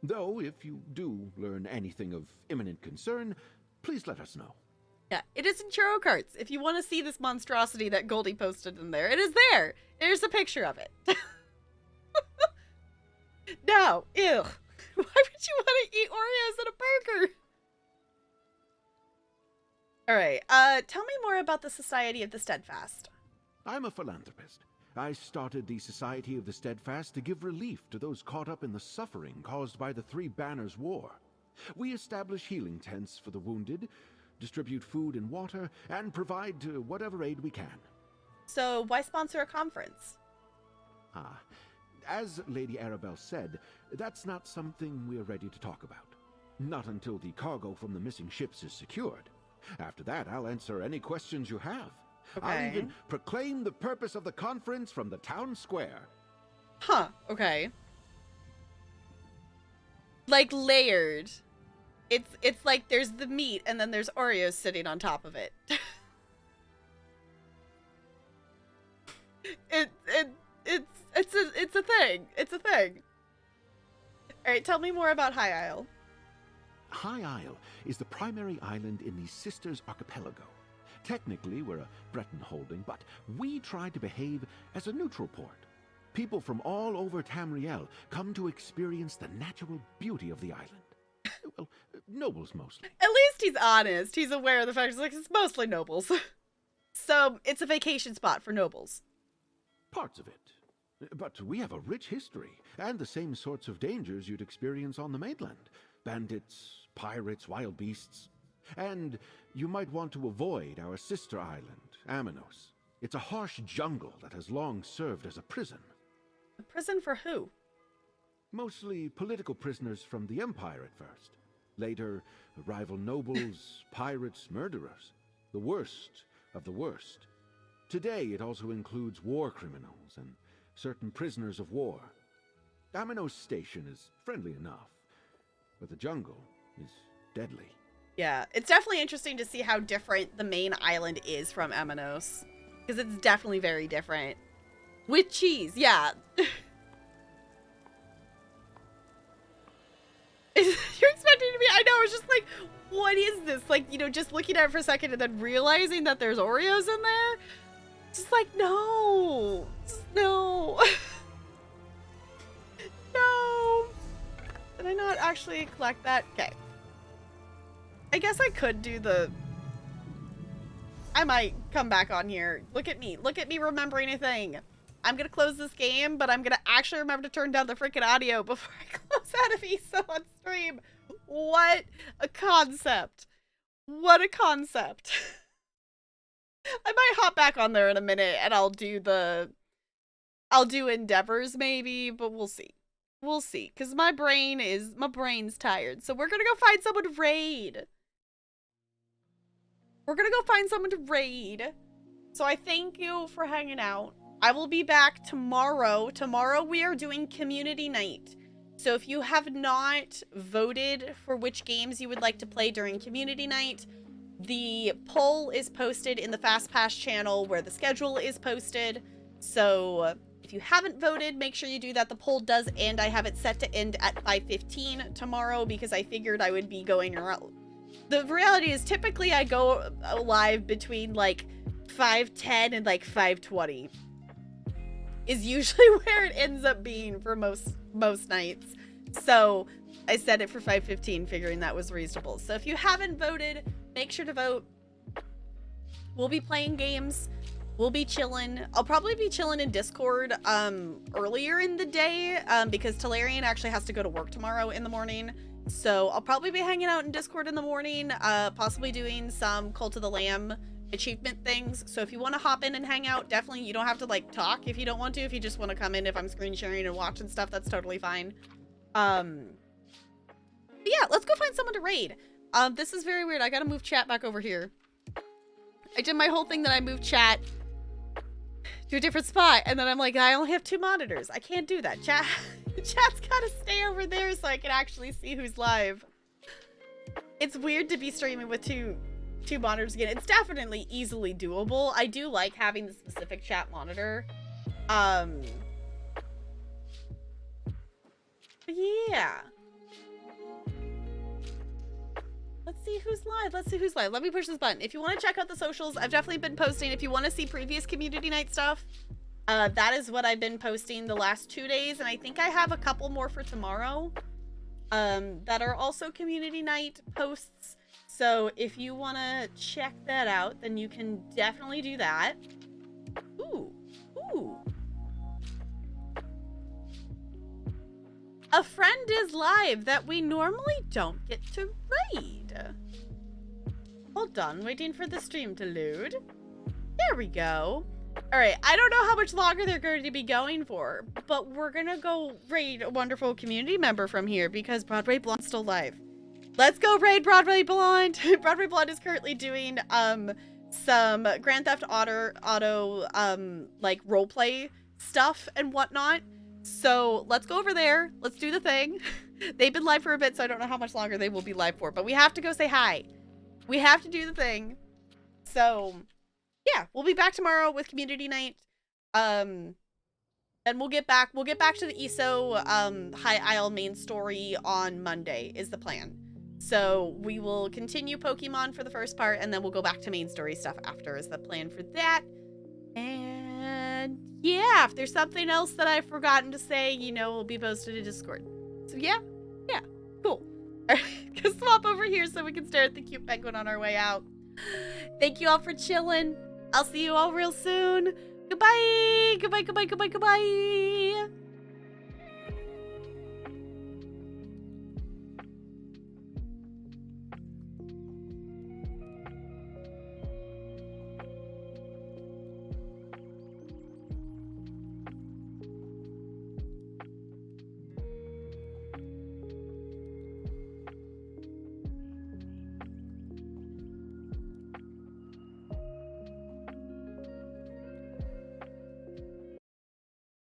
Speaker 11: Though, if you do learn anything of imminent concern, please let us know.
Speaker 1: Yeah, it is in churro carts. If you want to see this monstrosity that Goldie posted in there, it is there. There's a picture of it. No, ew. Why would you want to eat Oreos in a burger? All right, tell me more about the Society of the Steadfast.
Speaker 11: I'm a philanthropist. I started the Society of the Steadfast to give relief to those caught up in the suffering caused by the Three Banners War. We establish healing tents for the wounded, distribute food and water, and provide whatever aid we can.
Speaker 1: So why sponsor a conference?
Speaker 11: As Lady Arabelle said, that's not something we're ready to talk about. Not until the cargo from the missing ships is secured. After that, I'll answer any questions you have.
Speaker 1: Okay.
Speaker 11: I'll even proclaim the purpose of the conference from the town square.
Speaker 1: Huh, okay. Like layered. It's like there's the meat and then there's Oreos sitting on top of it. It's a thing. It's a thing. All right, tell me more about High Isle.
Speaker 11: High Isle is the primary island in the Sisters Archipelago. Technically, we're a Breton holding, but we try to behave as a neutral port. People from all over Tamriel come to experience the natural beauty of the island. Well, nobles mostly.
Speaker 1: At least he's honest. He's aware of the fact it's mostly nobles. So, it's a vacation spot for nobles.
Speaker 11: Parts of it. But we have a rich history, and the same sorts of dangers you'd experience on the mainland. Bandits, pirates, wild beasts. And you might want to avoid our sister island, Amanos. It's a harsh jungle that has long served as a prison.
Speaker 1: A prison for who?
Speaker 11: Mostly political prisoners from the Empire at first. Later, rival nobles, pirates, murderers. The worst of the worst. Today, it also includes war criminals and certain prisoners of war. Amanos Station is friendly enough, but the jungle is deadly.
Speaker 1: Yeah, it's definitely interesting to see how different the main island is from Amanos. Because it's definitely very different. With cheese, yeah. You're expecting to be, I know, it's just like, what is this? Like, you know, just looking at it for a second and then realizing that there's Oreos in there. Just like, no. Just no. No. Did I not actually collect that? Okay. I guess I could do the... I might come back on here. Look at me. Look at me remembering a thing. I'm going to close this game, but I'm going to actually remember to turn down the freaking audio before I close out of ESO on stream. What a concept. What a concept. I might hop back on there in a minute and I'll do endeavors maybe, but we'll see. We'll see. Because my brain's tired. So we're going to go find someone to raid. We're going to go find someone to raid. So I thank you for hanging out. I will be back tomorrow. Tomorrow we are doing community night. So if you have not voted for which games you would like to play during community night, the poll is posted in the Fast Pass channel where the schedule is posted. So if you haven't voted, make sure you do that. The poll does end. I have it set to end at 5:15 tomorrow because I figured I would be going around. The reality is typically I go live between like 5:10 and like 5:20 is usually where it ends up being for most nights. So I set it for 5:15 figuring that was reasonable. So if you haven't voted, make sure to vote. We'll be playing games. We'll be chilling. I'll probably be chilling in Discord earlier in the day because Talarian actually has to go to work tomorrow in the morning. So I'll probably be hanging out in Discord in the morning, possibly doing some Cult of the Lamb achievement things. So if you want to hop in and hang out, definitely, you don't have to like talk if you don't want to. If you just want to come in, if I'm screen sharing and watching stuff, that's totally fine. But yeah, let's go find someone to raid. This is very weird. I gotta move chat back over here. I did my whole thing that I moved chat to a different spot, and then I'm like, I only have 2 monitors. I can't do that. Chat's gotta stay over there so I can actually see who's live. It's weird to be streaming with two monitors again. It's definitely easily doable. I do like having the specific chat monitor. But yeah. Let's see who's live. Let's see who's live. Let me push this button. If you want to check out the socials, I've definitely been posting. If you want to see previous community night stuff, That is what I've been posting the last 2 days, and I think I have a couple more for tomorrow that are also community night posts. So if you want to check that out, then you can definitely do that. Ooh. A friend is live that we normally don't get to raid. Hold on, waiting for the stream to load. There we go. Alright, I don't know how much longer they're going to be going for, but we're gonna go raid a wonderful community member from here because Broadway Blonde's still live. Let's go raid Broadway Blonde! Broadway Blonde is currently doing, some Grand Theft Auto, like, roleplay stuff and whatnot. So, let's go over there. Let's do the thing. They've been live for a bit, so I don't know how much longer they will be live for, but we have to go say hi. We have to do the thing. So, yeah, we'll be back tomorrow with community night. And we'll get back to the ESO High Isle main story on Monday is the plan. So we will continue Pokemon for the first part, and then we'll go back to main story stuff after is the plan for that. And yeah, if there's something else that I've forgotten to say, you know, it'll be posted in Discord. So yeah, cool. All right, go swap over here so we can stare at the cute penguin on our way out. Thank you all for chilling. I'll see you all real soon. Goodbye. Goodbye.